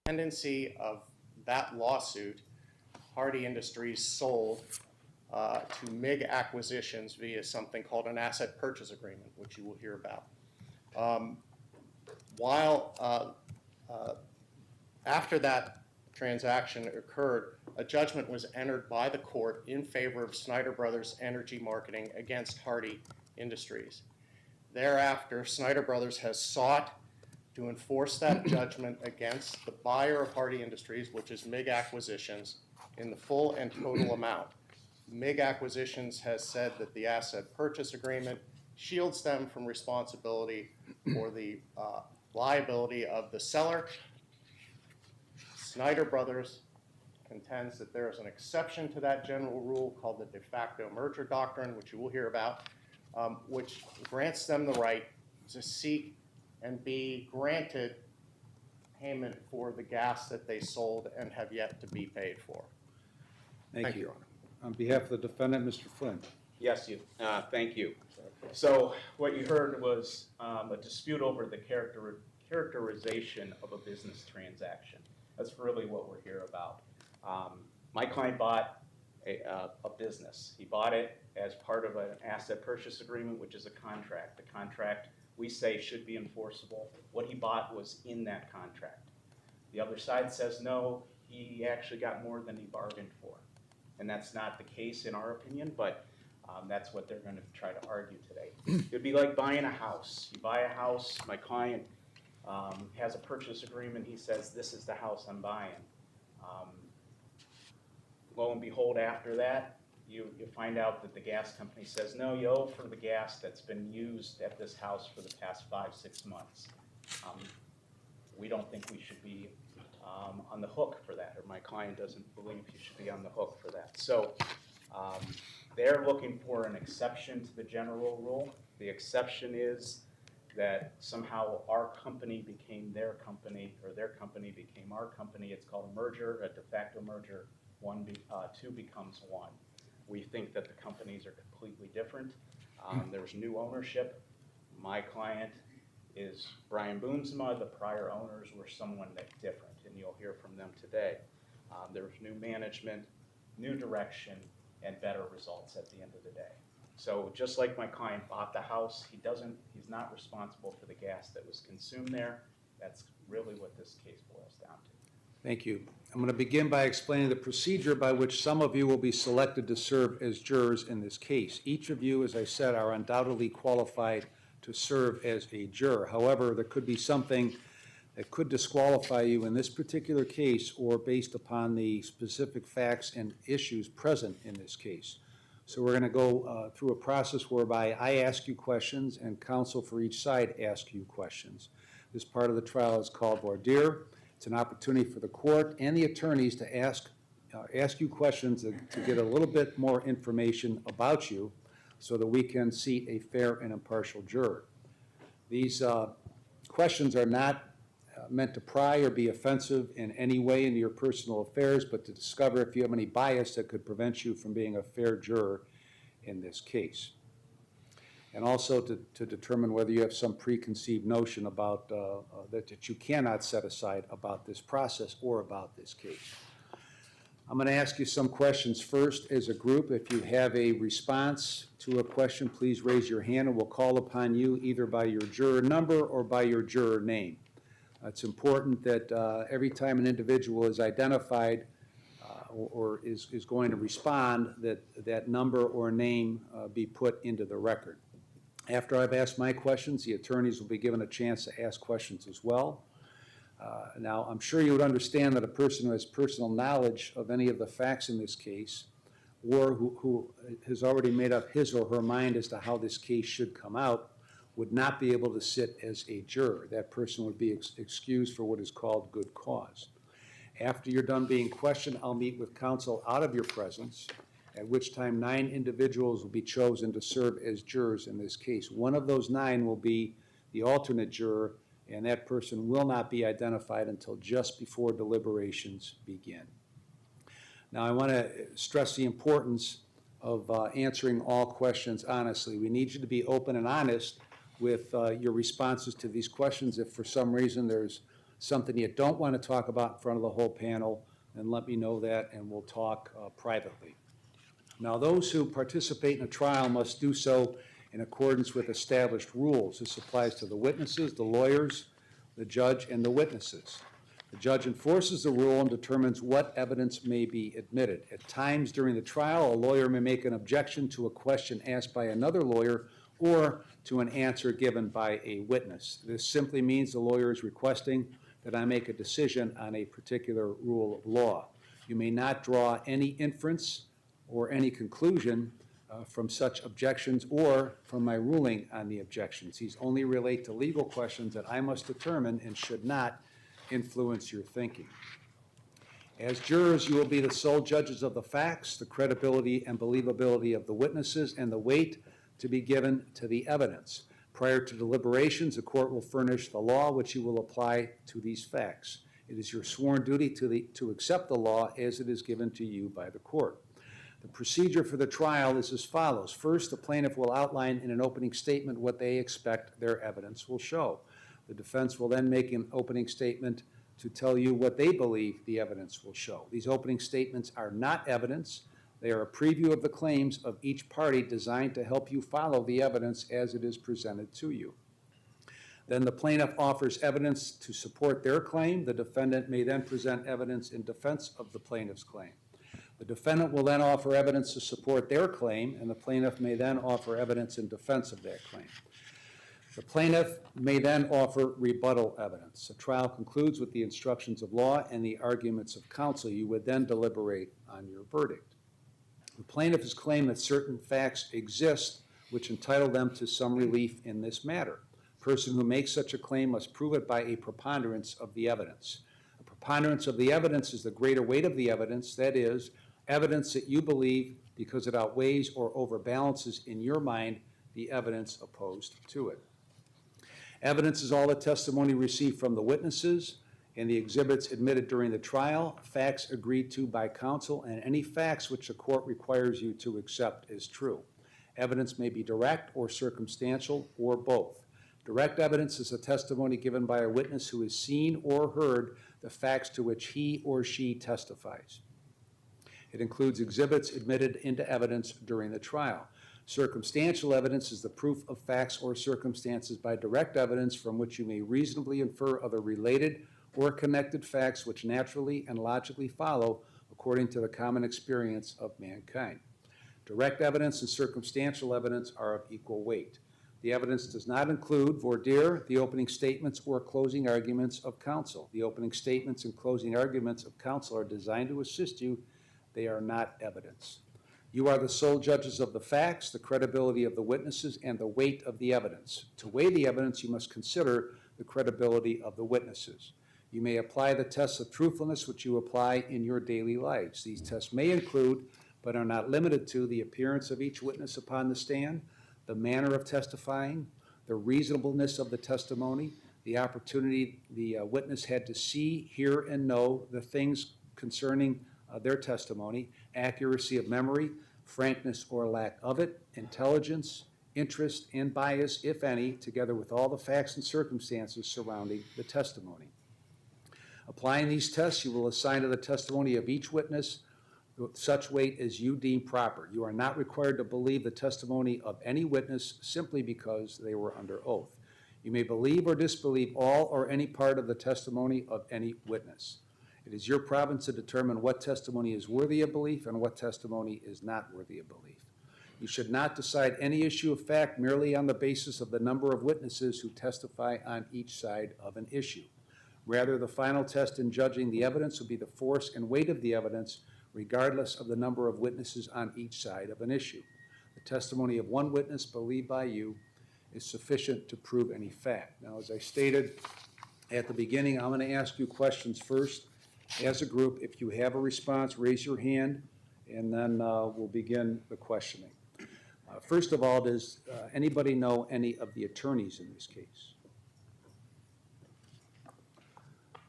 Tendency of that lawsuit, Hardy Industries sold to MIG Acquisitions via something called an asset purchase agreement, which you will hear about. After that transaction occurred, a judgment was entered by the court in favor of Snyder Brothers Energy Marketing against Hardy Industries. Thereafter, Snyder Brothers has sought to enforce that judgment against the buyer of Hardy Industries, which is MIG Acquisitions, in the full and total amount. MIG Acquisitions has said that the asset purchase agreement shields them from responsibility for the liability of the seller. Snyder Brothers contends that there is an exception to that general rule called the de facto merger doctrine, which you will hear about, which grants them the right to seek and be granted payment for the gas that they sold and have yet to be paid for. Thank you, Your Honor. On behalf of the defendant, Mr. Flynn. Yes, thank you. So what you heard was a dispute over the characterization of a business transaction. That's really what we're here about. My client bought a business. He bought it as part of an asset purchase agreement, which is a contract. The contract, we say, should be enforceable. What he bought was in that contract. The other side says no, he actually got more than he bargained for. And that's not the case in our opinion, but that's what they're going to try to argue today. It'd be like buying a house. You buy a house, my client has a purchase agreement, he says, this is the house I'm buying. Lo and behold, after that, you find out that the gas company says, no, you owe for the gas that's been used at this house for the past 5-6 months. We don't think we should be on the hook for that, or my client doesn't believe he should be on the hook for that. So they're looking for an exception to the general rule. The exception is that somehow our company became their company, or their company became our company. It's called a merger, a de facto merger. Two becomes one. We think that the companies are completely different. There's new ownership. My client is Brian Boomsma. The prior owners were someone that's different, and you'll hear from them today. There's new management, new direction, and better results at the end of the day. So just like my client bought the house, he's not responsible for the gas that was consumed there. That's really what this case boils down to. Thank you. I'm going to begin by explaining the procedure by which some of you will be selected to serve as jurors in this case. Each of you, as I said, are undoubtedly qualified to serve as a juror. However, there could be something that could disqualify you in this particular case or based upon the specific facts and issues present in this case. So we're going to go through a process whereby I ask you questions and counsel for each side ask you questions. This part of the trial is called voir dire. It's an opportunity for the court and the attorneys to ask you questions to get a little bit more information about you so that we can seat a fair and impartial juror. These questions are not meant to pry or be offensive in any way into your personal affairs, but to discover if you have any bias that could prevent you from being a fair juror in this case. And also to determine whether you have some preconceived notion about that you cannot set aside about this process or about this case. I'm going to ask you some questions first as a group. If you have a response to a question, please raise your hand and we'll call upon you either by your juror number or by your juror name. It's important that every time an individual is identified or is going to respond, that number or name be put into the record. After I've asked my questions, the attorneys will be given a chance to ask questions as well. Now, I'm sure you would understand that a person who has personal knowledge of any of the facts in this case or who has already made up his or her mind as to how this case should come out would not be able to sit as a juror. That person would be excused for what is called good cause. After you're done being questioned, I'll meet with counsel out of your presence, at which time 9 individuals will be chosen to serve as jurors in this case. One of those 9 will be the alternate juror, and that person will not be identified until just before deliberations begin. Now, I want to stress the importance of answering all questions honestly. We need you to be open and honest with your responses to these questions. If for some reason there's something you don't want to talk about in front of the whole panel, then let me know that and we'll talk privately. Now, those who participate in a trial must do so in accordance with established rules. This applies to the witnesses, the lawyers, the judge, and the witnesses. The judge enforces the rule and determines what evidence may be admitted. At times during the trial, a lawyer may make an objection to a question asked by another lawyer or to an answer given by a witness. This simply means the lawyer is requesting that I make a decision on a particular rule of law. You may not draw any inference or any conclusion from such objections or from my ruling on the objections. These only relate to legal questions that I must determine and should not influence your thinking. As jurors, you will be the sole judges of the facts, the credibility and believability of the witnesses, and the weight to be given to the evidence. Prior to deliberations, the court will furnish the law which you will apply to these facts. It is your sworn duty to accept the law as it is given to you by the court. The procedure for the trial is as follows. First, the plaintiff will outline in an opening statement what they expect their evidence will show. The defense will then make an opening statement to tell you what they believe the evidence will show. These opening statements are not evidence. They are a preview of the claims of each party designed to help you follow the evidence as it is presented to you. Then the plaintiff offers evidence to support their claim. The defendant may then present evidence in defense of the plaintiff's claim. The defendant will then offer evidence to support their claim, and the plaintiff may then offer evidence in defense of that claim. The plaintiff may then offer rebuttal evidence. The trial concludes with the instructions of law and the arguments of counsel. You would then deliberate on your verdict. The plaintiff has claimed that certain facts exist which entitle them to some relief in this matter. A person who makes such a claim must prove it by a preponderance of the evidence. A preponderance of the evidence is the greater weight of the evidence, that is, evidence that you believe because it outweighs or overbalances in your mind the evidence opposed to it. Evidence is all the testimony received from the witnesses and the exhibits admitted during the trial, facts agreed to by counsel, and any facts which the court requires you to accept as true. Evidence may be direct or circumstantial or both. Direct evidence is a testimony given by a witness who has seen or heard the facts to which he or she testifies. It includes exhibits admitted into evidence during the trial. Circumstantial evidence is the proof of facts or circumstances by direct evidence from which you may reasonably infer other related or connected facts which naturally and logically follow according to the common experience of mankind. Direct evidence and circumstantial evidence are of equal weight. The evidence does not include voir dire, the opening statements or closing arguments of counsel. The opening statements and closing arguments of counsel are designed to assist you. They are not evidence. You are the sole judges of the facts, the credibility of the witnesses, and the weight of the evidence. To weigh the evidence, you must consider the credibility of the witnesses. You may apply the tests of truthfulness which you apply in your daily lives. These tests may include, but are not limited to, the appearance of each witness upon the stand, the manner of testifying, the reasonableness of the testimony, the opportunity the witness had to see, hear, and know the things concerning their testimony, accuracy of memory, frankness or lack of it, intelligence, interest, and bias, if any, together with all the facts and circumstances surrounding the testimony. Applying these tests, you will assign to the testimony of each witness such weight as you deem proper. You are not required to believe the testimony of any witness simply because they were under oath. You may believe or disbelieve all or any part of the testimony of any witness. It is your province to determine what testimony is worthy of belief and what testimony is not worthy of belief. You should not decide any issue of fact merely on the basis of the number of witnesses who testify on each side of an issue. Rather, the final test in judging the evidence will be the force and weight of the evidence, regardless of the number of witnesses on each side of an issue. The testimony of one witness believed by you is sufficient to prove any fact. Now, as I stated at the beginning, I'm going to ask you questions first. As a group, if you have a response, raise your hand, and then we'll begin the questioning. First of all, does anybody know any of the attorneys in this case?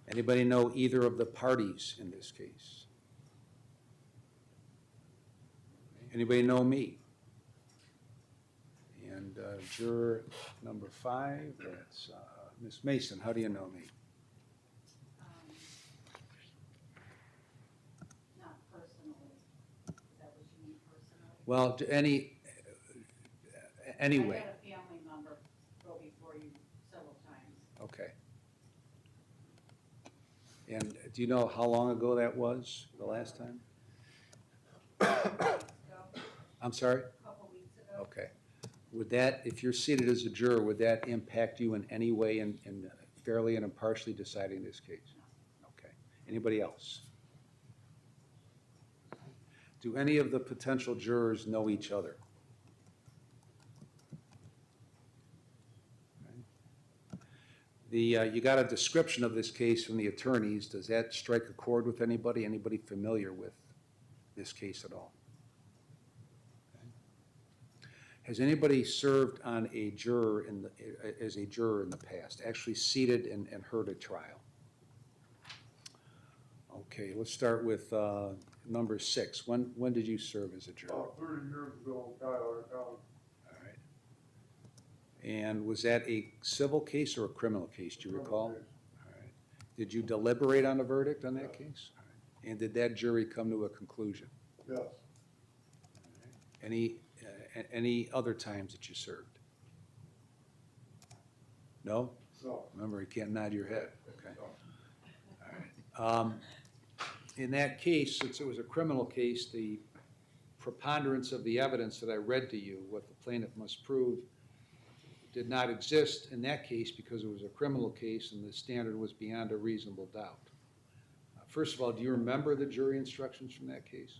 Anybody know either of the parties in this case? Anybody know me? And juror number 5, that's Ms. Mason. How do you know me? Well, anyway, I had a family member go before you several times. okay. And do you know how long ago that was, the last time? I'm sorry? A couple weeks ago. Okay. Would that, if you're seated as a juror, would that impact you in any way in fairly and impartially deciding this case? Okay. Anybody else? Do any of the potential jurors know each other? You got a description of this case from the attorneys. Does that strike a chord with anybody? Anybody familiar with this case at all? Has anybody served on a juror as a juror in the past, actually seated and heard a trial? Okay, let's start with number 6. When did you serve as a juror? About 30 years ago, Tyler County. All right. And was that a civil case or a criminal case, do you recall? Criminal All right. Did you deliberate on the verdict on that Yes. case? All right. And did that jury come to a conclusion? Yes, Any other times that you served? No? so. Remember, you can't nod your head, okay? so. All right. In that case, since it was a criminal case, the preponderance of the evidence that I read to you, what the plaintiff must prove, did not exist in that case because it was a criminal case and the standard was beyond a reasonable doubt. First of all, do you remember the jury instructions from that case?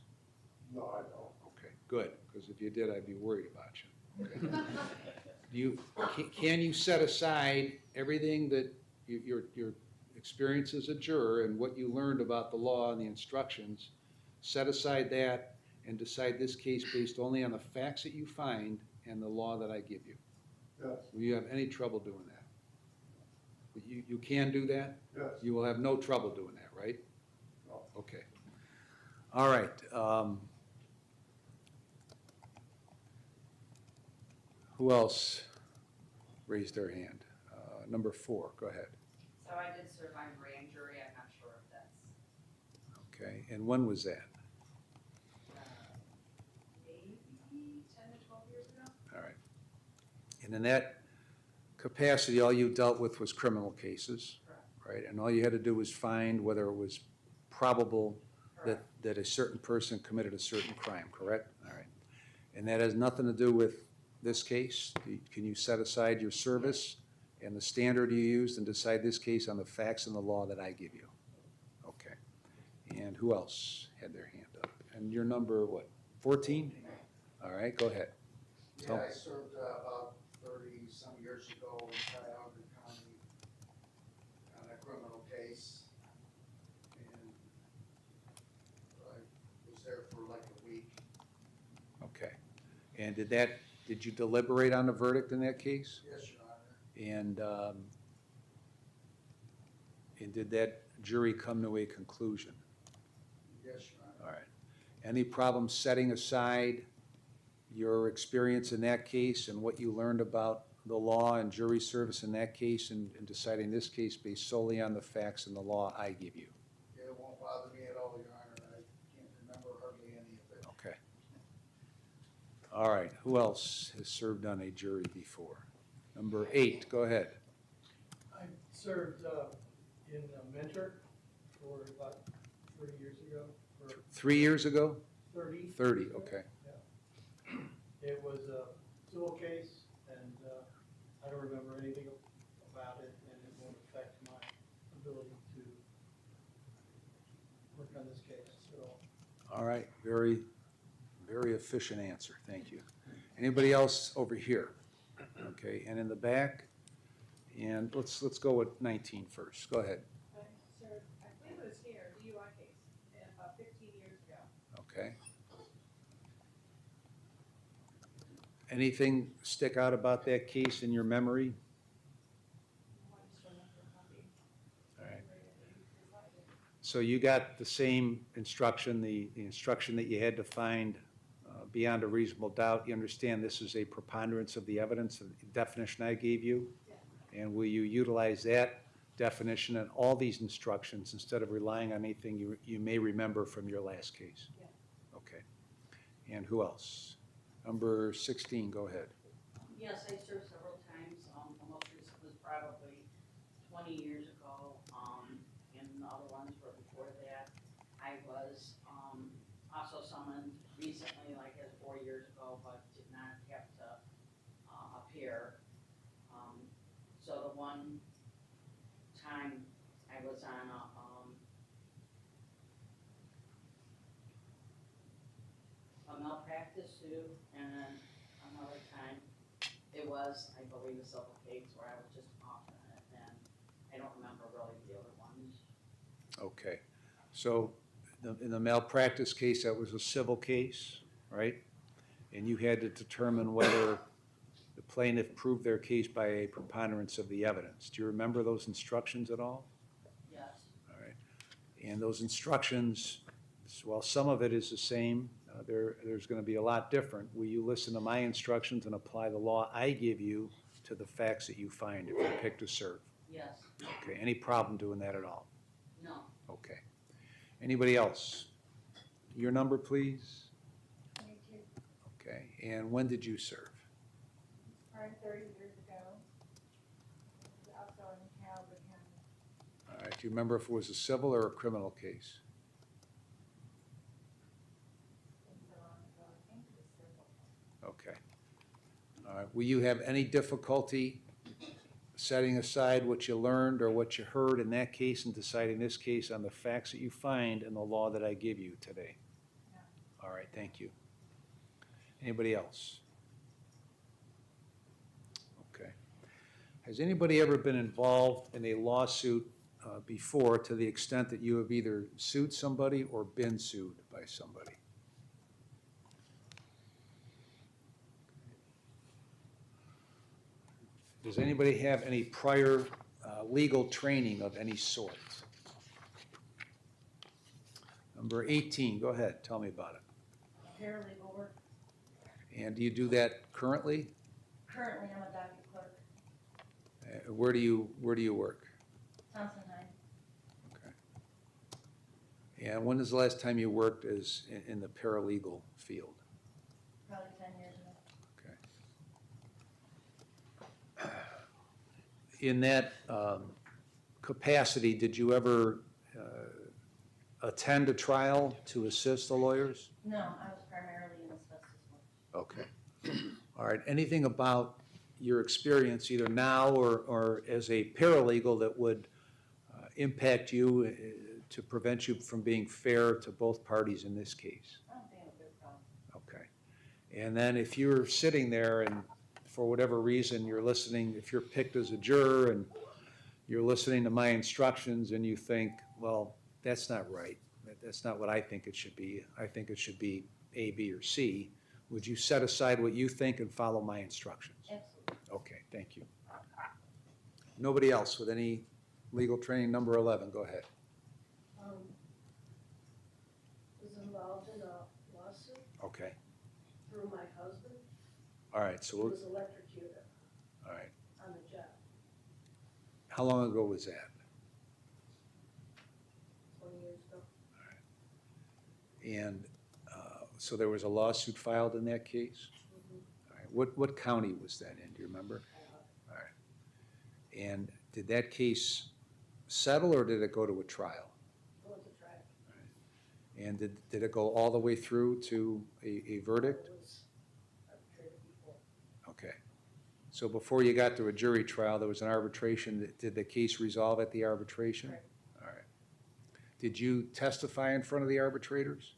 No, I don't. Okay, good, because if you did, I'd be worried about you. Okay. Can you set aside everything that your experience as a juror and what you learned about the law and the instructions, set aside that and decide this case based only on the facts that you find and the law that I give you? Yes, Will you have any trouble doing that? You can do that? yes. You will have no trouble doing that, right? No. Okay. All right. Who else raised their hand? Number 4, go ahead. So I did serve on grand jury, I'm not sure if that's, Okay, and when was that? maybe 10 to 12 years ago. All right. And in that capacity, all you dealt with was criminal cases, Correct. right? And all you had to do was find whether it was probable that a certain person committed a certain crime, correct? All right. And that has nothing to do with this case? Can you set aside your service and the standard you used and decide this case on the facts and the law that I give you? Okay. And who else had their hand up? And your number, what, 14? All right, go ahead. Yeah, I served about 30-some years ago in Cuyahoga County on a criminal case. And I was there for like a week. Okay. And did you deliberate on the verdict in that case? Yes, Your Honor. And did that jury come to a conclusion? Yes, Your Honor. All right. Any problem setting aside your experience in that case and what you learned about the law and jury service in that case and deciding this case based solely on the facts and the law I give you? It won't bother me at all, Your Honor. I can't remember hardly any of it. Okay. All right. Who else has served on a jury before? Number 8, go ahead. I served in Mentor for about 30 years ago, for 3 years ago? 30. 30, okay. It was a civil case, and I don't remember anything about it, and it won't affect my ability to work on this case at all. All right, very, very efficient answer, thank you. Anybody else over here? Okay, and in the back, and let's go with 19 first, go ahead, I served, I believe it was here, DUI case, about 15 years ago. okay. Anything stick out about that case in your memory? I just remember a copy. All right. So you got the same instruction, the instruction that you had to find beyond a reasonable doubt. You understand this is a preponderance of the evidence, the definition I gave you? Yeah. And will you utilize that definition in all these instructions instead of relying on anything you may remember from your last case? Yeah. Okay. And who else? Number 16, go ahead. Yes, I served several times, the most recent was probably 20 years ago, and the other ones were before that. I was, also summoned recently, like 4 years ago, but did not have to, appear. So the one time I was on a malpractice suit, and then another time, it was, I believe, a civil case where I was just off on it, and I don't remember really the other ones. Okay, so in the malpractice case, that was a civil case, right? And you had to determine whether the plaintiff proved their case by a preponderance of the evidence. Do you remember those instructions at all? Yes, All right. And those instructions, while some of it is the same, there's going to be a lot different. Will you listen to my instructions and apply the law I give you to the facts that you find if you're picked to serve? yes, Okay, any problem doing that at all? no, Okay. Anybody else? Your number, please? 22, Okay, and when did you serve? probably 30 years ago. It was also in Calvert County. All right, do you remember if it was a civil or a criminal case? And so on, so I think it was civil. Okay. All right, will you have any difficulty setting aside what you learned or what you heard in that case and deciding this case on the facts that you find in the law that I give you today? No. All right, thank you. Anybody else? Okay. Has anybody ever been involved in a lawsuit before to the extent that you have either sued somebody or been sued by somebody? Does anybody have any prior legal training of any sort? Number 18, go ahead, tell me about it. Paralegal work. And do you do that currently? Currently, I'm a docket clerk, Where do you work? Thompson High. Okay. And when is the last time you worked as in the paralegal field? Probably 10 years ago. In that capacity, did you ever attend a trial to assist the lawyers? No, I was primarily in asbestos work. Okay. All right. Anything about your experience, either now or as a paralegal, that would impact you to prevent you from being fair to both parties in this case? I don't think it would be a problem. Okay. And then if you're sitting there and for whatever reason you're listening, if you're picked as a juror and you're listening to my instructions and you think, well, that's not right, that's not what I think it should be, I think it should be A, B, or C, would you set aside what you think and follow my instructions? Absolutely. Okay, thank you. Nobody else with any legal training? Number 11, go ahead. Was involved in a lawsuit Okay, through my husband. all right, so, He we'll- was electrocuted all right. on the job How long ago was that? 20 years ago. And so there was a lawsuit filed in that case? All right. What county was that in, do you remember? All right. And did that case settle or did it go to a trial? Went to trial. And did it go all the way through to a verdict? It was arbitrated before. Okay. So before you got to a jury trial, there was an arbitration. Did the case resolve at the arbitration? Correct. All right. Did you testify in front of the arbitrators?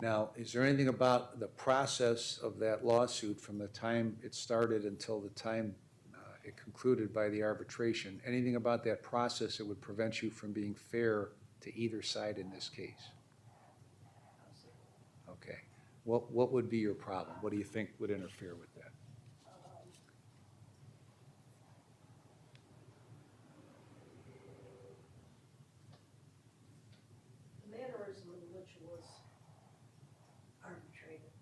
Now, is there anything about the process of that lawsuit from the time it started until the time it concluded by the arbitration, anything about that process that would prevent you from being fair to either side in this case? Okay. What would be your problem? What do you think would interfere with that? The mannerism in which it was arbitrated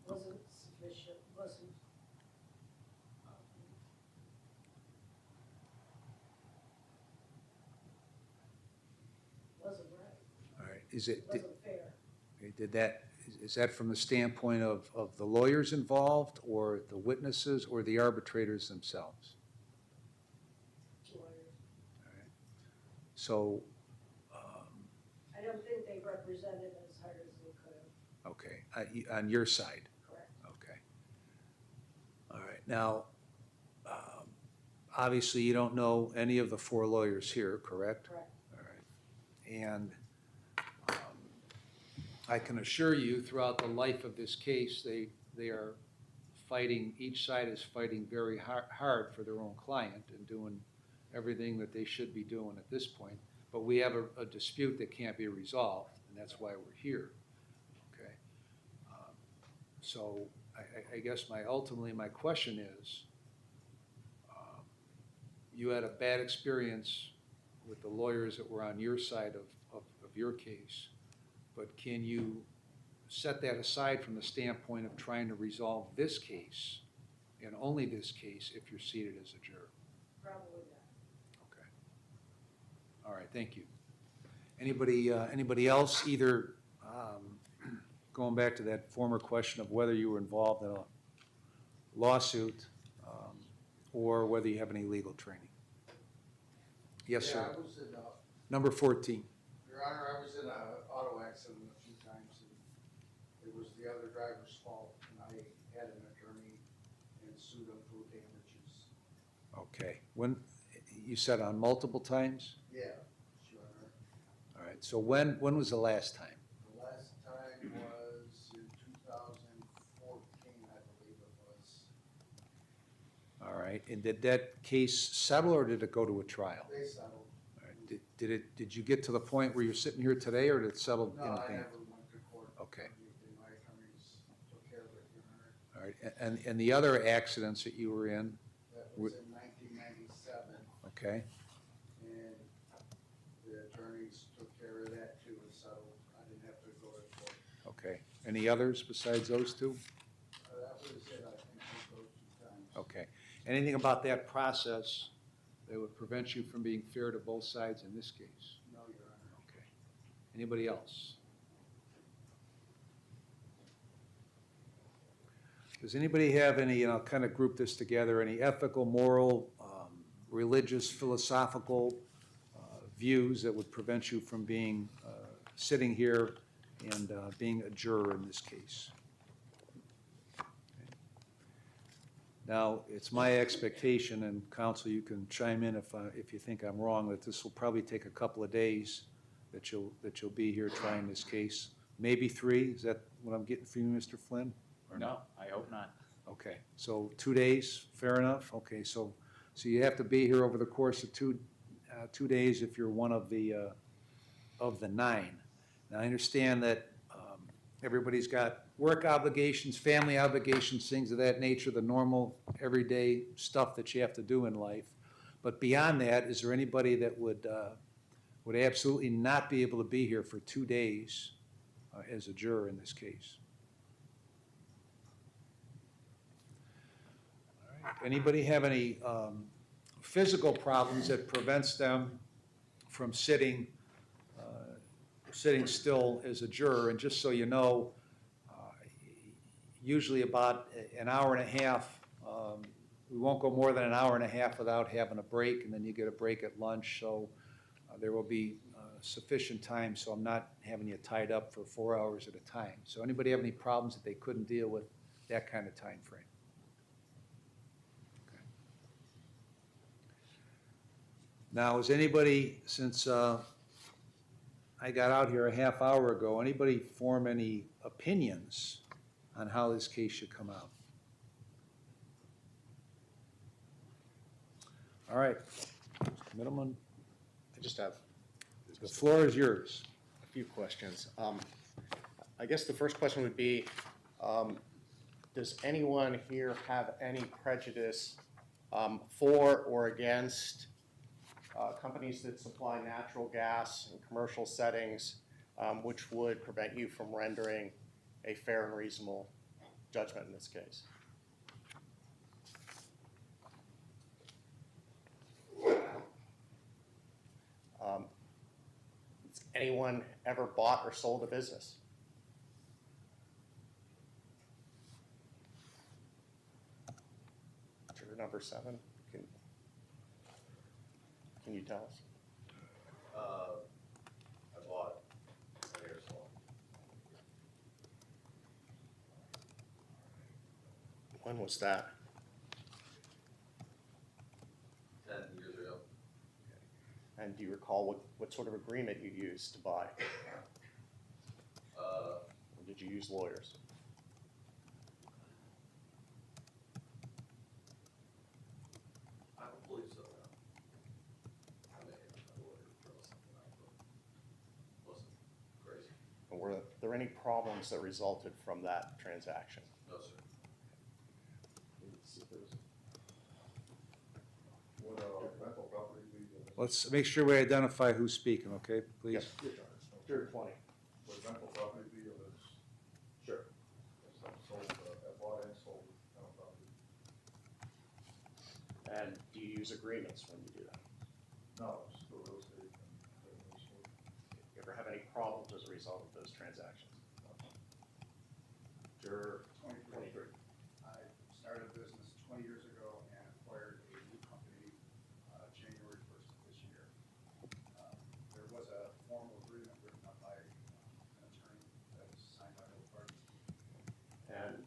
wasn't sufficient, wasn't Is It it, did- wasn't fair. did that, is that from the standpoint of the lawyers involved, or the witnesses, or the arbitrators themselves? Lawyers. So, I don't think they represented as hard as they could have, okay, on your side, correct? okay. All right, now, obviously, you don't know any of the four lawyers here, correct? Correct. All right. And I can assure you, throughout the life of this case, they are fighting, each side is fighting very hard for their own client and doing everything that they should be doing at this point. But we have a dispute that can't be resolved, and that's why we're here, okay? So I guess ultimately my question is, you had a bad experience with the lawyers that were on your side of your case, but can you set that aside from the standpoint of trying to resolve this case, and only this case, if you're seated as a juror? Probably not. Okay. All right, thank you. Anybody else, either, going back to that former question of whether you were involved in a lawsuit, or whether you have any legal training? Yes, Yeah, sir. I was in a, Number 14. Your Honor, I was in an auto accident a few times, and it was the other driver's fault, and I had an attorney and sued him for damages. Okay. When, you said on multiple times? Yeah, Your Honor. All right, so when was the last time? The last time was in 2014, I believe it was. All right, and did that case settle, or did it go to a trial? They settled. All right, did you get to the point where you're sitting here today, or did it settle in No, I advance? never went to court. Okay. My attorneys took care of it, Your Honor. All right, and the other accidents that you were in, That was in 1997, okay? and the attorneys took care of that too and settled. I didn't have to go to court. Okay. Any others besides those two? That was it, I think, just those 2 times. Okay. Anything about that process that would prevent you from being fair to both sides in this case? No, Your Honor. Okay. Anybody else? Does anybody have any, kind of group this together, any ethical, moral, religious, philosophical views that would prevent you from being, sitting here and being a juror in this case? Now, it's my expectation, and counsel, you can chime in if you think I'm wrong, that this will probably take a couple of days that you'll be here trying this case. Maybe 3, is that what I'm getting from you, Mr. Flynn? Or No, I hope not. Okay, so 2 days, fair enough? Okay, so you have to be here over the course of 2 days if you're one of the 9. Now, I understand that everybody's got work obligations, family obligations, things of that nature, the normal, everyday stuff that you have to do in life. But beyond that, is there anybody that would absolutely not be able to be here for 2 days as a juror in this case? All right. Anybody have any physical problems that prevents them from sitting still as a juror? And just so you know, usually about an hour and a half, we won't go more than an hour and a half without having a break, and then you get a break at lunch, so there will be sufficient time, so I'm not having you tied up for 4 hours at a time. So anybody have any problems that they couldn't deal with that kind of time frame? Okay. Now, is anybody, since I got out here a half hour ago, anybody form any opinions on how this case should come out? All right, Mr. Middleman, I just have the floor is yours. a few questions. I guess the first question would be, does anyone here have any prejudice for or against companies that supply natural gas in commercial settings, which would prevent you from rendering a fair and reasonable judgment in this case? anyone ever bought or sold a business? Juror number 7, can you tell us? I bought an air salon. When was that? 10 years ago. And do you recall what sort of agreement you used to buy? Or did you use lawyers? I don't believe so, no. I may have a lawyer throw something out, but wasn't crazy. And were there any problems that resulted from that transaction? No, sir. Would rental property be, Let's make sure we identify who's speaking, okay, please? Yes. Juror 20. would rental property be of its, Sure. sold, bought and sold rental property? And do you use agreements when you do that? No, it's for real estate and real estate. You ever have any problems as a result of those transactions? Juror 23. I started a business 20 years ago and acquired a new company, January 1st of this year. There was a formal agreement written up by an attorney that was signed by both parties, And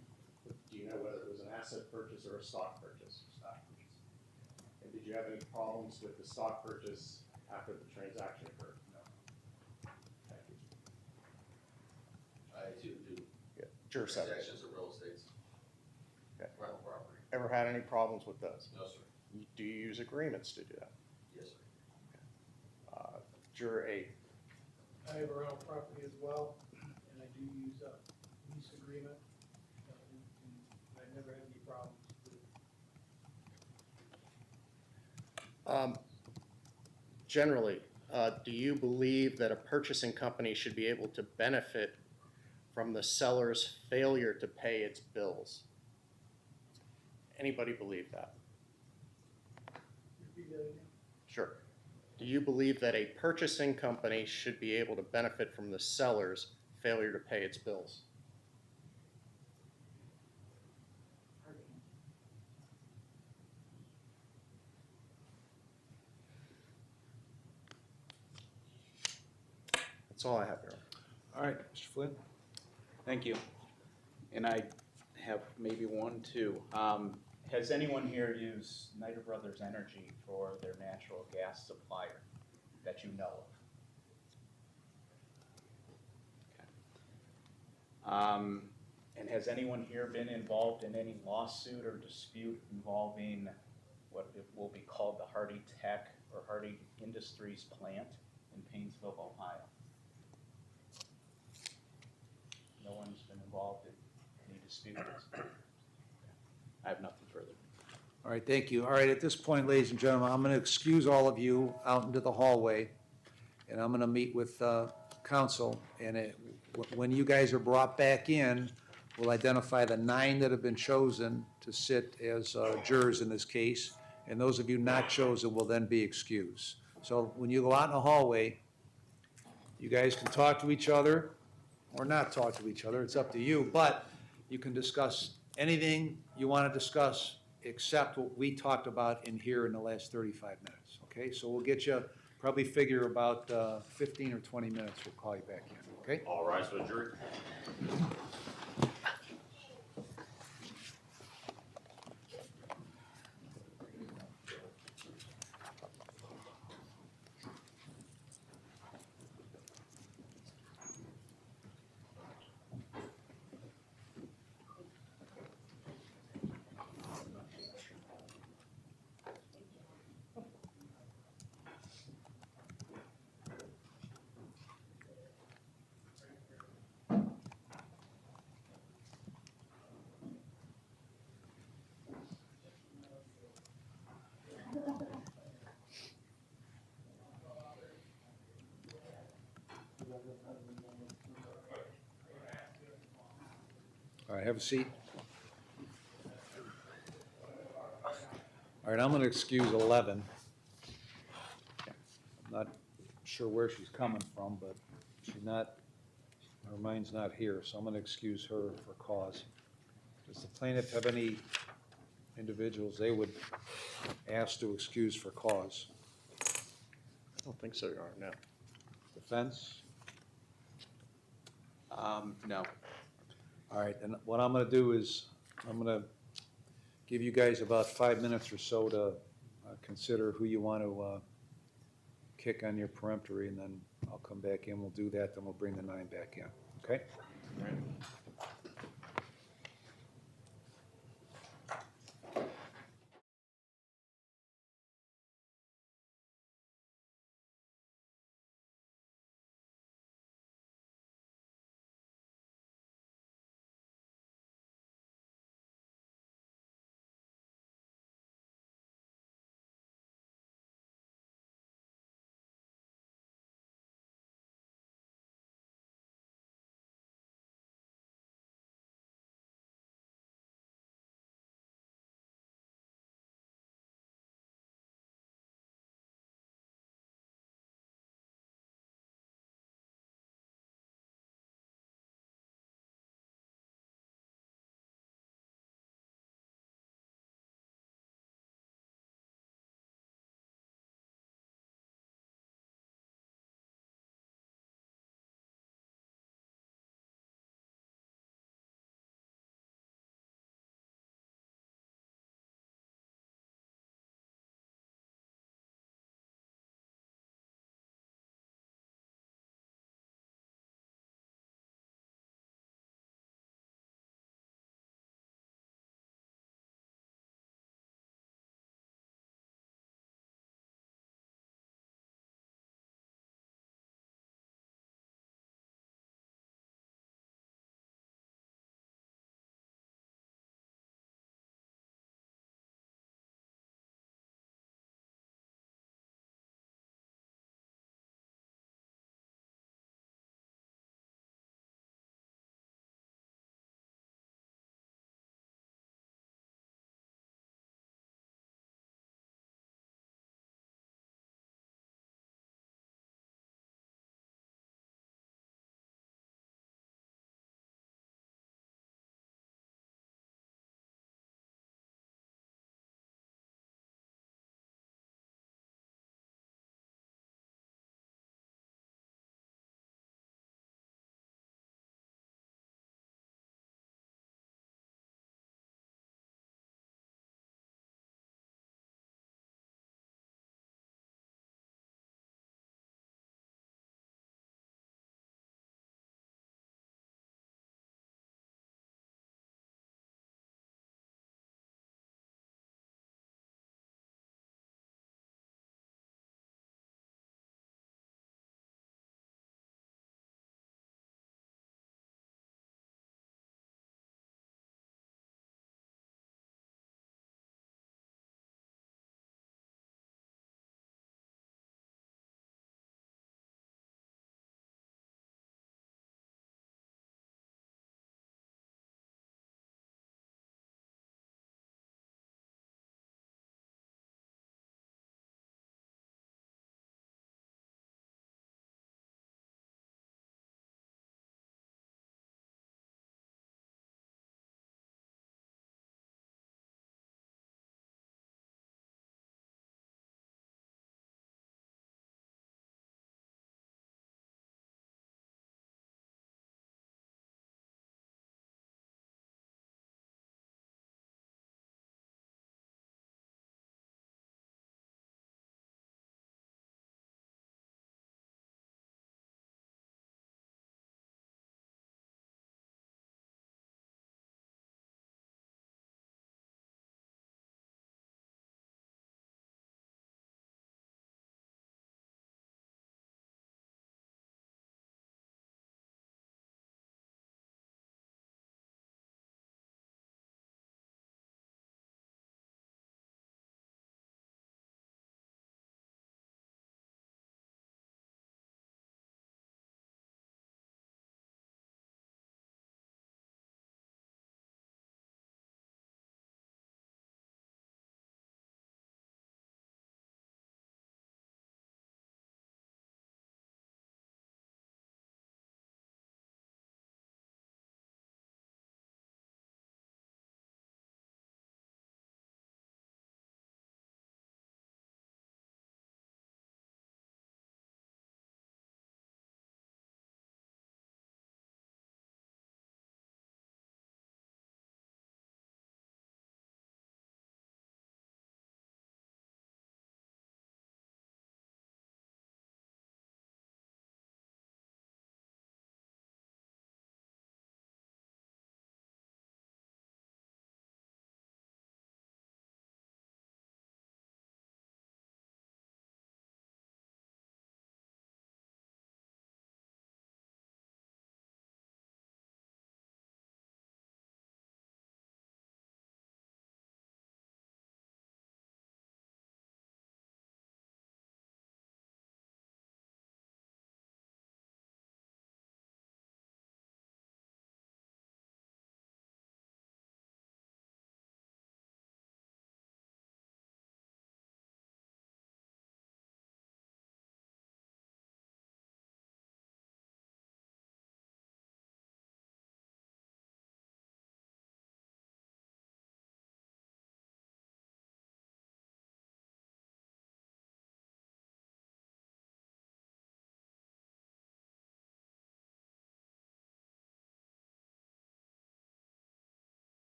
do you know whether it was an asset purchase or a stock purchase? stock purchase. And did you have any problems with the stock purchase after the transaction occurred? No. Thank you. I too do Yeah. Juror 7. transactions of real estates. Okay. Rental property. Ever had any problems with those? No, sir. Do you use agreements to do that? Yes, sir. Juror 8. I have a rental property as well, and I do use a lease agreement, and I've never had any problems with it. Generally, do you believe that a purchasing company should be able to benefit from the seller's failure to pay its bills? Anybody believe that? Repeat that again? Sure. Do you believe that a purchasing company should be able to benefit from the seller's failure to pay its bills? That's all I have, Your Honor. All right, Mr. Flynn? Thank you. And I have maybe one, too. Has anyone here used Snyder Brothers Energy for their natural gas supplier that you know of? Okay. And has anyone here been involved in any lawsuit or dispute involving what it will be called the Hardy Tech or Hardy Industries plant in Painesville, Ohio? No one's been involved in any disputes? I have nothing further. All right, thank you. All right, at this point, ladies and gentlemen, I'm going to excuse all of you out into the hallway, and I'm going to meet with council, and when you guys are brought back in, we'll identify the 9 that have been chosen to sit as jurors in this case, and those of you not chosen will then be excused. So when you go out in the hallway, you guys can talk to each other or not talk to each other, it's up to you, but you can discuss anything you want to discuss except what we talked about in here in the last 35 minutes, okay? So we'll get you, probably figure about 15 or 20 minutes, we'll call you back in, okay? All rise for the jury. All right, have a seat. All right, I'm going to excuse 11. I'm not sure where she's coming from, but she's not, her mind's not here, so I'm gonna excuse her for cause. Does the plaintiff have any individuals they would ask to excuse for cause? I don't think so, Your Honor, no. Defense? No. All right, and what I'm gonna do is, I'm gonna give you guys about 5 minutes or so to consider who you want to kick on your peremptory, and then I'll come back in, we'll do that, then we'll bring the 9 back in, okay? All right.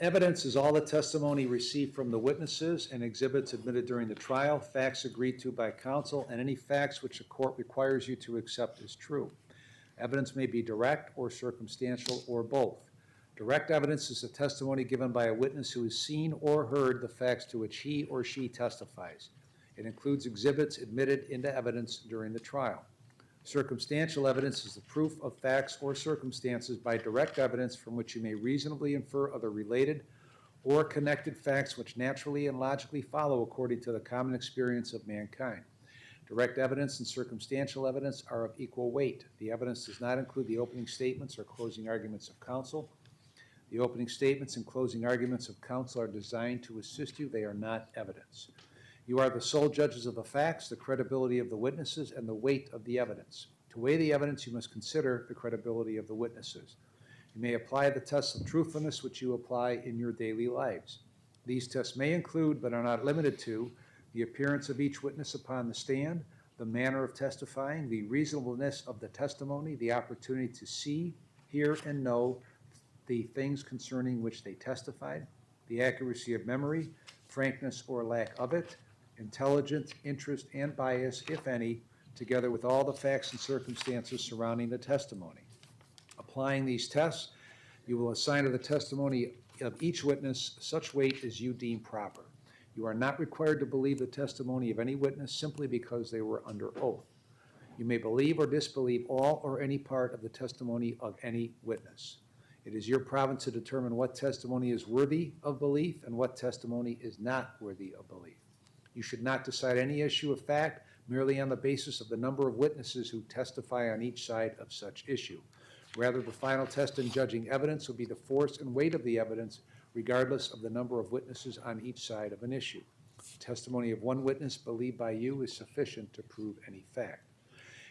Evidence is all the testimony received from the witnesses and exhibits admitted during the trial, facts agreed to by counsel, and any facts which the court requires you to accept as true. Evidence may be direct or circumstantial or both. Direct evidence is the testimony given by a witness who has seen or heard the facts to which he or she testifies. It includes exhibits admitted into evidence during the trial. Circumstantial evidence is the proof of facts or circumstances by direct evidence from which you may reasonably infer other related or connected facts which naturally and logically follow according to the common experience of mankind. Direct evidence and circumstantial evidence are of equal weight. The evidence does not include the opening statements or closing arguments of counsel. The opening statements and closing arguments of counsel are designed to assist you. They are not evidence. You are the sole judges of the facts, the credibility of the witnesses, and the weight of the evidence. To weigh the evidence, you must consider the credibility of the witnesses. You may apply the tests of truthfulness which you apply in your daily lives. These tests may include, but are not limited to, the appearance of each witness upon the stand, the manner of testifying, the reasonableness of the testimony, the opportunity to see, hear, and know the things concerning which they testified, the accuracy of memory, frankness or lack of it, intelligence, interest, and bias, if any, together with all the facts and circumstances surrounding the testimony. Applying these tests, you will assign to the testimony of each witness such weight as you deem proper. You are not required to believe the testimony of any witness simply because they were under oath. You may believe or disbelieve all or any part of the testimony of any witness. It is your province to determine what testimony is worthy of belief and what testimony is not worthy of belief. You should not decide any issue of fact merely on the basis of the number of witnesses who testify on each side of such issue. Rather, the final test in judging evidence will be the force and weight of the evidence, regardless of the number of witnesses on each side of an issue. The testimony of one witness believed by you is sufficient to prove any fact.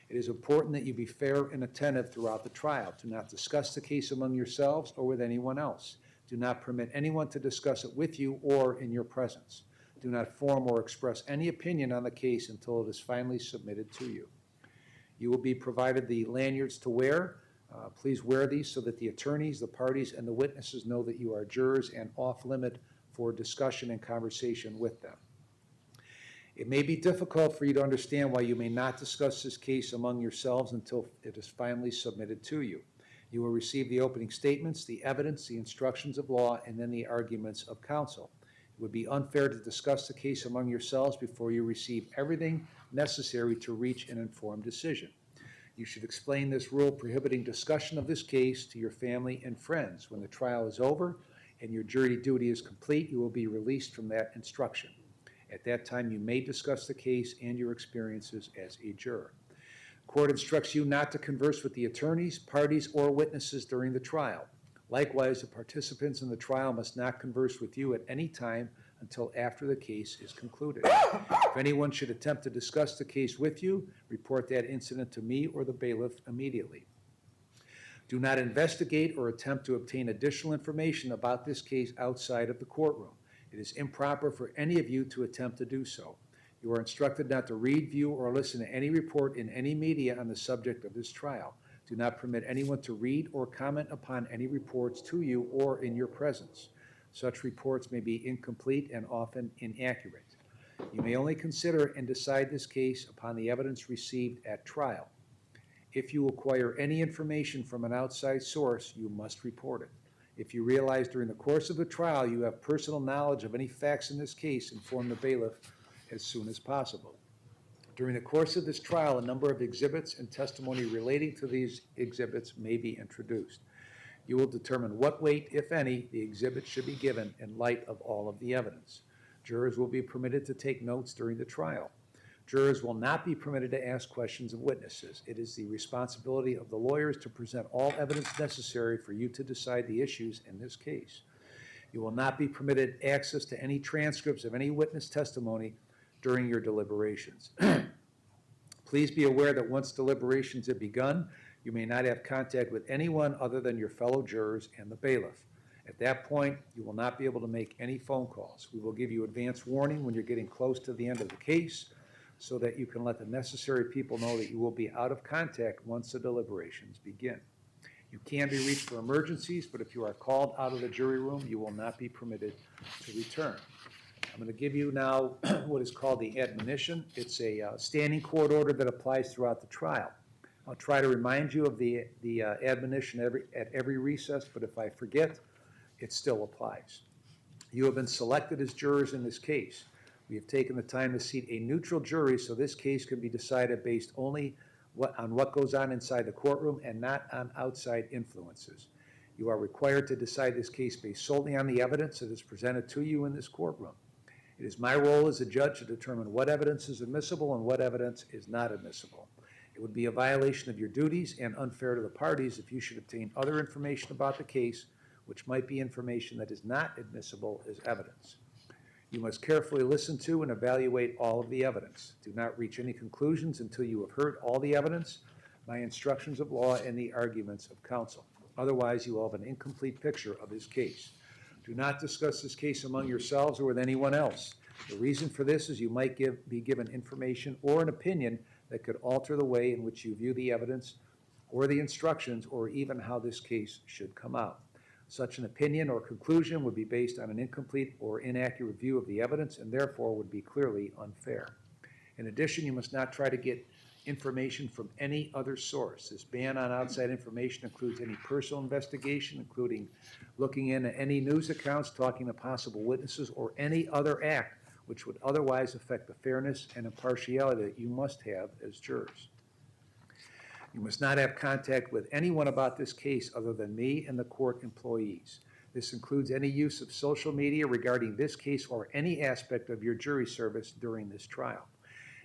It is important that you be fair and attentive throughout the trial. Do not discuss the case among yourselves or with anyone else. Do not permit anyone to discuss it with you or in your presence. Do not form or express any opinion on the case until it is finally submitted to you. You will be provided the lanyards to wear. Please wear these so that the attorneys, the parties, and the witnesses know that you are jurors and off limit for discussion and conversation with them. It may be difficult for you to understand why you may not discuss this case among yourselves until it is finally submitted to you. You will receive the opening statements, the evidence, the instructions of law, and then the arguments of counsel. It would be unfair to discuss the case among yourselves before you receive everything necessary to reach an informed decision. You should explain this rule prohibiting discussion of this case to your family and friends. When the trial is over and your jury duty is complete, you will be released from that instruction. At that time, you may discuss the case and your experiences as a juror. The court instructs you not to converse with the attorneys, parties, or witnesses during the trial. Likewise, the participants in the trial must not converse with you at any time until after the case is concluded. If anyone should attempt to discuss the case with you, report that incident to me or the bailiff immediately. Do not investigate or attempt to obtain additional information about this case outside of the courtroom. It is improper for any of you to attempt to do so. You are instructed not to read, view, or listen to any report in any media on the subject of this trial. Do not permit anyone to read or comment upon any reports to you or in your presence. Such reports may be incomplete and often inaccurate. You may only consider and decide this case upon the evidence received at trial. If you acquire any information from an outside source, you must report it. If you realize during the course of the trial you have personal knowledge of any facts in this case, inform the bailiff as soon as possible. During the course of this trial, a number of exhibits and testimony relating to these exhibits may be introduced. You will determine what weight, if any, the exhibit should be given in light of all of the evidence. Jurors will be permitted to take notes during the trial. Jurors will not be permitted to ask questions of witnesses. It is the responsibility of the lawyers to present all evidence necessary for you to decide the issues in this case. You will not be permitted access to any transcripts of any witness testimony during your deliberations. Please be aware that once deliberations have begun, you may not have contact with anyone other than your fellow jurors and the bailiff. At that point, you will not be able to make any phone calls. We will give you advance warning when you're getting close to the end of the case so that you can let the necessary people know that you will be out of contact once the deliberations begin. You can be reached for emergencies, but if you are called out of the jury room, you will not be permitted to return. I'm going to give you now what is called the admonition. It's a standing court order that applies throughout the trial. I'll try to remind you of the admonition at every recess, but if I forget, it still applies. You have been selected as jurors in this case. We have taken the time to seat a neutral jury so this case can be decided based only on what goes on inside the courtroom and not on outside influences. You are required to decide this case based solely on the evidence that is presented to you in this courtroom. It is my role as a judge to determine what evidence is admissible and what evidence is not admissible. It would be a violation of your duties and unfair to the parties if you should obtain other information about the case, which might be information that is not admissible as evidence. You must carefully listen to and evaluate all of the evidence. Do not reach any conclusions until you have heard all the evidence, my instructions of law, and the arguments of counsel. Otherwise, you will have an incomplete picture of this case. Do not discuss this case among yourselves or with anyone else. The reason for this is you might be given information or an opinion that could alter the way in which you view the evidence or the instructions or even how this case should come out. Such an opinion or conclusion would be based on an incomplete or inaccurate view of the evidence and therefore would be clearly unfair. In addition, you must not try to get information from any other source. This ban on outside information includes any personal investigation, including looking into any news accounts, talking to possible witnesses, or any other act which would otherwise affect the fairness and impartiality that you must have as jurors. You must not have contact with anyone about this case other than me and the court employees. This includes any use of social media regarding this case or any aspect of your jury service during this trial.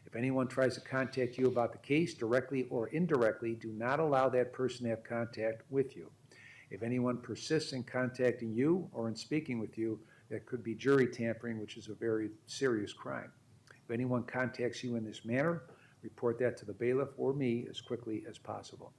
If anyone tries to contact you about the case, directly or indirectly, do not allow that person to have contact with you. If anyone persists in contacting you or in speaking with you, that could be jury tampering, which is a very serious crime. If anyone contacts you in this manner, report that to the bailiff or me as quickly as possible.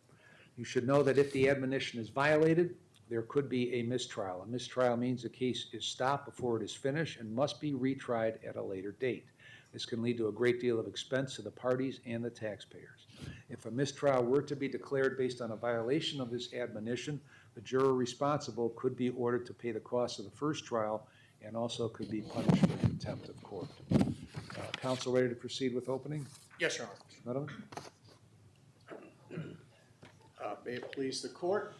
You should know that if the admonition is violated, there could be a mistrial. A mistrial means the case is stopped before it is finished and must be retried at a later date. This can lead to a great deal of expense to the parties and the taxpayers. If a mistrial were to be declared based on a violation of this admonition, the juror responsible could be ordered to pay the cost of the first trial and also could be punished for contempt of court. Counsel ready to proceed with opening? Yes, Your Honor. Madam? May it please the court.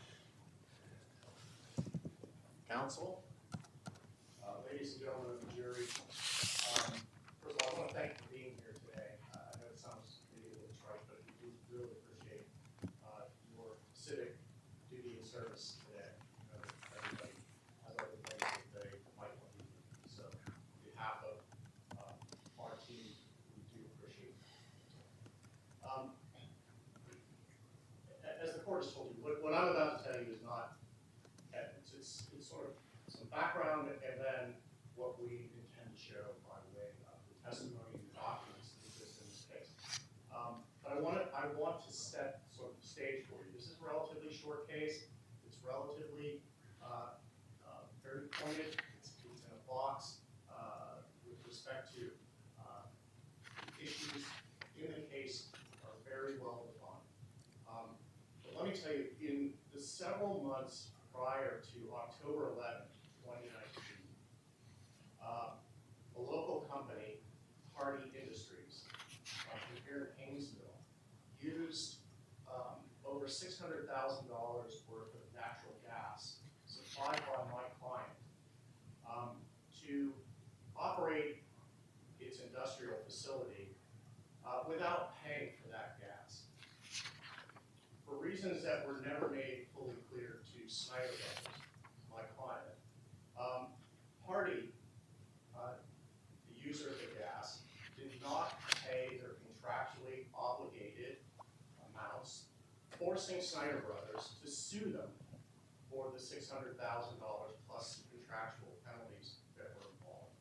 Counsel. Ladies and gentlemen of the jury, first of all, I want to thank you for being here today. I know it sounds maybe a little trite, but we do really appreciate your civic duty and service today. Everybody has other things that they might want to do. So on behalf of our team, we do appreciate that. As the court has told you, what I'm about to tell you is not evidence. It's sort of some background and then what we intend to show by way of the testimony and the documents that exist in this case. But I want to set sort of the stage for you. This is a relatively short case. It's relatively very pointed. It's in a box with respect to the issues in the case are very well defined. But let me tell you, in the several months prior to October 11th, 2019, a local company, Hardy Industries, here in Haynesville, used over $600,000 worth of natural gas supplied by my client to operate its industrial facility without paying for that gas. For reasons that were never made fully clear to Snyder Brothers, my client, Hardy, the user of the gas, did not pay their contractually obligated amounts, forcing Snyder Brothers to sue them for the $600,000 plus contractual penalties that were involved.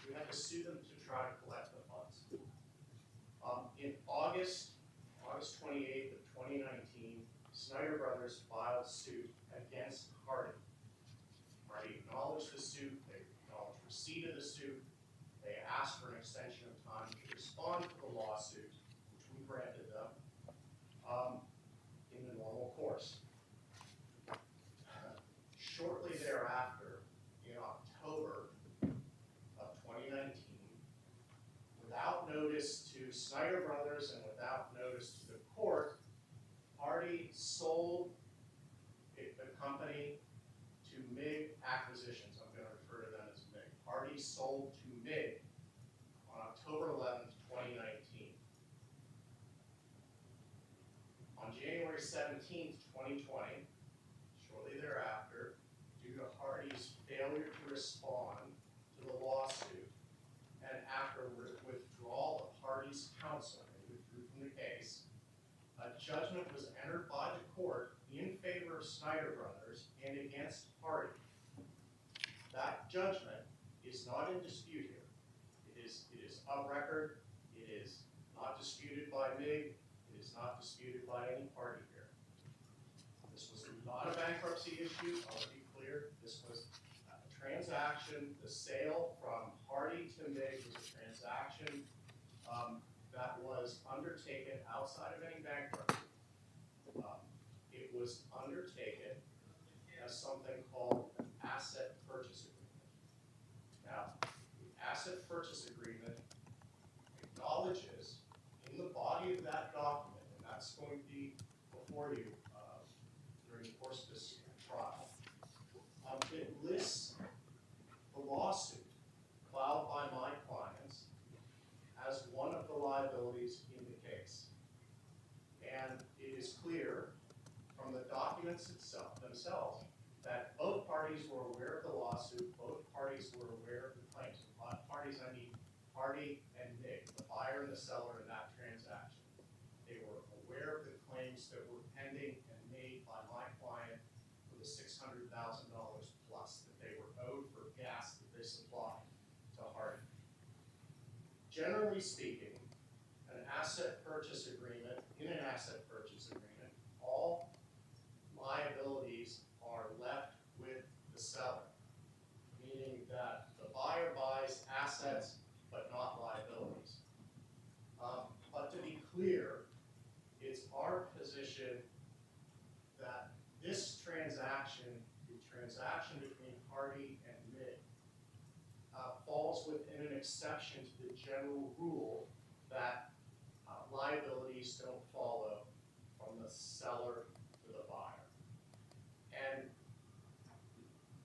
We had to sue them to try to collect the funds. In August 28th of 2019, Snyder Brothers filed suit against Hardy. Hardy acknowledged the suit, they acknowledged receipt of the suit, they asked for an extension of time to respond to the lawsuit, which we granted them in the normal course. Snyder Brothers, and without notice to the court, Hardy sold the company to MIG Acquisitions. I'm gonna refer to them as MIG. Hardy sold to MIG on October 11th, 2019. On January 17th, 2020, shortly thereafter, due to Hardy's failure to respond to the lawsuit, and after withdrawal of Hardy's counsel, they withdrew from the case, a judgment was entered by the court in favor of Snyder Brothers and against Hardy. That judgment is not in dispute here. It is of record. It is not disputed by MIG. It is not disputed by any party here. This was not a bankruptcy issue. I want to be clear. This was a transaction. The sale from Hardy to MIG was a transaction that was undertaken outside of any bankruptcy. It was undertaken as something called an asset purchase agreement. Now, the asset purchase agreement acknowledges in the body of that document, and that's going to be before you during the course of this trial, it lists the lawsuit filed by my clients as one of the liabilities in the case. And it is clear from the documents themselves that both parties were aware of the lawsuit, both parties were aware of the claims. By parties, I mean Hardy and MIG, the buyer and the seller in that transaction. They were aware of the claims that were pending and made by my client for the $600,000 plus that they were owed for gas that they supplied to Hardy. Generally speaking, an asset purchase agreement, in an asset purchase agreement, all liabilities are left with the seller, meaning that the buyer buys assets but not liabilities. But to be clear, it's our position that this transaction, the transaction between Hardy and MIG, falls within an exception to the general rule that liabilities don't follow from the seller to the buyer. And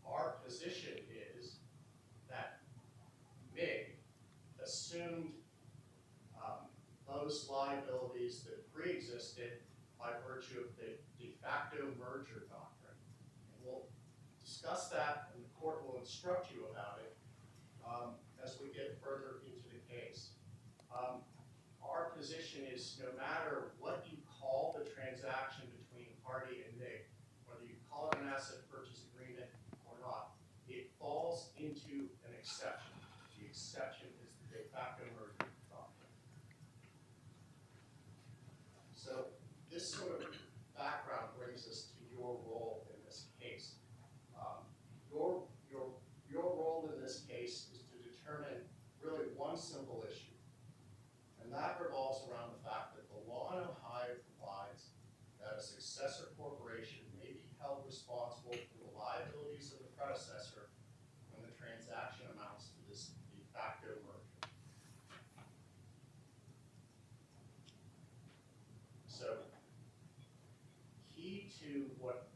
our position is that MIG assumed those liabilities that pre-existed by virtue of the de facto merger doctrine. And we'll discuss that, and the court will instruct you about it as we get further into the case. Our position is no matter what you call the transaction between Hardy and MIG, whether you call it an asset purchase agreement or not, it falls into an exception. The exception is the de facto merger doctrine. So this sort of background brings us to your role in this case. Your role in this case is to determine really one simple issue, and that revolves around the fact that the law in Ohio provides that a successor corporation may be held responsible for the liabilities of the predecessor when the transaction amounts to this de facto merger. So, key to what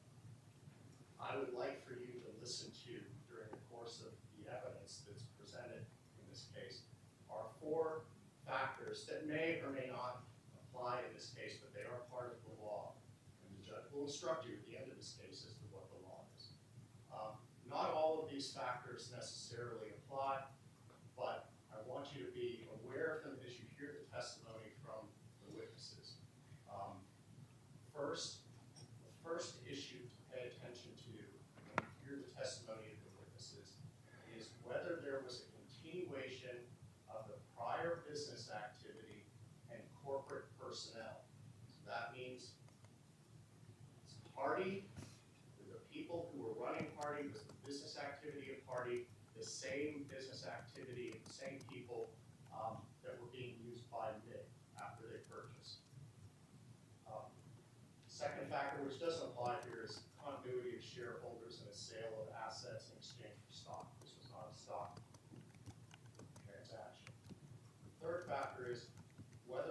I would like for you to listen to during the course of the evidence that's presented in this case are four factors that may or may not apply in this case, but they are part of the law. And the judge will instruct you at the end of this case as to what the law is. Not all of these factors necessarily apply, but I want you to be aware of them as you hear the testimony from the witnesses. The first issue to pay attention to when you hear the testimony of the witnesses is whether there was a continuation of the prior business activity and corporate personnel. So that means Hardy, the people who were running Hardy, was the business activity of Hardy, the same business activity and the same people that were being used by MIG after they purchased. Second factor, which doesn't apply here, is continuity of shareholders and a sale of assets in exchange for stock. This was not a stock transaction. The third factor is whether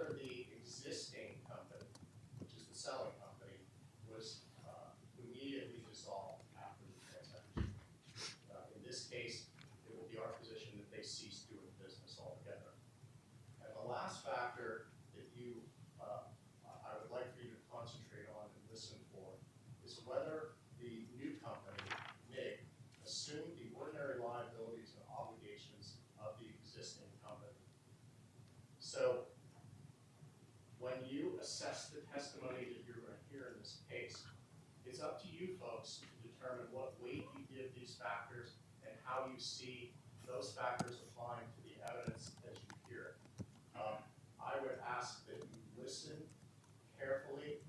factor that you, I would like for you to concentrate on and listen for is whether the new company, MIG, assumed the ordinary liabilities and obligations of the existing company. So when you assess the testimony that you're going to hear in this case, it's up to you folks to determine what weight you give these factors and how you see those factors applying to the evidence as you hear it. I would ask that you listen carefully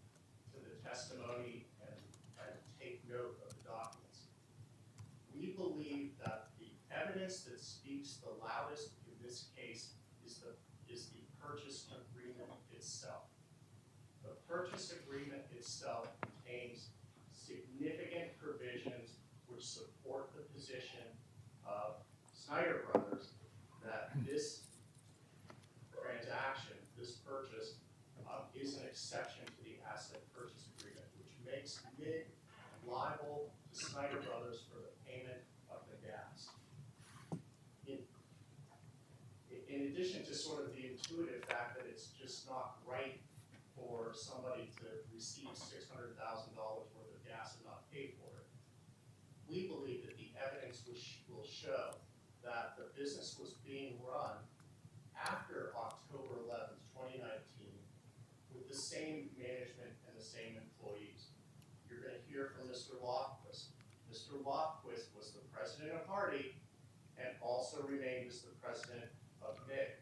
to the testimony and take note of the documents. We believe that the evidence that speaks the loudest in this case is the purchase agreement itself. The purchase agreement itself contains significant provisions which support the position of Snyder Brothers that this transaction, this purchase, is an exception to the asset purchase agreement, which makes MIG liable to Snyder Brothers for the payment of the gas. In addition to sort of the intuitive fact that it's just not right for somebody to receive $600,000 worth of gas and not pay for it, we believe that the evidence will show that the business was being run after October 11th, 2019, with the same management and the same employees. You're going to hear from Mr. Lofquist. Mr. Lofquist was the president of Hardy and also remained as the president of MIG.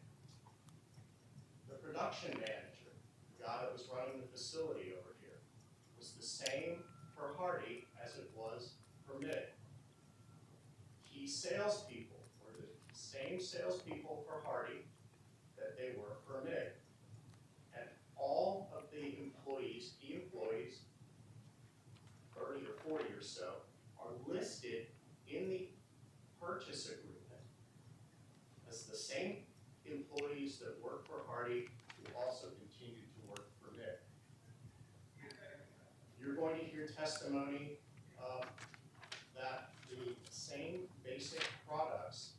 The production manager, the guy that was running the facility over here, was the same for Hardy as it was for MIG. Key salespeople were the same salespeople for Hardy that they were for MIG. And all of the employees, key employees, 30 or 40 or so, are listed in the purchase agreement as the same employees that work for Hardy who also continue to work for MIG. You're going to hear testimony that the same basic products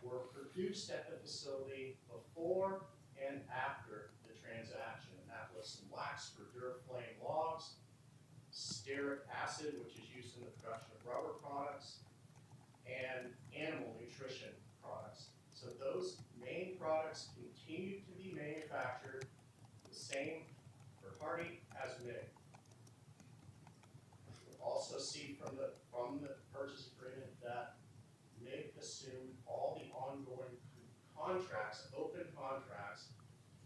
were produced at the facility before and after the transaction. And that was some wax for Duraflame logs, stearic acid, which is used in the production of rubber products, and animal nutrition products. So those main products continue to be manufactured the same for Hardy as MIG. You'll also see from the purchase agreement that MIG assumed all the ongoing contracts, open contracts,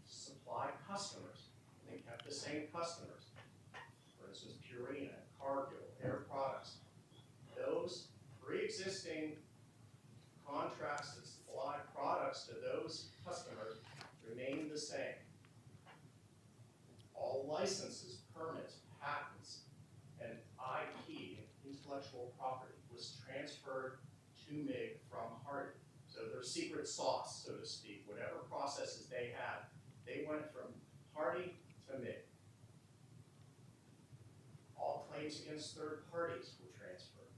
to supply customers. And they kept the same customers. For instance, Purina, Cargill, Air Products. Those pre-existing contracts that supply products to those customers remain the same. All licenses, permits, patents, and IP, intellectual property, was transferred to MIG from Hardy. So their secret sauce, so to speak, whatever processes they had, they went from Hardy to MIG. All claims against third parties were transferred.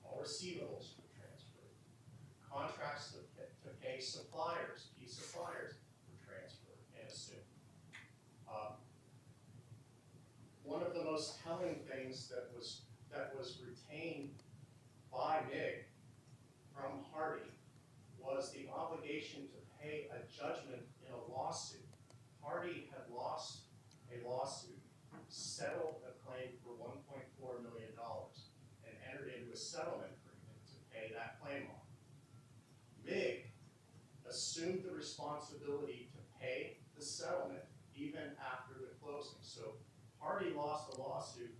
All receivables were transferred. Contracts to pay suppliers, key suppliers, were transferred and assumed. One of the most telling things that was retained by MIG from Hardy was the obligation to pay a judgment in a lawsuit. Hardy had lost a lawsuit, settled a claim for $1.4 million, and entered into a settlement agreement to pay that claim off. MIG assumed the responsibility to pay the settlement even after the closing. So Hardy lost the lawsuit,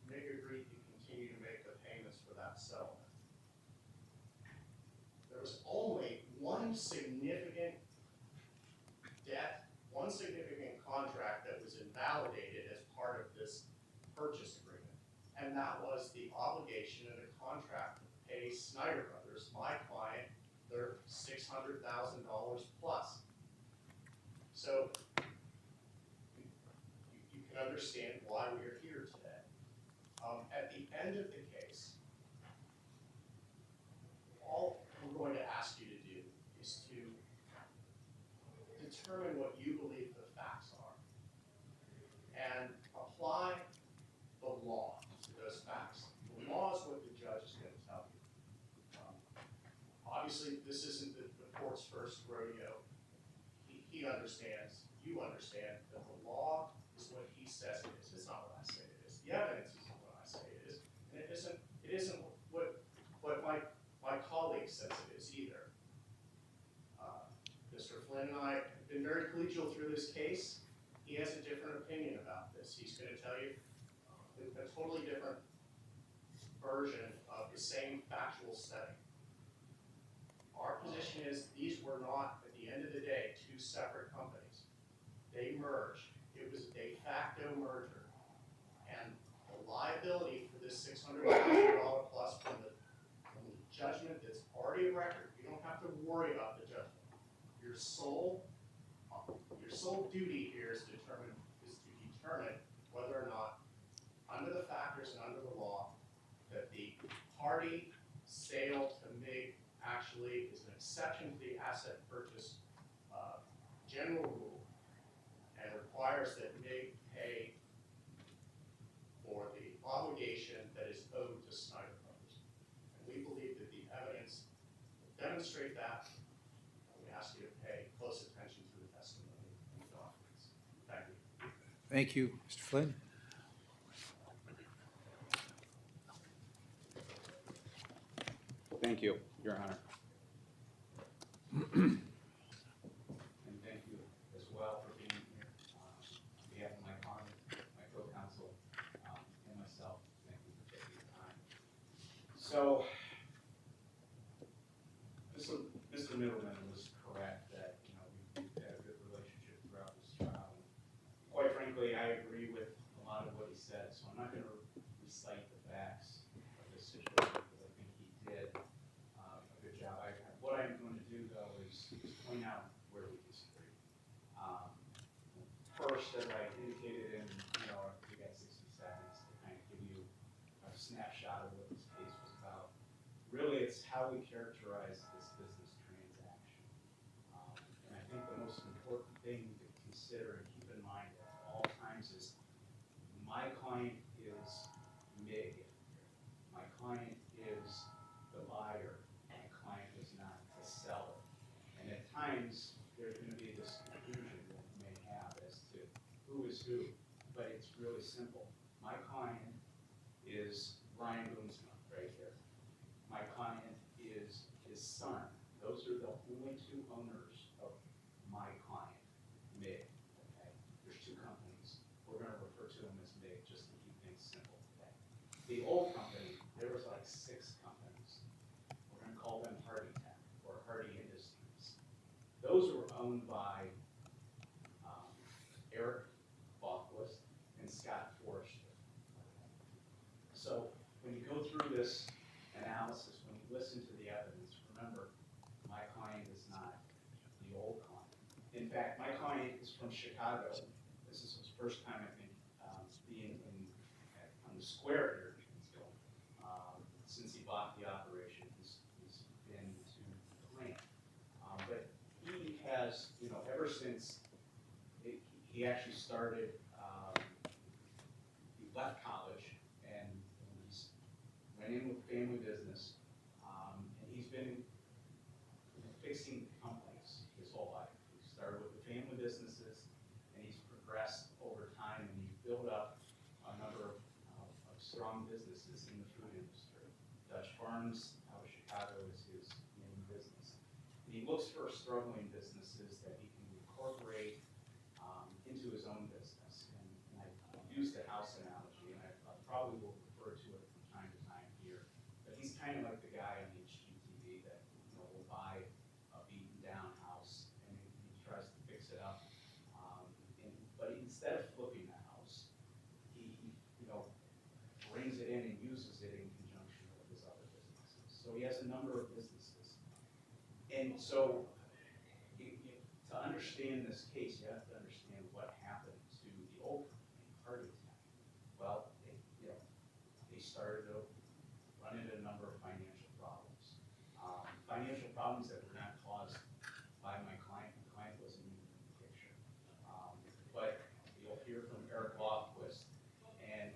MIG agreed to continue to make the payments for that settlement. There was only one significant debt, one significant contract that was invalidated as part of this purchase agreement, and that was the obligation of the contract to pay Snyder Brothers, my client, their $600,000 plus. So you can understand why we are here today. At the end of the case, all we're going to ask you to do is to determine what you believe the facts are and apply the law to those facts. The law is what the judge is going to tell you. Obviously, this isn't the court's first rodeo. He understands, you understand, that the law is what he says it is. It's not what I say it is. The evidence isn't what I say it is. And it isn't what my colleague says it is either. Mr. Flynn and I have been very collegial through this case. He has a different opinion about this. He's going to tell you a totally different version of the same factual setting. Our position is these were not, at the end of the day, two separate companies. They merged. It was a de facto merger. And the liability for this $600,000 plus from the judgment that's already a record, you don't have to worry about the judgment. Your sole duty here is to determine whether or not, under the factors and under the law, that the party sale to MIG actually is an exception to the asset purchase general rule and requires that MIG pay for the obligation that is owed to Snyder Brothers. And we believe that the evidence will demonstrate that. We ask you to pay close attention to the testimony and the documents. Thank you. Thank you, Mr. Flynn. Thank you, Your Honor. And thank you as well for being here on behalf of my client, my co-counsel, and myself. Thank you for taking the time. So, Mr. Middleman was correct that, we've had a good relationship throughout this trial. Quite frankly, I agree with a lot of what he said, so I'm not going to recite the facts of this situation because I think he did a good job. What I'm going to do, though, is point out where we disagree. First, as I indicated in, we got 60 seconds to kind of give you a snapshot of what this case was about. Really, it's how we characterize this business transaction. And I think the most important thing to consider and keep in mind at all times is my client is MIG. My client is the buyer. My client is not the seller. And at times, there's going to be this confusion that you may have as to who is who, but it's really simple. My client is Brian Boomsma right here. My client is his son. Those are the only two owners of my client, MIG. Okay? There's two companies. We're going to refer to them as MIG just to keep things simple today. The old company, there was like 6 companies. We're going to call them Hardy Tech or Hardy Industries. Those were owned by Eric Bockwist and Scott Forrester. So when you go through this analysis, when you listen to the evidence, remember, my client is not the old client. In fact, my client is from Chicago. This is his first time, I think, being on the square here in Kingsville. Since he bought the operation, he's been to the plant. But he has, ever since he actually started, he left college and he's went in with family business, and he's been fixing companies his whole life. He started with the family businesses, and he's progressed over time, and he's built up a number of strong businesses in the food industry. Dutch Farms out of Chicago is his main business. And he looks for struggling businesses that he can incorporate into his own business. And I use the house analogy, and I probably will refer to it from time to time here. But he's kind of like the guy on HGTV that will buy a beaten down house and he tries to fix it up. But instead of flipping the house, he brings it in and uses it in conjunction with his other businesses. So he has a number of businesses. And so to understand this case, you have to understand what happened to the old company, Hardy Tech. Well, they started to run into a number of financial problems. Financial problems that were not caused by my client. My client wasn't even in the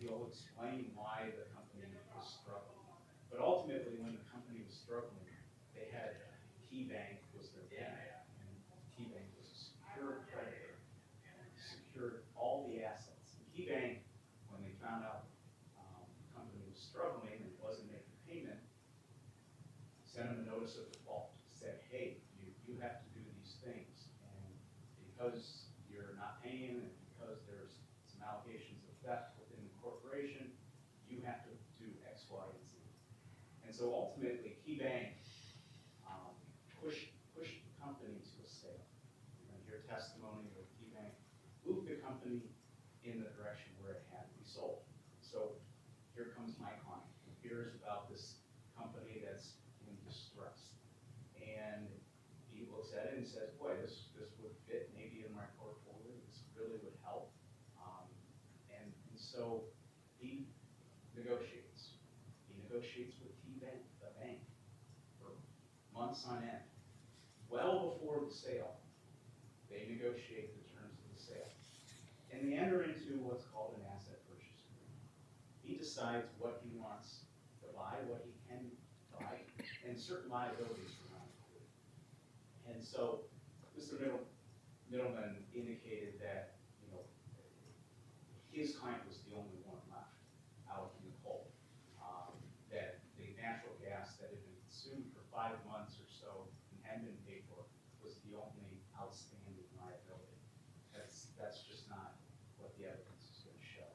he'll explain why the company was struggling. But ultimately, when the company was struggling, they had KeyBank was their bank, and KeyBank was a secured creditor, secured all the assets. And KeyBank, when they found out the company was struggling and wasn't making payment, sent them a notice of default, said, hey, you have to do these things. And because you're not paying and because there's some allegations of theft within the corporation, you have to do X, Y, and Z. And so ultimately, KeyBank pushed the company to a sale. You're going to hear testimony where KeyBank moved the company in the direction where it had to be sold. So here comes my client, who hears about this company that's in distress. And he looks at it and says, boy, this would fit maybe in my portfolio, this really would help. And so he negotiates. He negotiates with KeyBank, the bank, for months on end. Well before the sale, they negotiate the terms of the sale. And they enter into what's called an asset purchase agreement. He decides what he wants to buy, what he can buy, and certain liabilities are not included. And so Mr. Middleman indicated that, his client was the only one left out in the cold. That the natural gas that had been consumed for 5 months or so and hadn't been paid for was the only outstanding liability. That's just not what the evidence is going to show.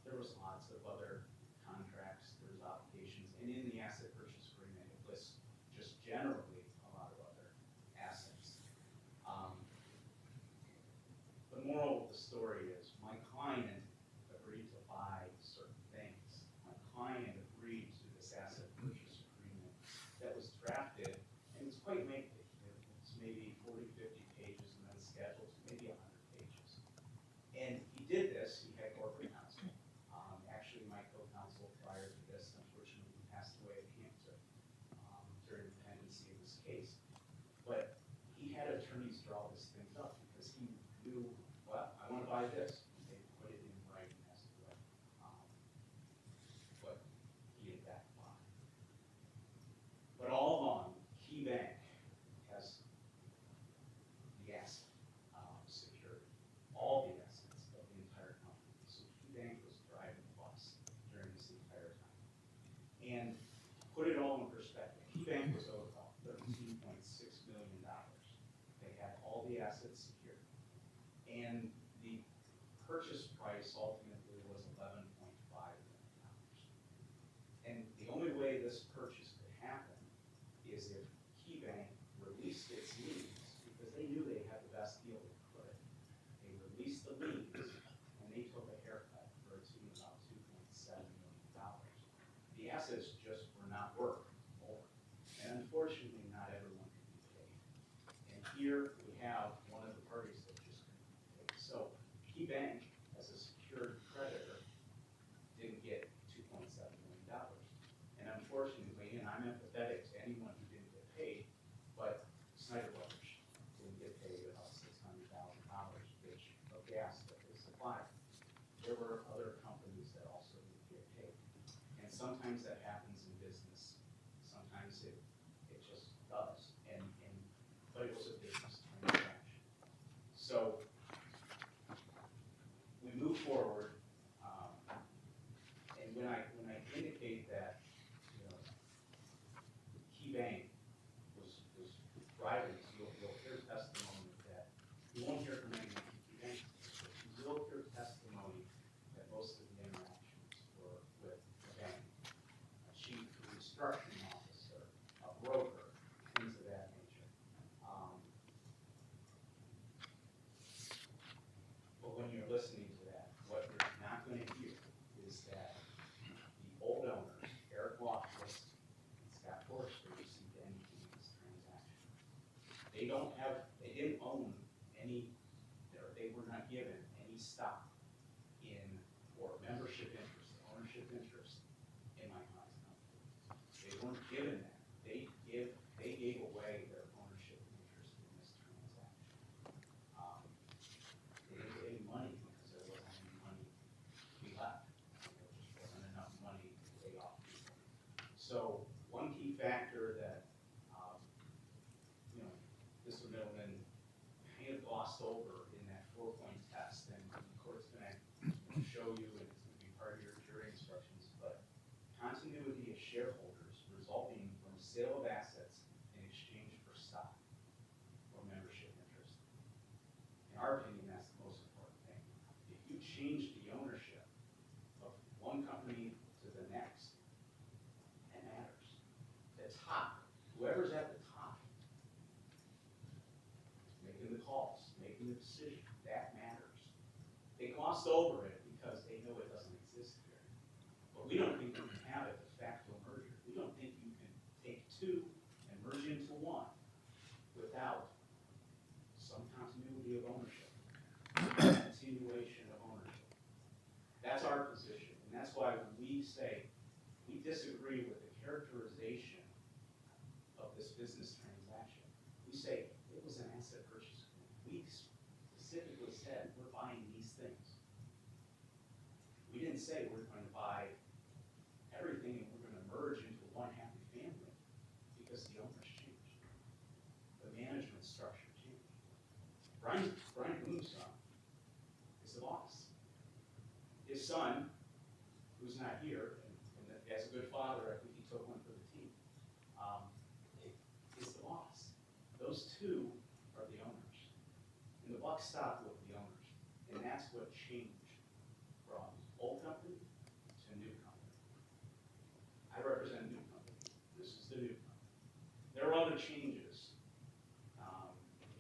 There was lots of other contracts, there's obligations, and in the asset purchase agreement, it lists just generally a lot of other assets. The moral of the story is my client agreed to buy certain things. My client agreed to this asset purchase agreement that was drafted, and it's quite lengthy. It's maybe 40, 50 pages, and then scheduled to maybe 100 pages. And he did this, he had corporate counsel. Actually, my co-counsel prior to this, unfortunately, passed away of cancer during the pendency of this case. But he had attorneys draw this thing up because he knew, well, I want to buy this. And they put it in writing as to what he had back bought. But all along, KeyBank has the asset secured, all the assets of the entire company. So KeyBank was driving the bus during this entire time. And put it all in perspective, KeyBank was owed about $13.6 million. They had all the assets secured. And the purchase price ultimately was $11.5 million. And the only way this purchase could happen is if KeyBank released its liens, because they knew they had the best deal they could. They released the liens, and they took a haircut for a tune of about $2.7 million. The assets just were not worth more. And unfortunately, not everyone could be paid. And here we have one of the parties that just couldn't be paid. So KeyBank, as a secured creditor, didn't get $2.7 million. And unfortunately, and I'm empathetic to anyone who didn't get paid, but Snyder Brothers didn't get paid about $600,000, which of gas that they supplied. There were other companies that also didn't get paid. And sometimes that happens in business. Sometimes it just does. But it was a business transaction. So we move forward, and when I indicate that, KeyBank was driving, so you'll hear testimony that you won't hear from anyone from KeyBank, but you will hear testimony that most of the interactions were with the bank, a chief restructuring officer, a broker, things of that nature. But when you're listening to that, what you're not going to hear is that the old owners, Eric Loftus and Scott Forster, received anything in this transaction. They didn't own any, or they were not given any stock in, or membership interest, ownership interest in my client's company. They weren't given that. They gave away their ownership interest in this transaction. They didn't get any money because there wasn't any money to be left. They were just shareholders resulting from a sale of assets in exchange for stock or membership interest. In our opinion, that's the most important thing. If you change the ownership of one company to the next, that matters. The top, whoever's at the top, making the calls, making the decision, that matters. They glossed over it because they know it doesn't exist here. But we don't think you can have a de facto merger. We don't think you can take two and merge into one without some continuity of ownership, continuation of ownership. That's our position, and that's why when we say we disagree with the characterization of this business transaction, we say it was an asset purchase agreement. We specifically said we're buying these things. We didn't say we're going to buy everything and we're going to merge into one happy family because the owners changed. The management structure changed. Brian Boone's son is the boss. His son, who's not here, and as a good father, I think he took one for the team, is the boss. Those two are the owners. And the buck stopped with the owners. And that's what changed from old company to new company. I represent new company. This is the new company. There are other changes.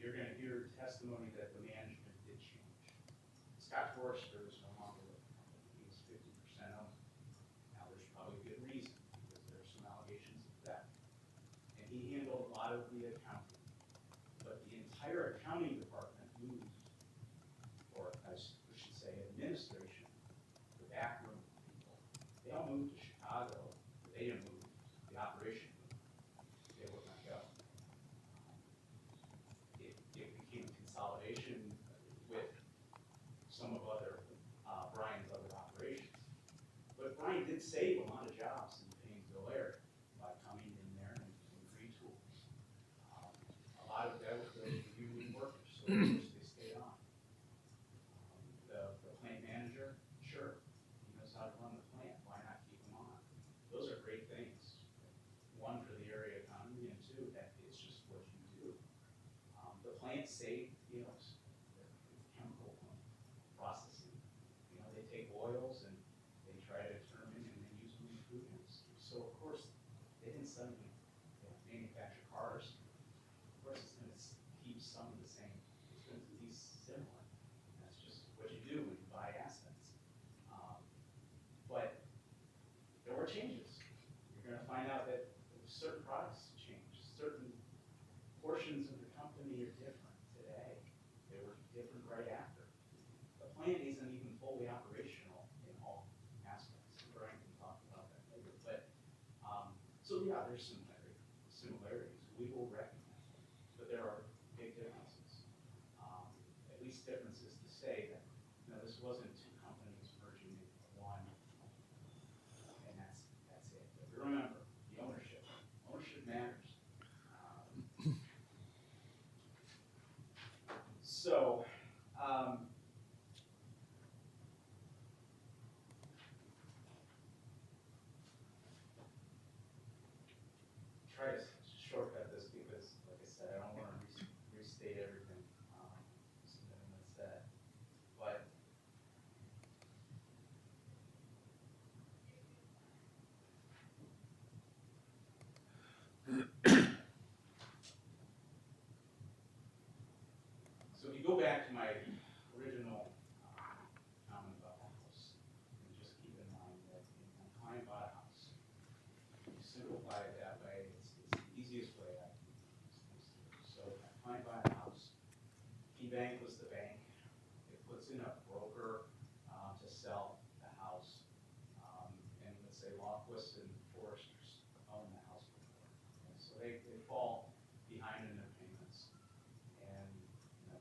You're going to hear testimony that the management did change. Scott Forrester is no longer with the company. He was 50% owned. Now, there's probably good reason because there's some allegations of theft. And he handled a lot of the accounting. But the entire accounting department moved, or I should say administration, the backroom people. They all moved to Chicago. They didn't move. The operation moved. They would not go. It became consolidation with some of Brian's other operations. But Brian did save a lot of jobs in Painesville area by coming in there and retools. A lot of that was the union workers, so of course they stayed on. The plant manager, sure, he knows how to run the plant. Why not keep him on? Those are great things. One, for the area economy, and two, that it's just what you do. The plant saved, chemical processing. They take oils and they try to turn them and they use them in food industry. So of course, they didn't suddenly manufacture cars. Of course, it's going to keep some of the same. It's going to be similar. That's just what you do when you buy assets. But there were changes. You're going to find out that certain products changed. Certain portions of the company are different today. They were different right after. The plant isn't even fully operational in all aspects. Brian can talk about that later. But so yeah, there's similarities. We will recognize them, but there are big differences. At least differences to say that this wasn't two companies merging into one, and that's it. But remember, the ownership matters. So. Try to shortcut this because, like I said, I don't want to restate everything that's said. But so if you go back to my original comment about the house, and just keep in mind that my client bought a house. You simplify it that way, it's the easiest way I can use this. So my client bought a house. KeyBank was the bank. It puts in a broker to sell the house. And let's say Lofquist and Foresters own the house before. And so they fall behind in their payments. And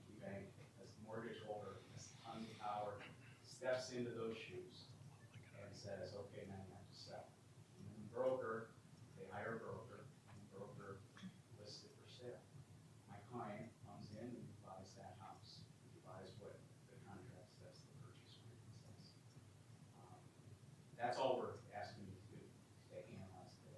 KeyBank, as the mortgage holder, has tons of power, steps into those shoes and says, okay, now you have to sell. And then the broker, they hire a broker, and the broker lists it for sale. My client comes in and buys that house. He buys what the contract says, the purchase agreement says. That's all we're asking you to do, to analyze the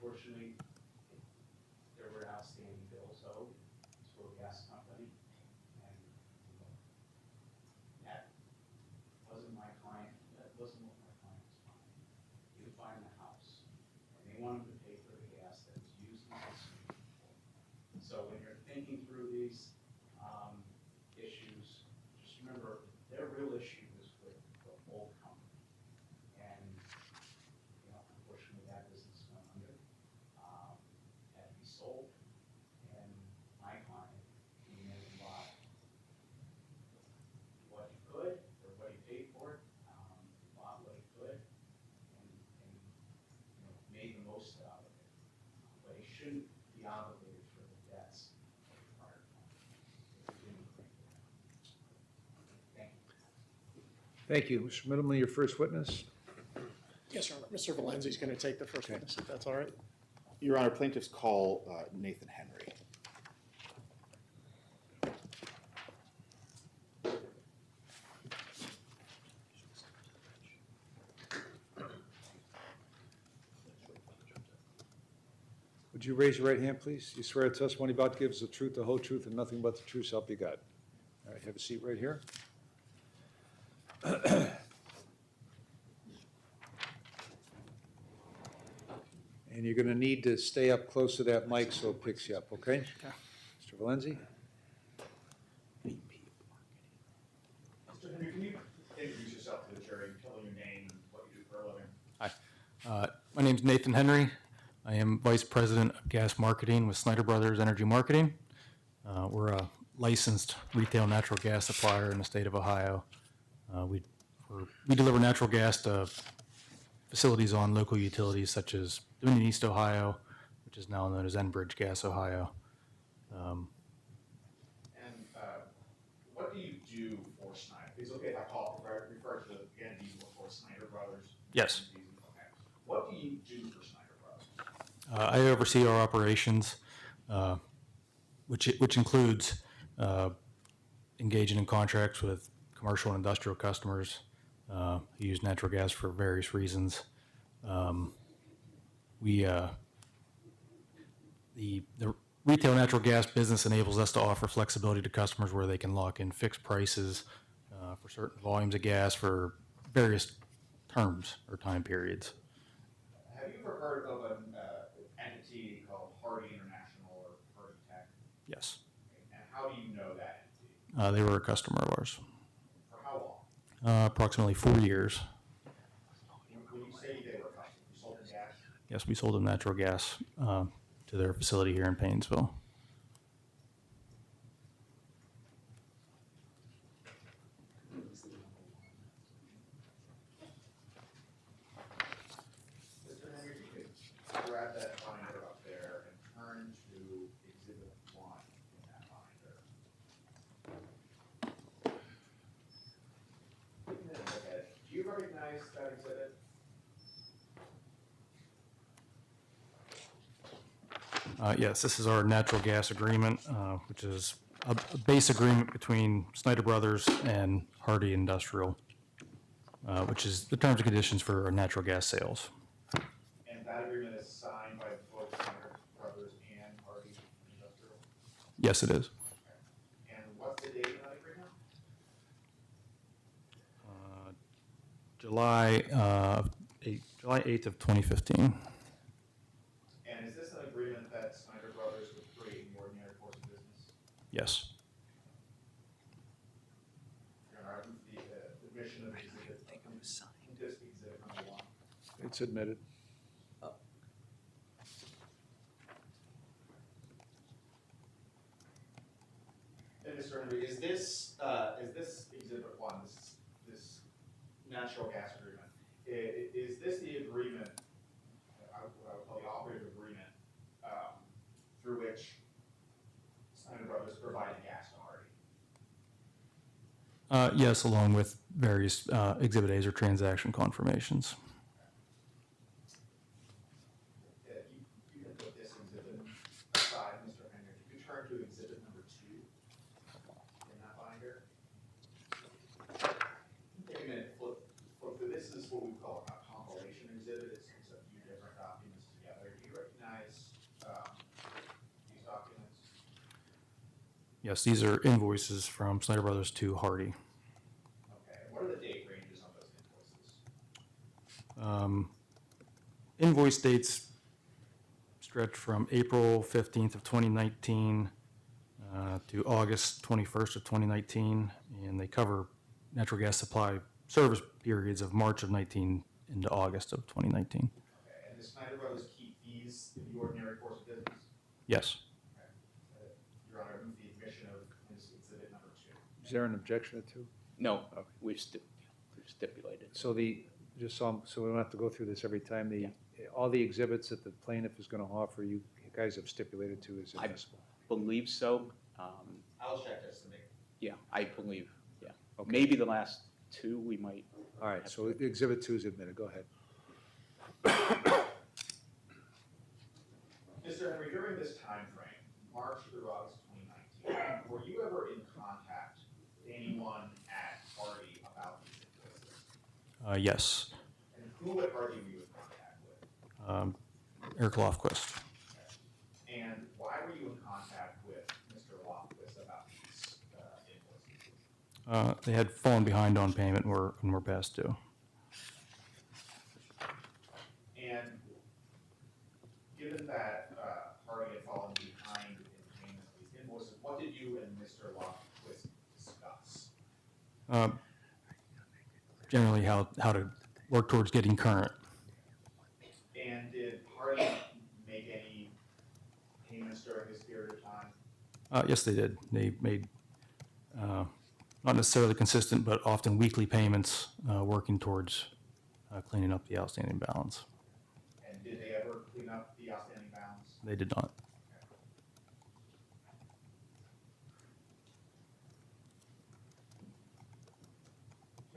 unfortunately, there were outstanding bills owed to a gas company, and that wasn't my client, that wasn't what my client was buying. He was buying the house, and they wanted to pay for the gas that was used in the swimming pool. So when you're thinking through these, issues, just remember, their real issue is with the old company. And, you know, unfortunately, that business went under, had to be sold, and my client came in and bought what he could, or what he paid for it, bought what he could, and, you know, made the most out of it. But he shouldn't be obligated for the debts of the prior company. If he didn't agree to that. Thank you. Thank you. Mr. Middleman, your first witness. Yes, Your Honor. Mr. Valenzi's going to take the first witness, if that's all right. Your Honor, plaintiffs call Nathan Henry. Would you raise your right hand, please? You swear the testimony about to give is the truth, the whole truth, and nothing but the truth, so help you God. All right, have a seat right here. And you're going to need to stay up close to that mic so it picks you up, okay? Mr. Valenzi? Mr. Henry, can you introduce yourself to the jury, tell them your name and what you do for a living? Hi, my name's Nathan Henry. I am Vice President of Gas Marketing with Snyder Brothers Energy Marketing. We're a licensed retail natural gas supplier in the state of Ohio. We deliver natural gas to facilities on local utilities such as Dominion East Ohio, which is now known as Enbridge Gas Ohio. And what do you do for Snyder? It's okay if I refer to, again, you work for Snyder Brothers? Yes. Okay. What do you do for Snyder Brothers? I oversee our operations, which includes engaging in contracts with commercial and industrial customers who use natural gas for various reasons. The retail natural gas business enables us to offer flexibility to customers where they can lock in fixed prices for certain volumes of gas for various terms or time periods. Have you ever heard of an entity called Hardy International or Hardy Tech? Yes. And how do you know that entity? They were a customer of ours. For how long? Approximately 4 years. When you say they were a customer, you sold them gas? Yes, we sold them natural gas to their facility here in Paynesville. Mr. Henry, if you could grab that binder up there and turn to Exhibit 1 in that binder. Take a minute and look at it. Do you recognize that exhibit? Yes, this is our natural gas agreement, which is a base agreement between Snyder Brothers and Hardy Industrial, which is the terms and conditions for our natural gas sales. And that agreement is signed by both Snyder Brothers and Hardy Industrial? Yes, it is. And what's the date of that agreement? July 8th of 2015. And is this an agreement that Snyder Brothers would create in the ordinary course of business? Yes. Your Honor, the admission of exhibit, just exhibit number 1. It's admitted. And Mr. Henry, is this exhibit 1, this natural gas agreement, is this the agreement, what I would call the operative agreement, through which Snyder Brothers provided gas to Hardy? Yes, along with various Exhibit A's or transaction confirmations. You can put this exhibit aside, Mr. Henry. If you turn to exhibit number 2 in that binder. Take a minute, flip through. This is what we call a compilation exhibit. It's a few different documents together. Do you recognize Yes, these are invoices from Snyder Brothers to Hardy. Okay, and what are the date ranges on those invoices? Invoice dates stretch from April 15th of 2019 to August 21st of 2019, and they cover natural gas supply service periods of March of 19 into August of 2019. Okay, and the Snyder Brothers keep these in the ordinary course of business? Yes. Your Honor, I move the admission of exhibit number 2. Is there an objection to? No, we've stipulated. So so we don't have to go through this every time, all the exhibits that the plaintiff is gonna offer, you guys have stipulated to is I- admissible. Believe so. I'll check this to make. Yeah, I believe, yeah. Okay. Maybe the last two we might. All right, so exhibit 2 is admitted, go ahead. Mr. Henry, during this time frame, March through August 2019, were you ever in contact with anyone at Hardy about these invoices? Yes. And who at Hardy were you in contact with? Eric Lofquist. And why were you in contact with Mr. Lofquist about these invoices? They had fallen behind on payment and were past due. And given that Hardy had fallen behind in payment of these invoices, what did you and Mr. Lofquist discuss? Generally, how to work towards getting current. And did Hardy make any payments during this period of time? Yes, they did. They made not necessarily consistent, but often weekly payments, working towards cleaning up the outstanding balance. And did they ever clean up the outstanding balance? They did not.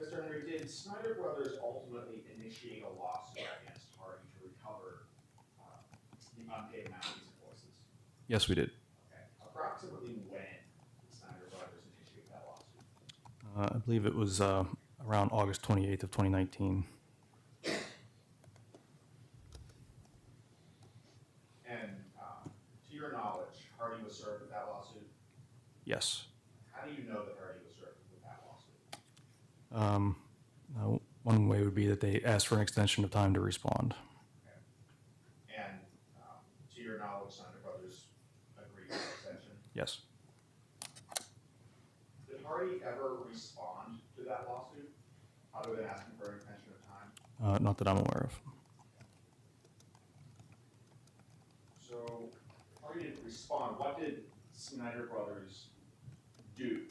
Mr. Henry, did Snyder Brothers ultimately initiate a lawsuit against Hardy to recover the unpaid amount of these invoices? Yes, we did. Okay. Approximately when did Snyder Brothers initiate that lawsuit? I believe it was around August 28th of 2019. And to your knowledge, Hardy was served with that lawsuit? Yes. How do you know that Hardy was served with that lawsuit? One way would be that they asked for an extension of time to respond. And to your knowledge, Snyder Brothers agreed to the extension? Yes. Did Hardy ever respond to that lawsuit, other than asking for an extension of time? Not that I'm aware of. So, Hardy didn't respond. What did Snyder Brothers do?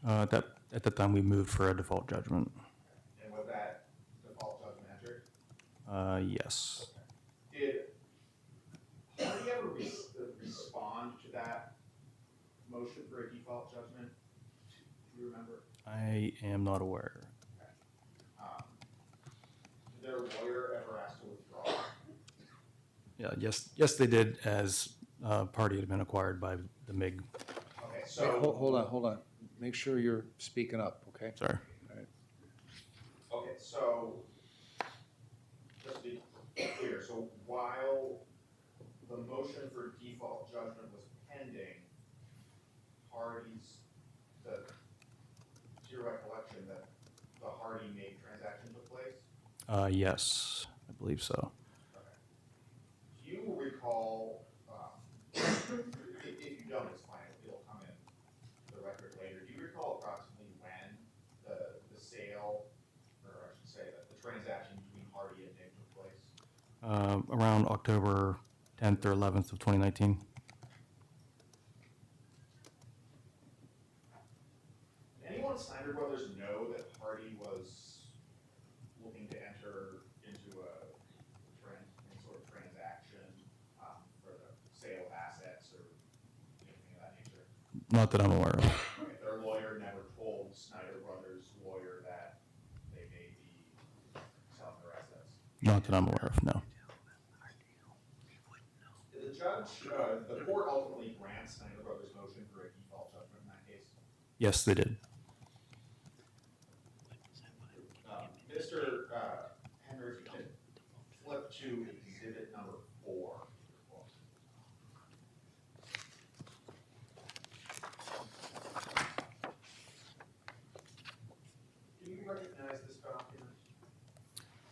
At that time, we moved for a default judgment. And was that default judgment entered? Yes. Did Hardy ever respond to that motion for a default judgment? Do you remember? I am not aware. Did their lawyer ever ask to withdraw? Yeah. Yes, they did, as party had been acquired by the MIG. Okay, Hey, so. hold on. Make sure you're speaking up, okay? Sorry. Okay, so, just to be clear, so while the motion for default judgment was pending, to your recollection, that the Hardy MIG transaction took place? Yes, I believe so. Okay. Do you recall, if you don't, it's fine, it'll come in the record later. Do you recall approximately when the sale, or I should say, the transaction between Hardy and MIG took place? Around October 10th or 11th of 2019. Anyone at Snyder Brothers know that Hardy was looking to enter into any sort of transaction for the sale of assets or anything of that nature? Not that I'm aware of. Okay, their lawyer never told Snyder Brothers' lawyer that they may be selling their assets. Not that I'm aware of, no. Did the judge, the court ultimately grant Snyder Brothers' motion for a default judgment in that case? Yes, they did. Mr. Henry, if you can flip to exhibit number 4.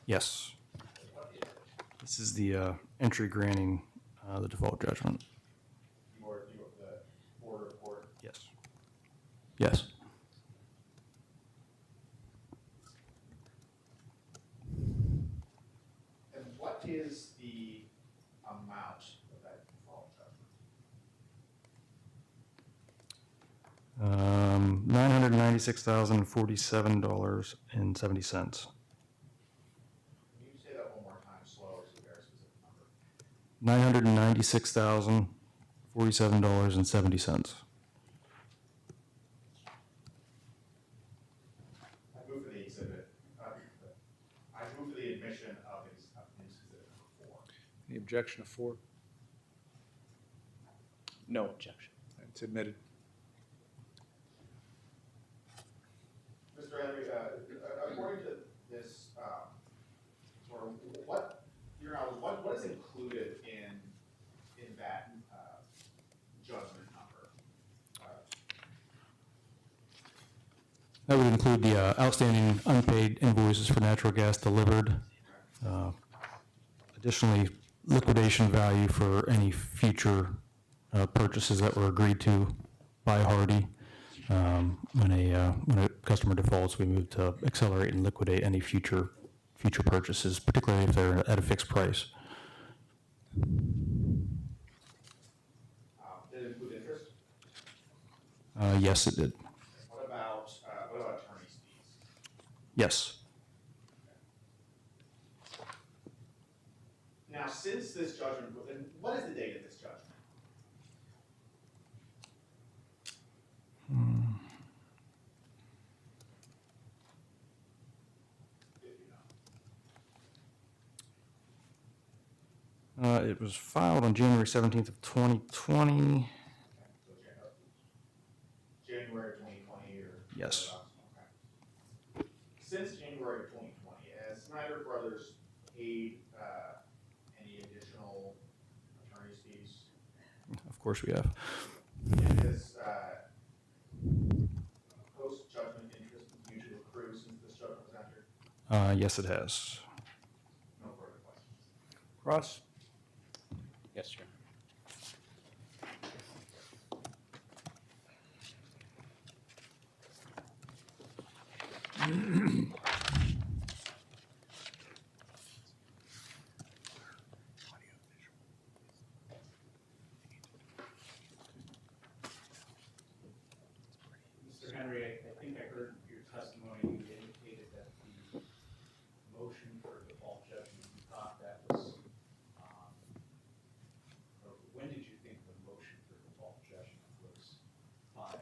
Yes. This is the entry granting the default judgment. The order of court? Yes. Yes. And what is the amount of that default judgment? $996,047.70. Can you say that one more time, slower, so very specific number? $996,047.70. I move for the exhibit, I move for the admission of exhibit number 4. Any objection to 4? No objection. It's admitted. Mr. Henry, according to this, sort of, what is included in that judgment number? That would include the outstanding unpaid invoices for natural gas delivered. Additionally, liquidation value for any future purchases that were agreed to by Hardy. When a customer defaults, we move to accelerate and liquidate any future purchases, particularly if they're at a fixed price. Did it include interest? Yes, it did. What about attorney's fees? Yes. Now, since this judgment, and what is the date of this judgment? If you know. It was filed on January 17th of 2020. So January 2020 or? Yes. Okay. Since January 2020, has Snyder Brothers paid any additional attorney's fees? Of course we have. And has post-judgment interest continued to accrue since this judgment was entered? Yes, it has. No further questions. Cross? Yes, sir. Mr. Henry, I think I heard your testimony, you indicated that the motion for default judgment, you thought that was, or when did you think the motion for default judgment was filed?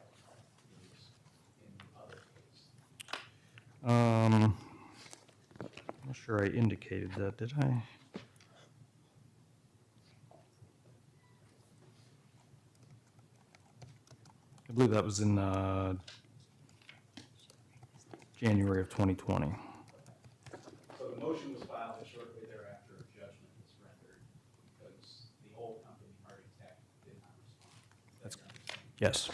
It was in the other case. I'm not sure I indicated that, did I? I believe that was in January of 2020. So the motion was filed and shortly thereafter a judgment was rendered because the old company, Hardy Tech, did not respond. That's Yes.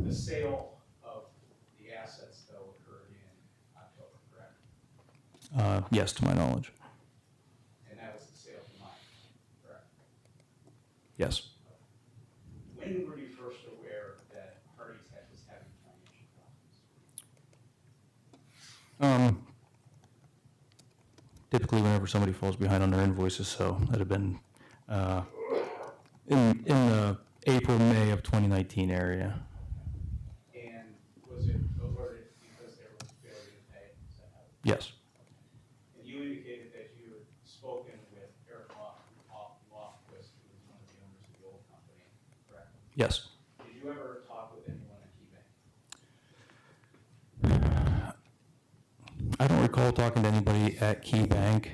The sale of the assets, though, occurred in October, correct? Yes, to my knowledge. And that was the sale to mine, correct? Yes. When were you first aware that Hardy Tech was having financial problems? Typically, whenever somebody falls behind on their invoices, so that'd have been in the April, May of 2019 area. And was it alerted because there was failure to pay? Is that how? Yes. And you indicated that you had spoken with Eric Lofquist, who was one of the owners of the old company, correct? Yes. Did you ever talk with anyone at KeyBank? I don't recall talking to anybody at KeyBank.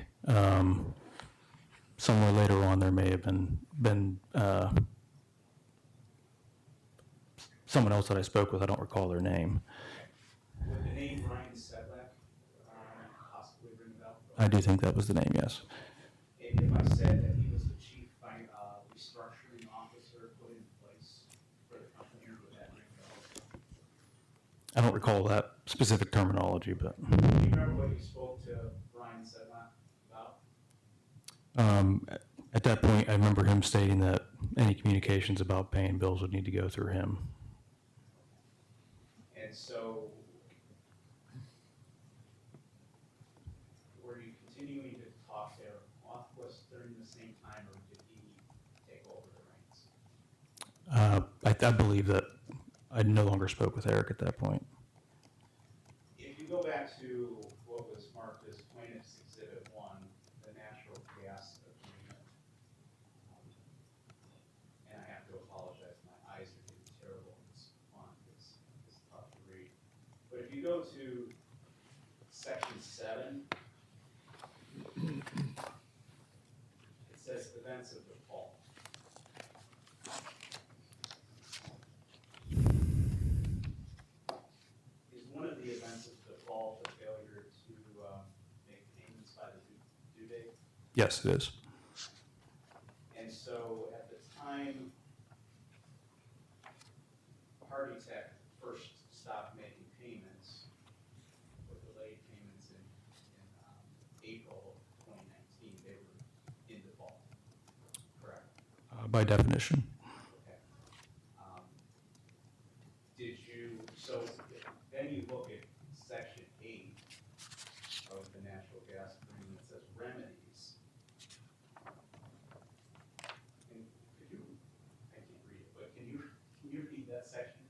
Somewhere later on, there may have been someone else that I spoke with. I don't recall their name. Would the name Ryan Sedlak possibly ring a bell? I do think that was the name, yes. If I said that he was the chief restructuring officer put in place for the company, would that ring I don't recall that specific terminology, but Do you remember what you spoke to Brian Sedlak about? at that point, I remember him stating that any communications about paying bills would need to go through him. And so, were you continuing to talk to Rothquist during the same time, or did he take over the reins? I believe that I no longer spoke with Eric at that point. If you go back to what was marked as plaintiff's exhibit 1, the natural gas agreement, and I have to apologize, my eyes are getting terrible in this font, it's tough to read. But if you go to section 7, it says events of default. Is one of the events of default the failure to make payments by the due date? Yes, it is. And so at the time Hardy Tech first stopped making payments, or delayed payments in April of 2019, they were in default, correct? By definition. Okay. Did you, so then you look at section 8 of the natural gas agreement, it says remedies. And could you, I can't read it, but can you read that section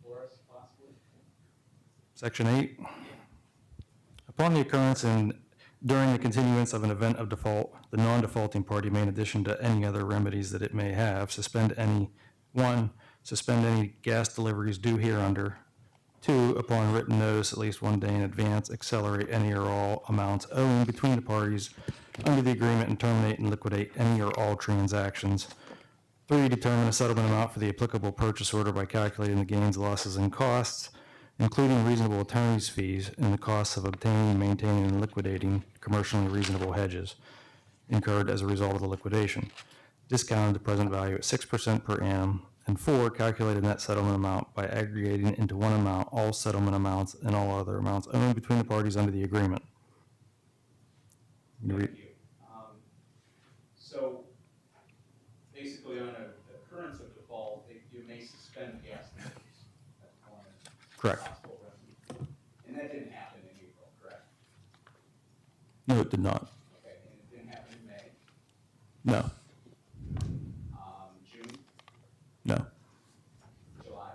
for us possibly? Section 8. Upon the occurrence and during the continuance of an event of default, the non-defaulting party may, in addition to any other remedies that it may have, suspend any gas deliveries due hereunder. 2, upon written notice at least 1 day in advance, accelerate any or all amounts owing between the parties under the agreement and terminate and liquidate any or all transactions. 3, determine a settlement amount for the applicable purchase order by calculating the gains, losses, and costs, including reasonable attorney's fees and the costs of obtaining, maintaining, and liquidating commercially reasonable hedges incurred as a result of the liquidation, discounted to present value at 6% per annum. And 4, calculate a net settlement amount by aggregating into one amount all settlement amounts and all other amounts owing between the parties under the agreement. Thank you. So basically on an occurrence of default, you may suspend gas deliveries. That's one Correct. possible remedy. And that didn't happen in April, correct? No, it did not. Okay, and it didn't happen in May, No, June, no, July,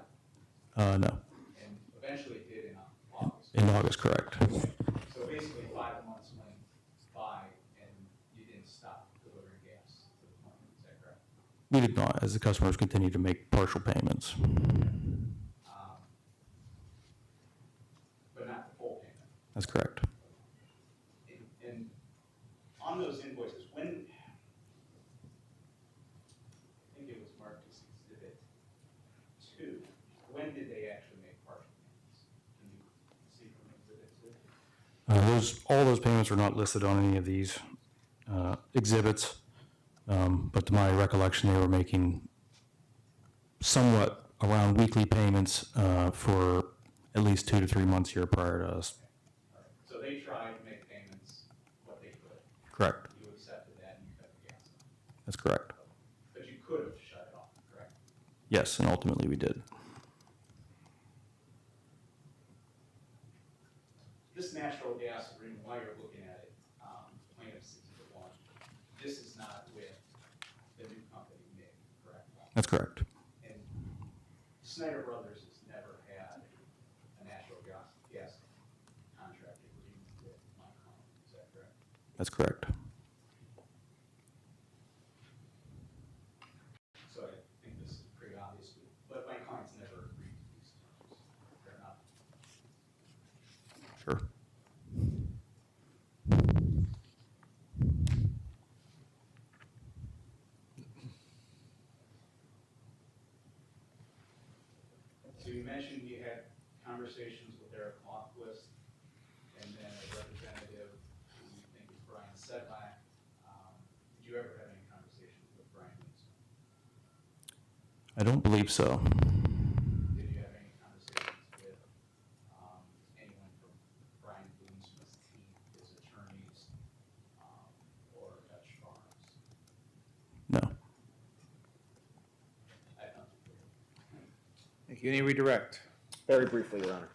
no. and eventually it did in August. In August, correct. So basically 5 months went by and you didn't stop delivering gas to the plant, is that correct? We did not, as the customers continued to make partial payments. But not the full payment. That's correct. And on those invoices, when, I think it was marked as exhibit 2, when did they actually make partial payments? Can you see from exhibit 2? All those payments are not listed on any of these exhibits, but to my recollection, they were making somewhat around weekly payments for at least 2 to 3 months here prior to us. All right. So they tried to make payments what they could. Correct. You accepted that and you cut the gas on. That's correct. But you could have shut it off, correct? Yes, and ultimately we did. This natural gas agreement, while you're looking at it, plaintiff's exhibit 1, this is not with the new company, MIG, correct? That's correct. And Snyder Brothers has never had a natural gas contract agreement with my client, is that correct? That's correct. So I think this is pretty obvious, but my client's never agreed to these terms, fair enough. Sure. So you mentioned you had conversations with Eric Lofquist and then a representative who you think is Brian Sedlak. Did you ever have any conversations with Brian Newsom? I don't believe so. Did you have any conversations with you. Any redirect? Very briefly, Your Honor.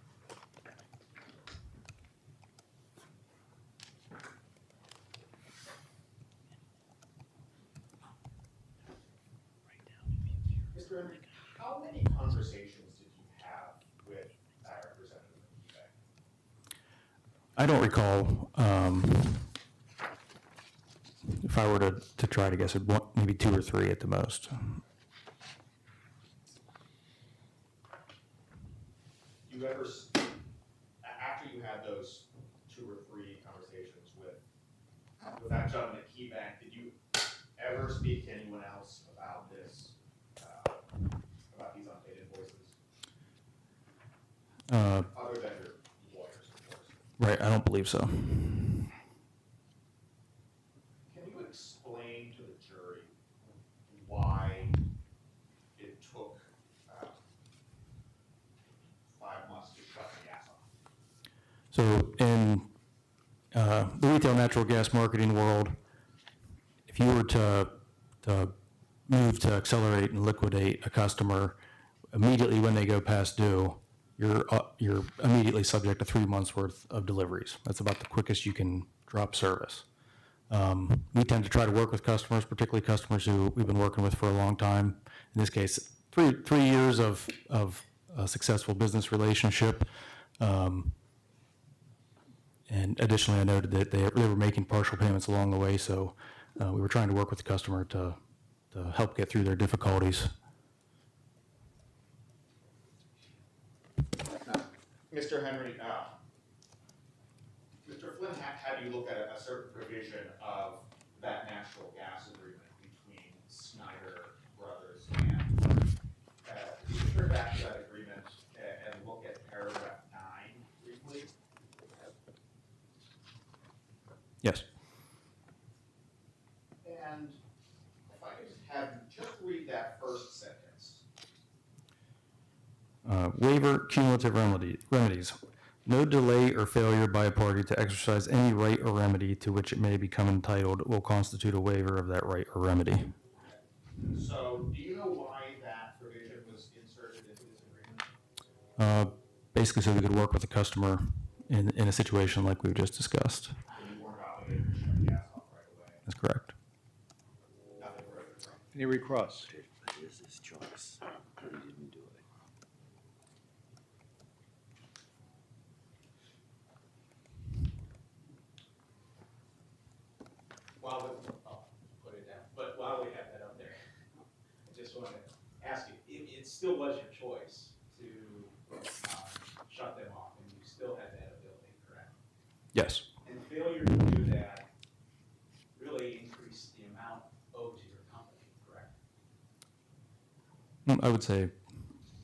Mr. Henry, how many conversations did you have with that representative of eBay? I don't recall, if I were to try to guess, it maybe 2 or 3 at the most. You ever, after you had those 2 or 3 conversations with that gentleman at KeyBank, did you ever speak to anyone else about this, about these unpaid invoices? Other than your lawyers, of course. Right, I don't believe so. Can you explain to the jury why it took 5 months to shut the gas off? So in the retail natural gas marketing world, if you were to move to accelerate and liquidate a customer immediately when they go past due, you're immediately subject to 3 months worth of deliveries. That's about the quickest you can drop service. We tend to try to work with customers, particularly customers who we've been working with for a long time. In this case, three years of a successful business relationship. And additionally, I noted that they were making partial payments along the way, so we were trying to work with the customer to help get through their difficulties. Mr. Henry, Mr. Flynn had you look at a certain provision of that natural gas agreement between Snyder Brothers and, could you turn back to that agreement and look at paragraph 9 briefly? Yes. And if I could just have you just read that first sentence. Waiver cumulative remedies. No delay or failure by a party to exercise any right or remedy to which it may become entitled will constitute a waiver of that right or remedy. So, do you know why that provision was inserted into this agreement? Basically so we could work with the customer in a situation like we've just discussed. And you weren't obligated to shut the gas off right away? That's correct. Nothing further from. Any recross? It is his choice. He didn't do it. I'll put it down, but while we have that up there, I just want to ask you, it still was your choice to shut them off, and you still had that ability, correct? Yes. And failure to do that really increased the amount owed to your company, correct? I would say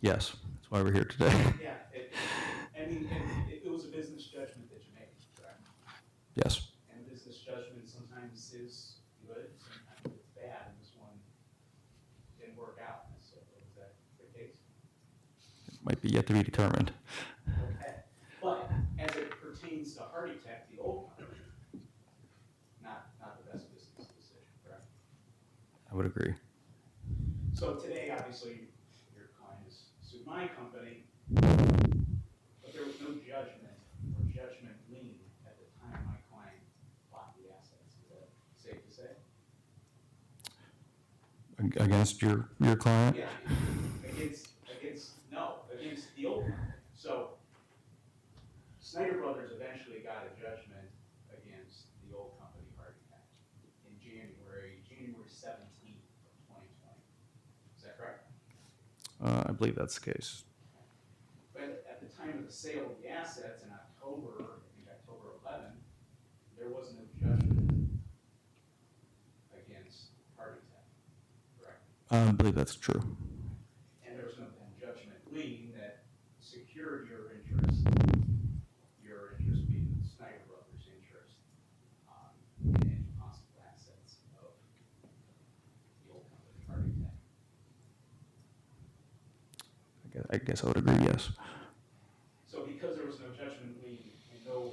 yes. That's why we're here today. Yeah, it was a business judgment that you made, correct? Yes. And business judgment sometimes is good, sometimes it's bad, and this one didn't work out. So is that the case? Might be yet to be determined. Okay. But as it pertains to Hardy Tech, the old company, not the best business decision, correct? I would agree. So today, obviously, your client has sued my company, but there was no judgment or judgment lien at the time my client bought the assets. Is that safe to say? Against your client? Yeah, against the old company. So Snyder Brothers eventually got a judgment against the old company, Hardy Tech, in January 17th of 2020. Is that correct? I believe that's the case. But at the time of the sale of the assets in October, I think October 11, there was no judgment against Hardy Tech, correct? I believe that's true. And there was no then judgment lien that secured your interest being Snyder Brothers' interest in any possible assets of the old company, Hardy Tech. I guess I would agree, yes. So because there was no judgment lien and no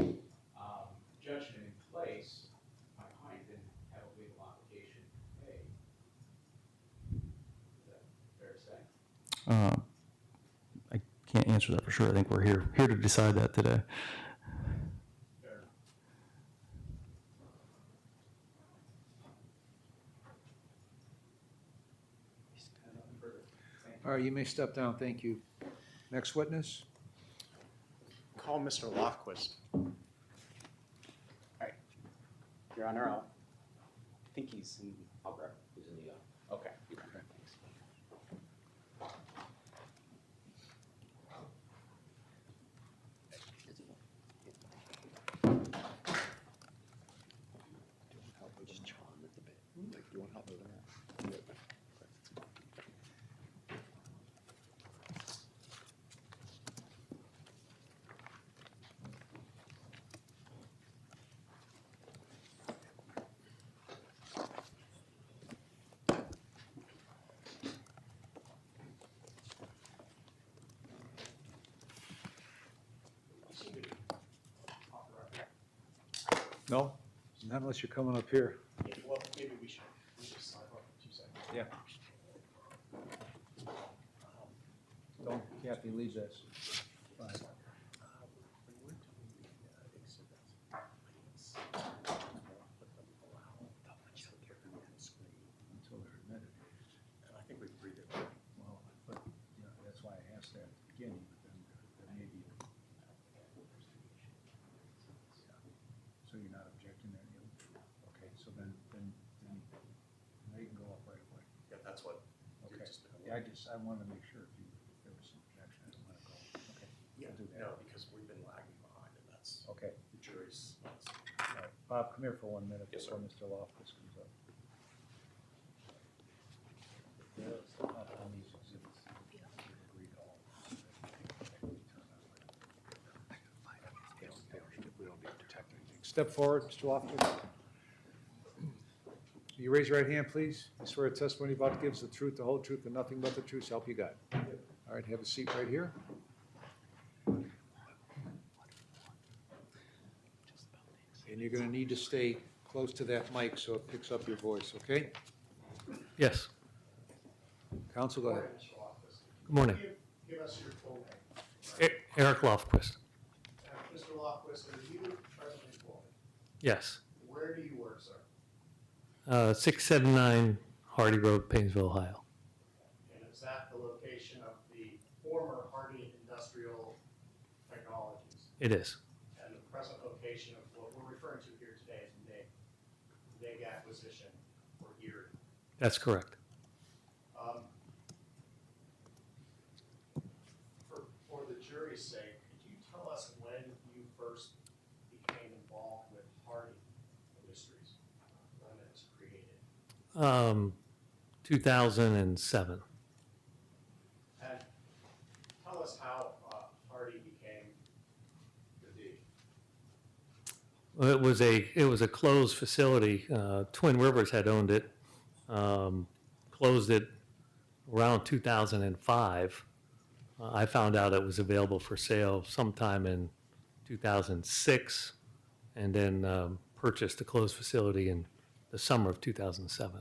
judgment in place, my client didn't have a legal obligation to pay. Is that fair to say? answer that for sure. I think we're here to decide that today. All right, you may step down, thank you. Next witness? Call Mr. Lofquist. Your Honor, I think he's in, I'll grab. He's in the, Okay. just chawing at the bit. Like, you want help with that? No? Not unless you're coming up here. Yeah, well, maybe we should slide off for 2 seconds. Yeah. Don't, Kathy, leave this. Until they're admitted. And I think we agreed that. Well, but, you know, that's why I asked that at the beginning, but then there may be. So you're not objecting there, Neil? Okay, so then they can go up right away. Yeah, that's what. you're Okay. just- Yeah, I wanted to make sure if there was some objection, I didn't want to go. Okay. Yeah, I'll do that. no, because we've been lagging behind and that's, Okay. the jury's. All right. Bob, come here for 1 minute Yes, before sir. Mr. Loftus comes up. On these exhibits, you agree to all. Step forward, Mr. Loftus. You raise your right hand, please. You swear a testimony about gives the truth, the whole truth, and nothing but the truth, so help you God. All right, have a seat right here. And you're going to need to stay close to that mic so it picks up your voice, okay? Yes. Counsel, go ahead. Mr. Loftus. Good morning. Give us your full name. Eric Lofquist. Mr. Loftus, are you presently employed? Yes. Where do you work, sir? 679 Hardy Road, Painesville, Ohio. And is that the location of the former Hardy Industrial Technologies? It is. And the present location of what we're referring to here today is NIG acquisition or Erie. That's correct. For the jury's sake, could you tell us when you first became involved with Hardy Industries? When it was created? 2007. And tell us how Hardy became the D. Well, it was a closed facility. Twin Rivers had owned it, closed it around 2005. I found out it was available for sale sometime in 2006, and then purchased the closed facility in the summer of 2007.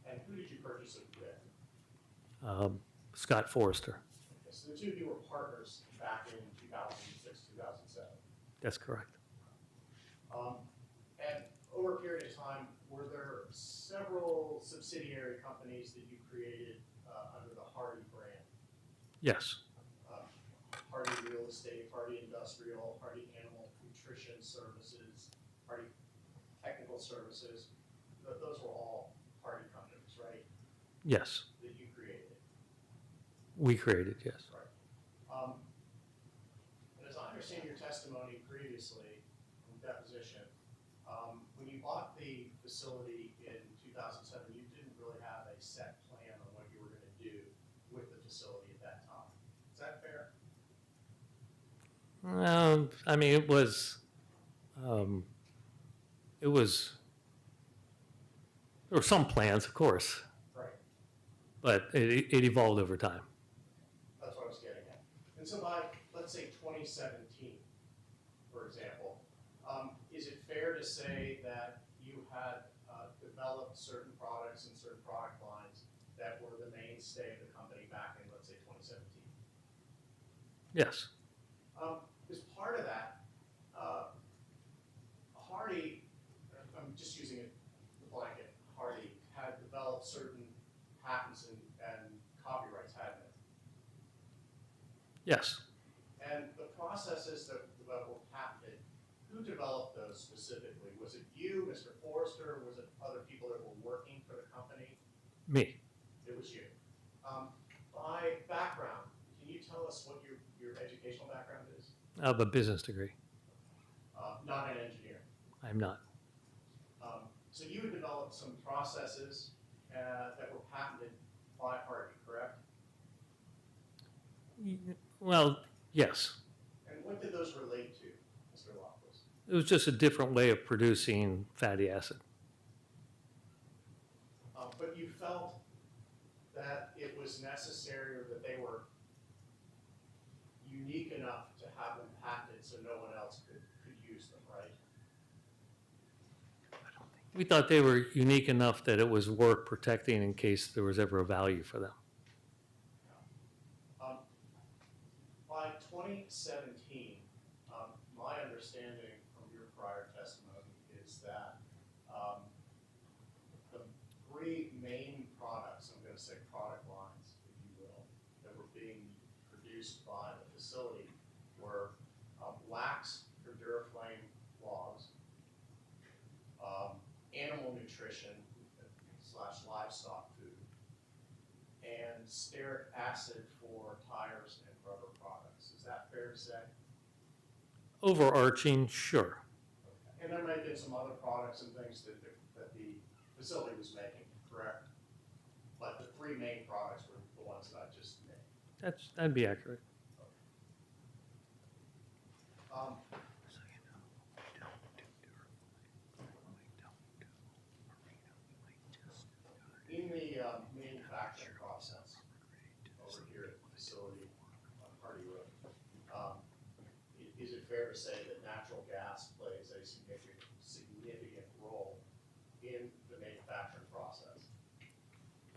And who did you purchase it with? Scott Forrester. Okay, so the two of you were partners back in 2006, 2007. That's correct. And over a period of time, were there several subsidiary companies that you created under the Hardy brand? Yes. Hardy Real Estate, Hardy Industrial, Hardy Animal Nutrition Services, Hardy Technical Services. Those were all Hardy companies, right? Yes. That you created. We created, yes. Right. And as I understand your testimony previously from deposition, when you bought the facility in 2007, you didn't really have a set plan on what you were going to do with the facility at that time. Is that fair? I mean, it was, there were some plans, of course, Right. but it evolved over time. That's what I was getting at. And so by, let's say 2017, for example, is it fair to say that you had developed certain products and certain product lines that were the mainstay of the company back in, let's say, 2017? Yes. As part of that, Hardy, I'm just using it, the blanket, Hardy had developed certain patents and copyrights, hadn't it? Yes. And the processes that were patented, who developed those specifically? Was it you, Mr. Forrester, or was it other people that were working for the company? Me. It was you. By background, can you tell us what your educational background is? I have a business degree. Not an engineer. I'm not. So you had developed some processes that were patented by Hardy, correct? Well, yes. And what did those relate to, Mr. Loftus? It was just a different way of producing fatty acid. But you felt that it was necessary or that they were unique enough to have them patented so no one else could use them, right? We thought they were unique enough that it was worth protecting in case there was ever a value for them. By 2017, my understanding from your prior testimony is that the three main products, I'm going to say product lines, if you will, that were being produced by the facility were wax for Duraflame logs, animal nutrition / livestock food, and stearic acid for tires and rubber products. Is that fair to say? Overarching, sure. And there may have been some other products and things that the facility was making, correct? But the three main products were the ones that I just named. That'd be accurate. In the manufacturing process over here at the facility on Hardy Road, is it fair to say that natural gas plays a significant role in the manufacturing process?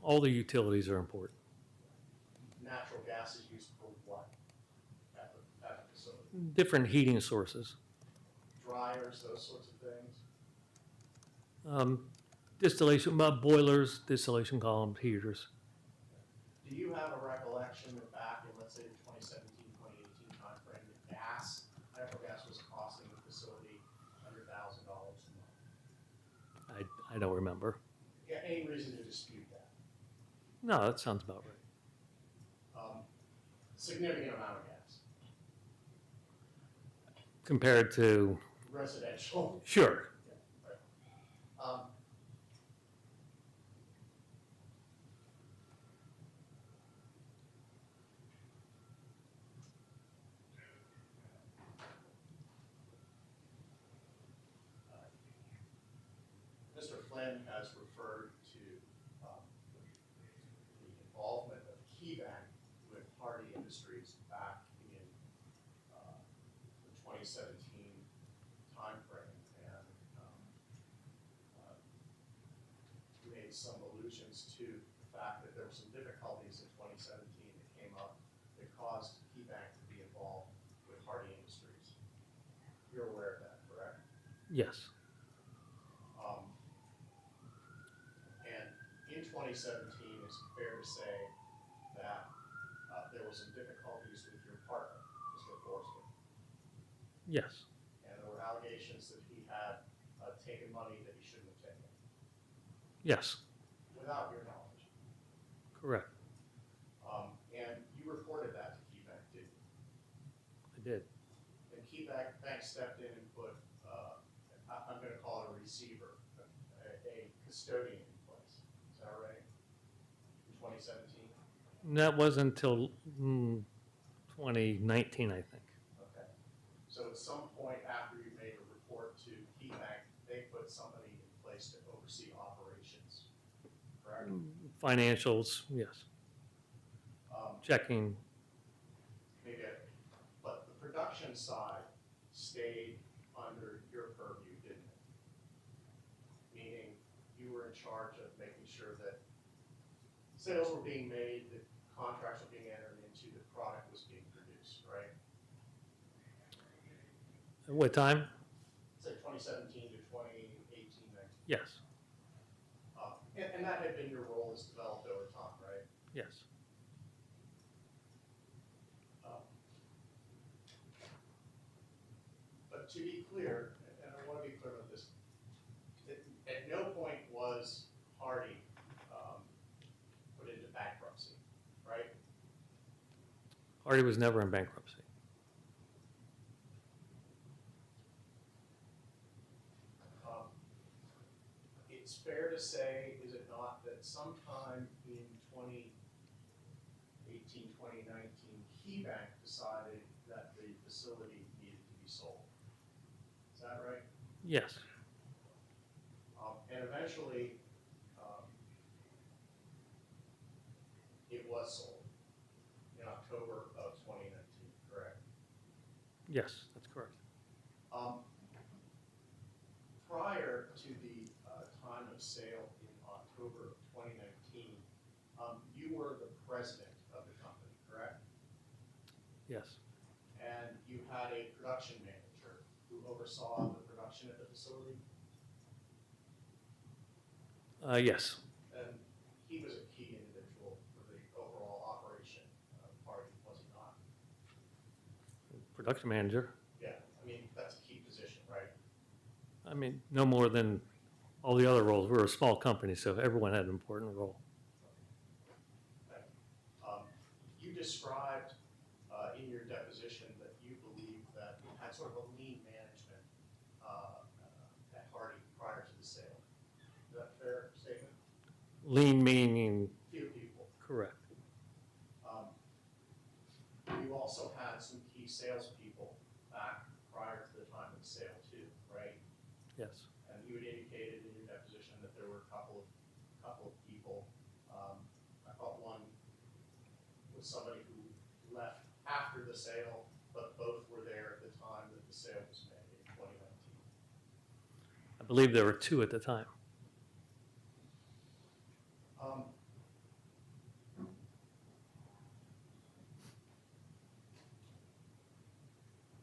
All the utilities are important. Natural gas is used for what at the facility? Different heating sources. Dryers, those sorts of things? Distillation, boilers, distillation columns, heaters. Do you have a recollection that back in, let's say, the 2017, 2018 timeframe, that natural gas was costing the facility $100,000 a month? I don't remember. Yeah, any reason to dispute that? No, that sounds about right. Significant amount of gas, Compared to, residential. sure. Yeah, right. Mr. Flynn has referred to the involvement of KeyBank with Hardy Industries back in the 2017 timeframe, and made some allusions to the fact that there were some difficulties in 2017 that came up that caused KeyBank to be involved with Hardy Industries. You're aware of that, correct? Yes. And in 2017, it's fair to say that there were some difficulties with your partner, Mr. Forster. Yes. And there were allegations that he had taken money that he shouldn't have taken, Yes. without your knowledge. Correct. And you reported that to KeyBank, didn't you? I did. And KeyBank stepped in and put, I'm going to call it a receiver, a custodian in place. Is that right? In 2017? And that wasn't until 2019, I think. Okay. So at some point after you made a report to KeyBank, they put somebody in place to oversee operations, correct? Financials, yes. Checking, Maybe, but the production side stayed under your purview, didn't it? Meaning you were in charge of making sure that sales were being made, that contracts were being entered into, the product was being produced, right? At what time? It's like 2017 to 2018, right? Yes, And that had been your role as developed over time, right? yes. But to be clear, and I want to be clear about this, at no point was Hardy put into bankruptcy, right? Hardy was never in bankruptcy. It's fair to say, is it not, that sometime in 2018, 2019, KeyBank decided that the facility needed to be sold? Is that right? Yes, And eventually, it was sold in October of 2019, correct? yes, that's correct. Prior to the time of sale in October of 2019, you were the president of the company, correct? Yes, And you had a production manager who oversaw the production at the facility, yes, and he was a key individual for the overall operation of Hardy, was he not? production manager. Yeah, I mean, that's a key position, right? I mean, no more than all the other roles. We're a small company, so everyone had an important role. You described in your deposition that you believe that you had sort of a lean management at Hardy prior to the sale. Is that a fair statement? Lean meaning, Few people. correct. You also had some key salespeople back prior to the time of the sale too, right? Yes, And you had indicated in your deposition that there were a couple of people. I thought one was somebody who left after the sale, but both were there at the time that the sale was made in 2019. I believe there were two at the time.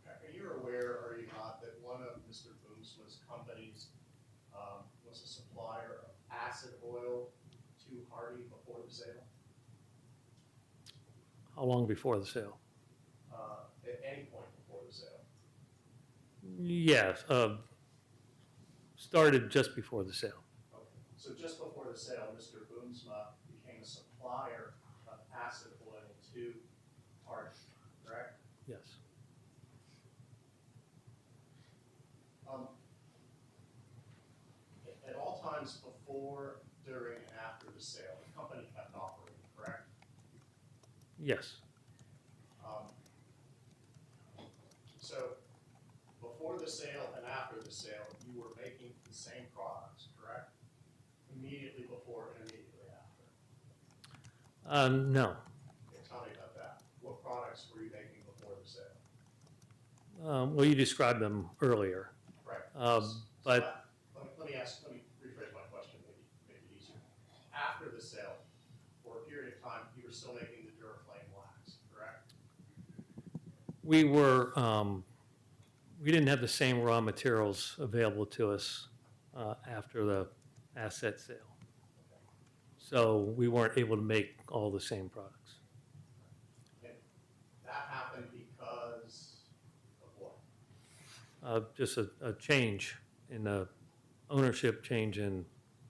Are you aware, are you not, that one of Mr. Boomsma's companies was a supplier of acid oil to Hardy before the sale? How long before the sale? At any point before the sale? Yes, started just before the sale. Okay. So just before the sale, Mr. Boomsma became a supplier of acid oil to Hardy, correct? Yes, At all times before, during, and after the sale, the company kept operating, correct? yes, So before the sale and after the sale, you were making the same products, correct? Immediately before and immediately after. no. Okay, tell me about that. What products were you making before the sale? Well, you described them earlier. Right. But Let me rephrase my question, make it easier. After the sale, for a period of time, you were still making the Duraflame wax, correct? we were, we didn't have the same raw materials available to us after the asset sale. So we weren't able to make all the same products. And that happened because of what? Just a change in the ownership, change in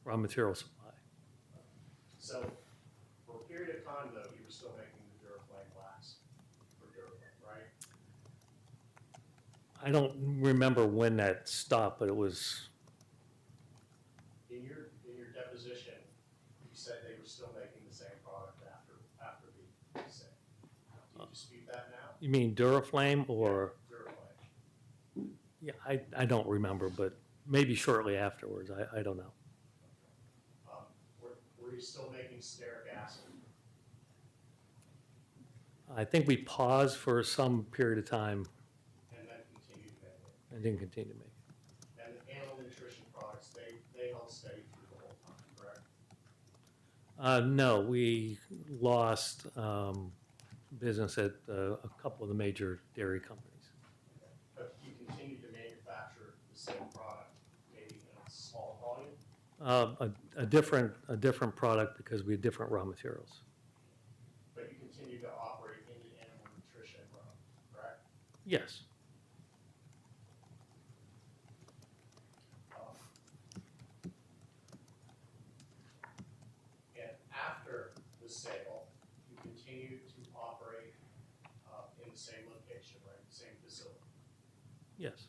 raw material supply. So, for a period of time though, you were still making the Duraflame wax for Duraflame, right? I don't remember when that stopped, but it was, In your deposition, you said they were still making the same product after the sale. Do you dispute that now? you mean Duraflame or? Duraflame. Yeah, I don't remember, but maybe shortly afterwards, I don't know. Were you still making stearic acid? I think we paused for some period of time And then continued to make it? and didn't continue to make it. And the animal nutrition products, they held steady through the whole time, correct? No, we lost business at a couple of the major dairy companies. But you continue to manufacture the same product, maybe in a small volume? A different product because we have different raw materials. But you continue to operate in the animal nutrition realm, correct? Yes. And after the sale, you continue to operate in the same location, right, same facility? Yes.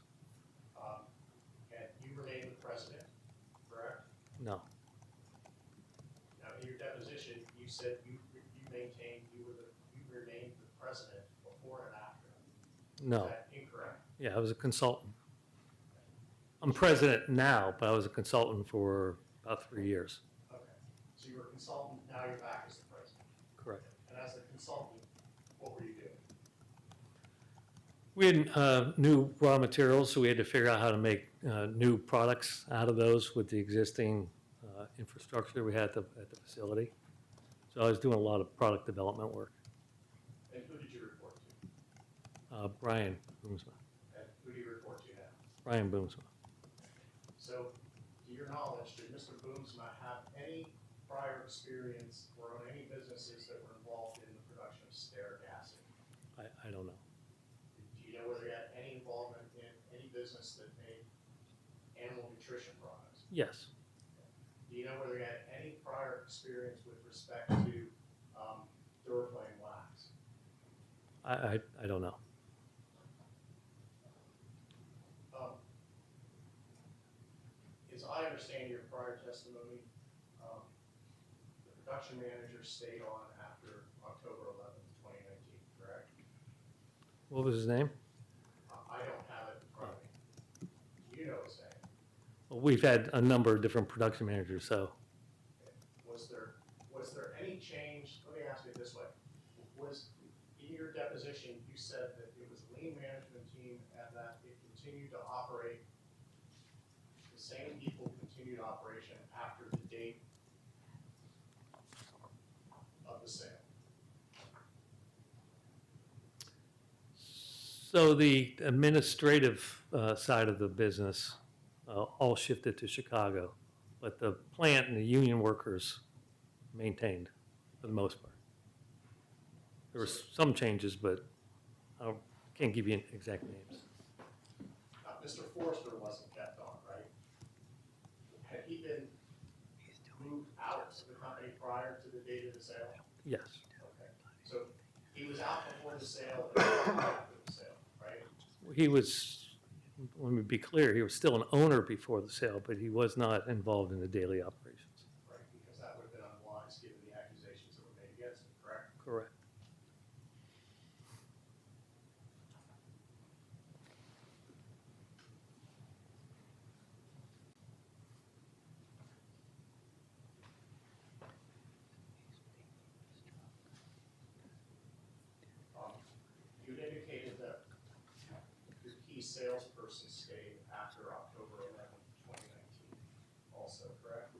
And you remain the president, correct? No. Now, in your deposition, you said you maintained, you remained the president before and after. No. Is that incorrect? Yeah, I was a consultant. I'm president now, but I was a consultant for about 3 years. Okay. So you were a consultant, now you're back as the president. Correct. And as a consultant, what were you doing? We had new raw materials, so we had to figure out how to make new products out of those with the existing infrastructure we had at the facility. So I was doing a lot of product development work. And who did you report to? Brian Boomsma. And who do you report to now? Brian Boomsma. So, to your knowledge, did Mr. Boomsma have any prior experience or own any businesses that were involved in the production of stair gassing? I don't know. Do you know whether he had any involvement in any business that made animal nutrition products? Yes. Do you know whether he had any prior experience with respect to Duraflame wax? I don't know. As I understand your prior testimony, the production manager stayed on after October 11th, 2019, correct? What was his name? I don't have it in front of me. Do you know his name? Well, we've had a number of different production managers, so Was there any change, let me ask it this way, was, in your deposition, you said that it was a lean management team and that it continued to operate, the same people continued operation after the date of the sale? So the administrative side of the business all shifted to Chicago, but the plant and the union workers maintained for the most part. There were some changes, but I can't give you exact names. Mr. Forrester wasn't kept on, right? Had he been moved out of the company prior to the date of the sale? Yes, Okay, so he was out before the sale and after the sale, right? he was, let me be clear, he was still an owner before the sale, but he was not involved in the daily operations. Right, because that would have been unwise given the accusations that were made against him, correct? Correct. You indicated that your key salesperson stayed after October 11th, 2019 also, correct?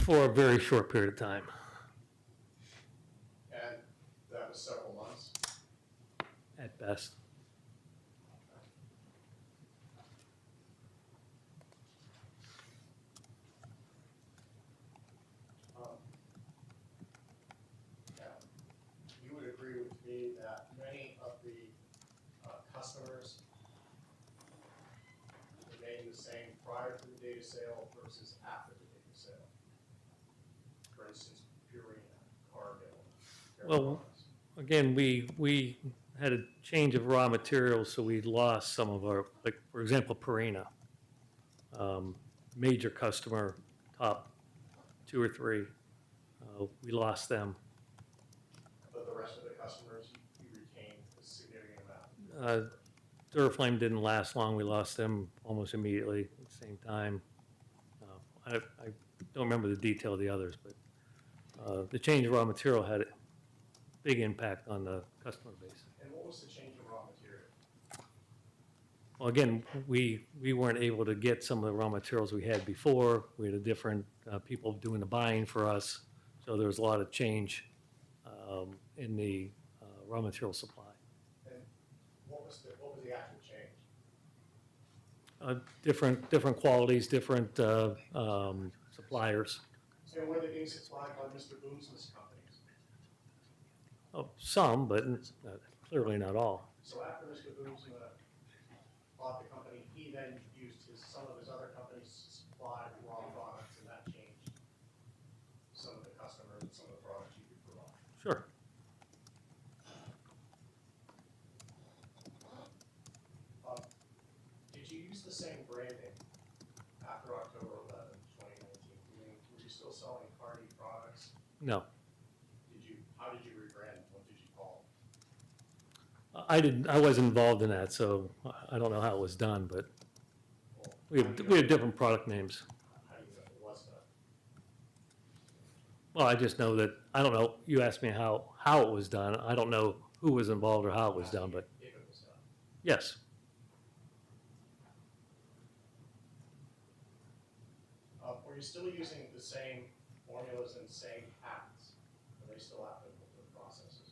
For a very short period of time. And that was several months? At best. Now, you would agree with me that many of the customers remain the same prior to the date of sale versus after the date of sale? For instance, Purina, Cargill, Well, again, we had a change of raw materials, so we lost some of our, like, for example, Purina. Major customer, top 2 or 3, we lost them. But the rest of the customers, you retained a significant amount. Duraflame didn't last long, we lost them almost immediately at the same time. I don't remember the detail of the others, but the change of raw material had a big impact on the customer base. And what was the change in raw material? Well, again, we weren't able to get some of the raw materials we had before. We had a different people doing the buying for us, so there was a lot of change in the raw material supply. And what was the actual change? Different qualities, different suppliers. And were they being supplied by Mr. Booms's companies? Oh, some, but clearly not all. So after Mr. Boomsma bought the company, he then used some of his other companies to supply raw products, and that changed some of the customers and some of the products you could provide. Sure. Did you use the same branding after October 11, 2019? Were you still selling Hardy products? No. How did you rebrand them? What did you call them? I wasn't involved in that, so I don't know how it was done, but we have different product names. How do you know it was done? Well, I just know that, I don't know, you asked me how it was done. I don't know who was involved or how it was done, but If it was done. yes. Were you still using the same formulas and same patents? Are they still applicable to the processes?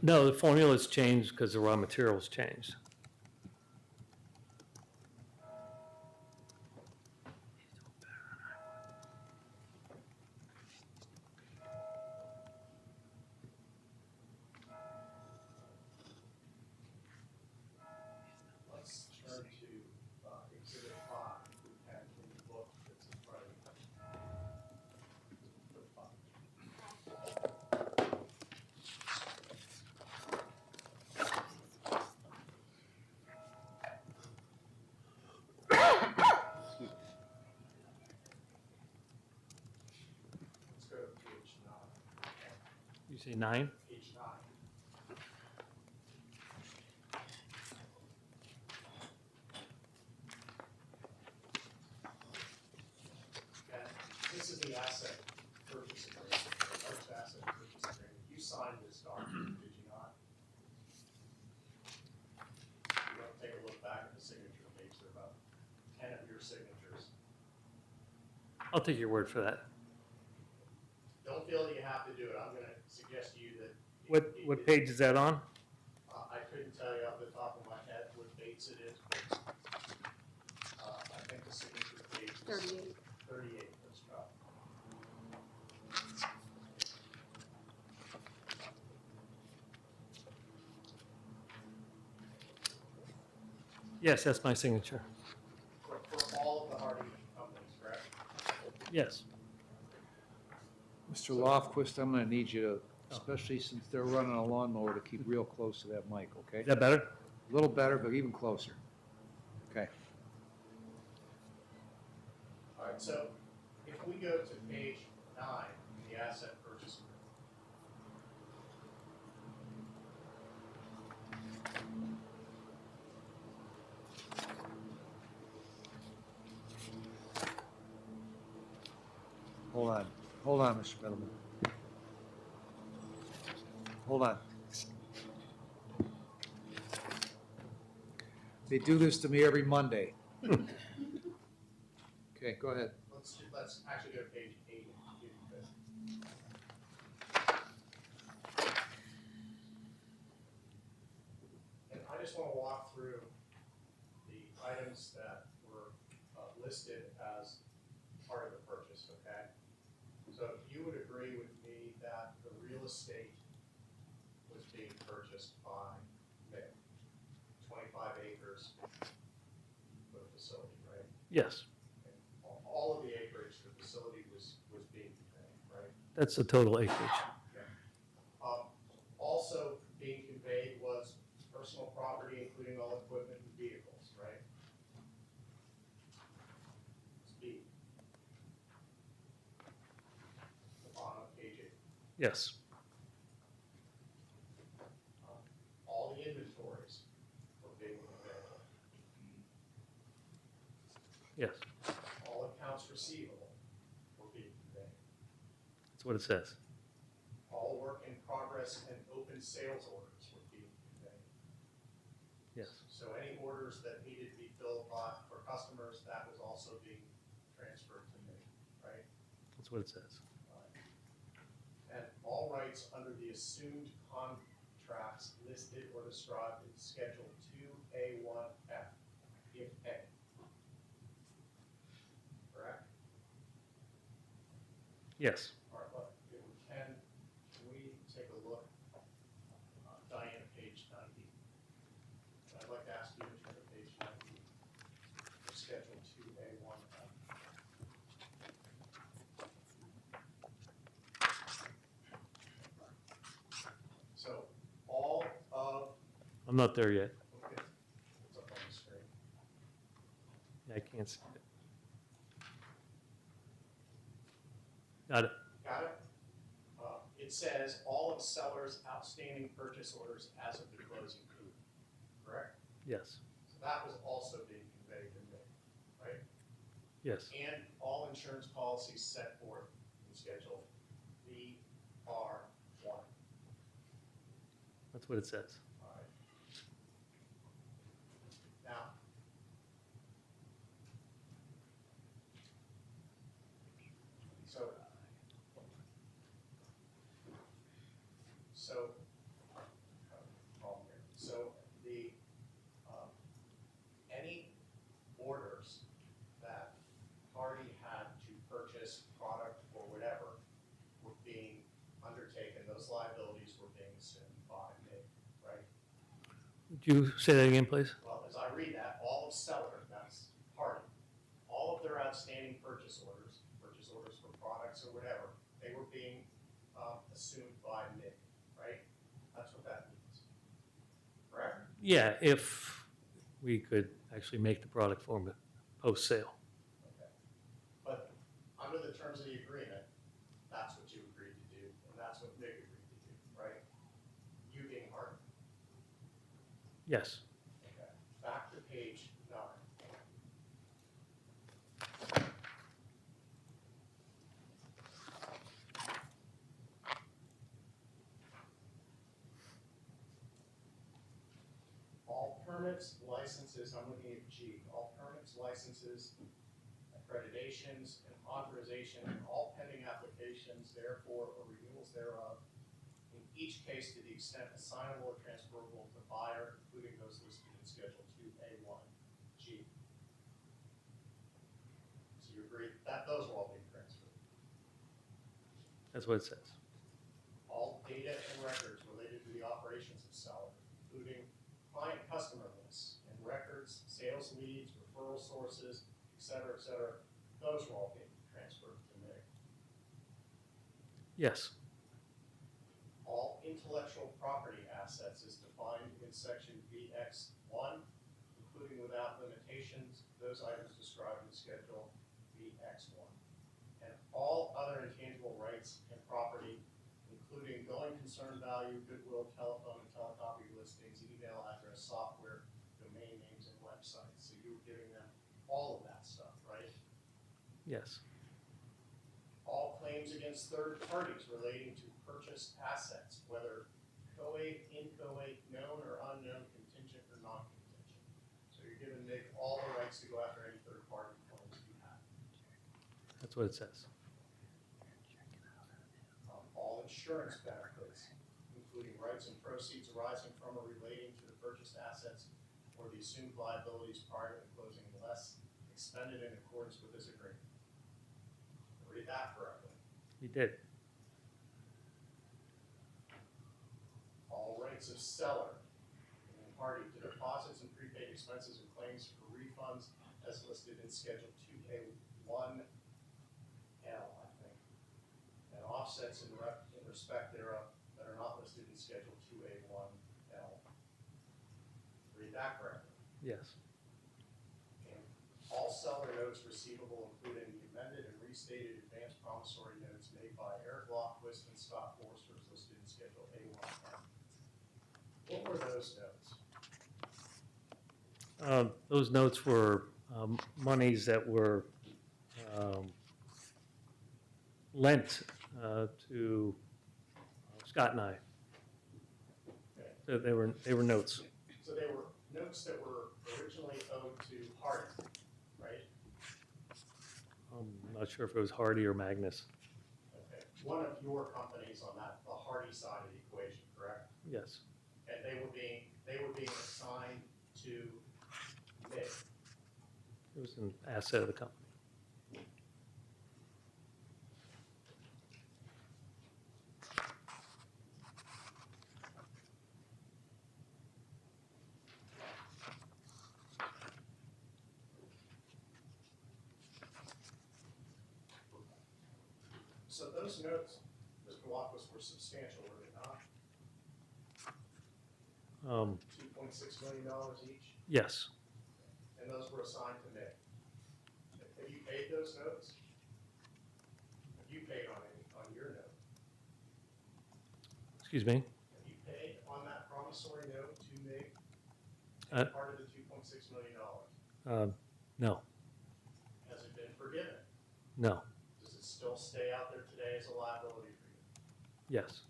No, the formula's changed because the raw materials changed. Let's turn to Exhibit 5, and can you look that's in front of you? Let's go to page 9. You say 9? Page 9. And this is the asset purchase agreement, the first asset purchase agreement. You signed this document, did you not? You want to take a look back at the signature page, there are about 10 of your signatures. I'll take your word for that. Don't feel that you have to do it, I'm gonna suggest to you that. What page is that on? I couldn't tell you off the top of my head what dates it is, but, I think the signature page is. 38. 38, let's go. Yes, that's my signature. For all of the Hardy companies, correct? Yes. Mr. Lofquist, I'm gonna need you to, especially since they're running a lawnmower, to keep real close to that mic, okay? Is that better? A little better, but even closer. Okay. All right, so if we go to page 9, the asset purchase agreement. Hold on, Mr. Middleman. Hold on. They do this to me every Monday. Okay, go ahead. Let's actually go to page 8. And I just want to walk through the items that were listed as part of the purchase, okay? So you would agree with me that the real estate was being purchased by Mick, 25 acres for the facility, right? Yes, All of the acreage for the facility was being conveyed, right? that's the total acreage. Also being conveyed was personal property, including all equipment and vehicles, right? It's B. The bottom of page 8. Yes, All the inventories were being conveyed. yes, All accounts receivable were being conveyed. that's what it says. All work in progress and open sales orders were being conveyed. Yes, So any orders that needed to be filled by, for customers, that was also being transferred to me, right? that's what it says. all rights under the assumed contracts listed or described in Schedule 2A1F, if A. Correct? Yes. All right, look, if we can we take a look, Diane, page 90? And I'd like to ask you to turn to page 90 for Schedule 2A1F. So all of, I'm not there yet. okay, it's up on the screen. I can't see it. Got it. Got it? It says all of seller's outstanding purchase orders as of the closing date, correct? Yes. So that was also being conveyed to me, right? Yes. And all insurance policies set forth in Schedule VR1. That's what it says. All right. Now, problem here. So the, any orders that party had to purchase product or whatever were being undertaken, those liabilities were being assumed by me, right? Would you say that again, please? Well, as I read that, all of seller, that's party, all of their outstanding purchase orders for products or whatever, they were being assumed by me, right? That's what that means, correct? Yeah, if we could actually make the product for them post-sale. Okay. But under the terms of the agreement, that's what you agreed to do, and that's what Nick agreed to do, right? You being Hardin. Yes. Okay. Back to page 9. All permits, licenses, I'm looking at G, all permits, licenses, accreditations, and authorization, and all pending applications, therefore, or renewals thereof, in each case to the extent assignable or transferable to the buyer, including those listed in Schedule 2A1G. So you agree that those are all being transferred. That's what it says. All data and records related to the operations of seller, including client customer lists and records, sales leads, referral sources, et cetera, those are all being transferred to me. Yes. All intellectual property assets is defined in section VX1, including without limitations, those items described in schedule VX1. And all other intangible rights and property, including going concern value, goodwill, telephone and telecopy listings, email address, software, domain names, and websites. So you were giving them all of that stuff, right? Yes. All claims against third parties relating to purchased assets, whether co-ate, inchoate, known or unknown, contingent or non-contingent. So you're giving Nick all the rights to go after any third party claims you have. That's what it says. All insurance benefits, including rights and proceeds arising from or relating to the purchased assets or the assumed liabilities prior to the closing unless expended in accordance with this agreement. Read that correctly. You did. All rights of seller and party to deposits and prepaid expenses and claims for refunds as listed in Schedule 2A1L, I think, and offsets in respect thereof that are not listed in Schedule 2A1L. Read that correctly. Yes. And all seller notes receivable, including the amended and restated advance promissory notes made by Eric Lofquist and Scott Forster, as listed in Schedule A1M. What were those notes? Those notes were monies that were lent to Scott and I. Okay. So they were notes. So they were notes that were originally owed to Hardin, right? I'm not sure if it was Hardy or Magnus. Okay. one of your companies on that, the Hardy side of the equation, correct? Yes. And they were being assigned to MIG. It was an asset of the company. So those notes, Mr. Walkus, were substantial, were they not? $2.6 million each, Yes. and those were assigned to MIG. Have you paid those notes? Have you paid on your note? Excuse me? Have you paid on that promissory note to MIG? Uh, Part of the $2.6 million? No, Has it been forgiven? no, Does it still stay out there today as a liability for you? yes.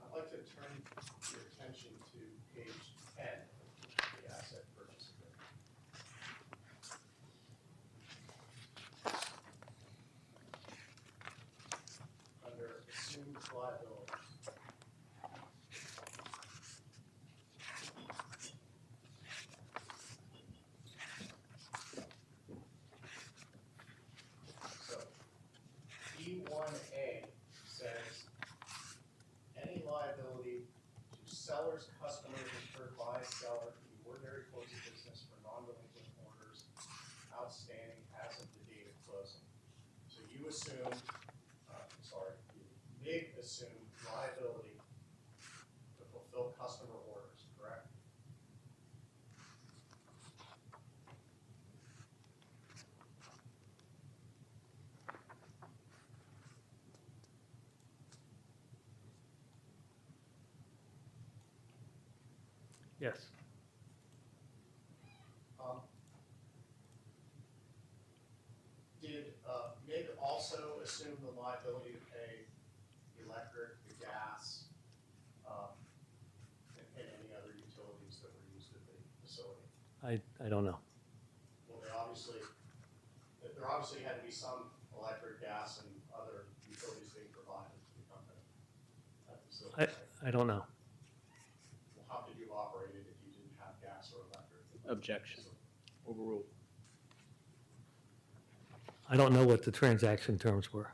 I'd like to turn your attention to page 10, the asset purchase agreement. Under assumed liabilities. So, E1A says, any liability to sellers, customers incurred by seller in the ordinary course of business for non-delinquent orders outstanding as of the date of closing. So you assume, MIG assumed liability to fulfill customer orders, correct? Yes. Did MIG also assume the liability to pay the electric, the gas, and any other utilities that were used at the facility? I don't know. Well, there obviously had to be some electric, gas, and other utilities being provided to the company at the facility. I don't know. Well, how could you have operated if you didn't have gas or electric? Objection. Overruled. I don't know what the transaction terms were.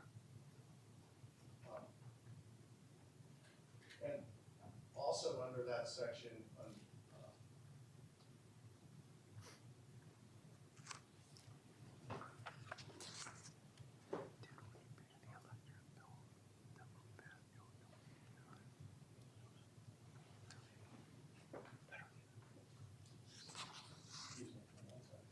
And also under that section, excuse me for 1 second.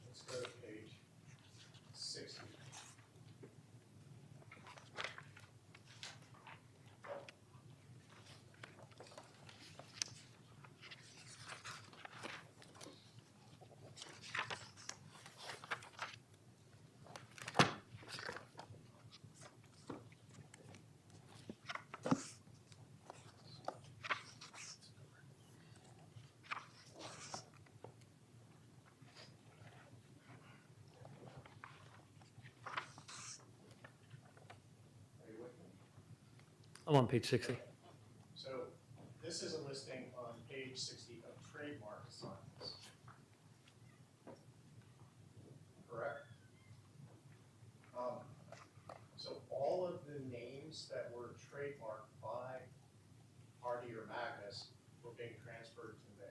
Let's go to page 60. Are you with me? I'm on page 60. So this is a listing on page 60 of trademark assignments. Correct? So all of the names that were trademarked by Hardy or Magnus were being transferred to me.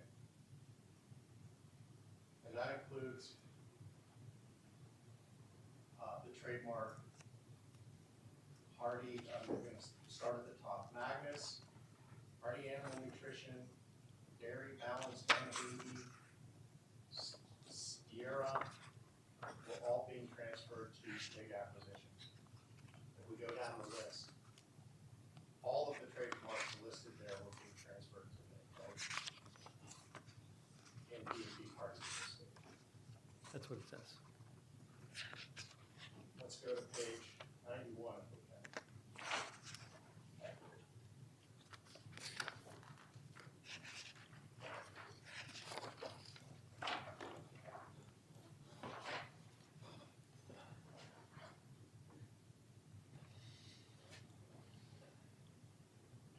And that includes the trademark Hardy, we're gonna start at the top, Magnus, Hardy Animal Nutrition, Dairy Balanced and Baby, what it says. Let's go to page 91, okay.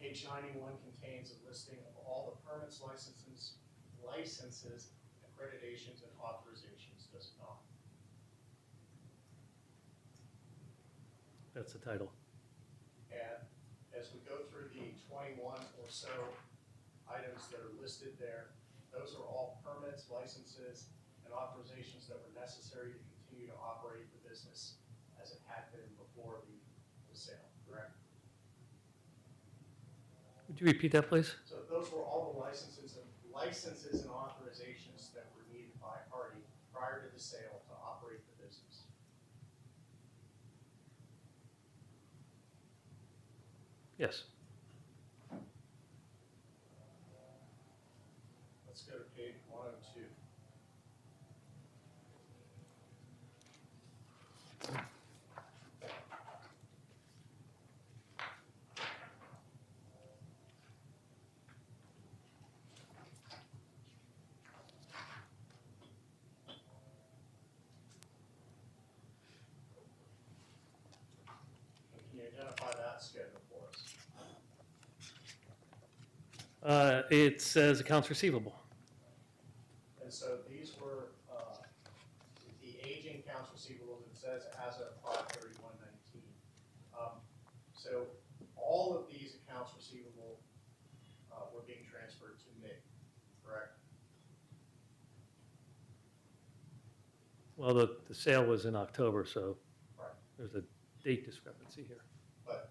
Page 91 contains a listing of all the permits, licenses, accreditations, and authorizations, does it not? That's the title. And as we go through the 21 or so items that are listed there, those are all permits, licenses, and authorizations that were necessary to continue to operate the business as it had been before the sale, correct? Would you repeat that, please? So those were all the licenses and authorizations that were needed by Hardy prior to the sale to operate the business. Yes. Let's go to page 102. Can you identify that schedule for us? It says accounts receivable. And so these were, the aging accounts receivables, it says as of 5/31/19. So all of these accounts receivable were being transferred to me, correct? Well, the sale was in October, so Right. there's a date discrepancy here. But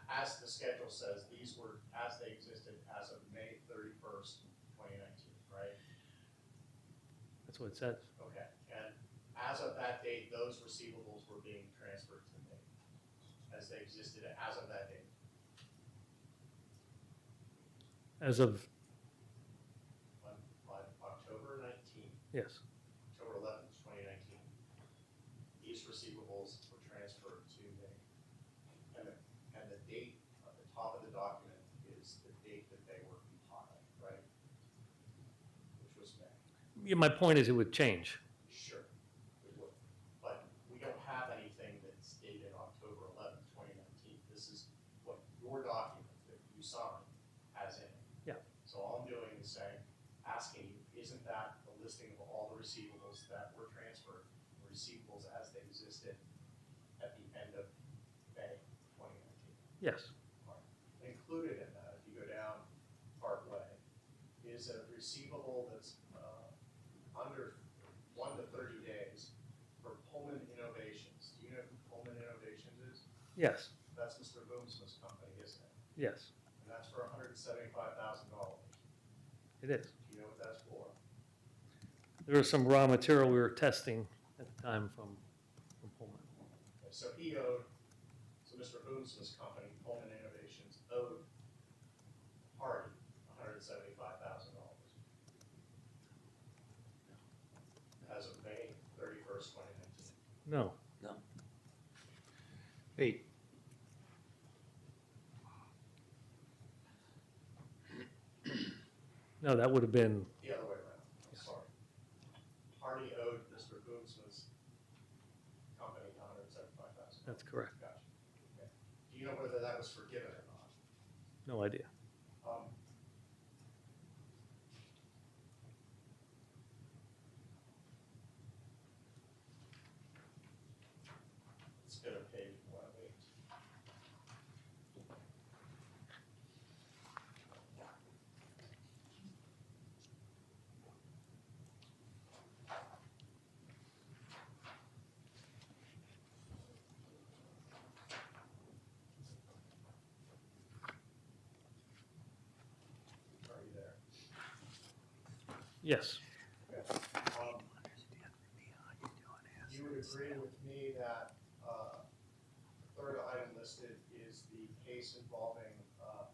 as the schedule says, these were as they existed as of May 31st, 2019, right? That's what it says. Okay, and as of that date, those receivables were being transferred to me as they existed as of that date. As of, On October 19th, yes, October 11th, 2019, these receivables were transferred to me. And the date at the top of the document is the date that they were compiled, right? Which was May. yeah, my point is it would change. Sure, we would. But we don't have anything that's dated October 11th, 2019. This is what your document that you signed has in it. Yeah. So all I'm doing is saying, asking you, isn't that the listing of all the receivables that were transferred, receivables as they existed at the end of May 2019? Yes, Included in that, if you go down part way, is a receivable that's under 1 to 30 days for Pullman Innovations. Do you know who Pullman Innovations is? yes, That's Mr. Boomsma's company, isn't it? yes, And that's for $175,000. it is. Do you know what that's for? There was some raw material we were testing at the time from Pullman. Okay, so he owed, so Mr. Boomsma's company, Pullman Innovations, owed Hardy $175,000 as of May 31st, 2019. No, Hey, no, that would have been, The other way around, I'm sorry. Hardy owed Mr. Boomsma's company $175,000. that's correct. Gotcha. Okay. Do you know whether that was forgiven or not? No idea. Let's go to page 108. Are you there? Yes, Okay. You would agree with me that the third item listed is the case involving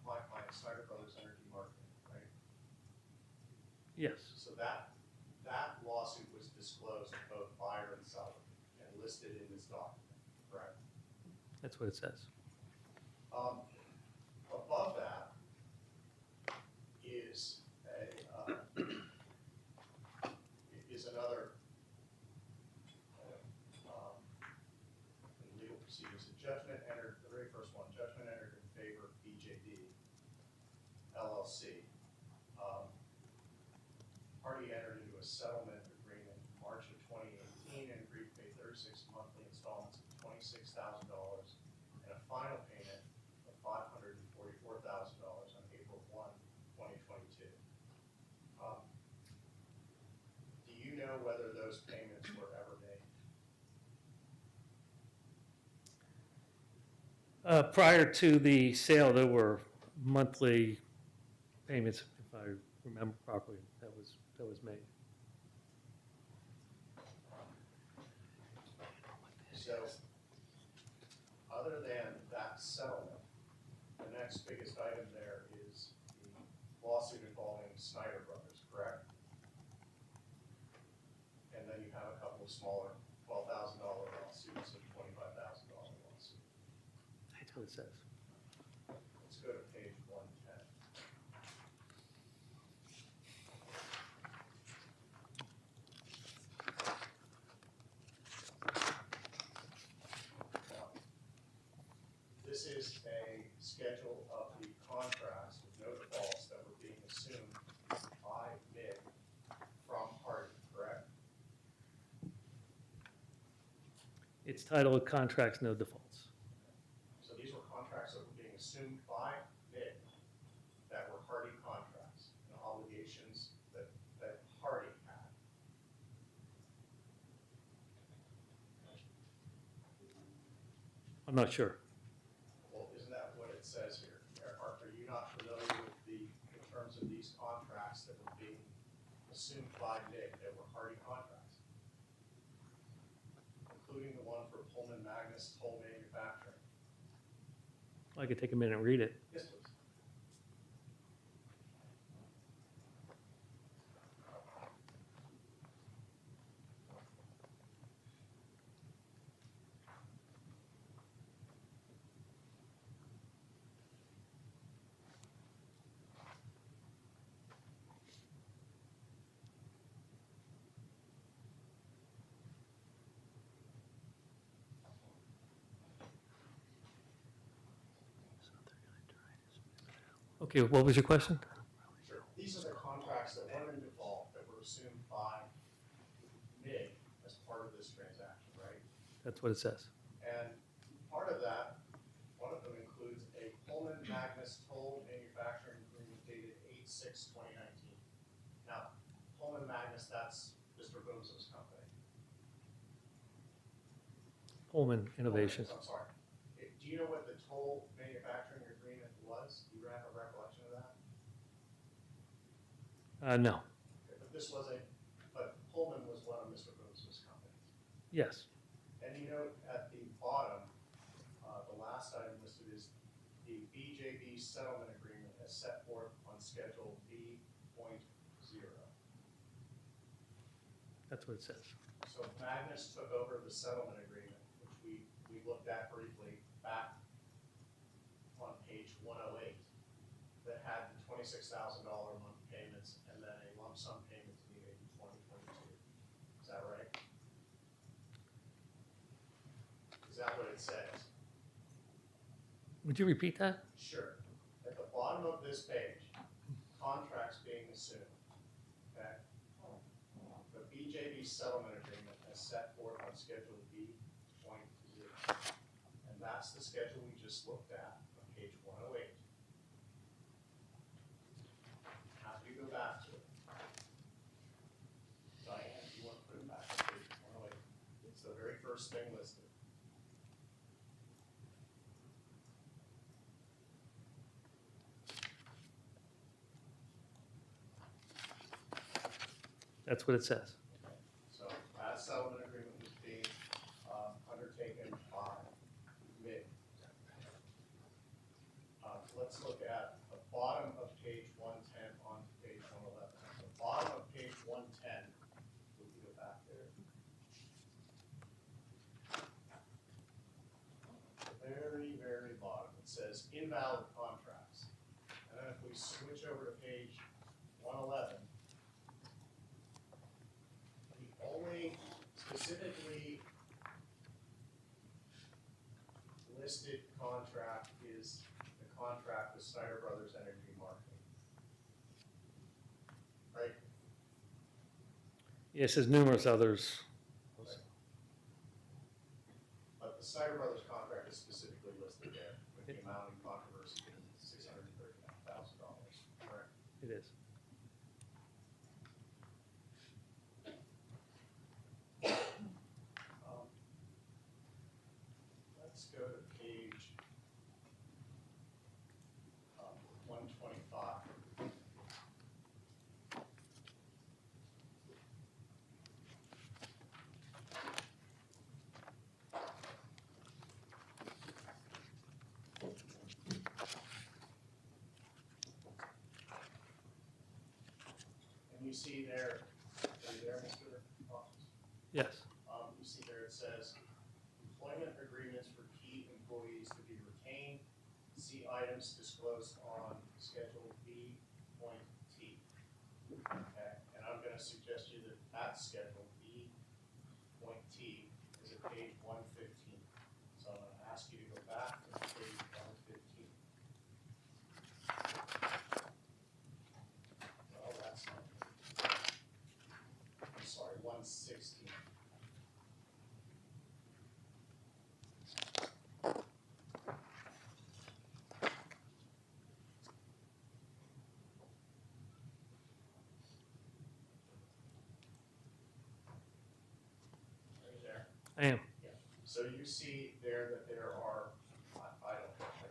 my client, Snyder Brothers Energy Marketing, right? yes, So that lawsuit was disclosed to both buyer and seller and listed in this document, correct? That's what it says. Above that is another legal proceedings. A judgment entered, the very first one, judgment entered in favor of BJD LLC. Party entered into a settlement agreement in March of 2018 and agreed to pay 36 monthly installments of $26,000 and a final payment of $544,000 on April 1, 2022. Do you know whether those payments were ever made? Prior to the sale, there were monthly payments, if I remember properly, that was made. So, other than that settlement, the next biggest item there is the lawsuit involving Snyder Brothers, correct? And then you have a couple of smaller $12,000 lawsuits and $25,000 lawsuits. That's what it says. Let's go to page 110. This is a schedule of the contracts with no defaults that were being assumed by MIG from Hardie, correct? It's titled Contracts No Defaults. So these were contracts that were being assumed by MIG that were Hardie contracts and obligations that Hardie had. I'm not sure. Well, isn't that what it says here? Are you not familiar with the terms of these contracts that were being assumed by MIG that were Hardie contracts? Including the one for Pullman Magnus Toll Manufacturing. I could take a minute and read it. Yes, please. Okay, what was your question? Sure. These are the contracts that weren't in default that were assumed by MIG as part of this transaction, right? That's what it says. And part of that, one of them includes a Pullman Magnus Toll Manufacturing Agreement dated 8/6/2019. Now, Pullman Magnus, that's Mr. Boone's company. Pullman Innovations. I'm sorry. Do you know what the toll manufacturing agreement was? Do you have a recollection of that? No. Okay, but Pullman was one of Mr. Boone's companies. Yes. And you note at the bottom, the last item listed is the BJB settlement agreement as set forth on Schedule B.0. That's what it says. So Magnus took over the settlement agreement, which we looked at briefly back on page 108, that had the $26,000 a month payments and then a lump sum payment to be made in 2022. Is that right? Is that what it says? Would you repeat that? Sure. At the bottom of this page, contracts being assumed, okay? The BJB settlement agreement as set forth on Schedule B.0. And that's the schedule we just looked at on page 108. Have to go back to it. Diane, do you want to put it back on page 108? It's the very first thing listed. That's what it says. So that settlement agreement was being undertaken by MIG. Let's look at the bottom of page 110 on page 111. At the bottom of page 110, we can go back there. says invalid contracts. And then if we switch over to page 111, the only specifically listed contract is the contract with Snyder Brothers Energy Marketing. Right? Yes, there's numerous others. But the Snyder Brothers contract is specifically listed there, with the amount in controversy being $639,000, correct? It is. Let's go to page 125. And you see there, are you there, Mr. Hawkins? Yes. You see there it says, employment agreements for key employees to be retained. See items disclosed on Schedule B, point T. Okay, and I'm gonna suggest you that that Schedule B, point T is at page 115. So I'm gonna ask you to go back to page 115. Well, that's not. I'm sorry, 116. Are you there? I am. So you see there that there are, I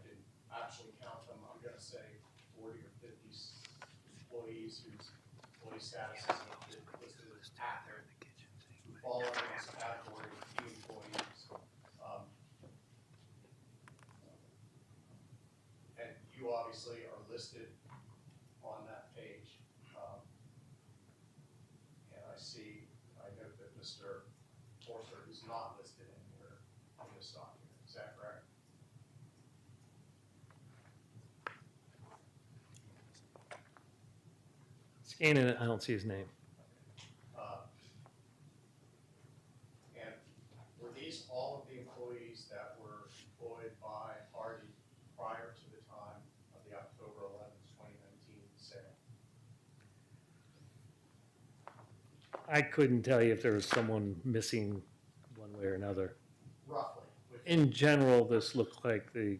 didn't actually count them, I'm gonna say 40 or 50 employees whose employee status is listed as active, who fall under this category of key employees. And you obviously are listed on that page. And I note that Mr. Forster is not listed anywhere in this document, is that correct? Scanning it, I don't see his name. And were these all of the employees that were employed by Hardy prior to the time of the October 11th, 2019 sale? I couldn't tell you if there was someone missing one way or another. Roughly. In general, this looked like the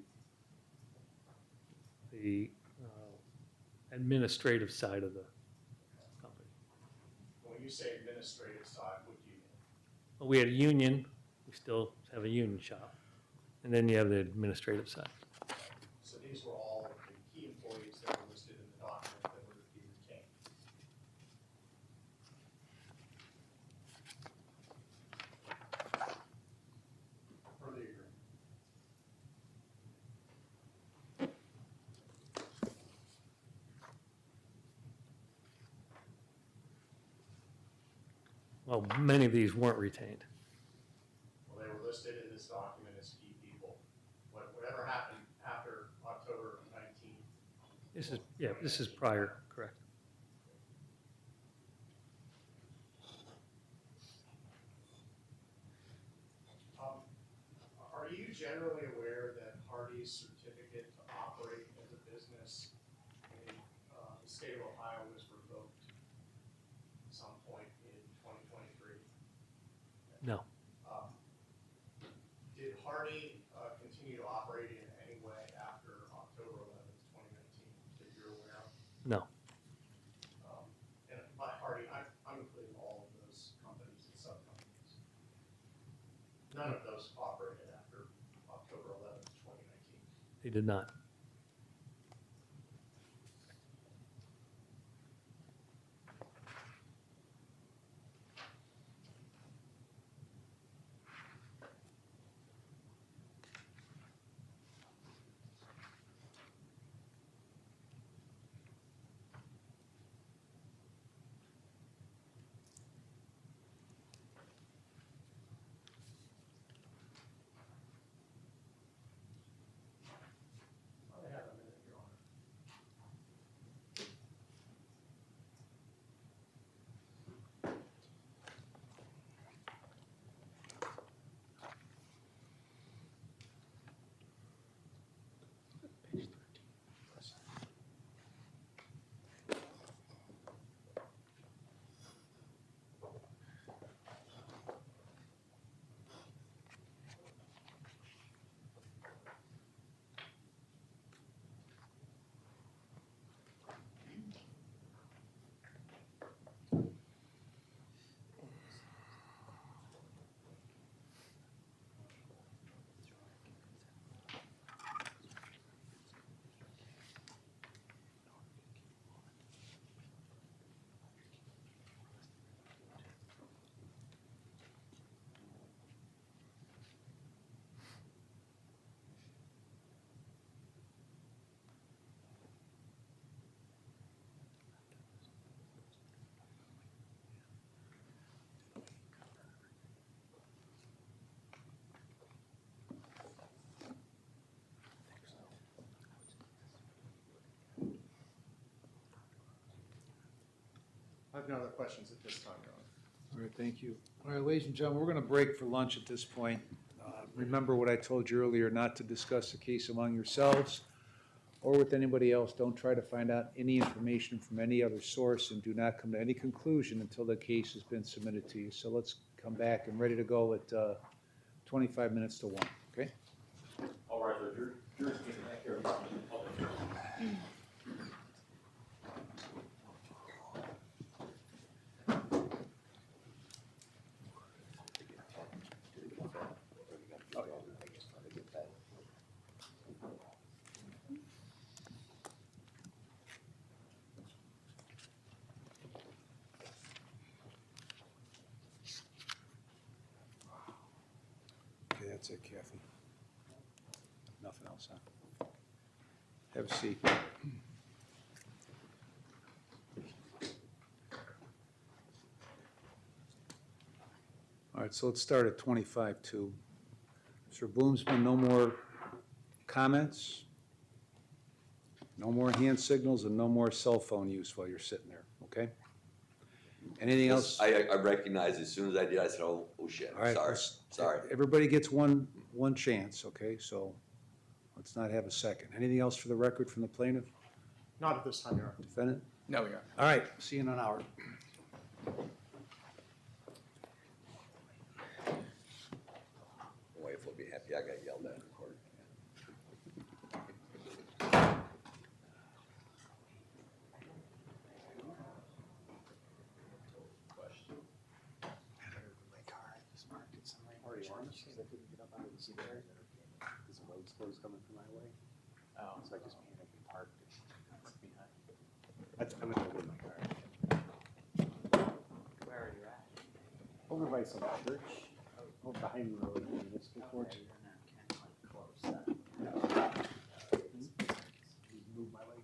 administrative side of the company. When you say administrative side, what do you mean? Well, we had a union, we still have a union shop, and then you have the administrative side. So these were all of the key employees that were listed in the document that were to be retained. Per the agreement. Well, many of these weren't retained. Well, they were listed in this document as key people. Whatever happened after October 19th. This is prior, correct? Are you generally aware that Hardy's certificate to operate as a business in the state of Ohio was revoked at some point in 2023? No. Did Hardy continue to operate in any way after October 11th, 2019 that you're aware of? No. And by Hardy, I'm including all of those companies and sub-companies. None of those operated after October 11th, 2019. They did not. no other questions at this time, Your Honor. All right, thank you. All right, ladies and gentlemen, we're going to break for lunch at this point. Remember what I told you earlier, not to discuss the case among yourselves or with anybody else. Don't try to find out any information from any other source, and do not come to any conclusion until the case has been submitted to you. So let's come back and ready to go at 25 minutes to 1, okay? All right, so jury's taking that care of public. Okay, that's it, Kathy. Nothing else, huh? Have a seat. All right, so let's start at 25-2. Mr. Bloomsman, no more comments? No more hand signals and no more cell phone use while you're sitting there, okay? Anything else? I recognized as soon as I did, I said, oh shit, All right, sorry, let's- sorry. Everybody gets one chance, okay? So let's not have a second. Anything else for the record from the plaintiff, Not at this time, Your Honor. defendant? No, Your Honor. All right, see you in an hour. My wife will be happy I got yelled at in court. Over by some church, over behind the road, municipal court. Move my leg.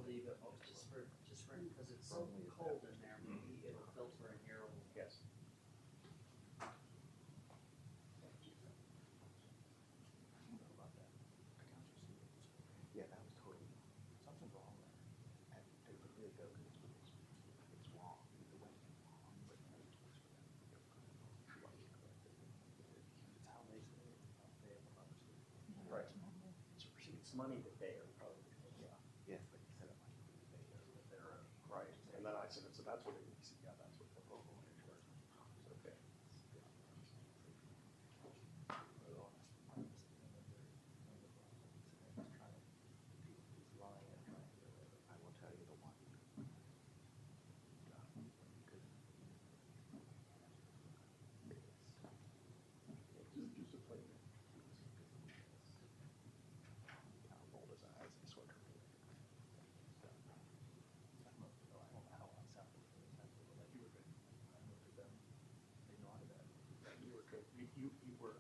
Leave it, just for, because it's so cold in there, maybe it'll filter in here a little. Yes. Yeah, that was totally, something's wrong there. And they would really go, it's wrong, the way it's wrong, but no, it's for them. It's how they say it, they have obviously. Right. It's money that they are probably, yeah. Yeah, but you said it might be they are, but they're, right, and then I said, so that's what it is, yeah, that's what the local manager is. Okay. I will tell you the one. Just a plate. Kind of rolled his eyes and sort of. I don't know how I sounded. Like you were good. I looked at them. They nodded at me. You were good. You were.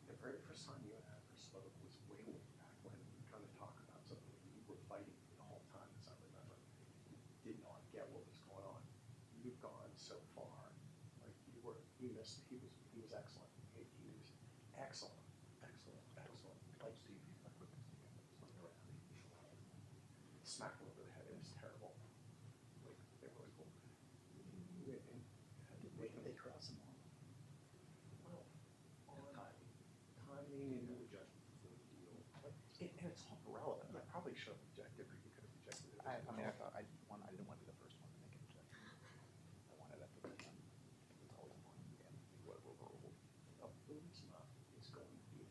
The very first time you and I ever spoke was way back when we were trying to talk about something. You were fighting the whole time, as I remember. Did not get what was going on. You've gone so far. Like you were, he was excellent. He was excellent. Like Steve, I put this together, something around. Smacked him over the head. It was terrible. Like they were really cool. They cross them all. Well, timing and the judgment before the deal. And it's all irrelevant. I probably should have objected, or you could have objected. I didn't want to be the first one to make an objection. I wanted that to be done. It's always fun. And what overruled. No, it's not. It's going to be.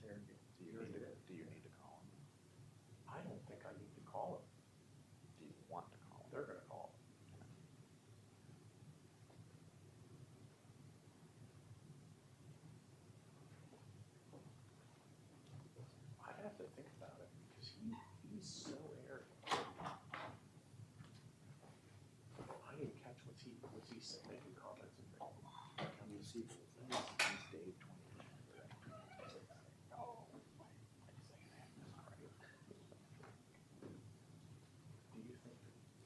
there and get. Do you need to call them? I don't think I need to call them. Do you want to call them? They're gonna call them. I'd have to think about it, because he's so arrogant. I didn't catch what's he saying, making comments and things. Dave 20. Do you think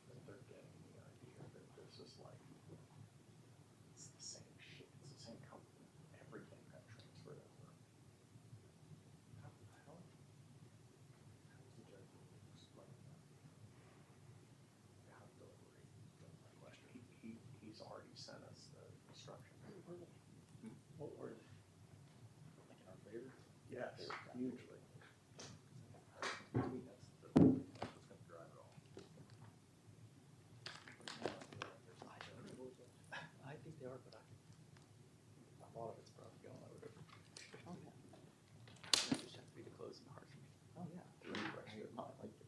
that they're getting the idea that this is like, it's the same shit, it's the same company, everything got transferred over? How the hell? How's the judge explain that? How deliberate, that's my question. He's already sent us the instructions. What were they? Like in our favor? Yes, hugely. That's what's gonna drive it all. I think they are, but a lot of it's probably going over. Oh, yeah. That just have to be the closing argument. Oh, yeah. I like it.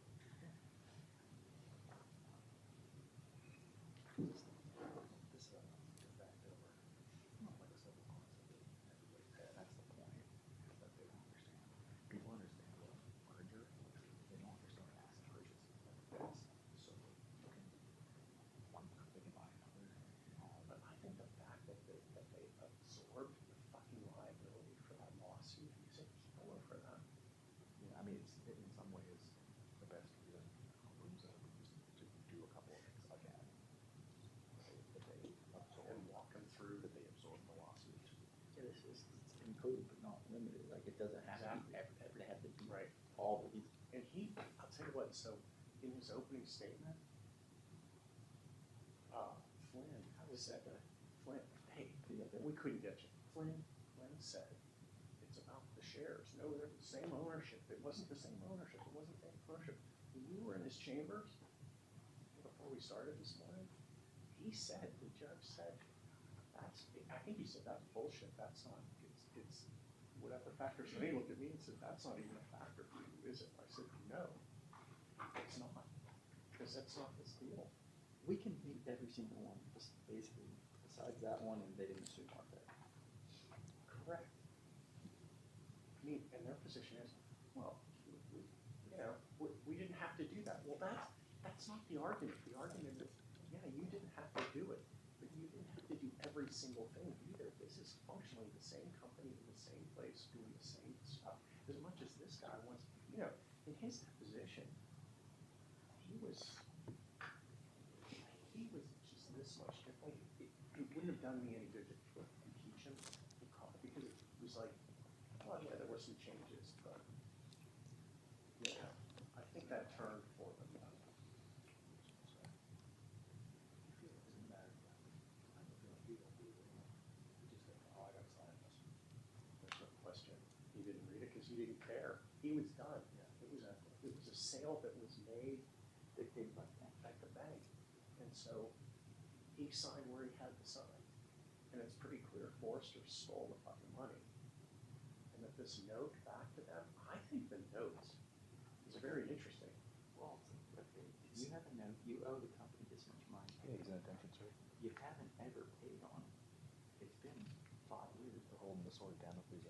This, de facto, or, like a civil concept that everybody's had. That's the point, is that they don't understand. People understand what merger, they don't understand asset purchase. That's so, one company can buy another. But I think the fact that they absorbed the fucking liability for that lawsuit is a killer for them. Yeah, I mean, it's in some ways the best reason rooms that are used to do a couple of things again. That they absorb. And walk them through that they absorbed the lawsuit. Yeah, this is, it's included but not limited, like it doesn't have to be, they have to be Right. all of these. And I'll tell you what, so in his opening statement, Flynn, how was that guy? Flynn, hey, we couldn't get you. Flynn said, it's about the shares. No, they're the same ownership. It wasn't the same ownership. It wasn't the same ownership. When we were in his chambers, before we started this morning, he said, the judge said, I think he said, that's bullshit. That's not, it's whatever factors. And he looked at me and said, that's not even a factor for you, is it? I said, no, it's not, because that's not this deal. We can meet every single one, just basically, besides that one, and they didn't assume our fair. Correct. I mean, and their position is, well, we didn't have to do that. Well, that's not the argument. The argument is, yeah, you didn't have to do it, but you didn't have to do every single thing either. This is functionally the same company in the same place doing the same stuff. As much as this guy wants, in his deposition, he was just this much different. It wouldn't have done me any good to impeach him because it was like, oh yeah, there were some changes, but yeah, I think that turned for them. There's no question. He didn't read it because he didn't care. He was done. It was a sale that was made dictated by the bank. And so he signed where he had to sign. And it's pretty clear Forrester stole the fucking money. And that this note back to them, I think the notes is very interesting. Well, you have a note, you owe the company this much money. Yeah, he's an attention, sir. You haven't ever paid on it. It's been 5 years. They're holding the sword down with these.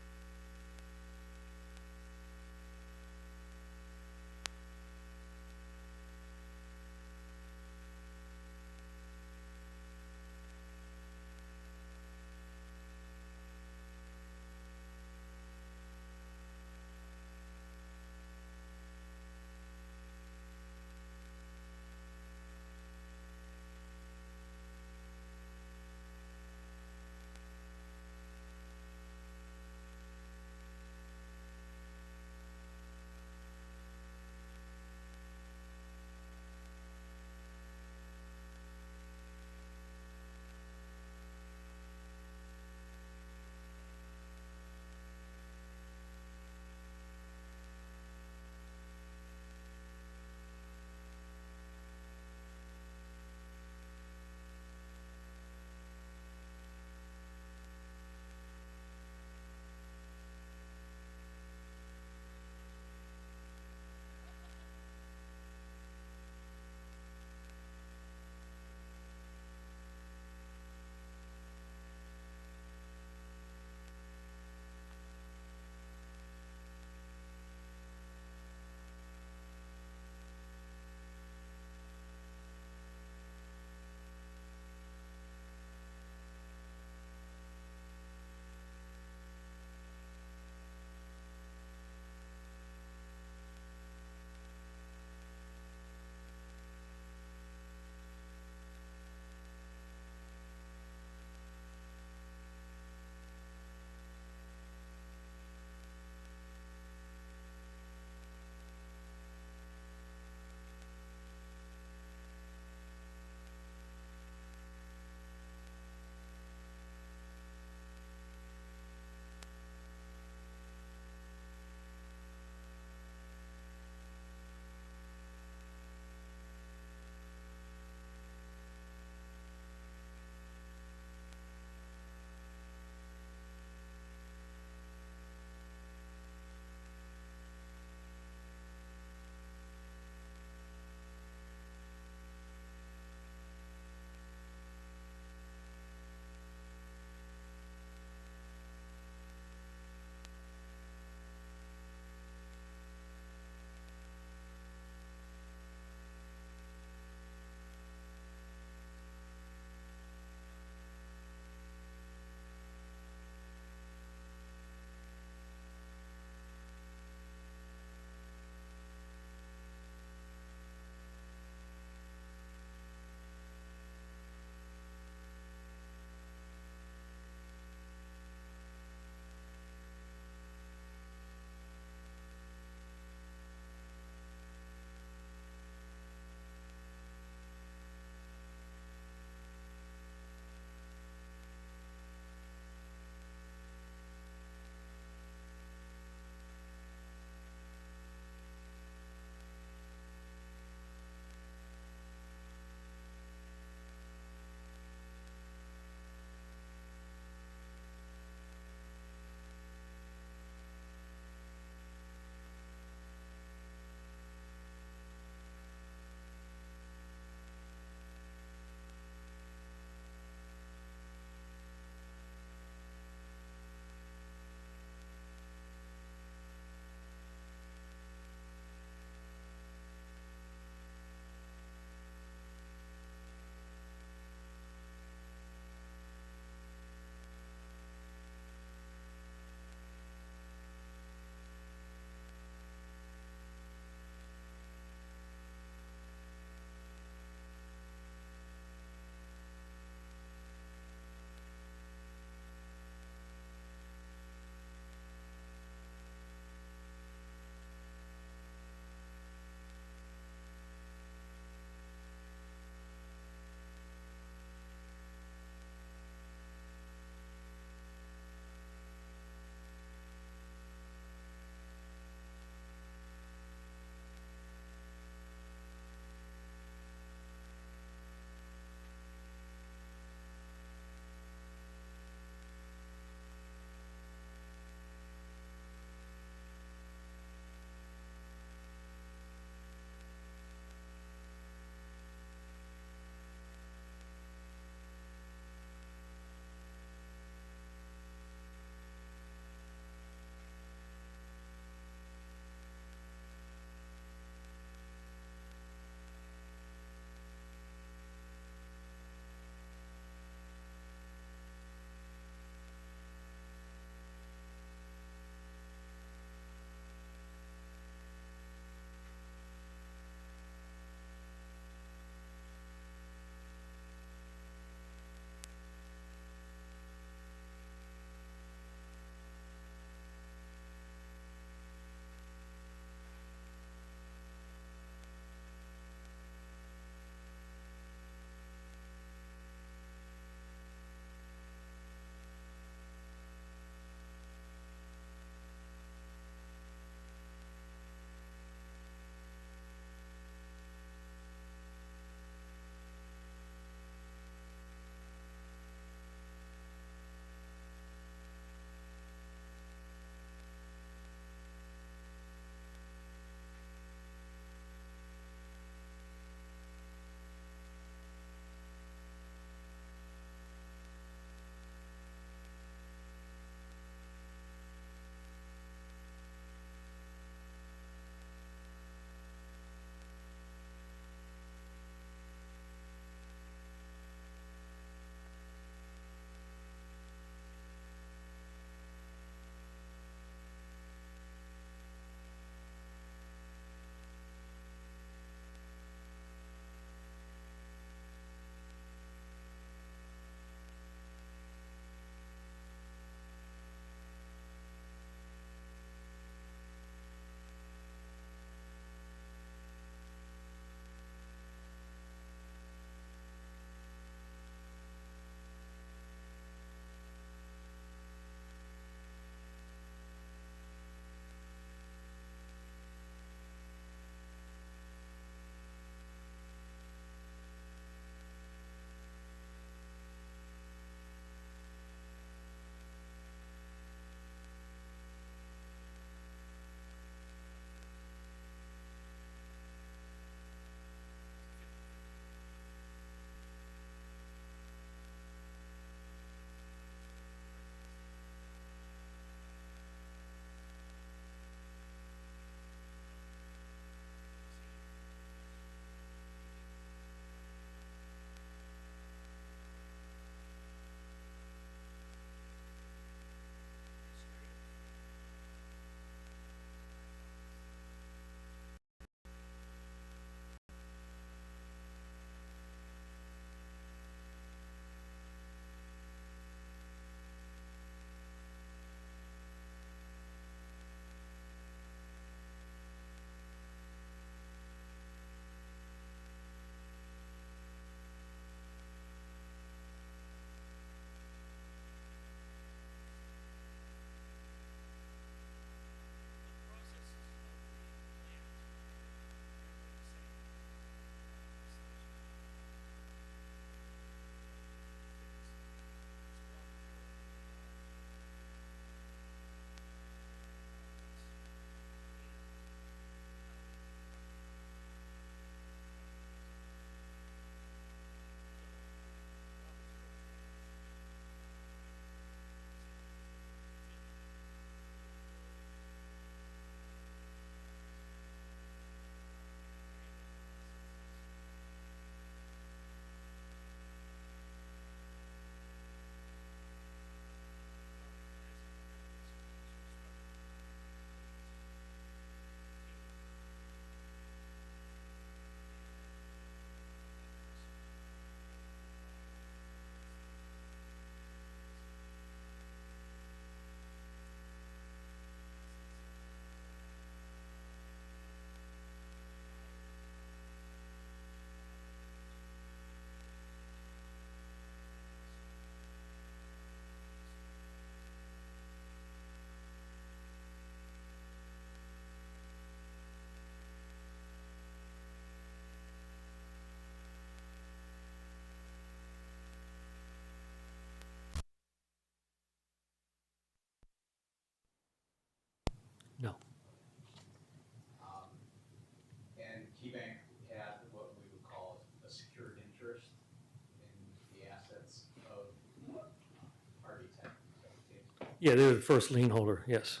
Yeah, they're the first lien holder, yes.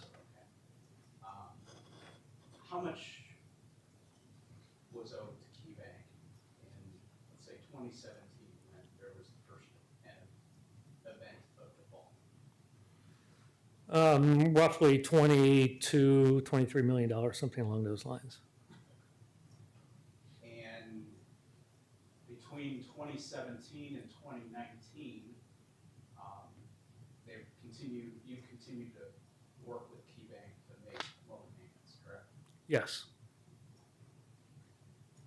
How much was owed to Key Bank in, let's say, 2017, when there was the first event of default? Roughly 22, $23 million, something along those lines. And between 2017 and 2019, you continued to work with Key Bank to make loan payments, correct? Yes.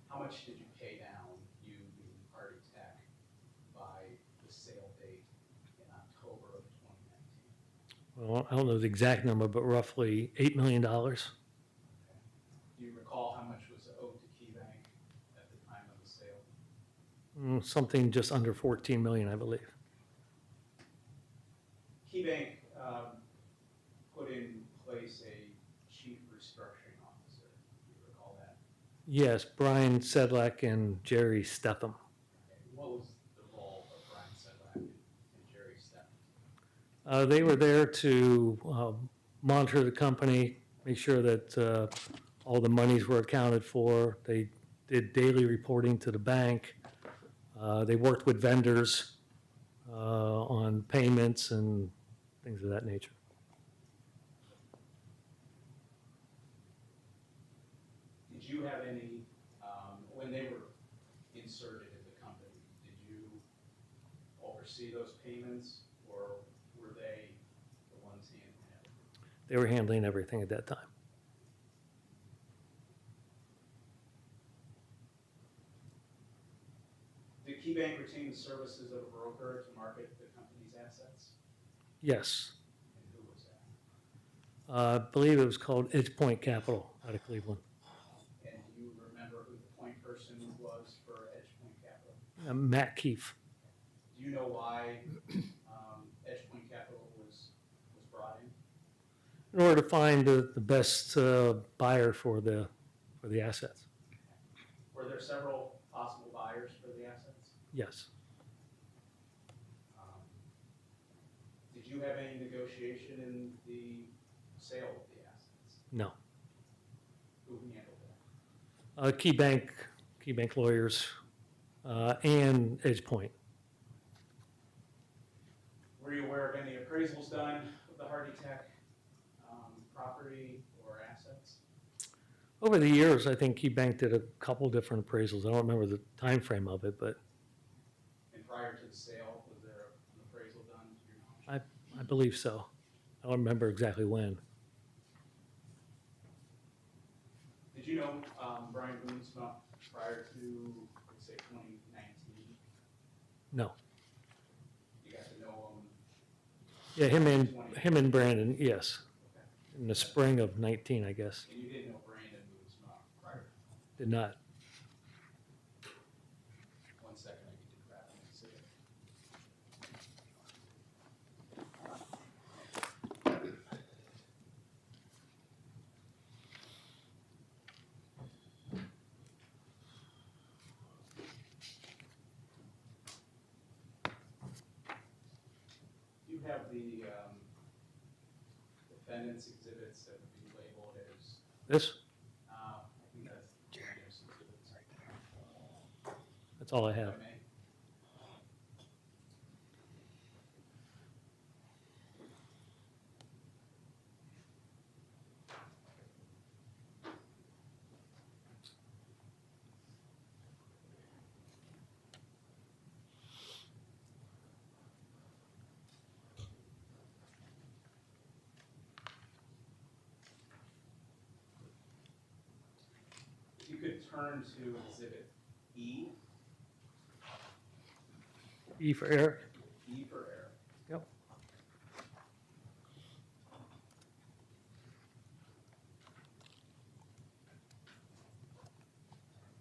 How much did you pay down, you being Hardy Tech, by the sale date in October of 2019? Well, I don't know the exact number, but roughly $8 million. Do you recall how much was owed to Key Bank at the time of the sale? Something just under 14 million, I believe. Key Bank put in place a chief restructuring officer. Do you recall that? Yes, Brian Sedlak and Jerry Stetham. What was the role of Brian Sedlak and Jerry Stetham? They were there to monitor the company, make sure that all the monies were accounted for. They did daily reporting to the bank. They worked with vendors on payments and things of that nature. Did you have any, when they were inserted in the company, did you oversee those payments, or were they the ones handling it? They were handling everything at that time. Did Key Bank retain the services of a broker to market the company's assets? Yes. And who was that? I believe it was called EdgePoint Capital out of Cleveland. And do you remember who the point person was for EdgePoint Capital? Matt Keefe. Do you know why EdgePoint Capital was brought in? In order to find the best buyer for the assets. Were there several possible buyers for the assets? Yes. Did you have any negotiation in the sale of the assets? No. Who handled that? Key Bank lawyers, and EdgePoint. Were you aware of any appraisals done of the Hardy Tech property or assets? Over the years, I think Key Bank did a couple different appraisals. I don't remember the time frame of it, but And prior to the sale, was there an appraisal done to your knowledge? I believe so. I don't remember exactly when. Did you know Brian Boonsma prior to, let's say, 2019? No. You got to know him? Yeah, him and Brandon, yes. In the spring of 19, I guess. And you didn't know Brandon Boonsma prior? Did not. 1 second, I need to grab an exhibit. You have the defendant's exhibits that would be labeled as, This? I think that's plaintiff's exhibits. That's all I If have. I may. If you could turn to exhibit E, E for Eric? E for Eric. Yep.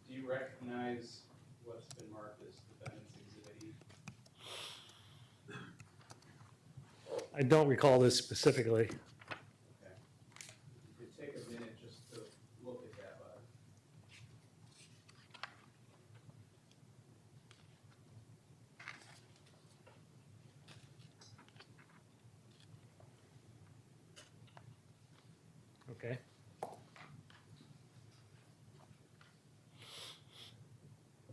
Do you recognize what's been marked as defendant's exhibit E? I don't recall this specifically. Okay. You could take a minute just to look at that letter. Okay,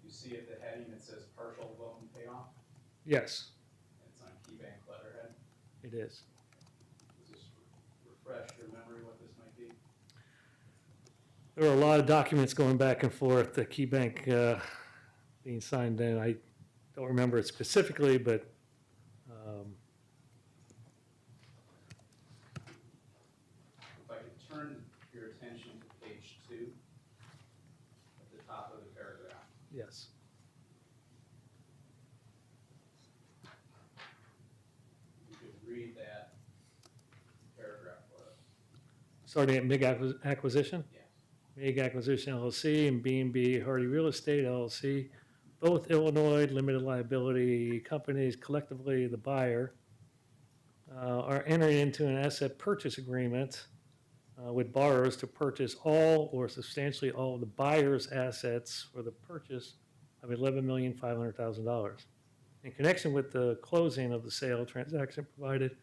You see at the heading, it says partial loan payoff, yes, it's on KeyBank letterhead. it is. Just refresh your memory what this might be. There are a lot of documents going back and forth, the Key Bank being signed in. I don't remember it specifically, but If I could turn your attention to page 2, at the top of the paragraph. yes. You could read that paragraph for us. Starting at MIG Acquisition? Yes. MIG Acquisition LLC and B&B Hardy Real Estate LLC, both Illinois limited liability companies, collectively the buyer, are entering into an asset purchase agreement with borrowers to purchase all or substantially all of the buyer's assets for the purchase of $11,500,000. In connection with the closing of the sale transaction provided,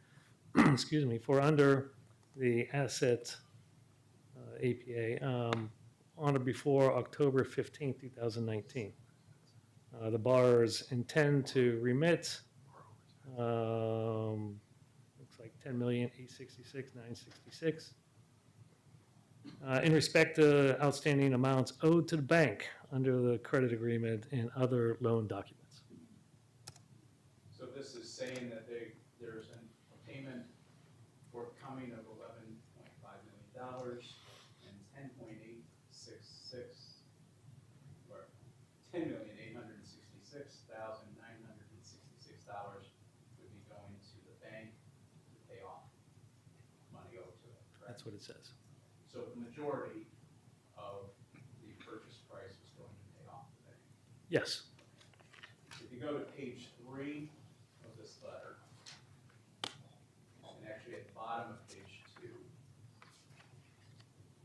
excuse me, for under the asset APA on or before October 15, 2019. The borrowers intend to remit, looks like $10,866,966 in respect to outstanding amounts owed to the bank under the credit agreement and other loan documents. So this is saying that there's a payment forthcoming of $11.5 million and $10,866,966,966 would be going to the bank to pay off money owed to it, correct? That's what it says. So the majority of the purchase price was going to pay off the bank. Yes. If you go to page 3 of this letter, and actually at the bottom of page 2,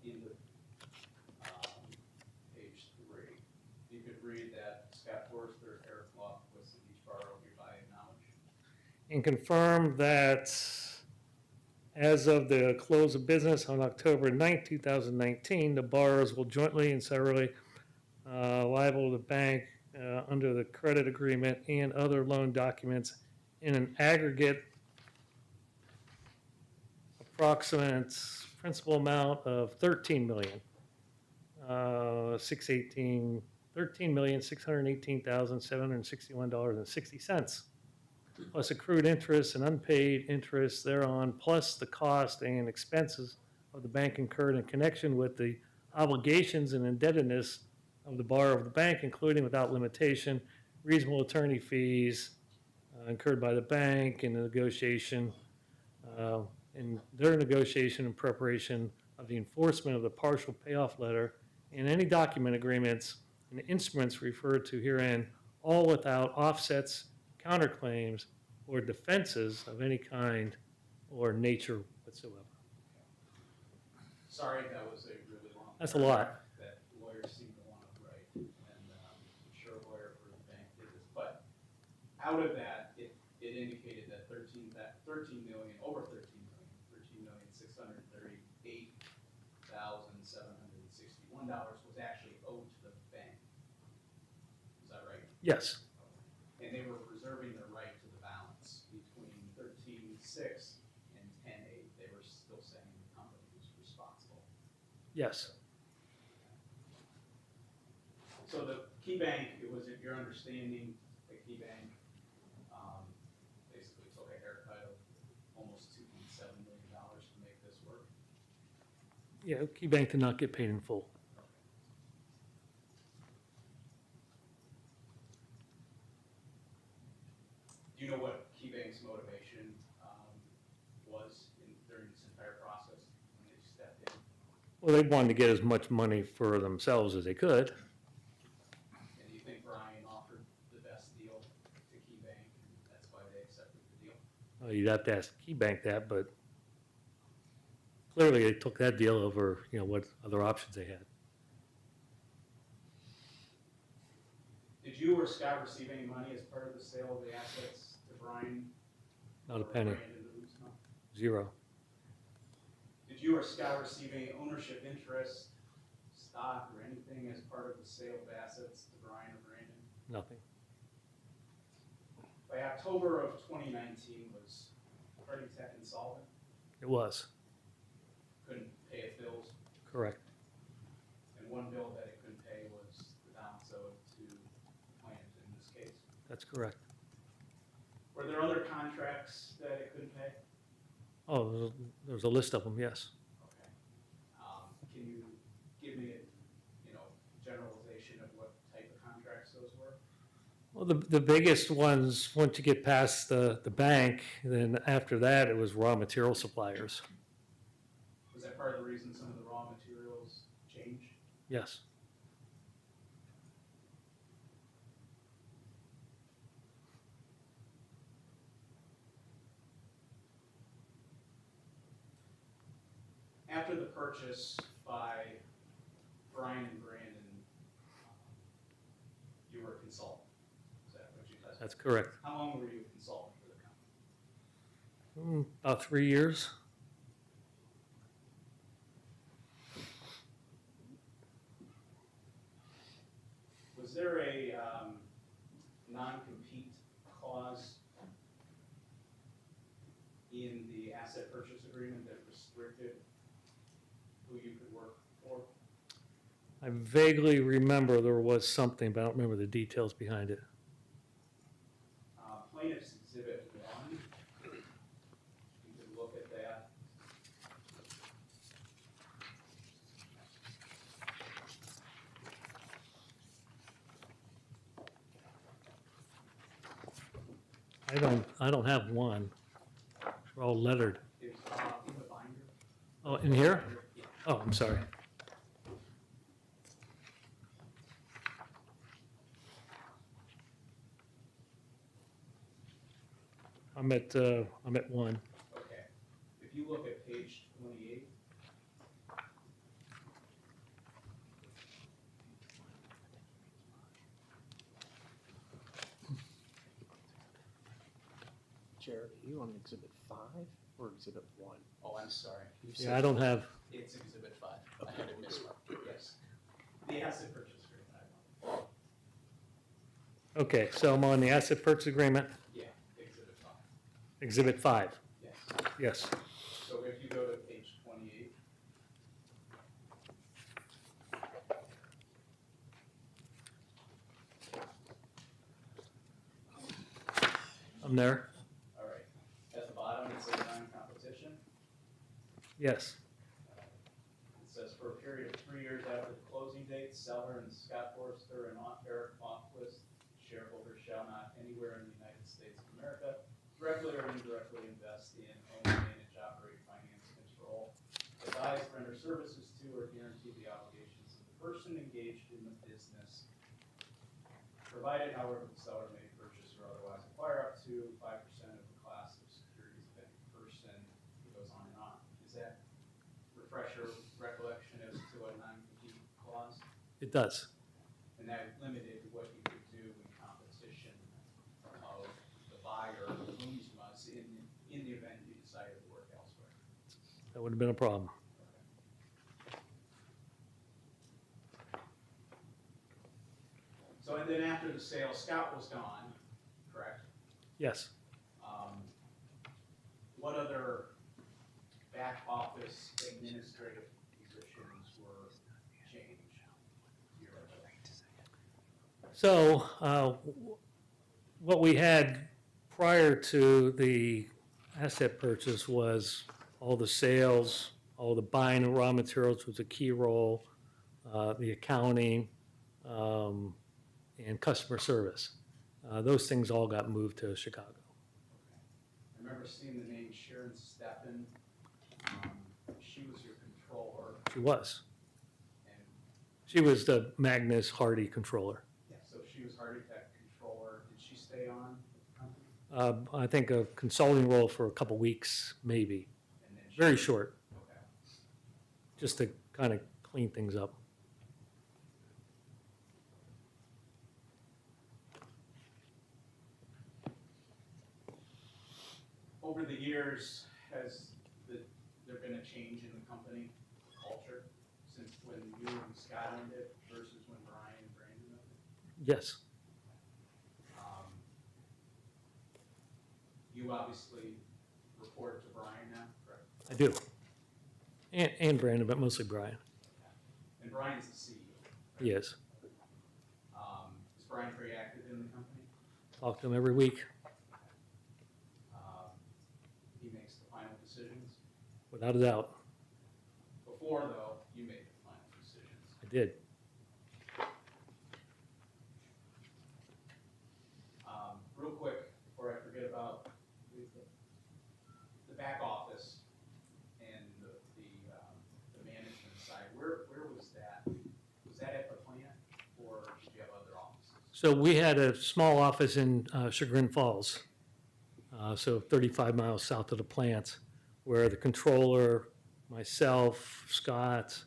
in the page 3, you could read that Scott Forrester, Eric Lofquist, and each borrower hereby acknowledge. And confirm that as of the close of business on October 9, 2019, the borrowers will jointly and severally liable the bank under the credit agreement and other loan documents in an aggregate approximate principal amount of $13,618,761.60, plus accrued interest and unpaid interest thereon, plus the cost and expenses of the bank incurred in connection with the obligations and indebtedness of the borrower of the bank, including without limitation, reasonable attorney fees incurred by the bank in the negotiation, in their negotiation and preparation of the enforcement of the partial payoff letter, and any document agreements and instruments referred to herein, all without offsets, counterclaims, or defenses of any kind or nature whatsoever. Sorry, that was a really long. That's a lot. That lawyers seem to want to write, and I'm sure a lawyer for the bank did this, but out of that, it indicated that over $13 million, $13,638,761 was actually owed to the bank. Is that right? Yes, And they were preserving their right to the balance between 13.6 and 10.8. They were still saying the company was responsible. yes, So the Key Bank, it was your understanding that Key Bank basically took a haircut of almost $2.7 million to make this work? yeah, KeyBank did not get paid in full. Do you know what Key Bank's motivation was during this entire process when they stepped in? Well, they wanted to get as much money for themselves as they could. And do you think Brian offered the best deal to Key Bank, and that's why they accepted the deal? You'd have to ask KeyBank that, but clearly they took that deal over, what other options they had. Did you or Scott receive any money as part of the sale of the assets to Brian? Not a or penny, Brandon Boots? No? zero. Did you or Scott receive any ownership interest, stock, or anything as part of the sale of assets to Brian or Brandon? Nothing. By October of 2019, was Hardy Tech insolvent? It was, Couldn't pay its bills? correct. And one bill that it couldn't pay was the balance owed to Plant in this case. That's correct. Were there other contracts that it couldn't pay? Oh, there's a list of them, yes. Okay. Can you give me a, generalization of what type of contracts those were? Well, the biggest ones, once you get past the bank, then after that, it was raw material suppliers. Was that part of the reason some of the raw materials changed? Yes. After the purchase by Brian and Brandon, you were a consultant. Is that what you guys? That's correct. How long were you a consultant for the company? About 3 years. Was there a non-compete clause in the asset purchase agreement that restricted who you could work for? I vaguely remember there was something, but I don't remember the details behind it. Plaintiff's Exhibit 1, you could look at that. I don't have one. They're all lettered. It's in the binder. Oh, in here? Yeah. Oh, I'm sorry. I'm at one. Okay. If you look at page 28, Jared, are you on exhibit 5 or exhibit 1? oh, I'm sorry. Yeah, I don't have, It's Exhibit 5. I had it mismarked. Yes. The asset purchase agreement. okay, so I'm on the asset purchase agreement, Yeah, Exhibit 5. Exhibit 5. Yes. Yes. So if you go to page 28, I'm there. all right. At the bottom, it says non-competition. Yes. It says for a period of 3 years after the closing date, seller and Scott Forrester and Eric Offquist, shareholders shall not anywhere in the United States of America directly or indirectly invest in, own, manage, operate, finance, control, advise, render services to, or guarantee the obligations of the person engaged in the business, provided however the seller may purchase or otherwise acquire up to 5% of the class of securities of any person. It goes on and on. Is that refresher recollection as to a non-compete clause? It does. And that limited what you could do in competition of the buyer whose must in the event you decided to work elsewhere. That would have been a problem. So and then after the sale, Scott was gone, correct? Yes. What other back office administrative positions were changed? Year ago? So what we had prior to the asset purchase was all the sales, all the buying of raw materials was a key role, the accounting, and customer service. Those things all got moved to Chicago. I remember seeing the name Sharon Steppen. She was your controller, She was. and She was the Magnus Hardy controller. yeah, so she was Hardy Tech controller. Did she stay on with the company? I think a consulting role for a couple weeks, maybe. And then she- Very short, Okay. just to kind of clean things up. Over the years, has there been a change in the company culture since when you and Scott owned it versus when Brian and Brandon owned it? Yes, You obviously report to Brian now, correct? I do. And Brandon, but mostly Brian. And Brian's the CEO. He is. Is Brian very active in the company? Talk to him every week, He makes the final decisions. without a doubt. Before, though, you made the final decisions. I did. Real quick, before I forget about the back office and the management side, where was that? Was that at the plant, or did you have other offices? So we had a small office in Chagrin Falls, so 35 miles south of the plant, where the controller, myself, Scott,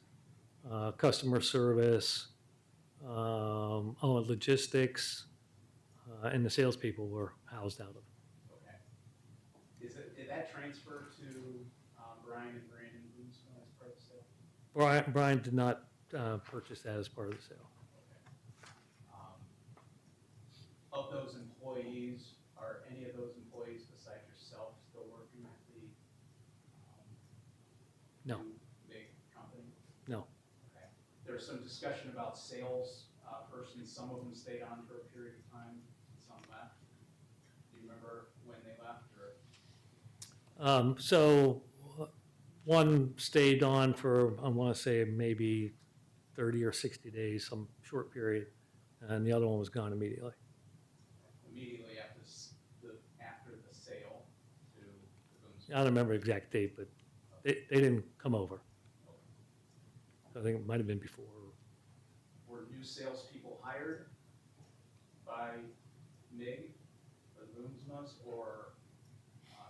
customer service, logistics, and the salespeople were housed out of. Okay. Did that transfer to Brian and Brandon Bloomsville as part of the sale? Brian did not purchase that as part of the sale. Of those employees, are any of those employees besides yourself still working at the No. new big company? No. Okay. There was some discussion about sales persons. Some of them stayed on for a period of time, some left. Do you remember when they left, or? So one stayed on for, I want to say, maybe 30 or 60 days, some short period, and the other one was gone immediately. Immediately after the sale to the Boone's? I don't remember the exact date, but they didn't come over. I think it might have been before. Were new salespeople hired by MIG or the Boomsmas, or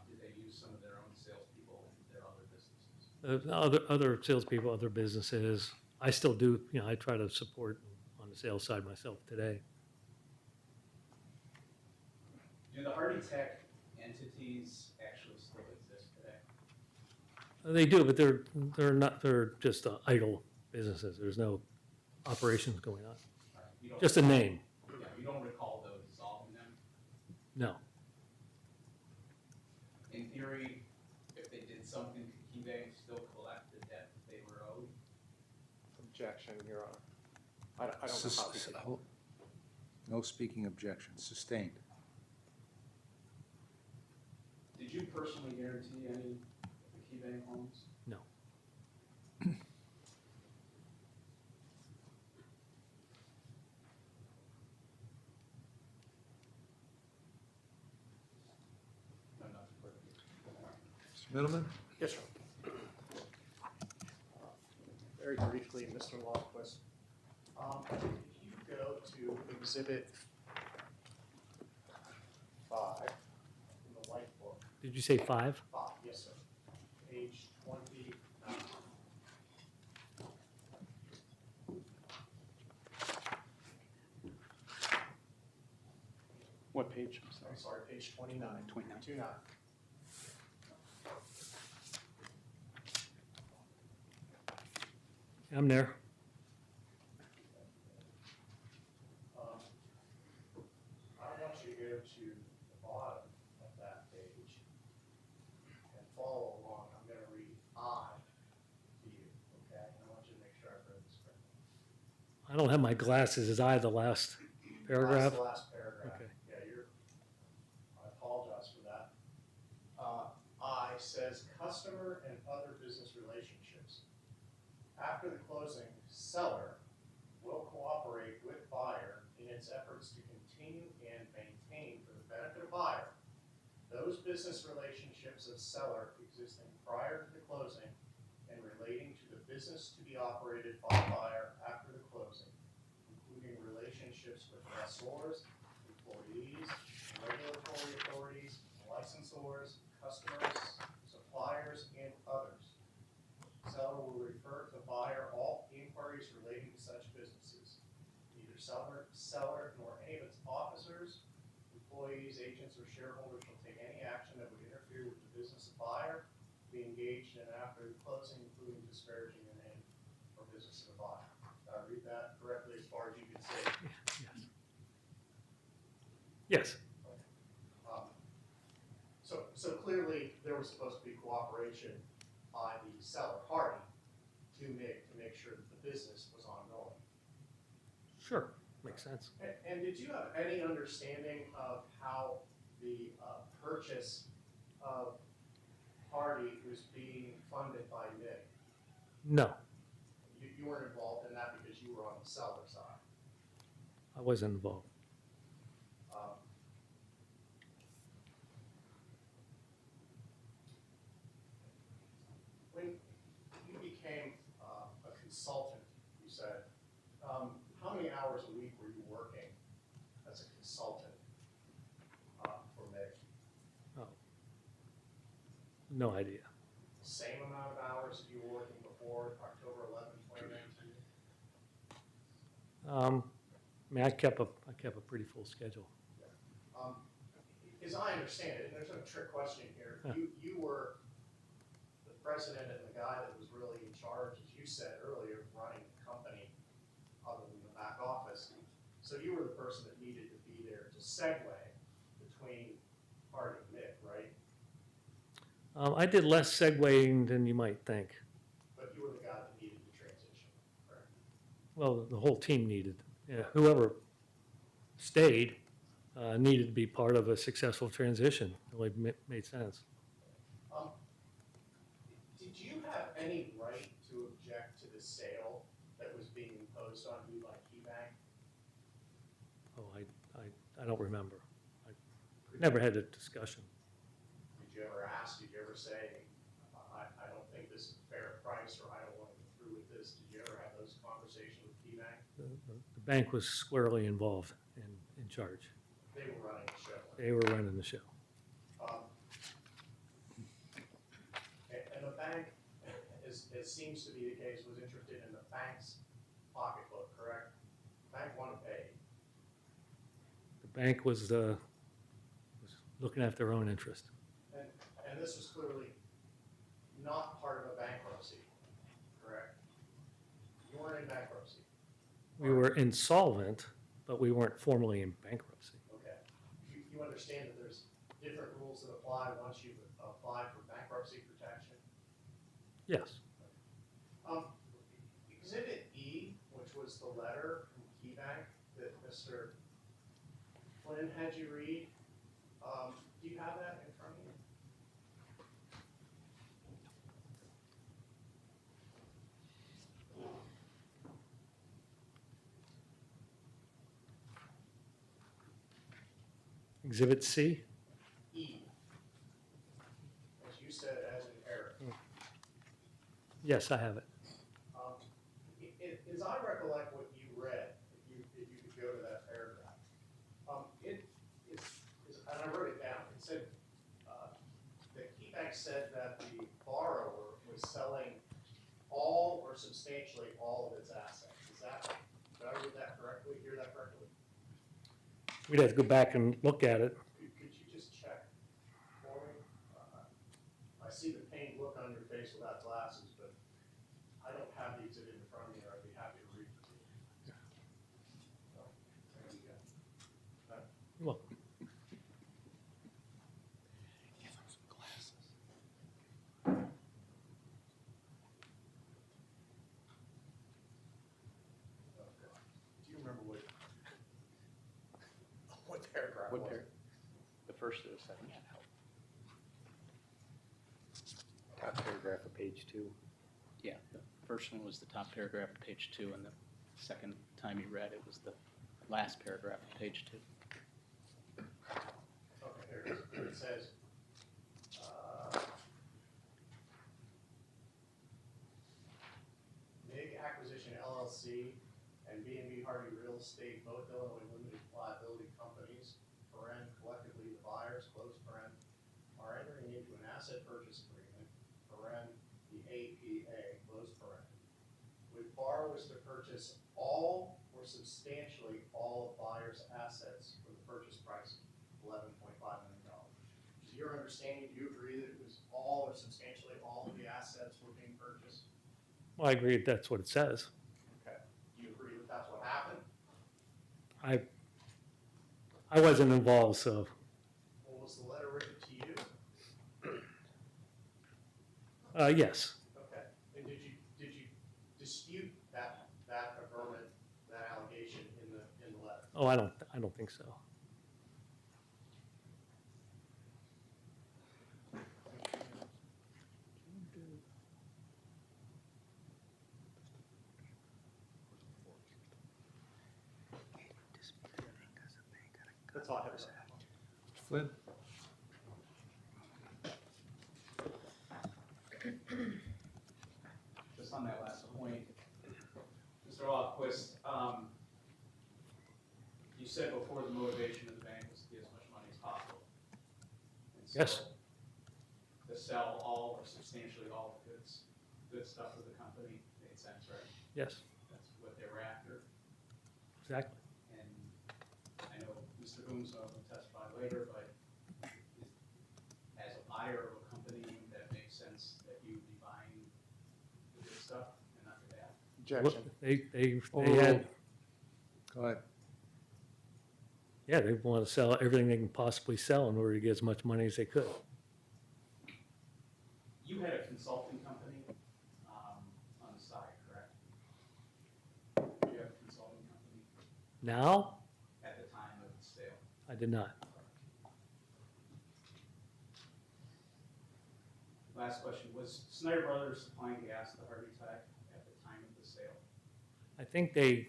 did they use some of their own salespeople in their other businesses? Other salespeople, other businesses. I still do, I try to support on the sales side myself today. Do the Hardy Tech entities actually still exist today? They do, but they're not, they're just idle businesses. There's no operations going on. You don't Just a name. Yeah, you don't recall those dissolving them? No. In theory, if they did something, could KeyBank still collect the debt that they were owed? Objection, Your Honor. I don't know how we could. No speaking objection. Sustained. Did you personally guarantee any of the KeyBank homes? No. No, not for Mr. Middleman? Yes, sir. Very briefly, Mr. Lofquist, if you go to Exhibit 5 in the white book. Did you say 5? 5, yes, sir. Page 29. What page? I'm sorry, page 29. 29. 29. I'm there. I want you to go to the bottom of that page and follow along. I'm going to read I to you, okay? And I want you to make sure I've read this correctly. I don't have my glasses. Is I the last paragraph? That's the last paragraph. Okay. Yeah, I apologize for that. I says customer and other business relationships. After the closing, seller will cooperate with buyer in its efforts to continue and maintain for the benefit of buyer those business relationships of seller existing prior to the closing and relating to the business to be operated by buyer after the closing, including relationships with lessors, employees, regulatory authorities, licensors, customers, suppliers, and others. Seller will refer to buyer all inquiries relating to such businesses. Neither seller nor any of its officers, employees, agents, or shareholders shall take any action that would interfere with the business of buyer, be engaged in after the closing, including disparaging the name or business of the buyer. Did I read that correctly as far as you can say? Yes. Um, So clearly, there was supposed to be cooperation by the seller party to make sure that the business was ongoing. Sure, makes sense. And did you have any understanding of how the purchase of Hardy was being funded by MIG? No, You weren't involved in that because you were on the seller side. I wasn't involved. Um, When you became a consultant, you said, how many hours a week were you working as a consultant for MIG? Oh, no idea. Same amount of hours that you were working before October 11, 2019? I mean, I kept a pretty full schedule. As I understand it, and there's no trick question here, you were the president and the guy that was really in charge, as you said earlier, of running the company other than the back office. So you were the person that needed to be there to segue between Hardy and MIG, right? I did less segueing than you might think. But you were the guy that needed the transition, correct? Well, the whole team needed, whoever stayed needed to be part of a successful transition. It only made sense. Did you have any right to object to the sale that was being imposed on you by KeyBank? Oh, I don't remember. I never had a discussion. Did you ever ask, did you ever say, I don't think this is a fair price, or I don't want to go through with this? Did you ever have those conversations with KeyBank? The bank was squarely involved and in charge. They were running the show. They were running the show. And the bank, as seems to be the case, was interested in the bank's pocketbook, correct? The bank wanted paid. The bank was looking after their own interest. And this was clearly not part of a bankruptcy, correct? You weren't in bankruptcy. We were insolvent, but we weren't formally in bankruptcy. Okay. You understand that there's different rules that apply once you've applied for bankruptcy protection? Yes. Exhibit E, which was the letter from KeyBank that Mr. Flynn had you read, do you have that in front of you? Exhibit C? E, as you said, as an error. Yes, I have it. As I recollect what you read, if you could go to that paragraph, it is, and I wrote it down, it said, that KeyBank said that the borrower was selling all or substantially all of its assets. Did I read that correctly, hear that correctly? We'd have to go back and look at it. Could you just check for me? I see the pained look on your face without glasses, but I don't have the exhibit in front of me, or I'd be happy to read it to you. So, there you go. You're welcome. Give him some glasses. Do you remember what paragraph What was? The first or the second? Top paragraph of page 2. Yeah, the first one was the top paragraph of page 2, and the second time you read it was the last paragraph of page 2. Okay, here it is. It says, MIG Acquisition LLC and B&B Hardy Real Estate, both Illinois limited liability companies, collectively the buyers, are entering into an asset purchase agreement, the APA, with borrowers to purchase all or substantially all of buyers' assets for the purchase price of $11.5 million. Is your understanding, do you agree that it was all or substantially all Well, I agree that's what it says. Okay, do you agree that that's what happened? I wasn't involved, so Or was the letter written to you? yes. Okay, and did you dispute that affirmation, that allegation in the letter? Oh, I don't think so. That's all I have. Flynn? Just on that last point, Mr. Alquist, you said before the motivation of the bank was to get as much money as possible. And so Yes. to sell all or substantially all the good stuff of the company made sense, right? Yes, That's what they were after. exactly. And I know Mr. Boomsma will testify later, but as a buyer of a company, that makes sense that you would be buying the good stuff and not the bad. Objection. They had, Go ahead. yeah, they want to sell everything they can possibly sell in order to get as much money as they could. You had a consulting company on the side, correct? Did you have a consulting company Now, at the time of the sale? I did not. Last question, was Snyder Brothers supplying gas to Harvey Tech at the time of the sale? I think if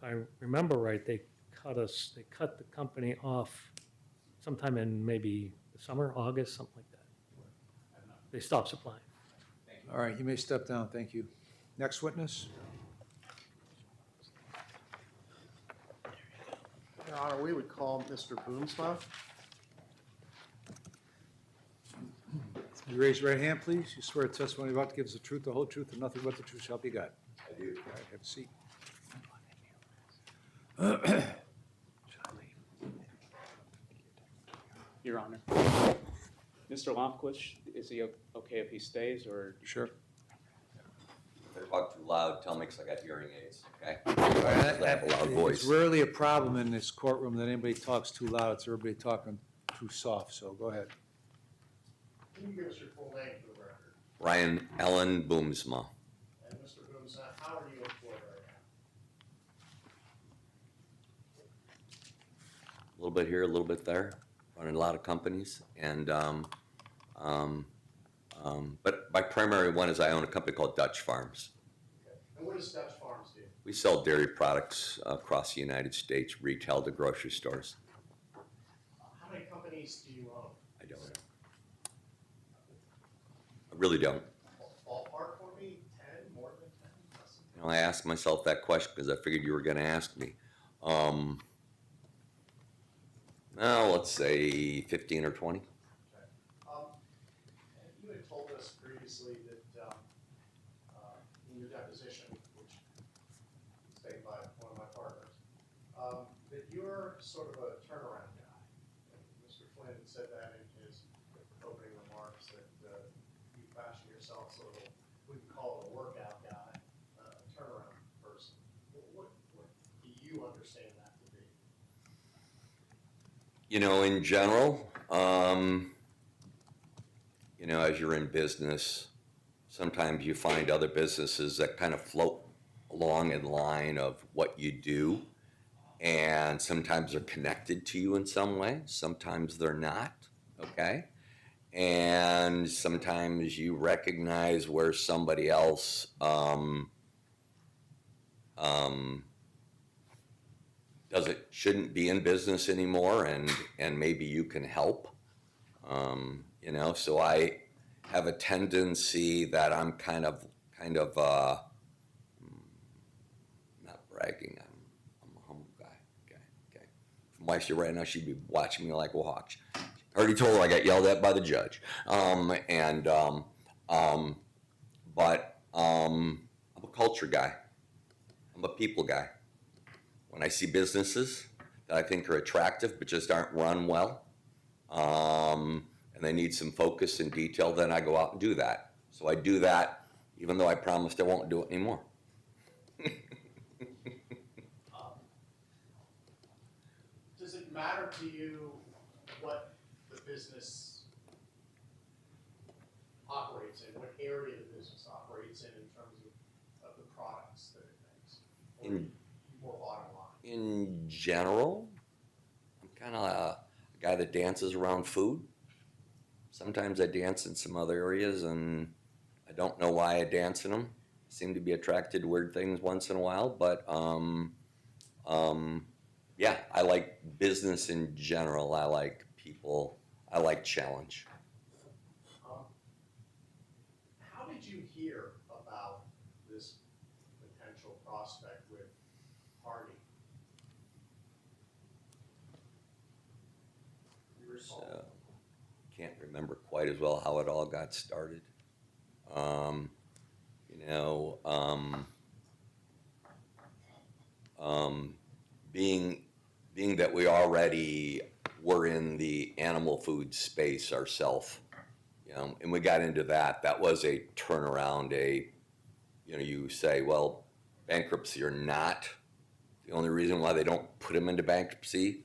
I remember right, they cut the company off sometime in maybe the summer, August, something like that. I don't know. They stopped supplying. Thank you. All right, you may step down, thank you. Next witness? Your Honor, we would call Mr. Boomsma. You raise your right hand, please. You swear testimony you're about to give us the truth, the whole truth, and nothing but the truth shall be God. I do. All right, have a seat. Your Honor. Mr. Lofquist, is he okay if he stays, or? Sure. If I talk too loud, tell me because I got hearing aids, okay? All I right, have a loud It's voice. rarely a problem in this courtroom that anybody talks too loud. It's everybody talking too soft, so go ahead. Can you give us your full name for the record? Ryan Ellen Boomsma. And Mr. Boomsma, how are you employed right now? A little bit here, a little bit there, running a lot of companies, and but my primary one is I own a company called Dutch Farms. Okay. And what does Dutch Farms do? We sell dairy products across the United States, retail to grocery stores. How many companies do you own? I don't. I really don't. Ballpark for me, 10, more than 10? Less than 10? You know, I asked myself that question because I figured you were going to ask me. Now, let's say 15 or 20. Okay. And you had told us previously that in your deposition, which was taken by one of my partners, that you're sort of a turnaround guy. And Mr. Flynn said that in his opening remarks, that you fashion yourself sort of, we can call it a workout guy, a turnaround person. What do you understand that to be? You know, in general, you know, as you're in business, sometimes you find other businesses that kind of float along in line of what you do, and sometimes they're connected to you in some way, sometimes they're not, okay? And sometimes you recognize where somebody else shouldn't be in business anymore, and maybe you can help. You know, so I have a tendency that I'm kind of not bragging. I'm a humble guy. Okay. If my wife here right now, she'd be watching me like a hawk. I already told her I got yelled at by the judge. But I'm a culture guy. I'm a people guy. When I see businesses that I think are attractive but just aren't run well, and they need some focus and detail, then I go out and do that. So I do that even though I promised I won't do it anymore. Does it matter to you what the business operates in, what area the business operates in terms of the products that it makes? Or In- more bottom line? In general, I'm kind of a guy that dances around food. Sometimes I dance in some other areas, and I don't know why I dance in them. Seem to be attracted to weird things once in a while, but yeah, I like business in general. I like people. I like challenge. How did you hear about this potential prospect with Hardy? You recall? So, can't remember quite as well how it all got started. You know, being that we already were in the animal food space ourselves, you know, and we got into that. That was a turnaround. You say, well, bankruptcy or not. The only reason why they don't put them into bankruptcy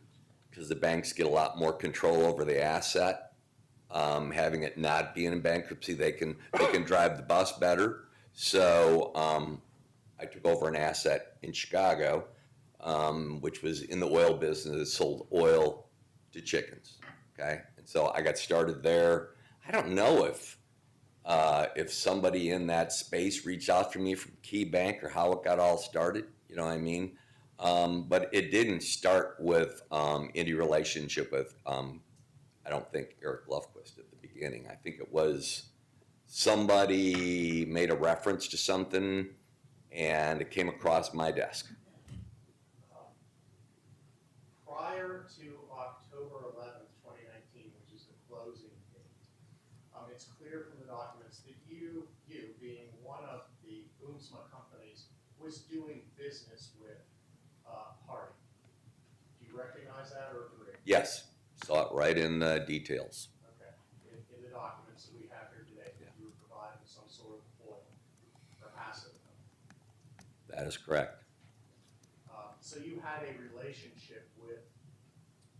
because the banks get a lot more control over the asset. Having it not being in bankruptcy, they can drive the bus better. So I took over an asset in Chicago, which was in the oil business, sold oil to chickens. Okay, and so I got started there. I don't know if somebody in that space reached out to me from Key Bank or how it got all started. You know what I mean? But it didn't start with any relationship with. I don't think Eric Lofquist at the beginning. I think it was somebody made a reference to something, and it came across my desk. Prior to October 11th, 2019, which is the closing date, it's clear from the documents that you being one of the UMSMA companies, was doing business with Hardy. Do you recognize that or agree? Yes, saw it right in the details. Okay. In the documents that we have here today, that you were providing some sort of oil or acid. That is correct. So you had a relationship with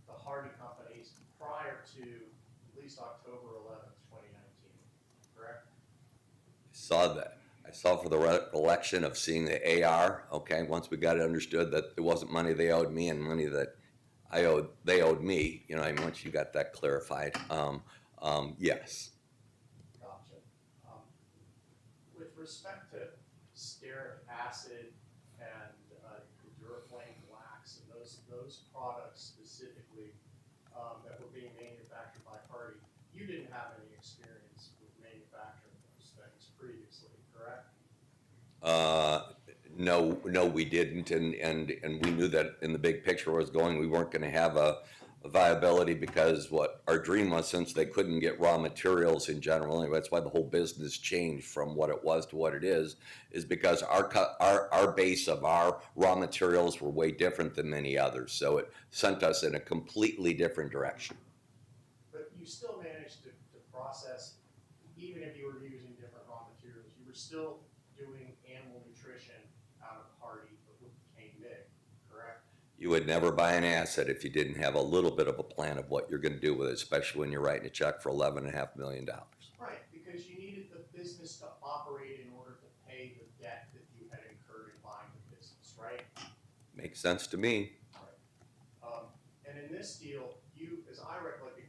the Hardy companies prior to at least October 11th, 2019, correct? Saw that. I saw for the recollection of seeing the AR. Okay, once we got it understood that it wasn't money they owed me and money that they owed me. You know, I mean, once you got that clarified, yes. Gotcha. With respect to stearic acid and Duraflame wax and those products specifically that were being manufactured by Hardy, you didn't have any experience with manufacturing those things previously, correct? No, we didn't, and we knew that in the big picture was going, we weren't going to have a viability because what our dream was, since they couldn't get raw materials in general, and that's why the whole business changed from what it was to what it is because our base of our raw materials were way different than many others, so it sent us in a completely different direction. But you still managed to process, even if you were using different raw materials, you were still doing animal nutrition out of Hardy, but what became MIG, correct? You would never buy an asset if you didn't have a little bit of a plan of what you're going to do with it, especially when you're writing a check for $11.5 million. Right, because you needed the business to operate in order to pay the debt that you had incurred in buying the business, right? Makes sense to me. And in this deal, you, as I recollect it,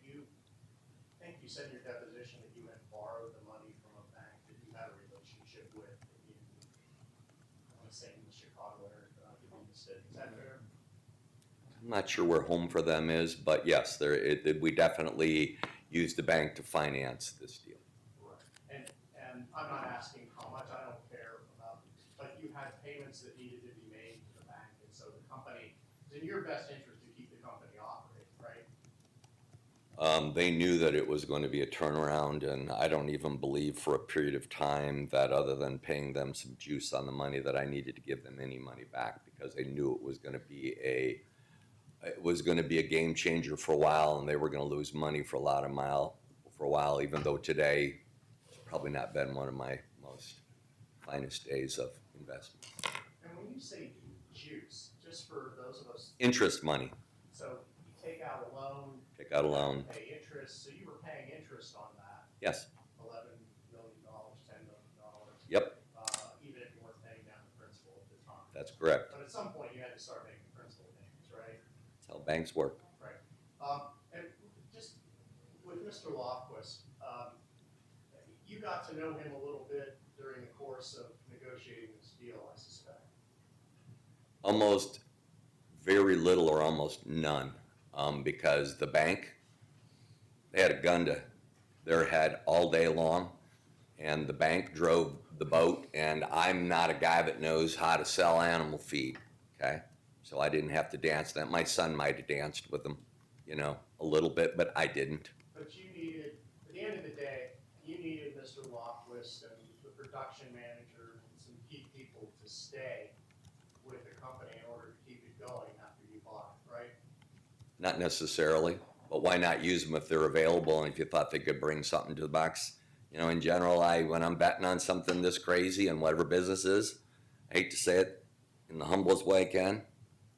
I think you said in your deposition that you had borrowed the money from a bank that you had a relationship with in, I want to say in the Chicago area, but I could be mistaken. Is that fair? I'm not sure where home for them is, but yes, we definitely used the bank to finance this deal. Right. And I'm not asking how much, I don't care about, but you had payments that needed to be made to the bank, and so the company, it's in your best interest to keep the company operating, right? They knew that it was going to be a turnaround, and I don't even believe for a period of time that other than paying them some juice on the money that I needed to give them any money back because they knew it was going to be a game changer for a while, and they were going to lose money for a while, even though today it's probably not been one of my most finest days of investment. And when you say juice, just for those of us, Interest money, so you take out a loan, take out a loan, pay interest, so you were paying interest on that, yes, $11 million, $10 million. yep, Even if you weren't paying down the principal at the time. that's correct. But at some point, you had to start making principal payments, right? That's how banks work. Right. And just with Mr. Lofquist, you got to know him a little bit during the course of negotiating this deal, I suspect. Almost very little or almost none, because the bank, they had a gun to their head all day long, and the bank drove the boat, and I'm not a guy that knows how to sell animal feed, okay? So I didn't have to dance that. My son might have danced with them, you know, a little bit, but I didn't. But you needed, at the end of the day, you needed Mr. Lofquist and the production manager and some key people to stay with the company in order to keep it going after you bought it, right? Not necessarily, but why not use them if they're available and if you thought they could bring something to the box? You know, in general, when I'm betting on something this crazy and whatever business is, I hate to say it in the humblest way I can,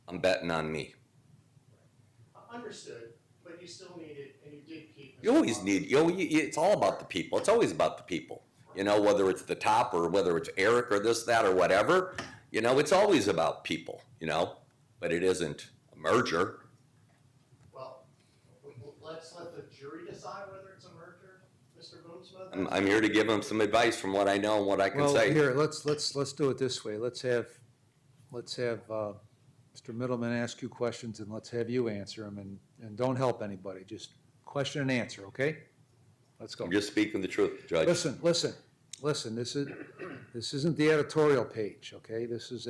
I'm betting on me. Understood, but you still needed, and you did keep. You always need, it's all about the people. It's always about the people. You know, whether it's the top or whether it's Eric or this, that, or whatever, you know, it's always about people, you know, but it isn't a merger. Well, let's let the jury decide whether it's a merger, Mr. Boomsma. I'm here to give them some advice from what I know and what I can Well, say. here, let's do it this way. Let's have Mr. Middleman ask you questions, and let's have you answer them, and don't help anybody. Just question and answer, okay? Let's go. I'm just speaking the truth, Judge. Listen, this isn't the editorial page, okay? This is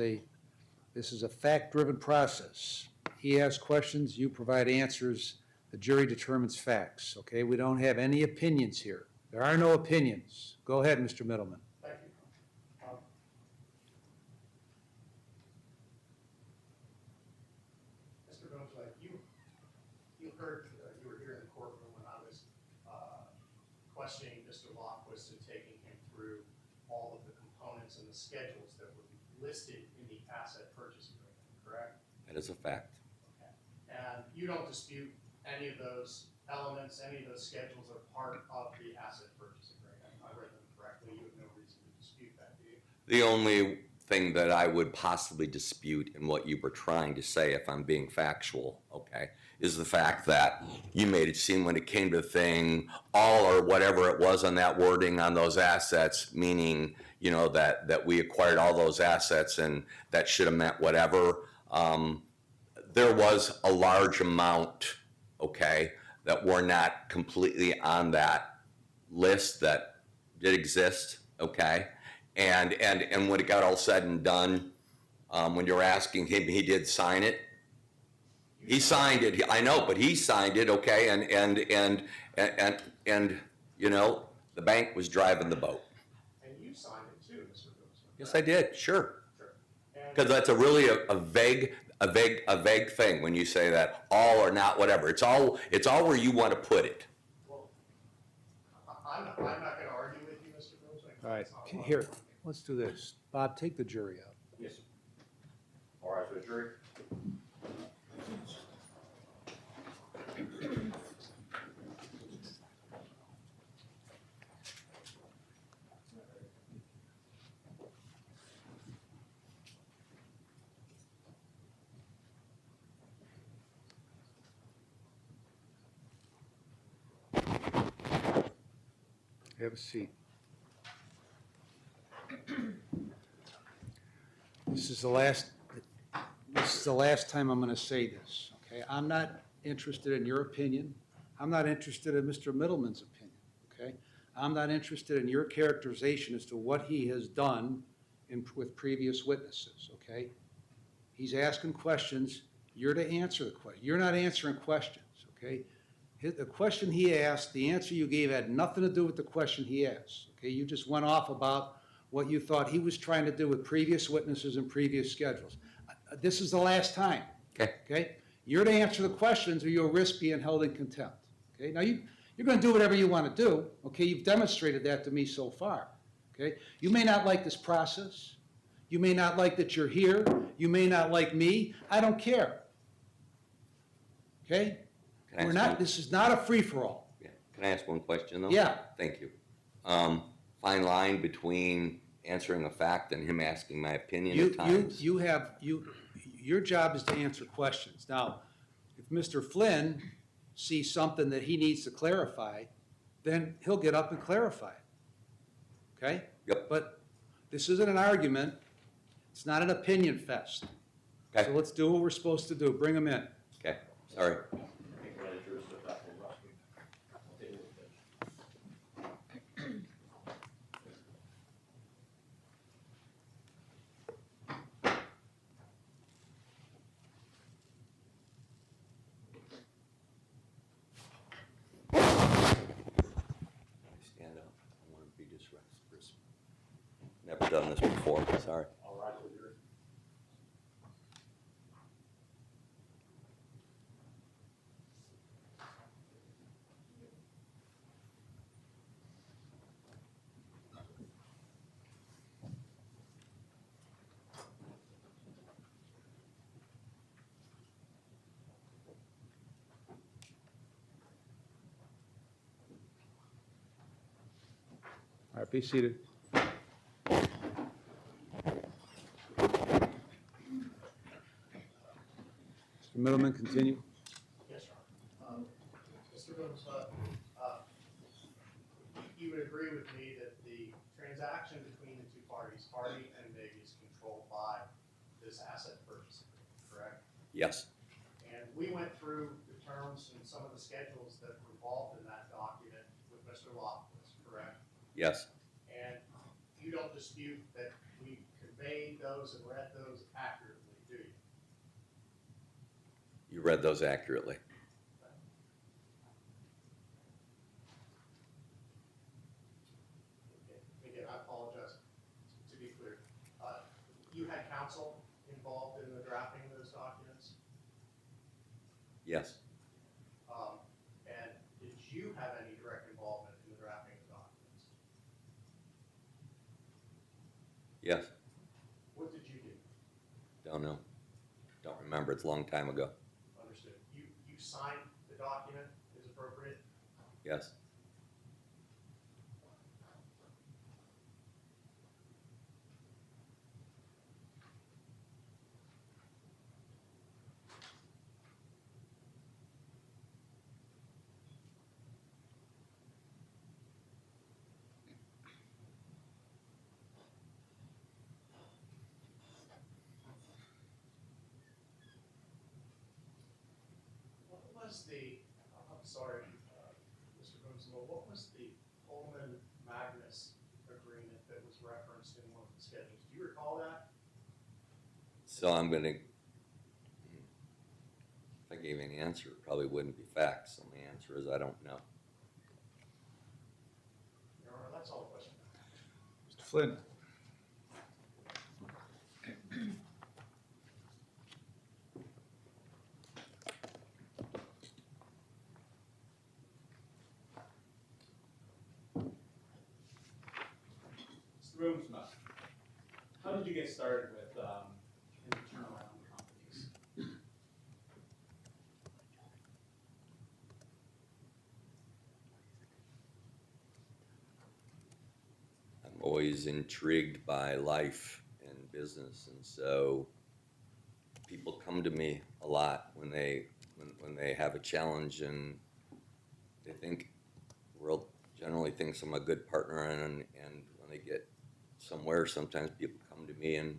a fact-driven process. He asks questions, you provide answers, the jury determines facts, okay? We don't have any opinions here. There are no opinions. Go ahead, Mr. Middleman. Thank you. Mr. Boomsma, you heard, you were here in the courtroom when I was questioning Mr. Lofquist and taking him through all of the components and the schedules that would be listed in the asset purchase agreement, correct? That is a fact. Okay. And you don't dispute any of those elements, any of those schedules are part of the asset purchase agreement. I read them correctly. You have no reason to dispute that, do you? The only thing that I would possibly dispute in what you were trying to say, if I'm being factual, okay, is the fact that you made it seem when it came to the thing, all or whatever it was on that wording on those assets, meaning, you know, that we acquired all those assets and that should have meant whatever. There was a large amount, okay, that were not completely on that list that did exist, okay? And when it got all said and done, when you're asking him, he did sign it. He signed it, I know, but he signed it, okay, and you know, the bank was driving the boat. And you signed it too, Mr. Boomsma. Yes, I did, sure. Sure. And Because that's a really a vague thing when you say that, all or not, whatever. It's all where you want to put it. well, I'm not gonna argue with you, Mr. Boomsma. All right, It's not what I here, want. let's do this. Bob, take the jury out. Yes, sir. All right, so the jury. Have a seat. This is the last time I'm gonna say this, okay? I'm not interested in your opinion. I'm not interested in Mr. Middleman's opinion, okay? I'm not interested in your characterization as to what he has done with previous witnesses, okay? He's asking questions, you're to answer the question. You're not answering questions, okay? The question he asked, the answer you gave had nothing to do with the question he asked, okay? You just went off about what you thought he was trying to do with previous witnesses and previous schedules. This is the last time. Okay. Okay? You're to answer the questions or you'll risk being held in contempt. Okay? Now, you're going to do whatever you want to do. Okay? You've demonstrated that to me so far. okay? You may not like this process. You may not like that you're here. You may not like me. I don't care. Okay? Can I We're ask not, one- this is not a free-for-all. Yeah. Can I ask one question, though? Yeah. Thank you. Fine line between answering a fact and him asking my opinion at times. Your job is to answer questions. Now, if Mr. Flynn sees something that he needs to clarify, then he'll get up and clarify it. Okay? Yep. But this isn't an argument. It's not an opinion fest. Okay. So let's do what we're supposed to do. Bring him in. Okay, sorry. Stand up. I want to be disrespectful. Never done this before, sorry. All right with yours. All right, be seated. Mr. Middleman, continue. Yes, Your Honor. Mr. Boones, you would agree with me that the transaction between the two parties, Hardy and Big, is controlled by this asset purchase agreement, correct? Yes, And we went through the terms and some of the schedules that were involved in that document with Mr. Loftus, correct? yes, And you don't dispute that we conveyed those and read those accurately, do you? you read those accurately. Again, I apologize, to be clear. You had counsel involved in the drafting of those documents? Yes, And did you have any direct involvement in the drafting of the documents? yes, What did you do? don't know. Don't remember, it's a long time ago. Understood. You signed the document as appropriate? Yes, What was the, I'm sorry, Mr. Boomsville, what was the Pullman Magnus agreement that was referenced in one of the schedules? Do you recall that? so I'm gonna, if I gave you an answer, it probably wouldn't be facts, so my answer is I don't know. Your Honor, that's all the question. Mr. Flynn. Mr. Boomsma, how did you get started with in the turnaround companies? I'm always intrigued by life and business, and so people come to me a lot when they have a challenge, and they think world generally thinks I'm a good partner, and when they get somewhere, sometimes people come to me and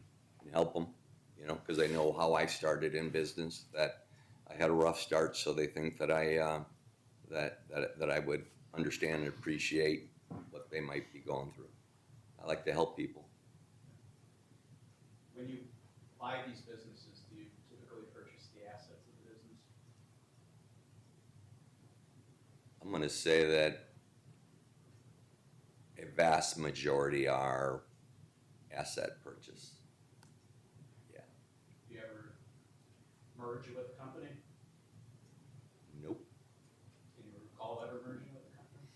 help them, you know, because they know how I started in business, that I had a rough start, so they think that I that I would understand and appreciate what they might be going through. I like to help people. When you buy these businesses, do you typically purchase the assets of the business? I'm going to say that a vast majority are asset purchase. Yeah. Do you ever merge with a company? Nope. Can you recall ever merging with a company?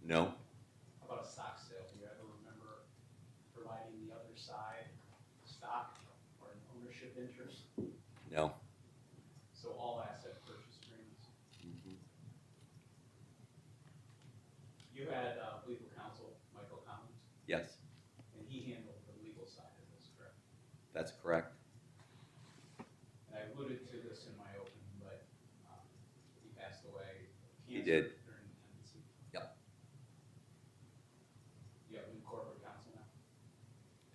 No. How about a stock sale? No. So all asset purchase agreements. Mhm. You had legal counsel, Michael Collins, Yes, and he handled the legal side of this, correct? that's correct. And I alluded to this in my opening, but he passed away of He cancer did. during the tendency. Yep. You have new corporate counsel now?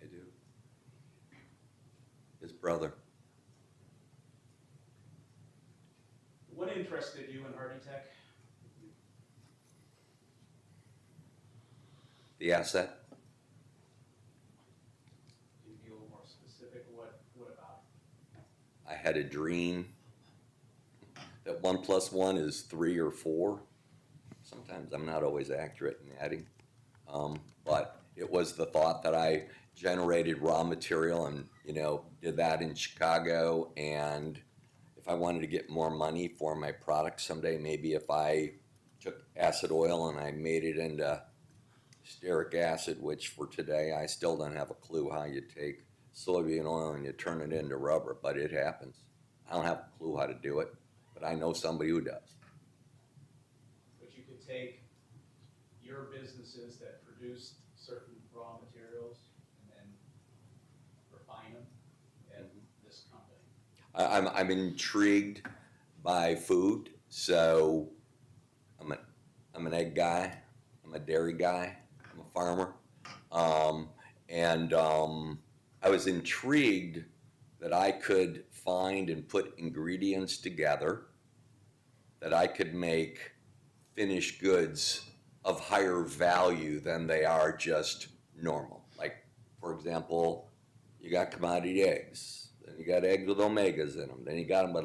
I do. His brother. What interested you in Hardy Tech? The asset. Can you be a little more specific? What about it? I had a dream that 1 + 1 is 3 or 4. Sometimes I'm not always accurate in adding. But it was the thought that I generated raw material and, did that in Chicago. And if I wanted to get more money for my product someday, maybe if I took acid oil and I made it into stearic acid, which for today, I still don't have a clue how you take soybean oil and you turn it into rubber, but it happens. I don't have a clue how to do it, but I know somebody who does. But you could take your businesses that produce certain raw materials and then refine them at this company. I'm intrigued by food, so I'm an egg guy, I'm a dairy guy, I'm a farmer, and I was intrigued that I could find and put ingredients together that I could make finished goods of higher value than they are just normal. Like, for example, you got commodity eggs, then you got eggs with omegas in them, then you got them with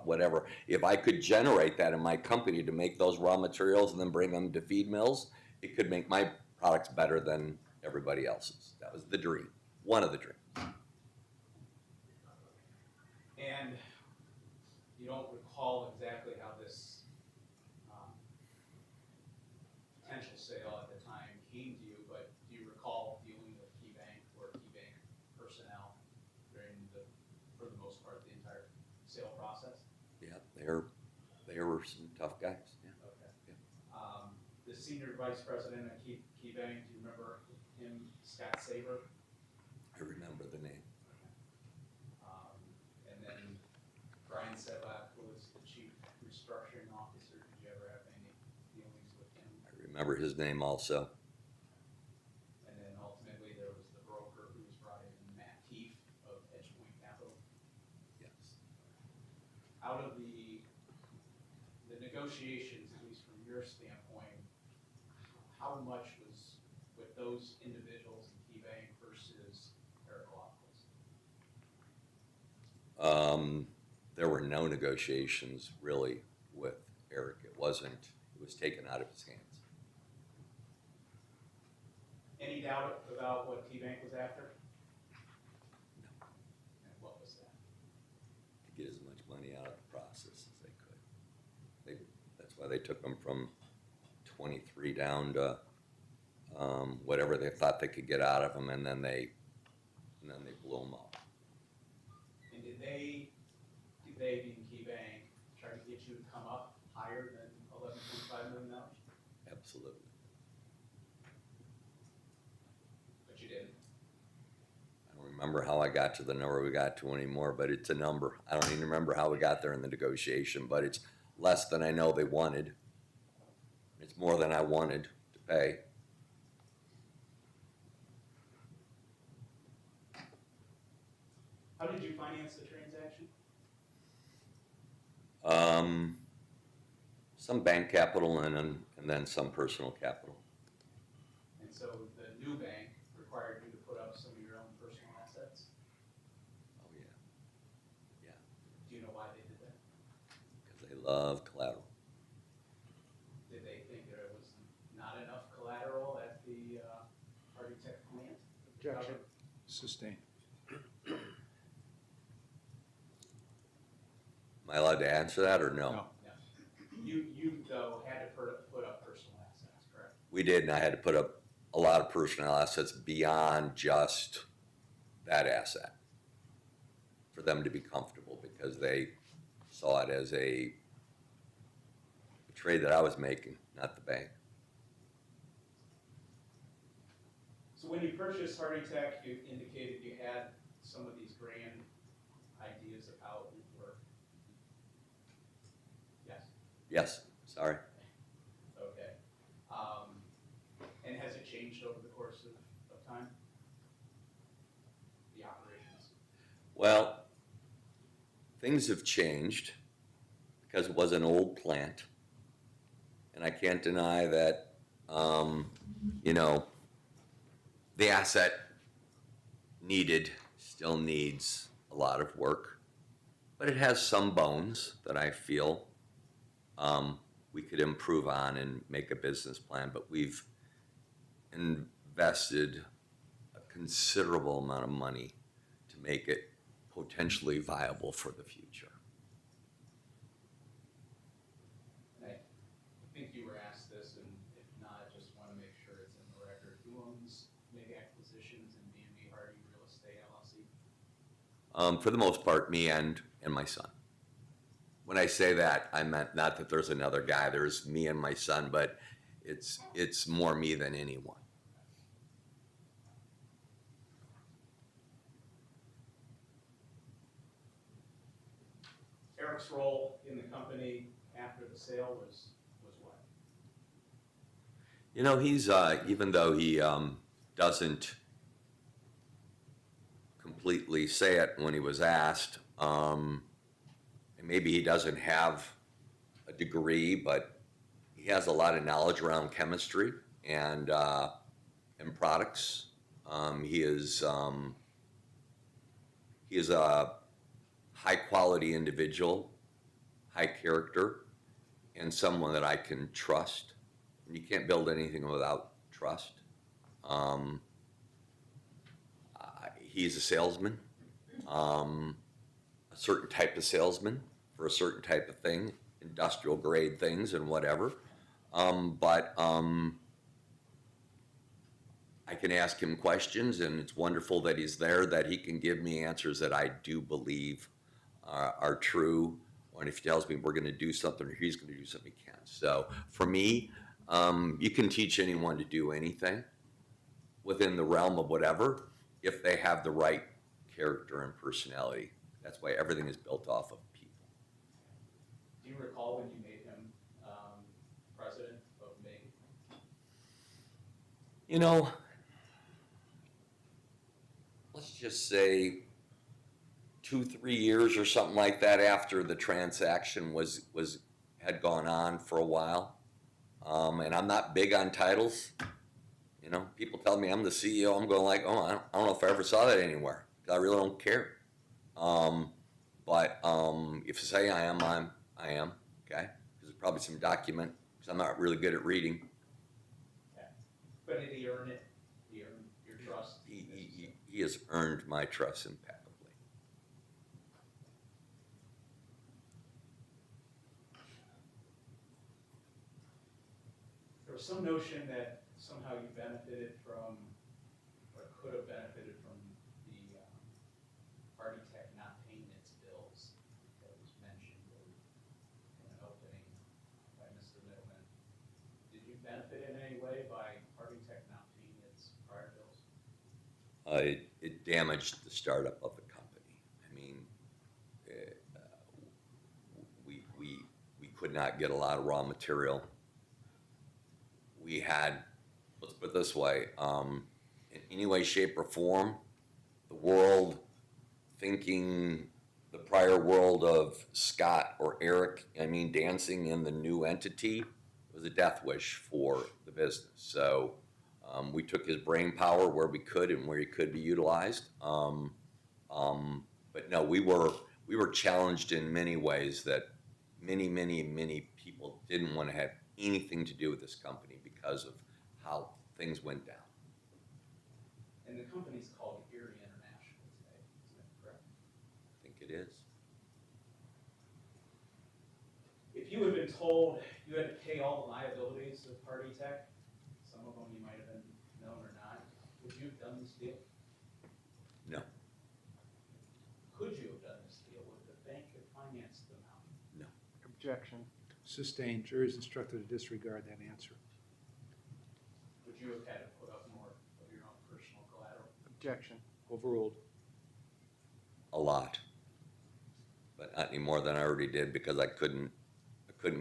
whatever. If I could generate that in my company to make those raw materials and then bring them to feed mills, it could make my products better than everybody else's. That was the dream, one of the dreams. And you don't recall exactly how this potential sale at the time came to you, but do you recall dealing with KeyBank or KeyBank personnel during for the most part, the entire sale process? Yeah, they were some tough guys. Yeah. Okay. Yeah. The senior vice president at KeyBank, do you remember him, Scott Saber? I remember the name. And then Brian Sebak was the chief restructuring officer. Did you ever have any dealings with him? I remember his name also. And then ultimately there was the broker who was brought in, Matt Keefe of Edgepoint Capital. Yes. Out of the negotiations, at least from your standpoint, how much was with those individuals in KeyBank versus Eric Loftus? There were no negotiations really with Eric. It was taken out of his hands. Any doubt about what KeyBank was after? No. And what was that? To get as much money out of the process as they could. That's why they took them from 23 down to whatever they thought they could get out of them, and then they blew them up. And did they being KeyBank, try to get you to come up higher than $11.5 million? Absolutely. But you didn't. I don't remember how I got to the number we got to anymore, but it's a number. I don't even remember how we got there in the negotiation, but it's less than I know they wanted. It's more than I wanted to pay. How did you finance the transaction? Some bank capital and then some personal capital. And so the new bank required you to put up some of your own personal assets? Oh, yeah. Yeah, Do you know why they did that? because they love collateral. Did they think there was not enough collateral at the Hardy Tech plant? Objection. Sustained. Am I allowed to answer that or no? No. You though had to put up personal assets, correct? We did, and I had to put up a lot of personnel assets beyond just that asset. for them to be comfortable because they saw it as a trade that I was making, not the bank. So when you purchased Hardy Tech, you indicated you had some of these grand ideas of how it would work. Yes? Yes, sorry. Okay. And has it changed over the course of time? The operations? Well, things have changed because it was an old plant. And I can't deny that, you know, the asset still needs a lot of work, but it has some bones that I feel we could improve on and make a business plan, but we've invested a considerable amount of money to make it potentially viable for the future. I think you were asked this, and if not, I just want to make sure it's in the record. Who owns Meg Acquisitions and B&B Hardy Real Estate LLC? For the most part, me and my son. When I say that, I meant not that there's another guy, there's me and my son, but it's more me than anyone. Eric's role in the company after the sale was what? You know, he's, even though he doesn't completely say it when he was asked, and maybe he doesn't have a degree, but he has a lot of knowledge around chemistry and products. He is a high-quality individual, high character, and someone that I can trust. You can't build anything without trust. He's a salesman, a certain type of salesman for a certain type of thing, industrial grade things and whatever. But I can ask him questions, and it's wonderful that he's there, that he can give me answers that I do believe are true. And if he tells me we're going to do something or he's going to do something, he can. So for me, you can teach anyone to do anything within the realm of whatever if they have the right character and personality. That's why everything is built off of people. Do you recall when you made him president of Meg? You know, let's just say 2-3 years or something like that after the transaction had gone on for a while. And I'm not big on titles. You know, people tell me I'm the CEO. I'm going like, oh, I don't know if I ever saw that anywhere. I really don't care. But if you say I am, I am. Okay, there's probably some document because I'm not really good at reading. Okay. But did he earn it? He earned your trust? He has earned my trust impeccably. There was some notion that somehow you benefited from, or could have benefited from, the Hardy Tech not paying its bills that was mentioned in an opening by Mr. Middleman. Did you benefit in any way by Hardy Tech not paying its prior bills? It damaged the startup of the company. I mean, we could not get a lot of raw material. We had, let's put it this way, in any way, shape, or form, the world thinking the prior world of Scott or Eric, dancing in the new entity was a death wish for the business. So we took his brain power where we could and where he could be utilized. But no, we were challenged in many ways that many people didn't want to have anything to do with this company because of how things went down. And the company's called Erie International today, isn't that correct? I think it is. If you had been told you had to pay all the liabilities of Hardy Tech, some of them you might have been known or not, would you have done this deal? No. Could you have done Objection. Sustained. Jury is instructed to disregard that answer. Would you have had to put up more of your own personal collateral? Objection. Overruled. A lot. But not any more than I already did because I couldn't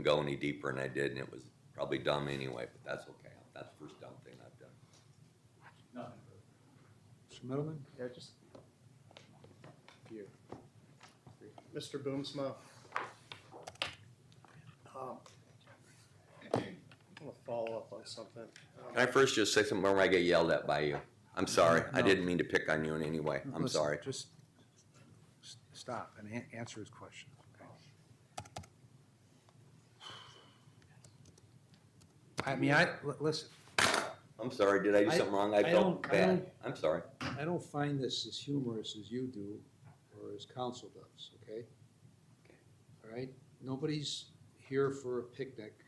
go any deeper and I did, and it was probably dumb anyway, but that's okay. That's the first dumb thing I've done. Nothing further. Mr. Middleman? Yeah, just. You. Mr. Boomsma. I'm gonna follow up on something. Can I first just say something before I get yelled at by you? I'm sorry. I No. didn't mean to pick on you in any way. I'm Listen, sorry. Just stop and answer his question. Okay? I mean, listen, I'm sorry. Did I do I- something wrong? I I felt don't- I bad. don't- I'm sorry. I don't find this as humorous as you do or as counsel does, okay? All right? Nobody's here for a picnic.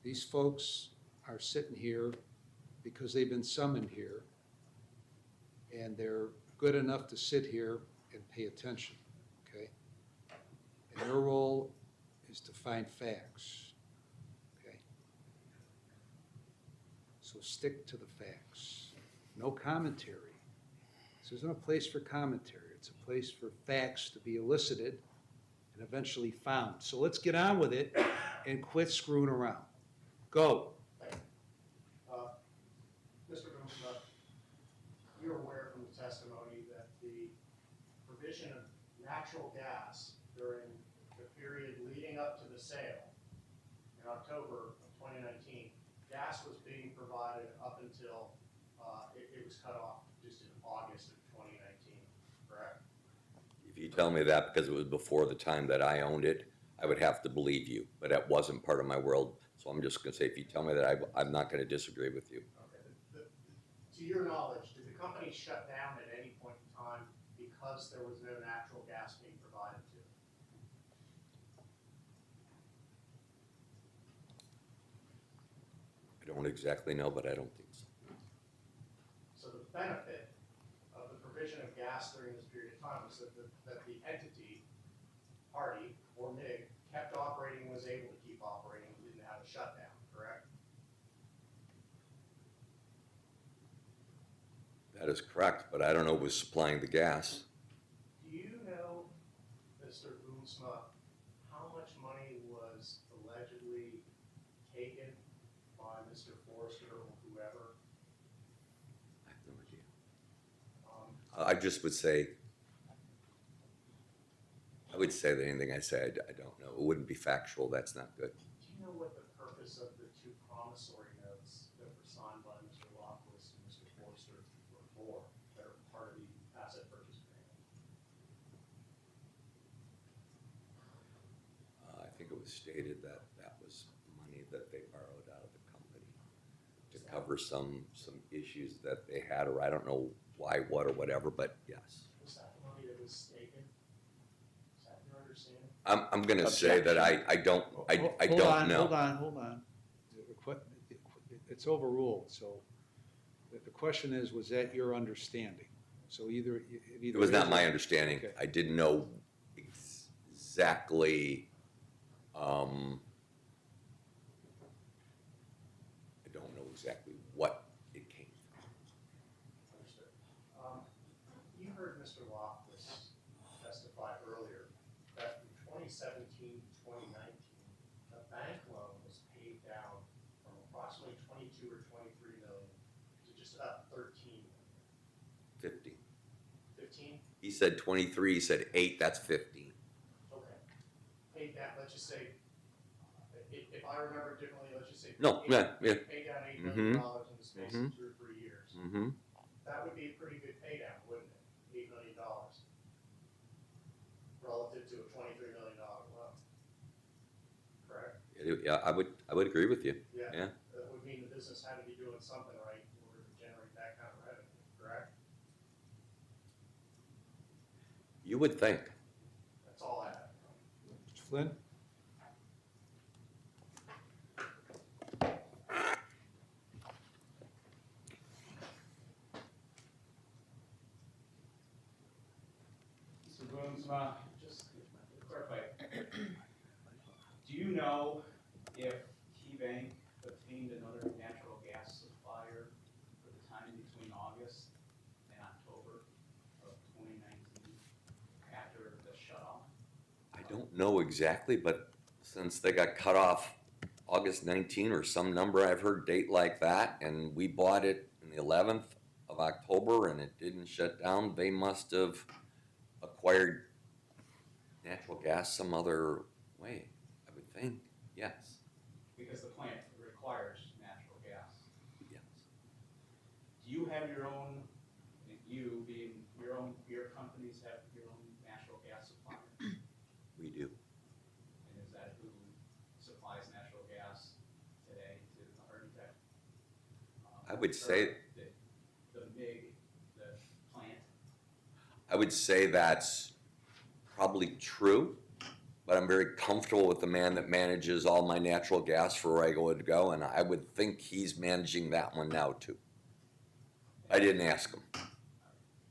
These folks are sitting here because they've been summoned here, and they're good enough to sit here and pay attention, okay? And their role is to find facts, okay? So stick to the facts. No commentary. This isn't a place for commentary. It's a place for facts to be elicited and eventually found. So let's get on with it and quit screwing around. Go. Mr. Boomsma, you're aware from the testimony that the provision of natural gas during the period leading up to the sale in October of 2019, gas was being provided up until it was cut off just in August of 2019, correct? If you tell me that because it was before the time that I owned it, I would have to believe you, but that wasn't part of my world. So I'm just gonna say, if you tell me that, I'm not gonna disagree with you. Okay. To your knowledge, did the company shut down at any point in time because there was no natural gas being provided to it? I don't exactly know, but I don't think so. So the benefit of the provision of gas during this period of time was that the entity, Hardy or MIG, kept operating, was able to keep operating, didn't have a shutdown, correct? That is correct, but I don't know who was supplying the gas. Do you know, Mr. Boomsma, how much money was allegedly taken by Mr. Forrester or whoever? I have no idea. Um, I just would say, I would say that anything I said, I don't know. It wouldn't be factual. That's not good. Do you know what the purpose of the two promissory notes that were signed by Mr. Loftus and Mr. Forrester were for, that are part of the asset purchase agreement? I think it was stated that that was money that they borrowed out of the company to cover some issues that they had, or I don't know why, what, or whatever, but yes. Was that the money that was taken? Is that your understanding? I'm gonna say that I don't know. Hold on. It's overruled, so the question is, was that your understanding? So either. It was not my understanding. Okay. I didn't know exactly, I don't know exactly what it came from. Understood. You heard Mr. Loftus testify earlier that from 2017 to 2019, the bank loan was paid down from approximately 22 or 23 million to just about 13 million. 15. 15? He said 23, he said 8, that's 15. Okay. Paid down, let's just say, if I remember differently, let's just say. No, yeah. Paid down $8 million in the space of 2 or 3 years. Mm-hmm. That would be a pretty good pay down, wouldn't it? $8 million. Relative to a $23 million loan. Correct? Yeah, I would agree with you. Yeah. That would mean the business had to be doing something right in order to generate that kind of revenue, correct? You would think. That's all I have. Mr. Flynn? Mr. Boomsma, just to clarify, know if KeyBank obtained another natural gas supplier for the time between August and October of 2019 after the shut-off? I don't know exactly, but since they got cut off August 19 or some number, I've heard date like that, and we bought it in the 11th of October and it didn't shut down, they must have acquired natural gas some other way, I would think, yes, Because the plant requires natural gas. yes. Do you have your own, you being your companies have your own natural gas supplier? We do. And is that who supplies natural gas today to the Hardin Tech? I would say- The MIG, the plant? I would say that's probably true, but I'm very comfortable with the man that manages all my natural gas for where I go to go, and I would think he's managing that one now too. I didn't ask him.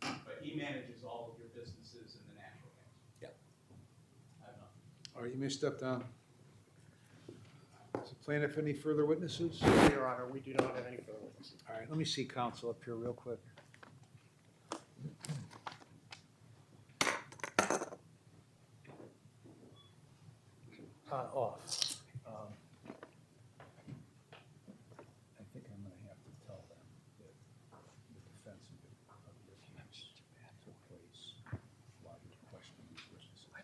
But he manages all of your businesses in the natural gas? Yep. I have nothing. All right, you may step down. Does the plaintiff any further witnesses? Your Honor, we do not have any further witnesses. All right, let me see counsel up here real quick. Off. I think I'm gonna have to tell them that the defense of your case took place while you were questioning these witnesses.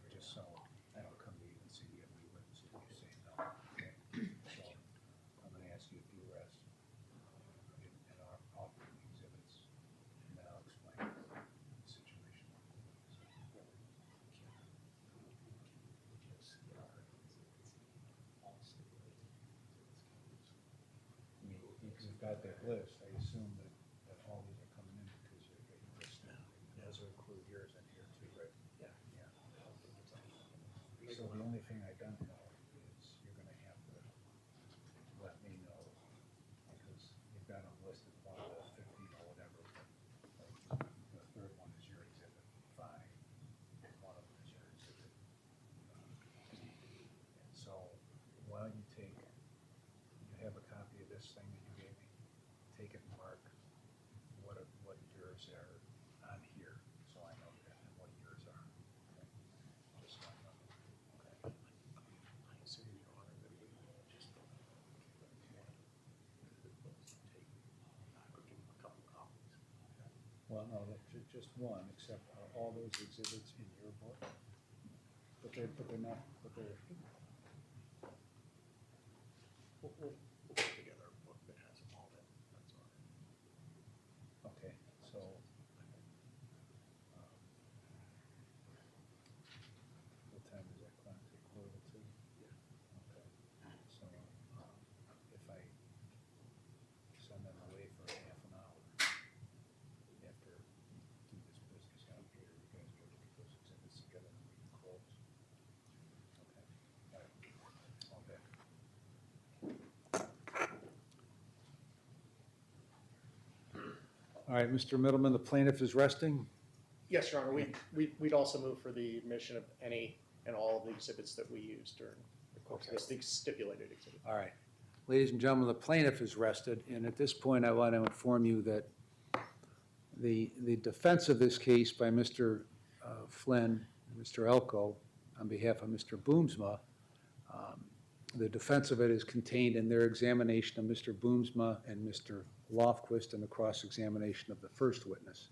Just so I don't come to you and say you have any witnesses, and you say no. Okay? So I'm gonna ask you a few rest and I'll offer the exhibits, and then I'll explain the situation. I mean, you've got that list, I assume that all these are coming in because you're listed. Those will include yours in here too, right? Yeah. So the only thing I don't know is you're gonna have to let me know, because you've got them listed 1 to 15 or whatever. Like, the third one is your exhibit 5, and one of them is your exhibit. And so, while you take, you have a copy of this thing that you gave me, take it and mark what yours are on here, so I know that, and what yours are. Okay? Just so I know. Okay. I assume, Your Honor, that we just take, I could give him a couple copies. Well, no, just one, except are all those exhibits in your book? But they're not, but they're. We'll put together a book that has all that, that's all right. Okay, so. What time is that clock? Is it 1:45? Yeah. Okay, so, if I send them away for half an hour after do this business out here, you guys go look at those exhibits together and we can close. Okay, all right, okay. All right, Mr. Middleman, the plaintiff is resting. Yes, Your Honor, we'd also move for the admission of any and all of the exhibits that we used during the course of this, the stipulated exhibit. All right. Ladies and gentlemen, the plaintiff is rested, and at this point, I want to inform you that the defense of this case by Mr. Flynn and Mr. Elko, on behalf of Mr. Boomsma, the defense of it is contained in their examination of Mr. Boomsma and Mr. Lofquist and the cross-examination of the first witness.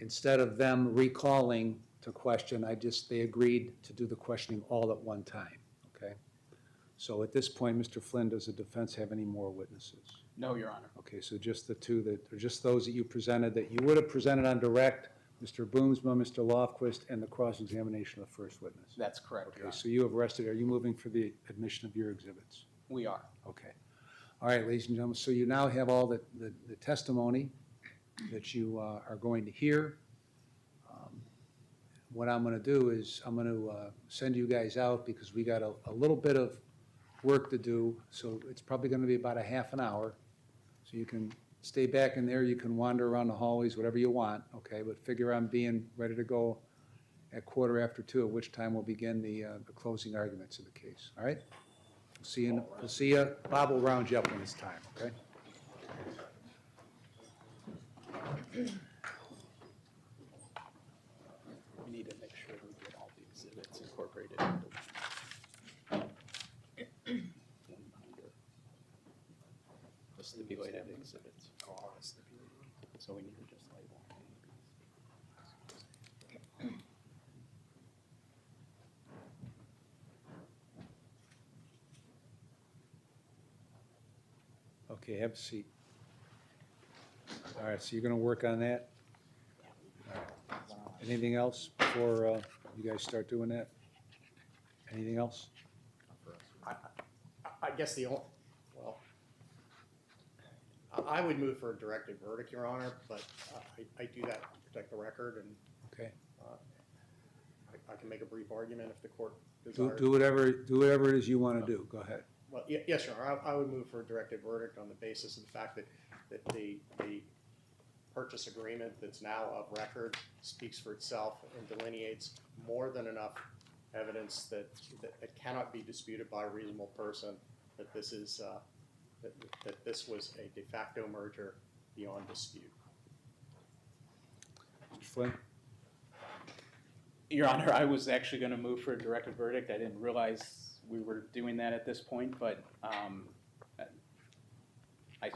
Instead of them recalling to question, they agreed to do the questioning all at one time, okay? So at this point, Mr. Flynn, does the defense have any more witnesses? No, Your Honor. Okay, so just the two that, or just those that you presented, that you would have presented on direct, Mr. Boomsma, Mr. Lofquist, and the cross-examination of the first witness? That's correct, Your Okay, Honor. so you have rested. Are you moving for the admission of your exhibits? We are. Okay. All right, ladies and gentlemen, so you now have all the testimony that you are going to hear. What I'm going to do is I'm going to send you guys out because we got a little bit of work to do, so it's probably going to be about a half an hour. So you can stay back in there, you can wander around the hallways, whatever you want, okay? But figure on being ready to go at 2:15, at which time we'll begin the closing arguments of the case, all right? We'll see you. Bob will round you up when it's time, okay? We need to make sure we get all the exhibits incorporated into one binder. The stipulated exhibits. So we need to just label. Okay, have a seat. All right, so you're gonna work on that? All right. Anything else before you guys start doing that? Anything else? I guess the only, well, I would move for a directed verdict, Your Honor, but I do that to protect the record, and Okay. I can make a brief argument if the court Do desires. do whatever it is you want to do. Go ahead. Well, yes, Your Honor, I would move for a directed verdict on the basis of the fact that the purchase agreement that's now of record speaks for itself and delineates more than enough evidence that cannot be disputed by a reasonable person, that this is, that this was a de facto merger beyond dispute. Mr. Flynn? Your Honor, I was actually going to move for a directed verdict. I didn't realize we were doing that at this point, but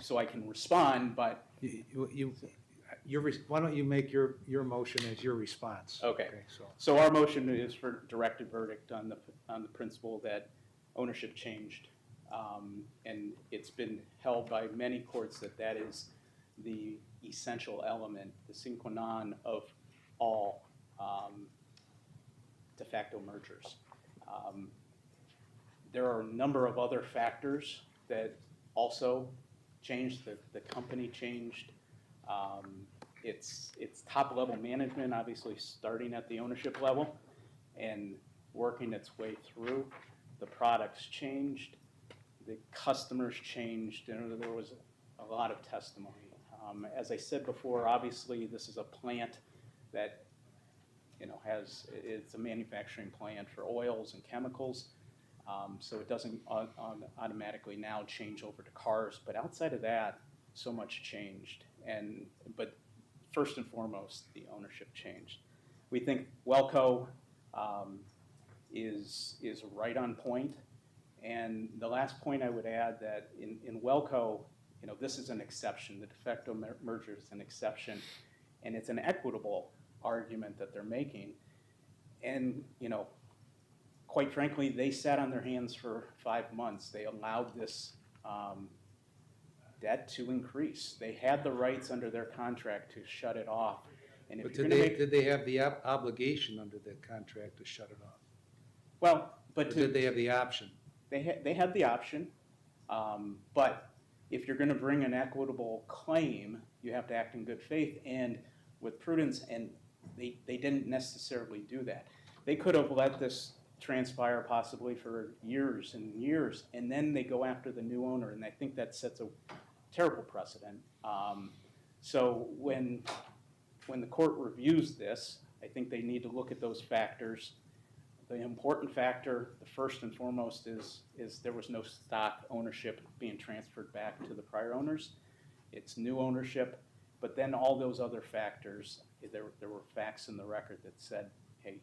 so I can respond, but. Why don't you make your motion as your response? Okay. So So our motion is for directed verdict on the principle that ownership changed. And it's been held by many courts that that is the essential element, the sine qua non of all de facto mergers. There are a number of other factors that also changed. The company changed. It's top level management, obviously starting at the ownership level and working its way through. The products changed, the customers changed, and there was a lot of testimony. As I said before, obviously this is a plant that it's a manufacturing plant for oils and chemicals, so it doesn't automatically now change over to cars. But outside of that, so much changed. But first and foremost, the ownership changed. We think Welco is right on point. And the last point I would add that in Welco, this is an exception. The de facto merger is an exception, and it's an equitable argument that they're making. And quite frankly, they sat on their hands for 5 months. They allowed this debt to increase. They had the rights under their contract to shut it off. And But if you're going to make, did they have the obligation under the contract to shut it off? well, Or did they have the option? They had the option, but if you're going to bring an equitable claim, you have to act in good faith and with prudence, and they didn't necessarily do that. They could have let this transpire possibly for years and years, and then they go after the new owner, and I think that sets a terrible precedent. So when the court reviews this, I think they need to look at those factors. The important factor, the first and foremost, is there was no stock ownership being transferred back to the prior owners. It's new ownership, but then all those other factors, there were facts in the record that said, hey,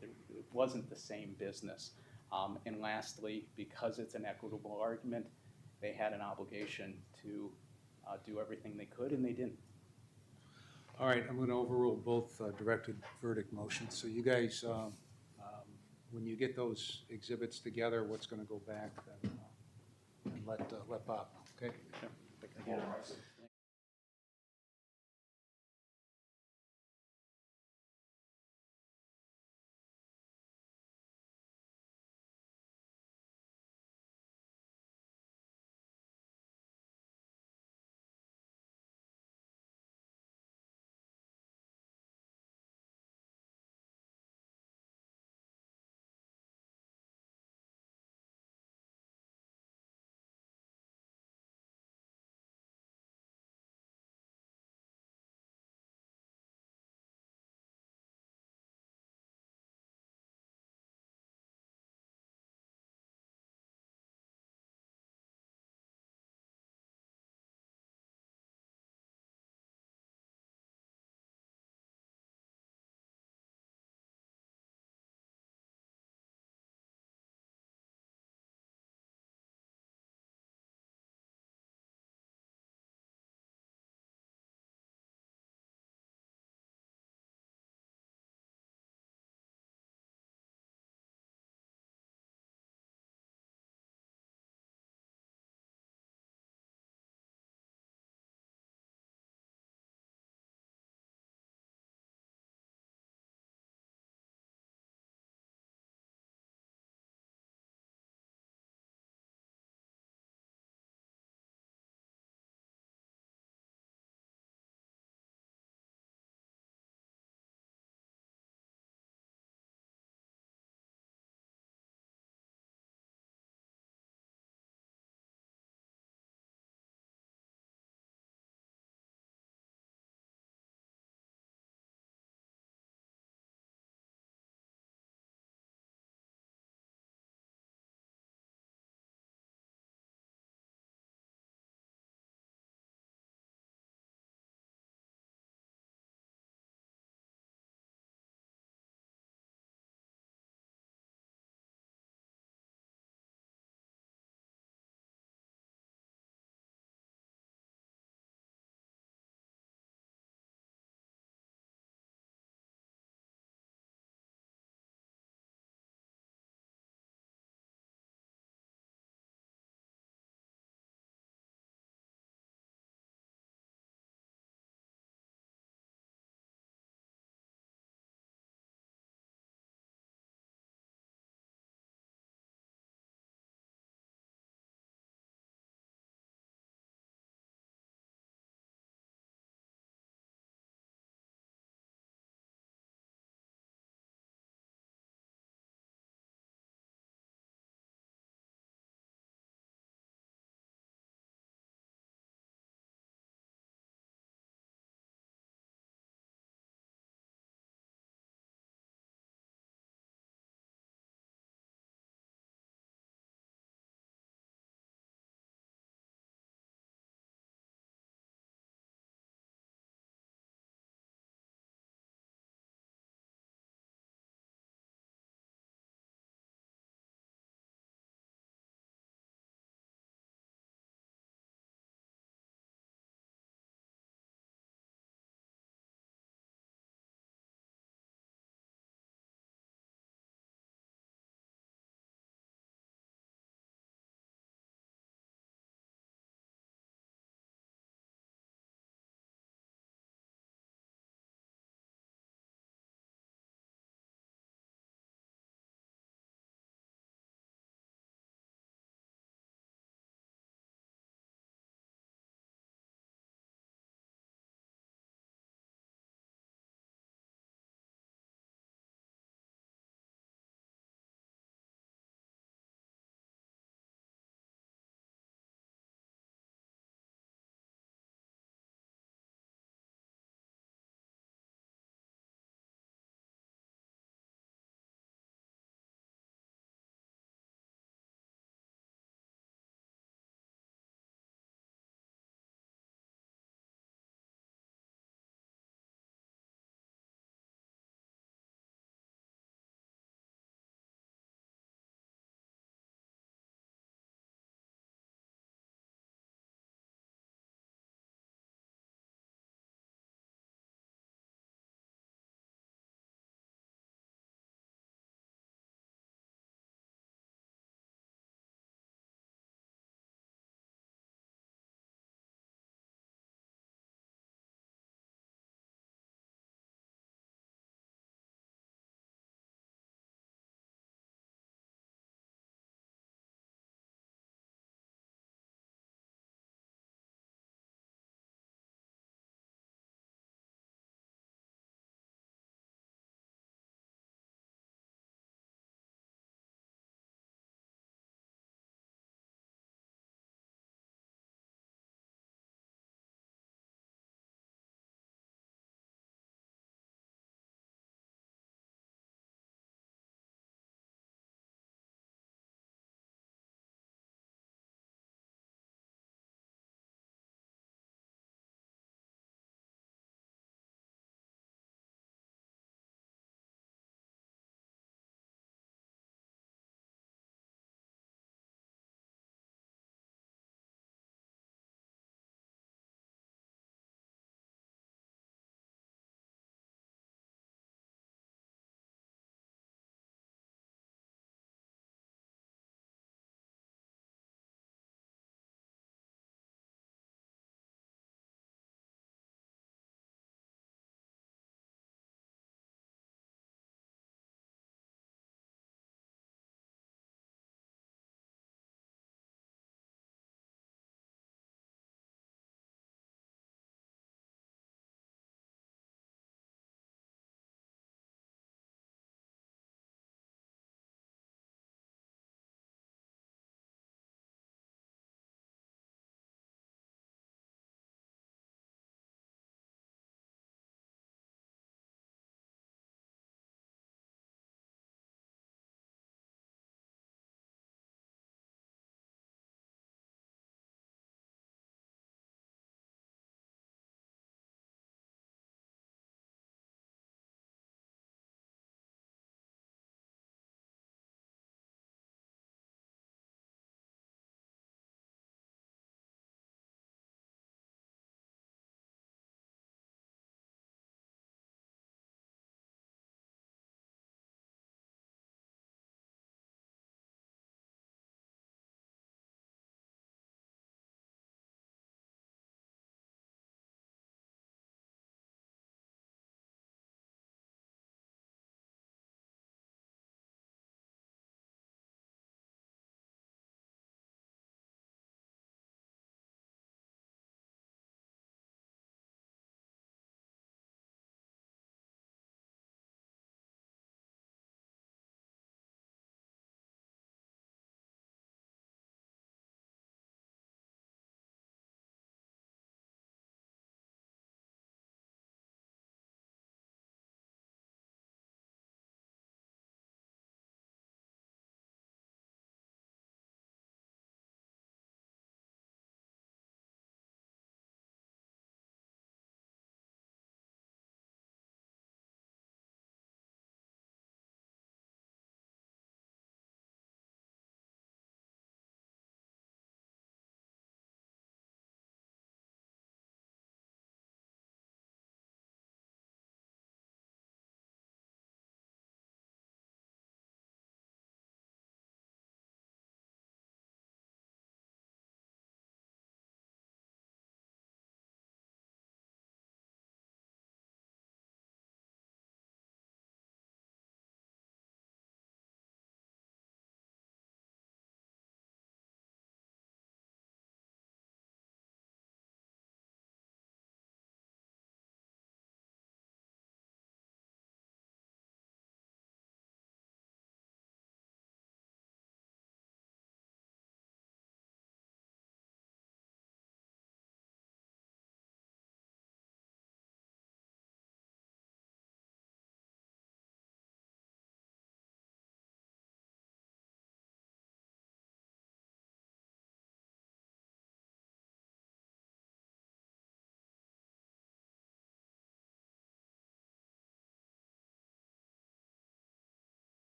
it wasn't the same business. And lastly, because it's an equitable argument, they had an obligation to do everything they could, and they didn't. All right, I'm going to overrule both directed verdict motions. So you guys, when you get those exhibits together, what's going to go back, then and let Bob know, okay? Yeah.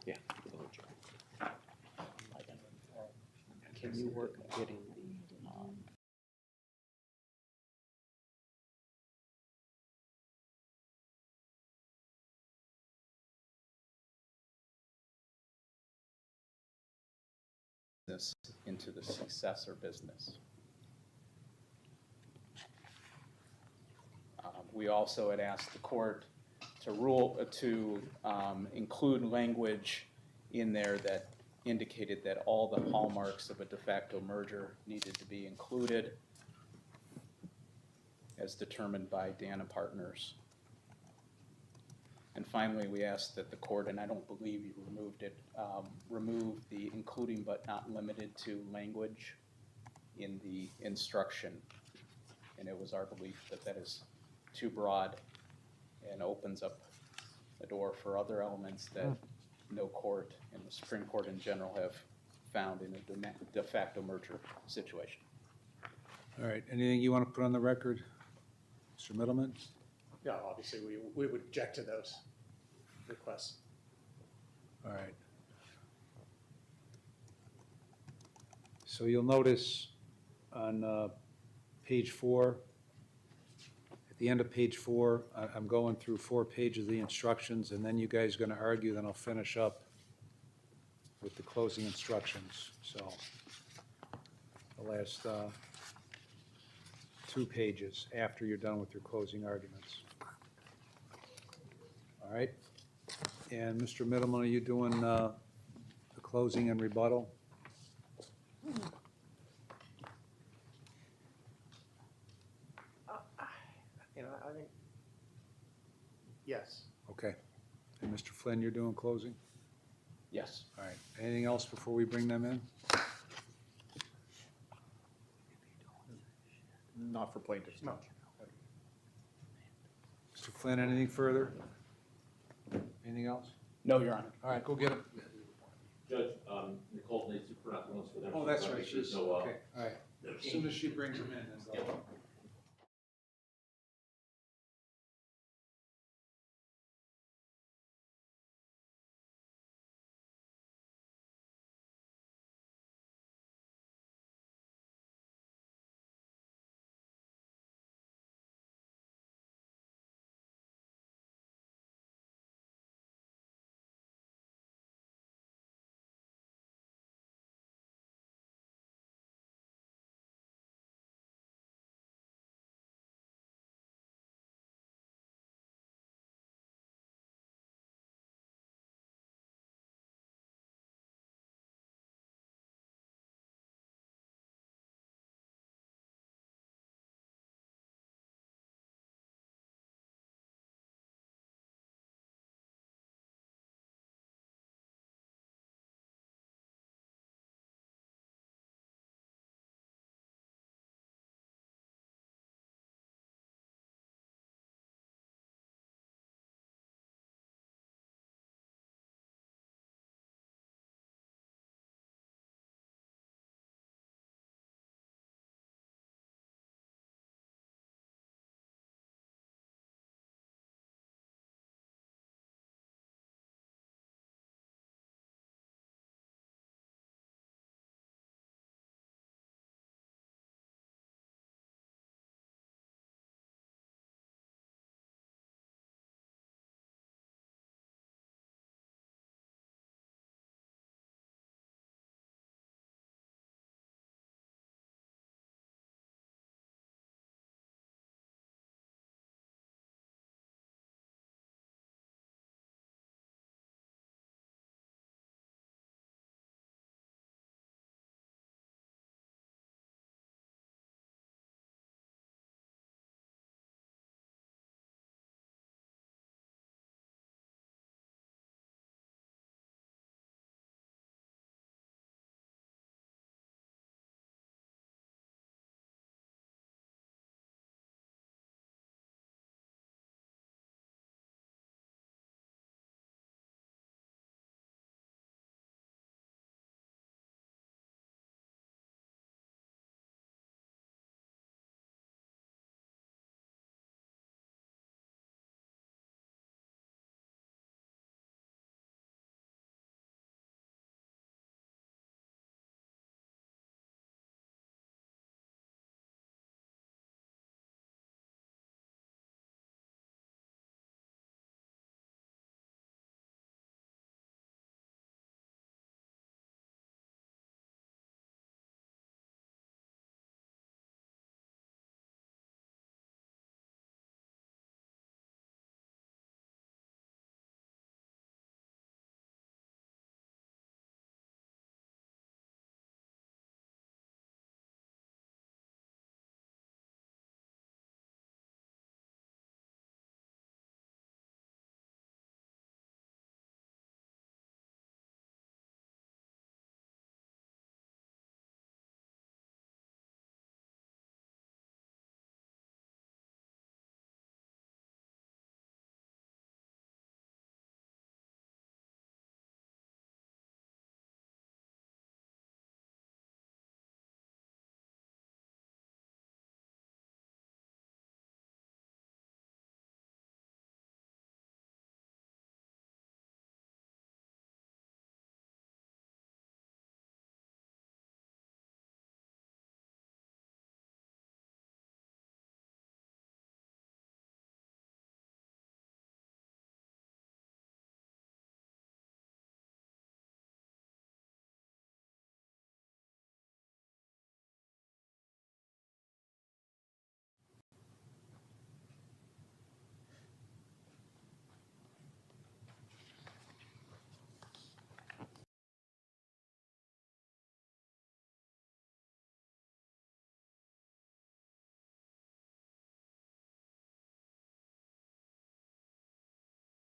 Yeah. Can you work getting this into the successor business. We also had asked the court to include language in there that indicated that all the hallmarks of a de facto merger needed to be included as determined by Dana Partners. And finally, we asked that the court, and I don't believe you removed it, remove the including but not limited to language in the instruction. And it was our belief that that is too broad and opens up a door for other elements that no court and the Supreme Court in general have found in a de facto merger situation. All right, anything you want to put on the record? Mr. Middleman? Yeah, obviously, we would object to those requests. All right. So you'll notice on page 4, at the end of page 4, I'm going through 4 pages of the instructions, and then you guys are going to argue, then I'll finish up with the closing instructions. So the last 2 pages after you're done with your closing arguments. All right? And Mr. Middleman, are you doing the closing and rebuttal? You know, I think, yes. Okay. And Mr. Flynn, you're doing closing? Yes. All right. Anything else before we bring them in? Not for plaintiffs. No. Mr. Flynn, anything further? Anything else? No, Your Honor. All right, go get him. Judge, Nicole needs to print out the ones for them. Oh, that's right. There's She's, no, okay, all right. As soon as she brings them in, then go.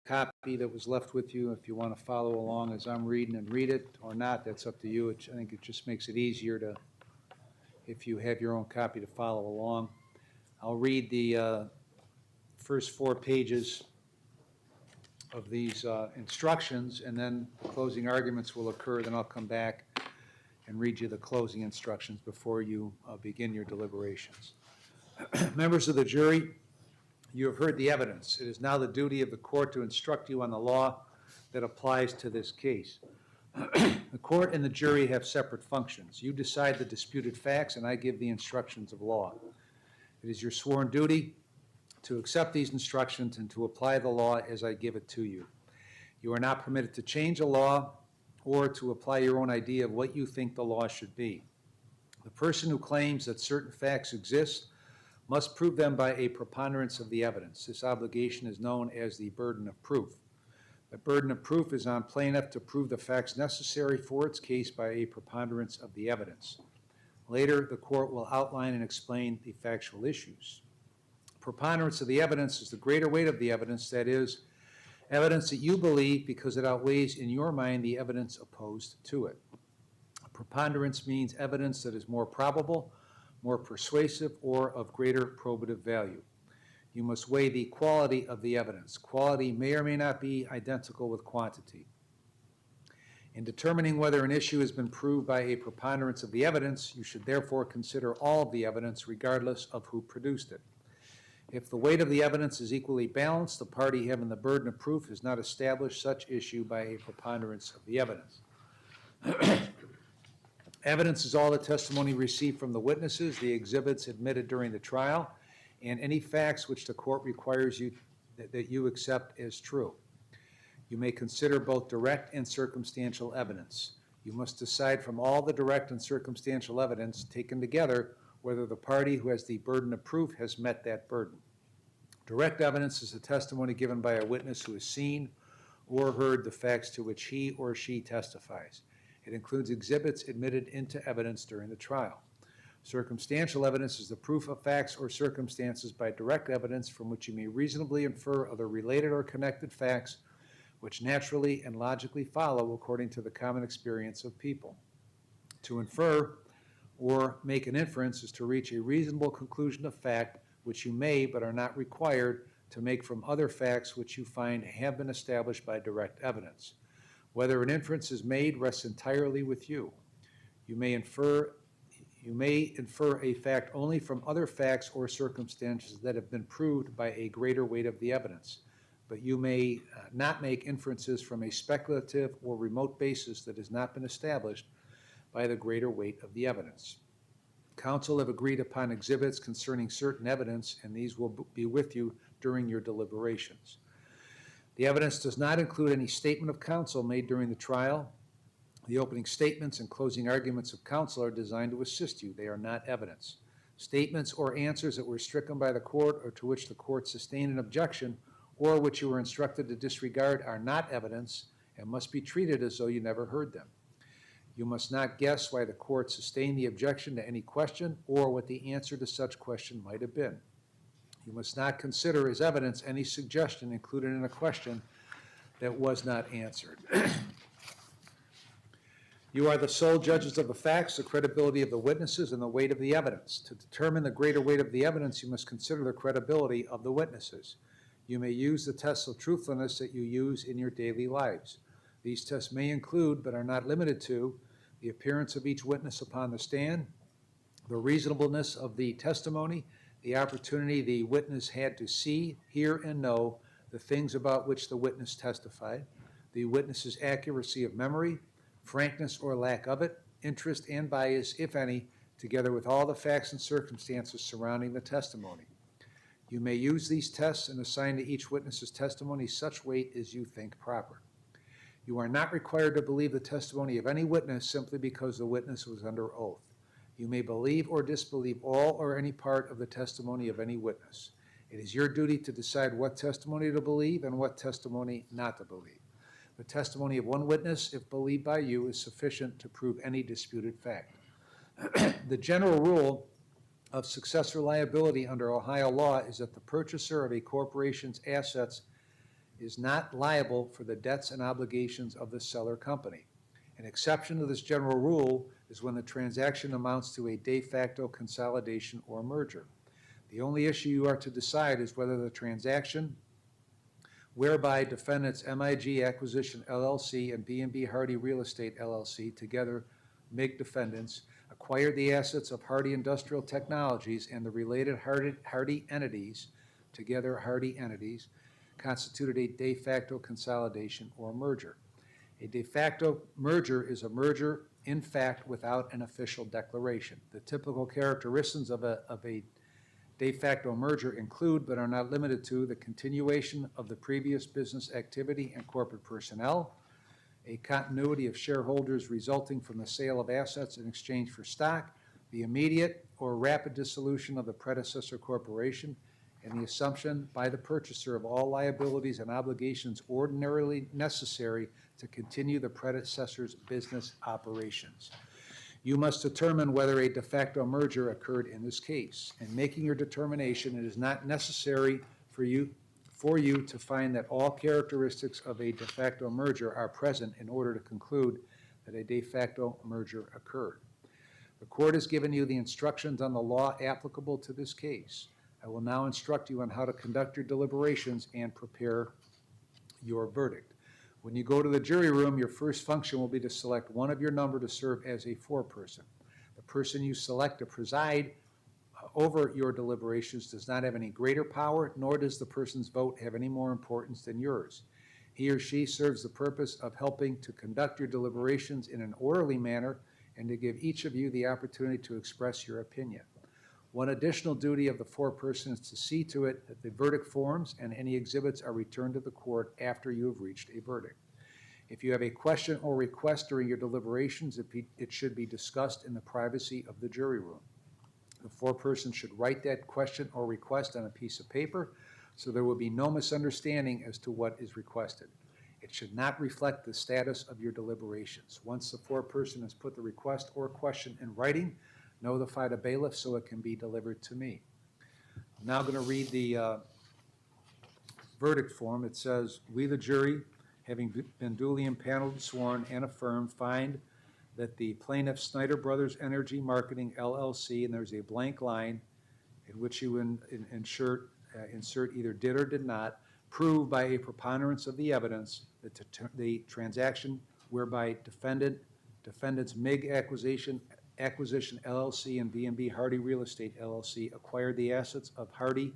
copy that was left with you. If you want to follow along as I'm reading and read it or not, that's up to you. I think it just makes it easier to, if you have your own copy, to follow along. I'll read the first 4 pages of these instructions, and then the closing arguments will occur. Then I'll come back and read you the closing instructions before you begin your deliberations. Members of the jury, you have heard the evidence. It is now the duty of the court to instruct you on the law that applies to this case. The court and the jury have separate functions. You decide the disputed facts, and I give the instructions of law. It is your sworn duty to accept these instructions and to apply the law as I give it to you. You are not permitted to change a law or to apply your own idea of what you think the law should be. The person who claims that certain facts exist must prove them by a preponderance of the evidence. This obligation is known as the burden of proof. The burden of proof is on plaintiff to prove the facts necessary for its case by a preponderance of the evidence. Later, the court will outline and explain the factual issues. Preponderance of the evidence is the greater weight of the evidence, that is, evidence that you believe because it outweighs in your mind the evidence opposed to it. Preponderance means evidence that is more probable, more persuasive, or of greater probative value. You must weigh the quality of the evidence. Quality may or may not be identical with quantity. In determining whether an issue has been proved by a preponderance of the evidence, you should therefore consider all of the evidence regardless of who produced it. If the weight of the evidence is equally balanced, the party having the burden of proof has not established such issue by a preponderance of the evidence. Evidence is all the testimony received from the witnesses, the exhibits admitted during the trial, and any facts which the court requires you that you accept as true. You may consider both direct and circumstantial evidence. You must decide from all the direct and circumstantial evidence taken together whether the party who has the burden of proof has met that burden. Direct evidence is the testimony given by a witness who has seen or heard the facts to which he or she testifies. It includes exhibits admitted into evidence during the trial. Circumstantial evidence is the proof of facts or circumstances by direct evidence from which you may reasonably infer other related or connected facts which naturally and logically follow according to the common experience of people. To infer or make an inference is to reach a reasonable conclusion of fact which you may but are not required to make from other facts which you find have been established by direct evidence. Whether an inference is made rests entirely with you. You may infer a fact only from other facts or circumstances that have been proved by a greater weight of the evidence, but you may not make inferences from a speculative or remote basis that has not been established by the greater weight of the evidence. Counsel have agreed upon exhibits concerning certain evidence, and these will be with you during your deliberations. The evidence does not include any statement of counsel made during the trial. The opening statements and closing arguments of counsel are designed to assist you. They are not evidence. Statements or answers that were stricken by the court or to which the court sustained an objection or which you were instructed to disregard are not evidence and must be treated as though you never heard them. You must not guess why the court sustained the objection to any question or what the answer to such question might have been. You must not consider as evidence any suggestion included in a question that was not answered. You are the sole judges of the facts, the credibility of the witnesses, and the weight of the evidence. To determine the greater weight of the evidence, you must consider the credibility of the witnesses. You may use the tests of truthfulness that you use in your daily lives. These tests may include, but are not limited to, the appearance of each witness upon the stand, the reasonableness of the testimony, the opportunity the witness had to see, hear, and know the things about which the witness testified, the witness's accuracy of memory, frankness or lack of it, interest and bias, if any, together with all the facts and circumstances surrounding the testimony. You may use these tests and assign to each witness's testimony such weight as you think proper. You are not required to believe the testimony of any witness simply because the witness was under oath. You may believe or disbelieve all or any part of the testimony of any witness. It is your duty to decide what testimony to believe and what testimony not to believe. The testimony of one witness, if believed by you, is sufficient to prove any disputed fact. The general rule of successor liability under Ohio law is that the purchaser of a corporation's assets is not liable for the debts and obligations of the seller company. An exception to this general rule is when the transaction amounts to a de facto consolidation or merger. The only issue you are to decide is whether the transaction whereby defendants MIG Acquisition LLC and B&B Hardy Real Estate LLC, together MIG defendants, acquired the assets of Hardy Industrial Technologies and the related Hardy entities, together Hardy entities, constituted a de facto consolidation or merger. A de facto merger is a merger in fact without an official declaration. The typical characteristics of a de facto merger include, but are not limited to, the continuation of the previous business activity and corporate personnel, a continuity of shareholders resulting from the sale of assets in exchange for stock, the immediate or rapid dissolution of the predecessor corporation, and the assumption by the purchaser of all liabilities and obligations ordinarily necessary to continue the predecessor's business operations. You must determine whether a de facto merger occurred in this case. In making your determination, it is not necessary for you to find that all characteristics of a de facto merger are present in order to conclude that a de facto merger occurred. The court has given you the instructions on the law applicable to this case. I will now instruct you on how to conduct your deliberations and prepare your verdict. When you go to the jury room, your first function will be to select one of your number to serve as a foreperson. The person you select to preside over your deliberations does not have any greater power, nor does the person's vote have any more importance than yours. He or she serves the purpose of helping to conduct your deliberations in an orderly manner and to give each of you the opportunity to express your opinion. One additional duty of the foreperson is to see to it that the verdict forms and any exhibits are returned to the court after you have reached a verdict. If you have a question or request during your deliberations, it should be discussed in the privacy of the jury room. The foreperson should write that question or request on a piece of paper so there will be no misunderstanding as to what is requested. It should not reflect the status of your deliberations. Once the foreperson has put the request or question in writing, notify the bailiff so it can be delivered to me. I'm now going to read the verdict form. It says, "We, the jury, having been duly impaneled, sworn, and affirmed, find that the plaintiff, Snyder Brothers Energy Marketing LLC," and there's a blank line in which you insert either did or did not, prove by a preponderance of the evidence that the transaction whereby defendants MIG Acquisition LLC and B&B Hardy Real Estate LLC acquired the assets of Hardy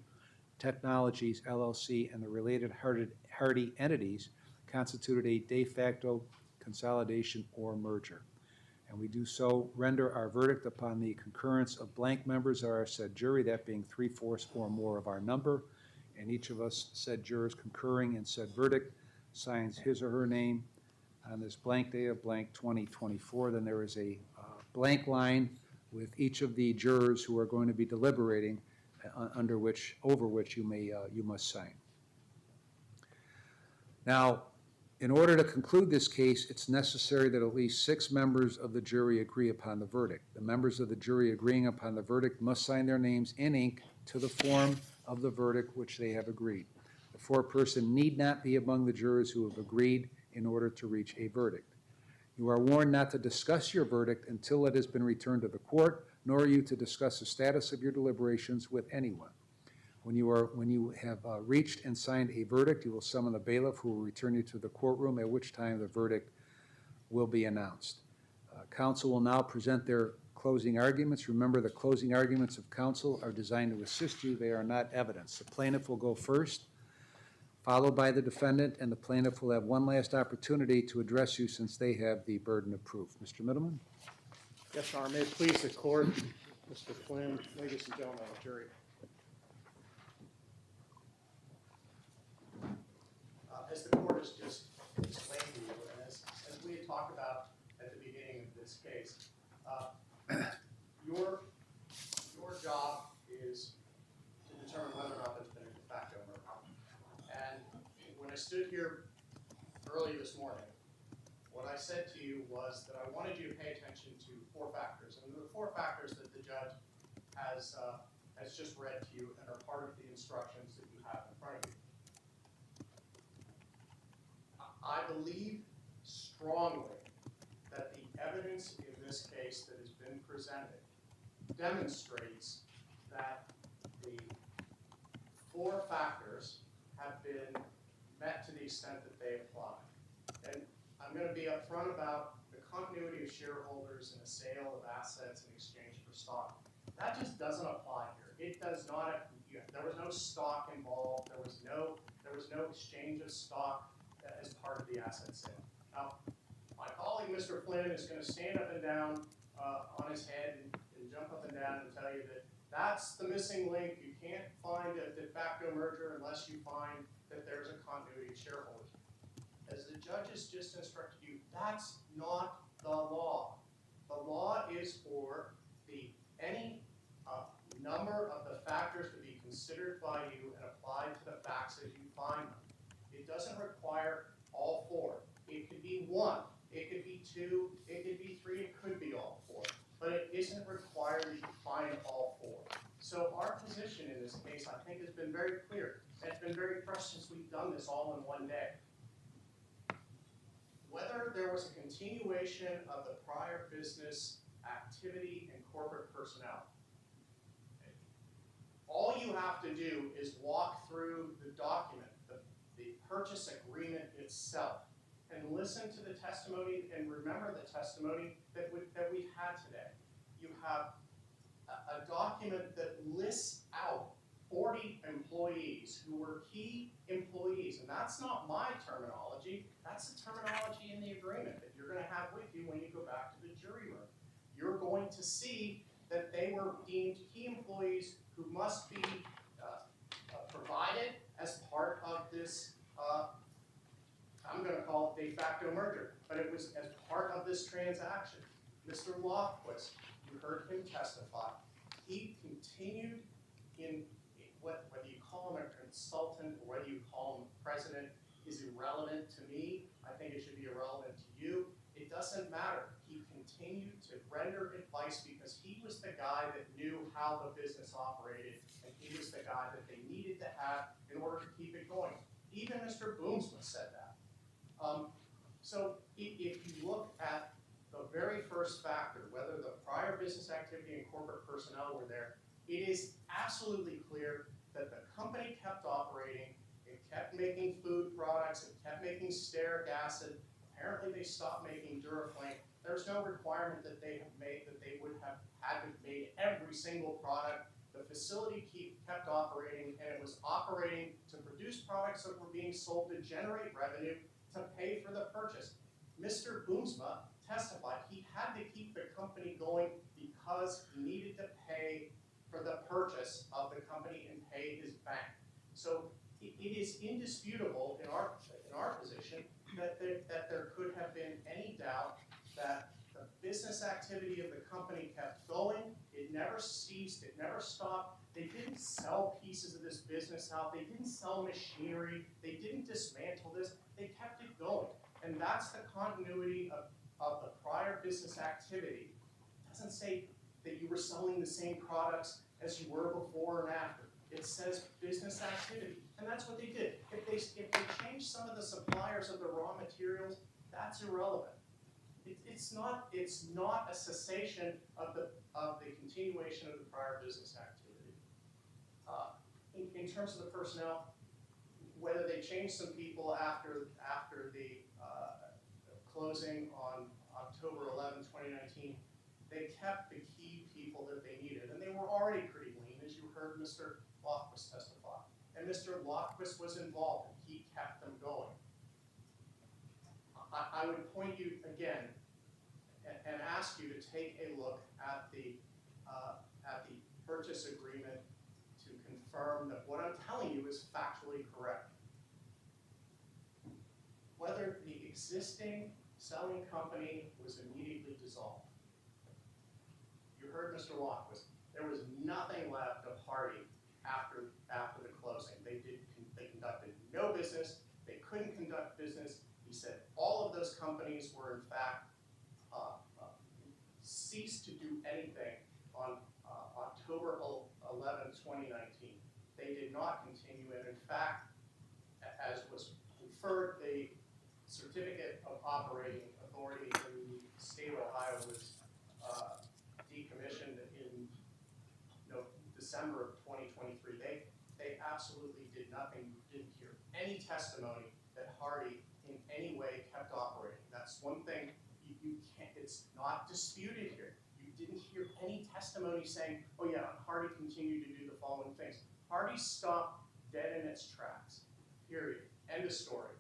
Technologies LLC and the related Hardy entities constituted a de facto consolidation or merger. And we do so render our verdict upon the concurrence of blank members of our said jury, that being 3/4 or more of our number, and each of us said jurors concurring in said verdict signs his or her name on this blank day of blank 2024. Then there is a blank line with each of the jurors who are going to be deliberating over which you must sign. Now, in order to conclude this case, it's necessary that at least 6 members of the jury agree upon the verdict. The members of the jury agreeing upon the verdict must sign their names in ink to the form of the verdict which they have agreed. The foreperson need not be among the jurors who have agreed in order to reach a verdict. You are warned not to discuss your verdict until it has been returned to the court, nor are you to discuss the status of your deliberations with anyone. When you have reached and signed a verdict, you will summon the bailiff who will return you to the courtroom, at which time the verdict will be announced. Counsel will now present their closing arguments. Remember, the closing arguments of counsel are designed to assist you. They are not evidence. The plaintiff will go first, followed by the defendant, and the plaintiff will have one last opportunity to address you since they have the burden of proof. Mr. Middleman? Yes, Your Honor. May it please the court, Mr. Flynn, ladies and gentlemen of the jury. As the court has just explained to you, and as we had talked about at the beginning of this case, your job is to determine whether or not there's been a de facto merger. And when I stood here early this morning, what I said to you was that I wanted you to pay attention to 4 factors. And the 4 factors that the judge has just read to you and are part of the instructions that you have in front of you. I believe strongly that the evidence in this case that has been presented demonstrates that the 4 factors have been met to the extent that they apply. And I'm going to be upfront about the continuity of shareholders and the sale of assets in exchange for stock. That just doesn't apply here. It does not. There was no stock involved. There was no exchange of stock as part of the asset sale. Now, my colleague, Mr. Flynn, is going to stand up and down on his head and jump up and down and tell you that that's the missing link. You can't find a de facto merger unless you find that there's a continuity of shareholders. As the judges just instructed you, that's not the law. The law is for any number of the factors to be considered by you and applied to the facts as you find them. It doesn't require all 4. It could be 1, it could be 2, it could be 3, it could be all 4. But it isn't required that you find all 4. So our position in this case, I think, has been very clear. And it's been very fresh since we've done this all in one day. Whether there was a continuation of the prior business activity and corporate personnel, all you have to do is walk through the document, the purchase agreement itself, and listen to the testimony and remember the testimony that we've had today. You have a document that lists out 40 employees who were key employees, and that's not my terminology, that's the terminology in the agreement that you're going to have with you when you go back to the jury room. You're going to see that they were deemed key employees who must be provided as part of this, I'm going to call it de facto merger, but it was as part of this transaction. Mr. Lofquist, you heard him testify. He continued in whether you call him a consultant or whether you call him president is irrelevant to me. I think it should be irrelevant to you. It doesn't matter. He continued to render advice because he was the guy that knew how the business operated, and he was the guy that they needed to have in order to keep it going. Even Mr. Boomsma said that. So if you look at the very first factor, whether the prior business activity and corporate personnel were there, it is absolutely clear that the company kept operating, it kept making food products, it kept making stearic acid. Apparently they stopped making Duraflame. There's no requirement that they would have had to make every single product. The facility kept operating, and it was operating to produce products that were being sold to generate revenue to pay for the purchase. Mr. Boomsma testified he had to keep the company going because he needed to pay for the purchase of the company and pay his bank. So it is indisputable in our position that there could have been any doubt that the business activity of the company kept going. It never ceased. It never stopped. They didn't sell pieces of this business out. They didn't sell machinery. They didn't dismantle this. They kept it going. And that's the continuity of the prior business activity. It doesn't say that you were selling the same products as you were before and after. It says business activity. And that's what they did. If they changed some of the suppliers of the raw materials, that's irrelevant. It's not a cessation of the continuation of the prior business activity. In terms of the personnel, whether they changed some people after the closing on October 11, 2019, they kept the key people that they needed, and they were already pretty lean, as you heard Mr. Lofquist testify. And Mr. Lofquist was involved, and he kept them going. I would point you again and ask you to take a look at the purchase agreement to confirm that what I'm telling you is factually correct. Whether the existing selling company was immediately dissolved. You heard Mr. Lofquist. There was nothing left of Hardy after the closing. They conducted no business. They couldn't conduct business. He said all of those companies were in fact ceased to do anything on October 11, 2019. They did not continue, and in fact, as was inferred, certificate of operating authority in the state of Ohio was decommissioned in December of 2023. They absolutely did nothing. You didn't hear any testimony that Hardy in any way kept operating. That's one thing you can't, it's not disputed here. You didn't hear any testimony saying, oh yeah, Hardy continued to do the following things. Hardy stopped dead in its tracks, period, end of story.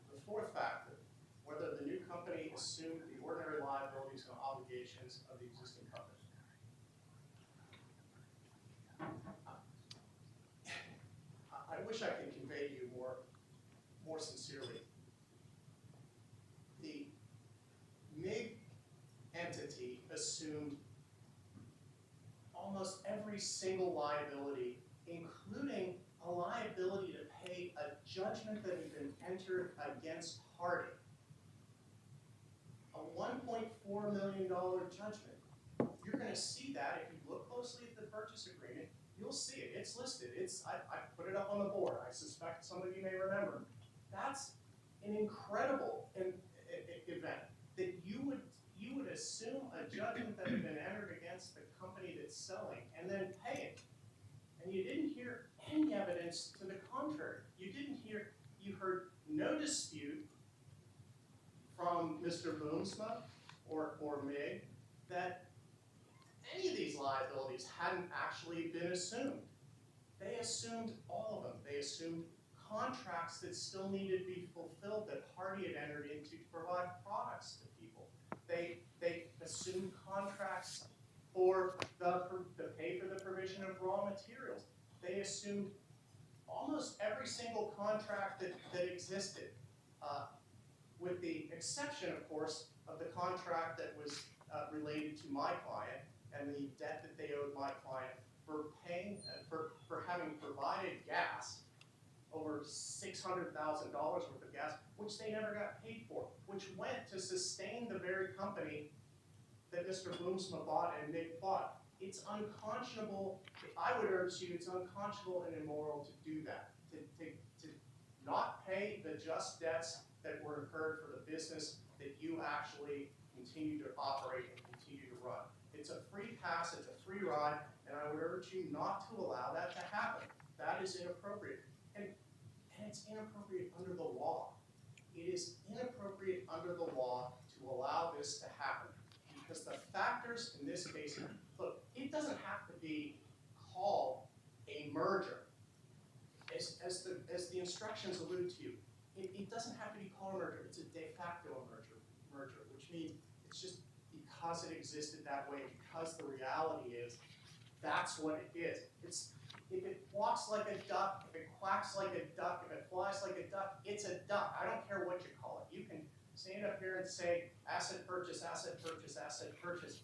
The fourth factor, whether the new company assumed the ordinary liabilities and obligations of the existing company. I wish I could convey to you more sincerely. The MIG entity assumed almost every single liability, including a liability to pay a judgment that had been entered against Hardy. A $1.4 million judgment. You're going to see that if you look closely at the purchase agreement. You'll see it. It's listed. I put it up on the board. I suspect some of you may remember. That's an incredible event that you would assume a judgment that had been entered against the company that's selling and then pay it. And you didn't hear any evidence to the contrary. You heard no dispute from Mr. Boomsma or MIG that any of these liabilities hadn't actually been assumed. They assumed all of them. They assumed contracts that still needed to be fulfilled that Hardy had entered into to provide products to people. They assumed contracts for to pay for the provision of raw materials. They assumed almost every single contract that existed, with the exception, of course, of the contract that was related to my client and the debt that they owed my client for paying for having provided gas, over $600,000 worth of gas, which they never got paid for, which went to sustain the very company that Mr. Boomsma bought and Nick bought. It's unconscionable. I would urge you, it's unconscionable and immoral to do that, to not pay the just debts that were incurred for the business that you actually continue to operate and continue to run. It's a free pass, it's a free ride, and I would urge you not to allow that to happen. That is inappropriate. And it's inappropriate under the law. It is inappropriate under the law to allow this to happen. Because the factors in this case, look, it doesn't have to be called a merger. As the instructions allude to, it doesn't have to be called a merger. It's a de facto merger, which means it's just because it existed that way, because the reality is that's what it is. If it walks like a duck, if it quacks like a duck, if it flies like a duck, it's a duck. I don't care what you call it. You can stand up here and say asset purchase, asset purchase, asset purchase.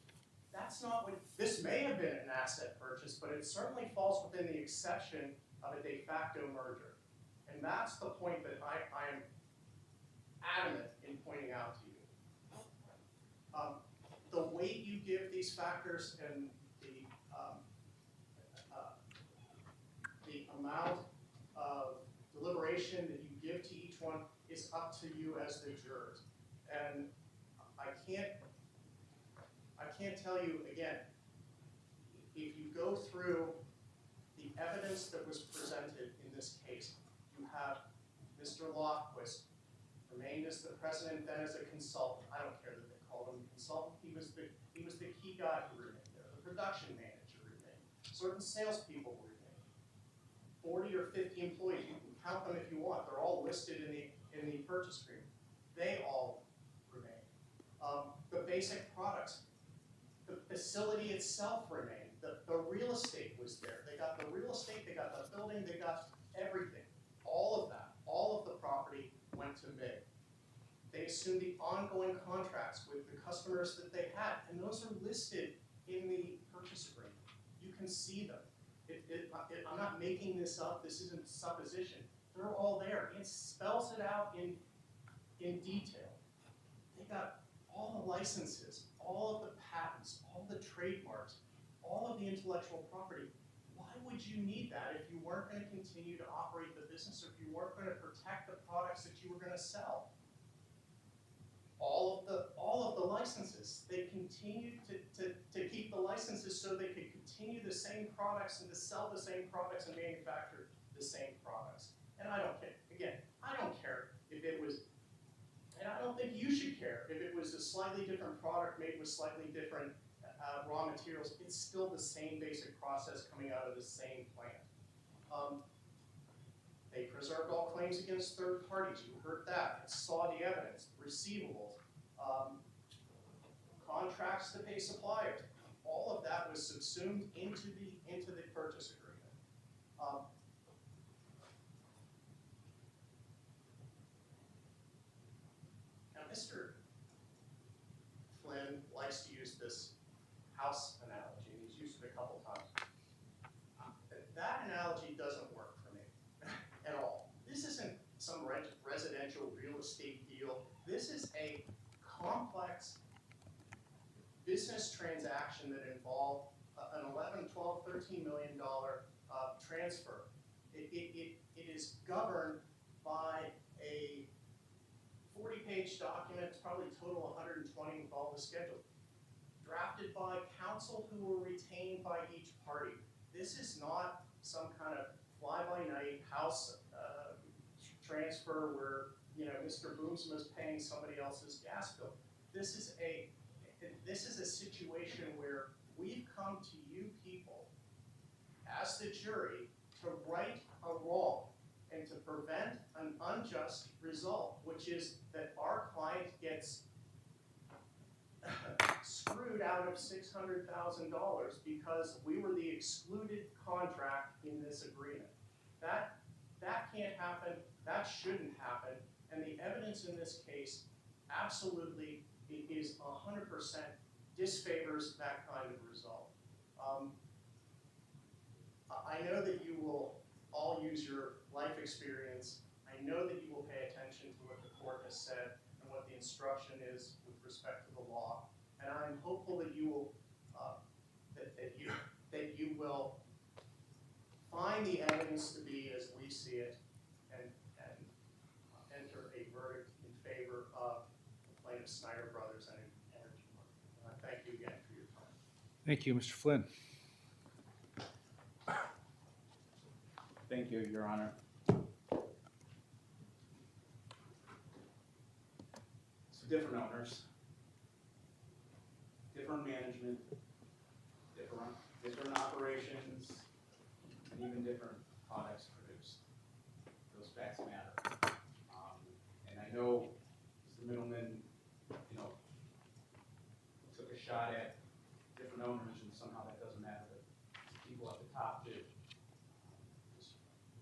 That's not what, this may have been an asset purchase, but it certainly falls within the exception of a de facto merger. And that's the point that I am adamant in pointing out to you. The weight you give these factors and the amount of deliberation that you give to each one is up to you as the jurors. And I can't tell you, again, if you go through the evidence that was presented in this case, you have Mr. Lofquist remained as the president, then as a consultant. I don't care that they called him a consultant. He was the key guy who remained there. The production manager remained. Certain salespeople remained. 40 or 50 employees. You can count them if you want. They're all listed in the purchase agreement. They all remain. The basic products. The facility itself remained. The real estate was there. They got the real estate, they got the building, they got everything. All of that, all of the property went to MIG. They assumed the ongoing contracts with the customers that they had, and those are listed in the purchase agreement. You can see them. I'm not making this up, this isn't supposition. They're all there. It spells it out in detail. They got all the licenses, all of the patents, all the trademarks, all of the intellectual property. Why would would you need that if you weren't gonna continue to operate the business, or if you weren't gonna protect the products that you were gonna sell? All of the licenses, they continued to keep the licenses so they could continue the same products and to sell the same products and manufacture the same products. And I don't care, again, I don't care if it was, and I don't think you should care if it was a slightly different product made with slightly different raw materials. It's still the same basic process coming out of the same plant. They preserved all claims against third parties. You heard that. You saw the evidence, receivables, contracts to pay suppliers. All of that was subsumed into the purchase agreement. Now, Mr. Flynn likes to use this house analogy, and he's used it a couple times. That analogy doesn't work for me at all. This isn't some residential real estate deal. This is a complex business transaction that involved an $11, $12, $13 million transfer. It is governed by a 40-page document, it's probably total 120 with all the schedules, drafted by counsel who were retained by each party. This is not some kind of fly-by-night house transfer where, you know, Mr. Boomsma is paying somebody else's gas bill. This is a situation where we've come to you people as the jury to right a wrong and to prevent an unjust result, which is that our client gets screwed out of $600,000 because we were the excluded contract in this agreement. That can't happen, that shouldn't happen, and the evidence in this case absolutely is 100% disfavors that kind of result. I know that you will all use your life experience. I know that you will pay attention to what the court has said and what the instruction is with respect to the law. And I'm hopeful that you will that you will find the evidence to be as we see it and enter a verdict in favor of the plaintiff Snyder Brothers and Energy Market. Thank you again for your time. Thank you, Mr. Flynn. Thank you, Your Honor. So different owners, different management, different operations, and even different products produced. Those facts matter. And I know Mr. Middleman, you know, took a shot at different owners, and somehow that doesn't matter to people at the top do.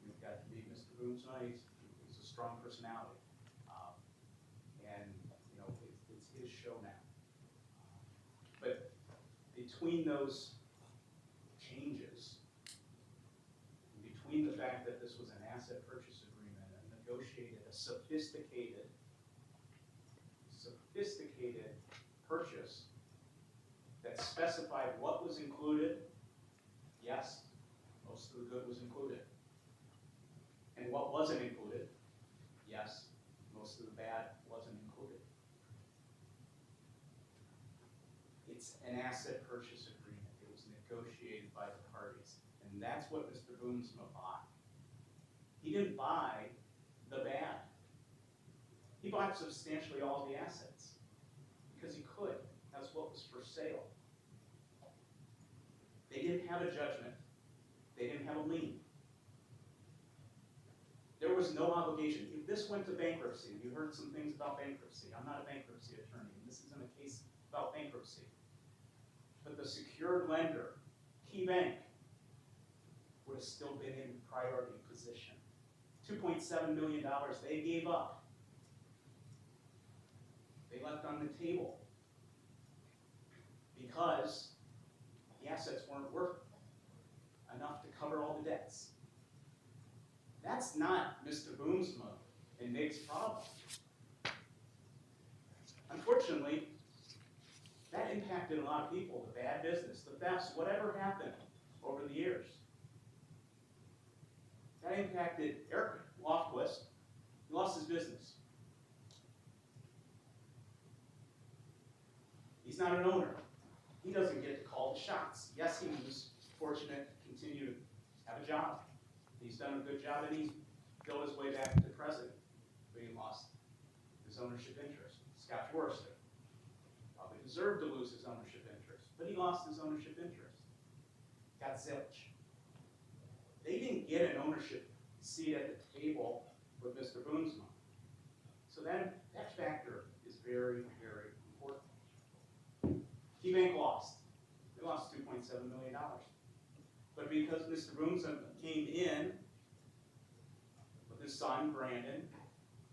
You've got to meet Mr. Boomsma. He's a strong personality. And, you know, it's his show now. But between those changes, between the fact that this was an asset purchase agreement and negotiated a sophisticated purchase that specified what was included, yes, most of the good was included. And what wasn't included, yes, most of the bad wasn't included. It's an asset purchase agreement. It was negotiated by the parties. And that's what Mr. Boomsma bought. He didn't buy the bad. He bought substantially all the assets because he could. That's what was for sale. They didn't have a judgment. They didn't have a lien. There was no obligation. If this went to bankruptcy, and you heard some things about bankruptcy, I'm not a bankruptcy attorney, and this isn't a case about bankruptcy. But the secured lender, Key Bank, would have still been in priority position. $2.7 million they gave up. They left on the table because the assets weren't worth enough to cover all the debts. That's not Mr. Boomsma and Nick's problem. Unfortunately, that impacted a lot of people, the bad business, the thefts, whatever happened over the years. That impacted Eric Lofquist. He lost his business. He's not an owner. He doesn't get to call the shots. Yes, he was fortunate to continue to have a job. He's done a good job, and he's built his way back to president, but he lost his ownership interest. Scott Forrester probably deserved to lose his ownership interest, but he lost his ownership interest. Got zilch. They didn't get an ownership seat at the table with Mr. Boonsma. So that factor is very, very important. KeyBank lost. They lost $2.7 million. But because Mr. Boonsma came in with his son, Brandon,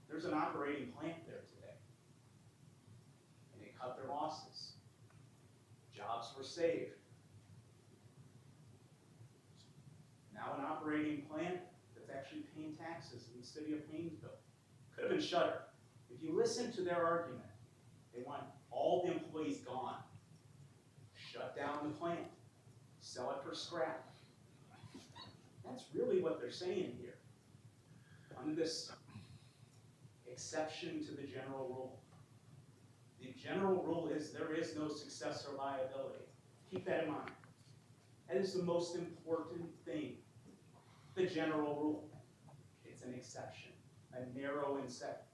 there's an operating plant there today. And they cut their losses. Jobs were saved. Now an operating plant that's actually paying taxes in the city of Painesville. Could have been shuttered. If you listen to their argument, they want all the employees gone. Shut down the plant. Sell it for scrap. That's really what they're saying here. Under this exception to the general rule. The general rule is there is no successor liability. Keep that in mind. That is the most important thing. The general rule. It's an exception, a narrow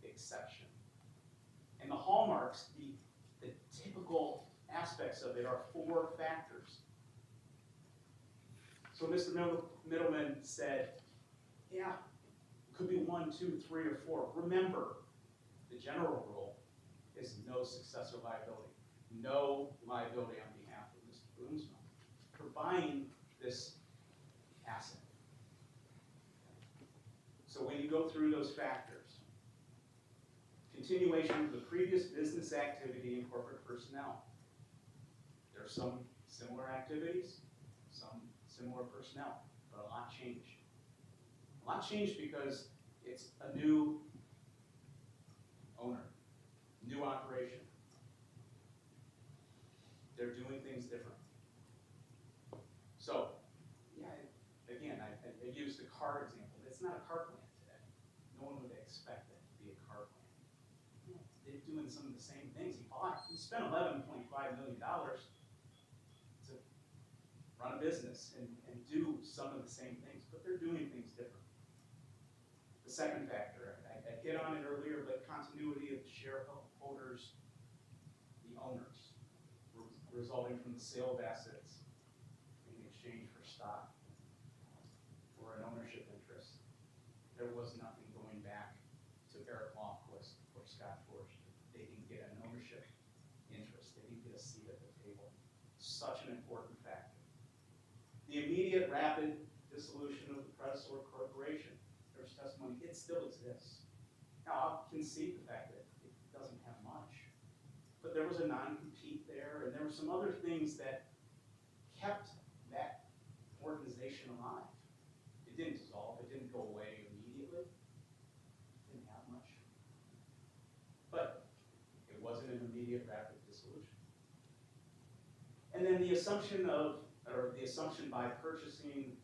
exception. And the hallmarks, the typical aspects of it are 4 factors. So Mr. Middleman said, yeah, it could be 1, 2, 3, or 4. Remember, the general rule is no successor liability. No liability on behalf of Mr. Boonsma for buying this asset. So when you go through those factors, continuation of the previous business activity and corporate personnel. There are some similar activities, some similar personnel, but a lot changed. A lot changed because it's a new owner, new operation. They're doing things different. So, yeah, again, I used the car example. It's not a car plant today. No one would expect it to be a car plant. Yeah, they're doing some of the same things. He spent $11.5 million to run a business and do some of the same things, but they're doing things different. The second factor, I hit on it earlier, but continuity of the shareholders, the owners, resulting from the sale of assets in exchange for stock or an ownership interest. There was nothing going back to Eric Lofquist or Scott Forrester. They didn't get an ownership interest. They didn't get a seat at the table. Such an important factor. The immediate rapid dissolution of the predecessor corporation. There's testimony, it still exists. Now, I'll concede the fact that it doesn't have much, but there was a non-compete there, and there were some other things that kept that organization alive. It didn't dissolve, it didn't go away immediately. It didn't have much. But it wasn't an immediate rapid dissolution. And then the assumption by purchasing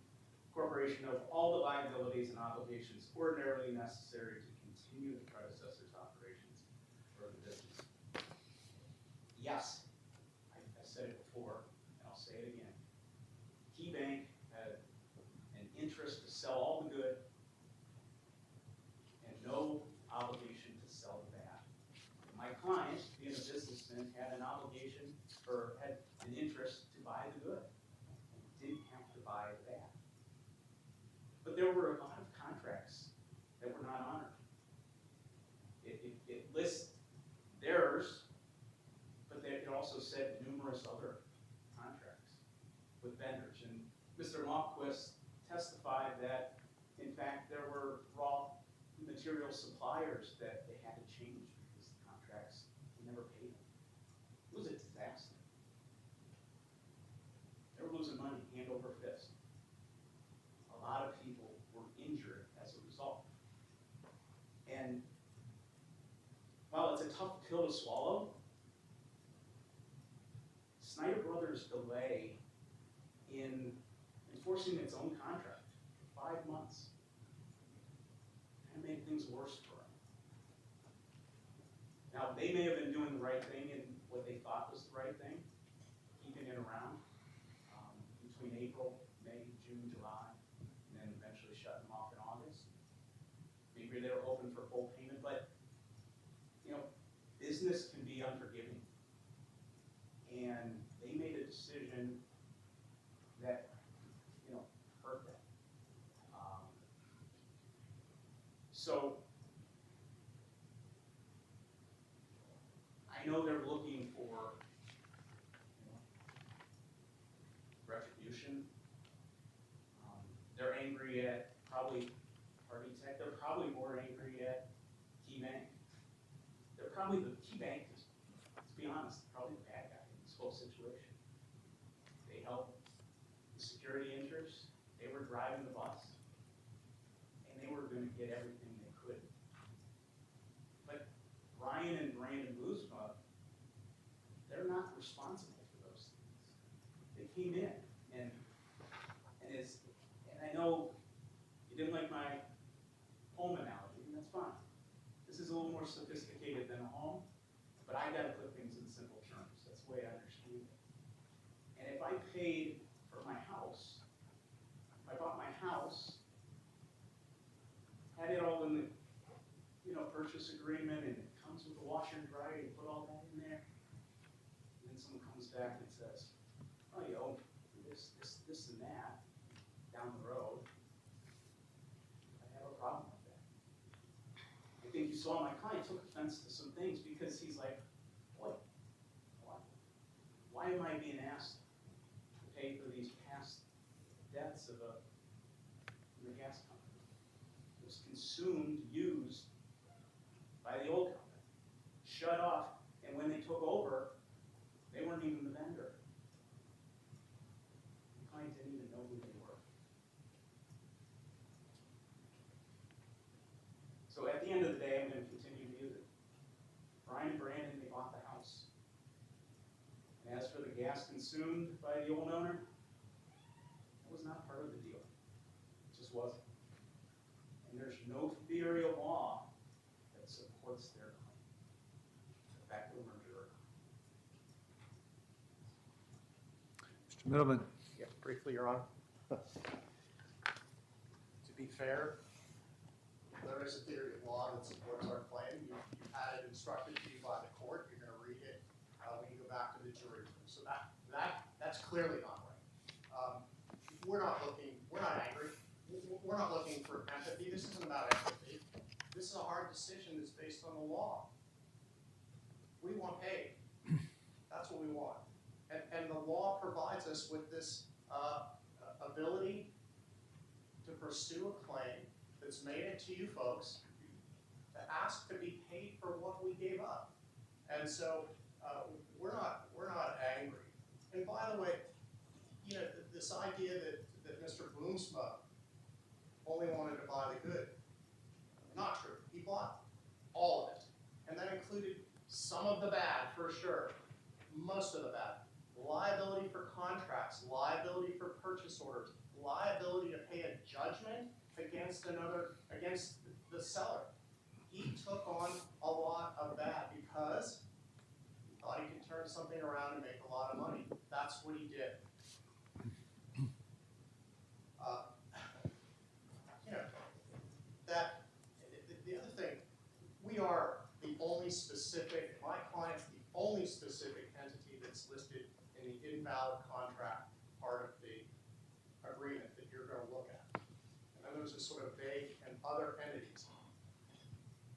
corporation of all the liabilities and obligations ordinarily necessary to continue the predecessor's operations for the business. Yes, I said it before, and I'll say it again. KeyBank had an interest to sell all the good and no obligation to sell the bad. My client, being a businessman, had an obligation or had an interest to buy the good and didn't have to buy the bad. But there were a lot of contracts that were not honored. It lists theirs, but it also said numerous other contracts with vendors. And Mr. Lofquist testified that, in fact, there were raw material suppliers that they had to change because the contracts never paid them. It was a disaster. They were losing money hand over fist. A lot of people were injured as a result. And while it's a tough pill to swallow, Snyder Brothers' delay in enforcing its own contract for 5 months Now, they may have been doing the right thing in what they thought was the right thing, keeping it around between April, May, June, July, and then eventually shutting them off in August. Maybe they were hoping for full payment, but, you know, business can be unforgiving. And they made a decision that, you know, hurt them. So, I know they're looking for, you know, retribution. They're angry at probably Hardy Tech. They're probably more angry at Key Bank. They're probably the Key Bank is, to be honest, probably the bad guy in this whole situation. They helped the security interests. They were driving the bus, and they were going to get everything they could. But Ryan and Brandon Boomsma, they're not responsible for those things. They came in, and I know you didn't like my home analogy, and that's fine. This is a little more sophisticated than a home, but I gotta put things in simple terms. That's the way I understand it. And if I paid for my house, if I bought my house, had it all in the, you know, purchase agreement, and it comes with a washer and dryer, you put all that in there, and then someone comes back and says, oh, you owe this and that down the road, I have a problem with that. I think you saw my client took offense to some things because he's like, boy, why am I being asked to pay for these past debts of the gas company? It was consumed, used by the old company, shut off, and when they took over, they weren't even the vendor. The client didn't even know who they were. So at the end of the day, I'm going to continue to use it. Brian and Brandon, they bought the house. And as for the gas consumed by the old owner, that was not part of the deal. It just wasn't. And there's no theory of law that supports their claim. The fact of the merger. Mr. Middleman. Yeah, briefly, Your Honor. To be fair, There is a theory of law that supports our claim. You've had it instructed to you by the court. You're gonna read it when you go back to the jury room. So that's clearly not right. We're not angry. We're not looking for empathy. This isn't about empathy. This is a hard decision that's based on the law. We want paid. That's what we want. And the law provides us with this ability to pursue a claim that's made it to you folks, to ask to be paid for what we gave up. And so we're not angry. And by the way, you know, this idea that Mr. Boomsma only wanted to buy the good, not true. He bought all of it. And that included some of the bad, for sure. Most of the bad. Liability for contracts, liability for purchase orders, liability to pay a judgment against the seller. He took on a lot of that because he thought he could turn something around and make a lot of money. That's what he did. You know, the other thing, we are the only specific, my client's the only specific entity that's listed in the invalid contract part of the agreement that you're gonna look at. And then there's this sort of vague and other entities.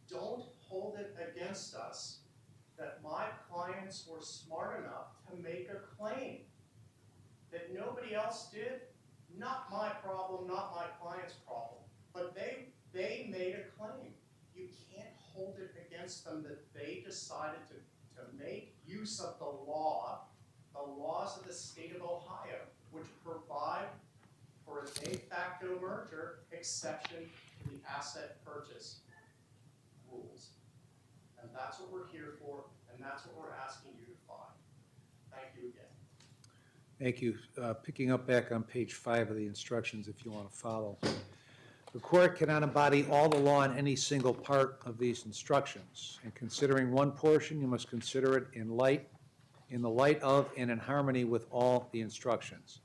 Don't hold it against us that my clients were smart enough to make a claim that nobody else did. Not my problem, not my client's problem, but they made a claim. You can't hold it against them that they decided to make use of the laws of the state of Ohio, which provide for a de facto merger exception to the asset purchase rules. And that's what we're here for, and that's what we're asking you to find. Thank you again. Thank you. Picking up back on page 5 of the instructions, if you want to follow. The court cannot embody all the law in any single part of these instructions. In considering one portion, you must consider it in the light of and in harmony with all the instructions.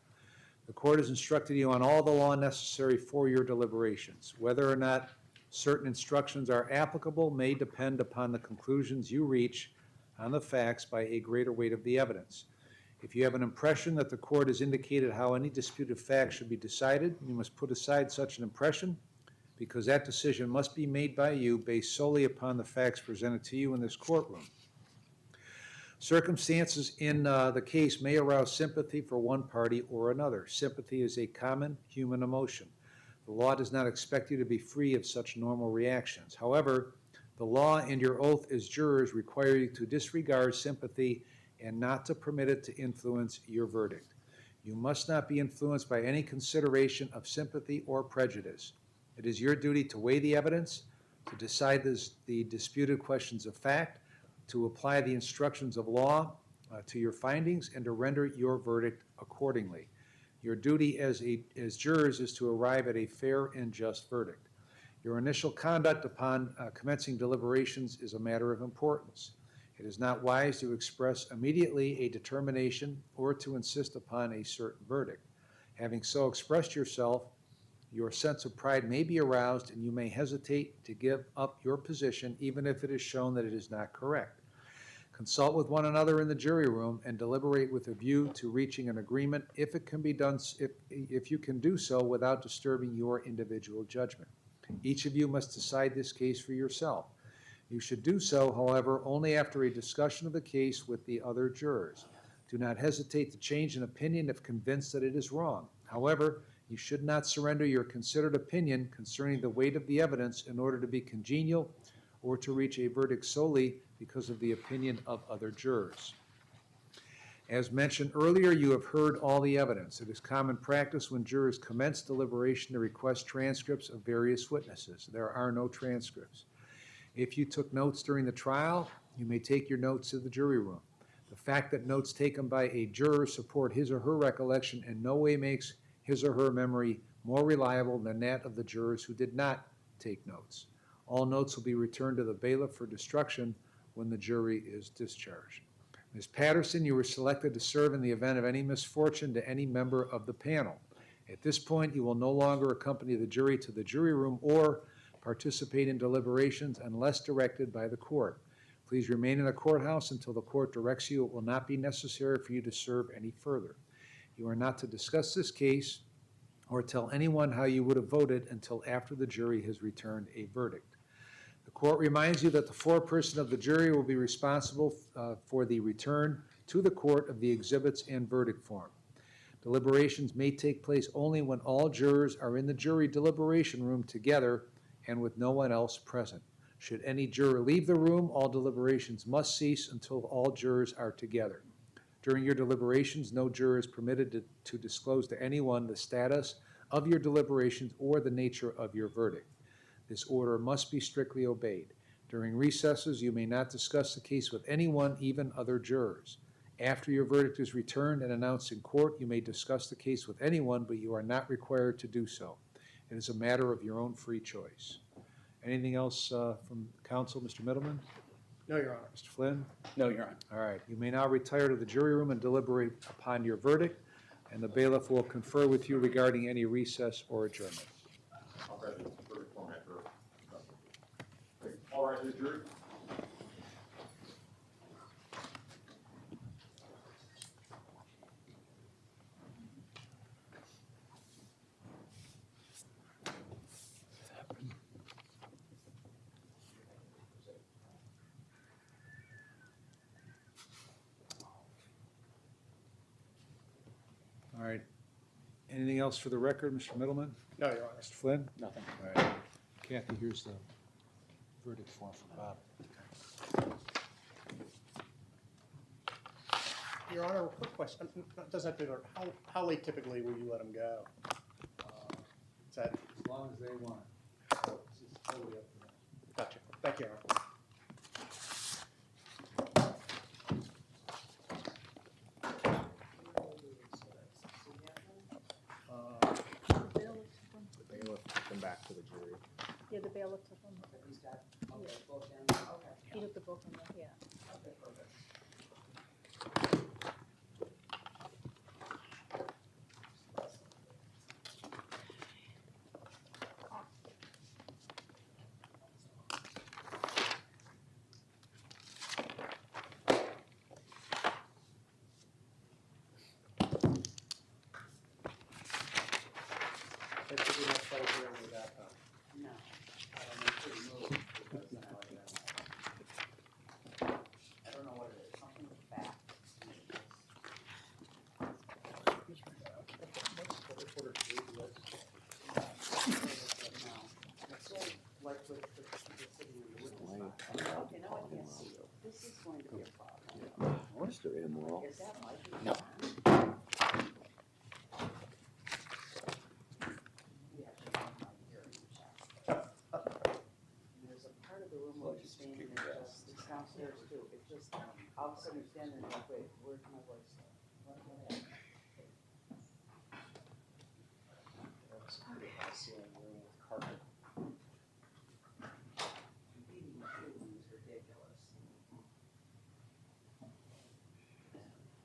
The court has instructed you on all the law necessary for your deliberations. Whether or not certain instructions are applicable may depend upon the conclusions you reach on the facts by a greater weight of the evidence. If you have an impression that the court has indicated how any disputed fact should be decided, you must put aside such an impression, because that decision must be made by you based solely upon the facts presented to you in this courtroom. Circumstances in the case may arouse sympathy for one party or another. Sympathy is a common human emotion. The law does not expect you to be free of such normal reactions. However, the law and your oath as jurors require you to disregard sympathy and not to permit it to influence your verdict. You must not be influenced by any consideration of sympathy or prejudice. It is your duty to weigh the evidence, to decide the disputed questions of fact, to apply the instructions of law to your findings, and to render your verdict accordingly. Your duty as jurors is to arrive at a fair and just verdict. Your initial conduct upon commencing deliberations is a matter of importance. It is not wise to express immediately a determination or to insist upon a certain verdict. Having so expressed yourself, your sense of pride may be aroused and you may hesitate to give up your position even if it is shown that it is not correct. Consult with one another in the jury room and deliberate with a view to reaching an agreement if it can be done, if you can do so without disturbing your individual judgment. Each of you must decide this case for yourself. You should do so, however, only after a discussion of the case with the other jurors. Do not hesitate to change an opinion if convinced that it is wrong. However, you should not surrender your considered opinion concerning the weight of the evidence in order to be congenial or to reach a verdict solely because of the opinion of other jurors. As mentioned earlier, you have heard all the evidence. It is common practice when jurors commence deliberation to request transcripts of various witnesses. There are no transcripts. If you took notes during the trial, you may take your notes to the jury room. The fact that notes taken by a juror support his or her recollection in no way makes his or her memory more reliable than that of the jurors who did not take notes. All notes will be returned to the bailiff for destruction when the jury is discharged. Ms. Patterson, you were selected to serve in the event of any misfortune to any member of the panel. At this point, you will no longer accompany the jury to the jury room or participate in deliberations unless directed by the court. Please remain in the courthouse until the court directs you. It will not be necessary for you to serve any further. You are not to discuss this case or tell anyone how you would have voted until after the jury has returned a verdict. The court reminds you that the foreperson of the jury will be responsible for the return to the court of the exhibits and verdict form. Deliberations may take place only when all jurors are in the jury deliberation room together and with no one else present. Should any juror leave the room, all deliberations must cease until all jurors are together. During your deliberations, no juror is permitted to disclose to anyone the status of your deliberations or the nature of your verdict. This order must be strictly obeyed. During recesses, you may not discuss the case with anyone, even other jurors. After your verdict is returned and announced in court, you may discuss the case with anyone, but you are not required to do so. It is a matter of your own free choice. Anything else from counsel, Mr. Middleman? No, Your Honor. Mr. Flynn? No, Your Honor. All right. You may now retire to the jury room and deliberate upon your verdict, and the bailiff will confer with you regarding any recess or adjournment. I'll grab the verdict form after. All right, the jury. All right. Anything else for the record, Mr. Middleman? No, Your Honor. Mr. Flynn? Nothing. All right. Kathy, here's the verdict form for Bob. Your Honor, a quick question. It doesn't have to be, how late typically will you let them go? Is that? As long as they want. So this is totally up to them. Gotcha. Thank you, Your Honor. The bailiff took them back to the looked up on the, He's got, okay, both ends, okay. he looked at both of them, yeah. Okay, perfect. That should be much better than we got, No, I don't know if we move, because then I like that. I don't know what it is, something with the back. Like with the city in the wooden spot. Okay, now I can't see you. This is going to be a problem. Oyster Emerald. Is that like? No. There's a part of the room where you're standing, it's downstairs too, it just, all of a sudden you're standing there like, wait, where's my voice? What happened? That's a pretty high ceiling room with carpet. Competing with you is ridiculous.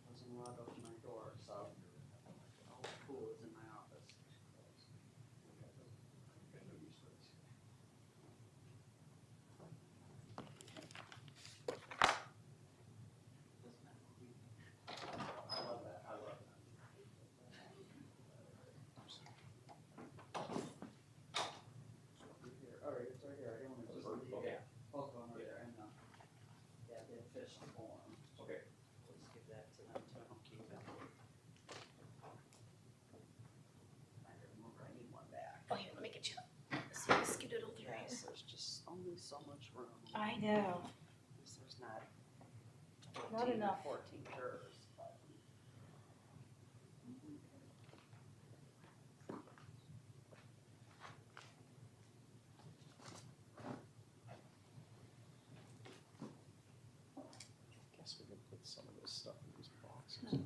Wasn't allowed to open my door, so the whole pool is in my office. I love that, I love that. All right, it's right here, I didn't want to just leave it. Both going right there, and, yeah, they had fish to form. Okay. Let's give that to them, so I don't keep it. I remember I need one back. Oh, here, let me get you. See, the skedaddle Yes, there's just only so much room. I know. There's not Not 14 or enough. 14 jurors. but- Guess we could put some of this stuff in these boxes.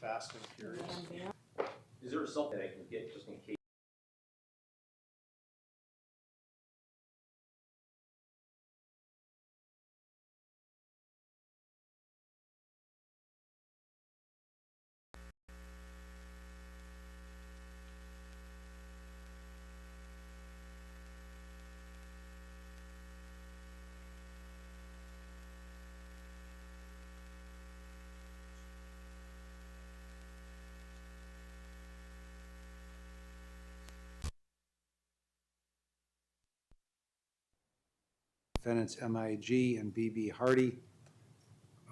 fast and furious. Is there something I can get just in case? Defendants MIG and BB Hardy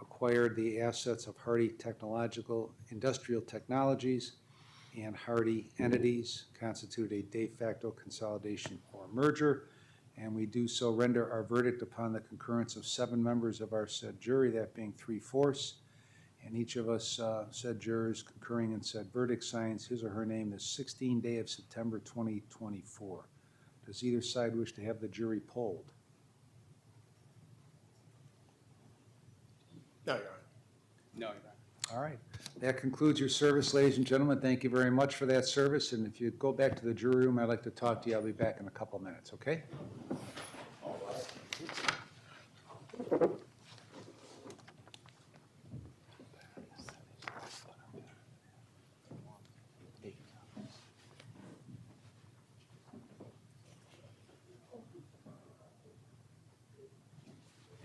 acquired the assets of Hardy Technological Industrial Technologies and Hardy entities, constitute a de facto consolidation or merger, and we do so render our verdict upon the concurrence of 7 members of our said jury, that being 3/4, and each of us said jurors concurring in said verdict signs his or her name this 16th day of September 2024. Does either side wish to have the jury polled? No, Your Honor. No, you're not. All right. That concludes your service, ladies and gentlemen. Thank you very much for that service. And if you go back to the jury room, I'd like to talk to you. I'll be back in a couple minutes, okay?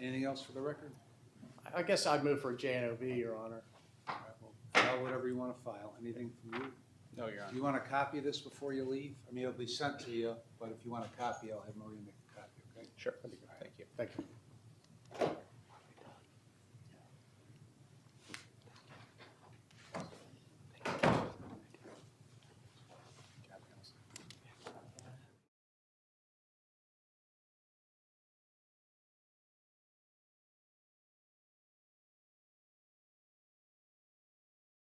Anything else for the record? I guess I'd move for a JNOV, Your Honor. All right, well, file whatever you want to file. Anything from you? No, Your Do Honor. you want a copy of this before you leave? I mean, it'll be sent to you, but if you want a copy, I'll have Maria make a copy, okay? Sure, that'd be good. Thank you. Thank you.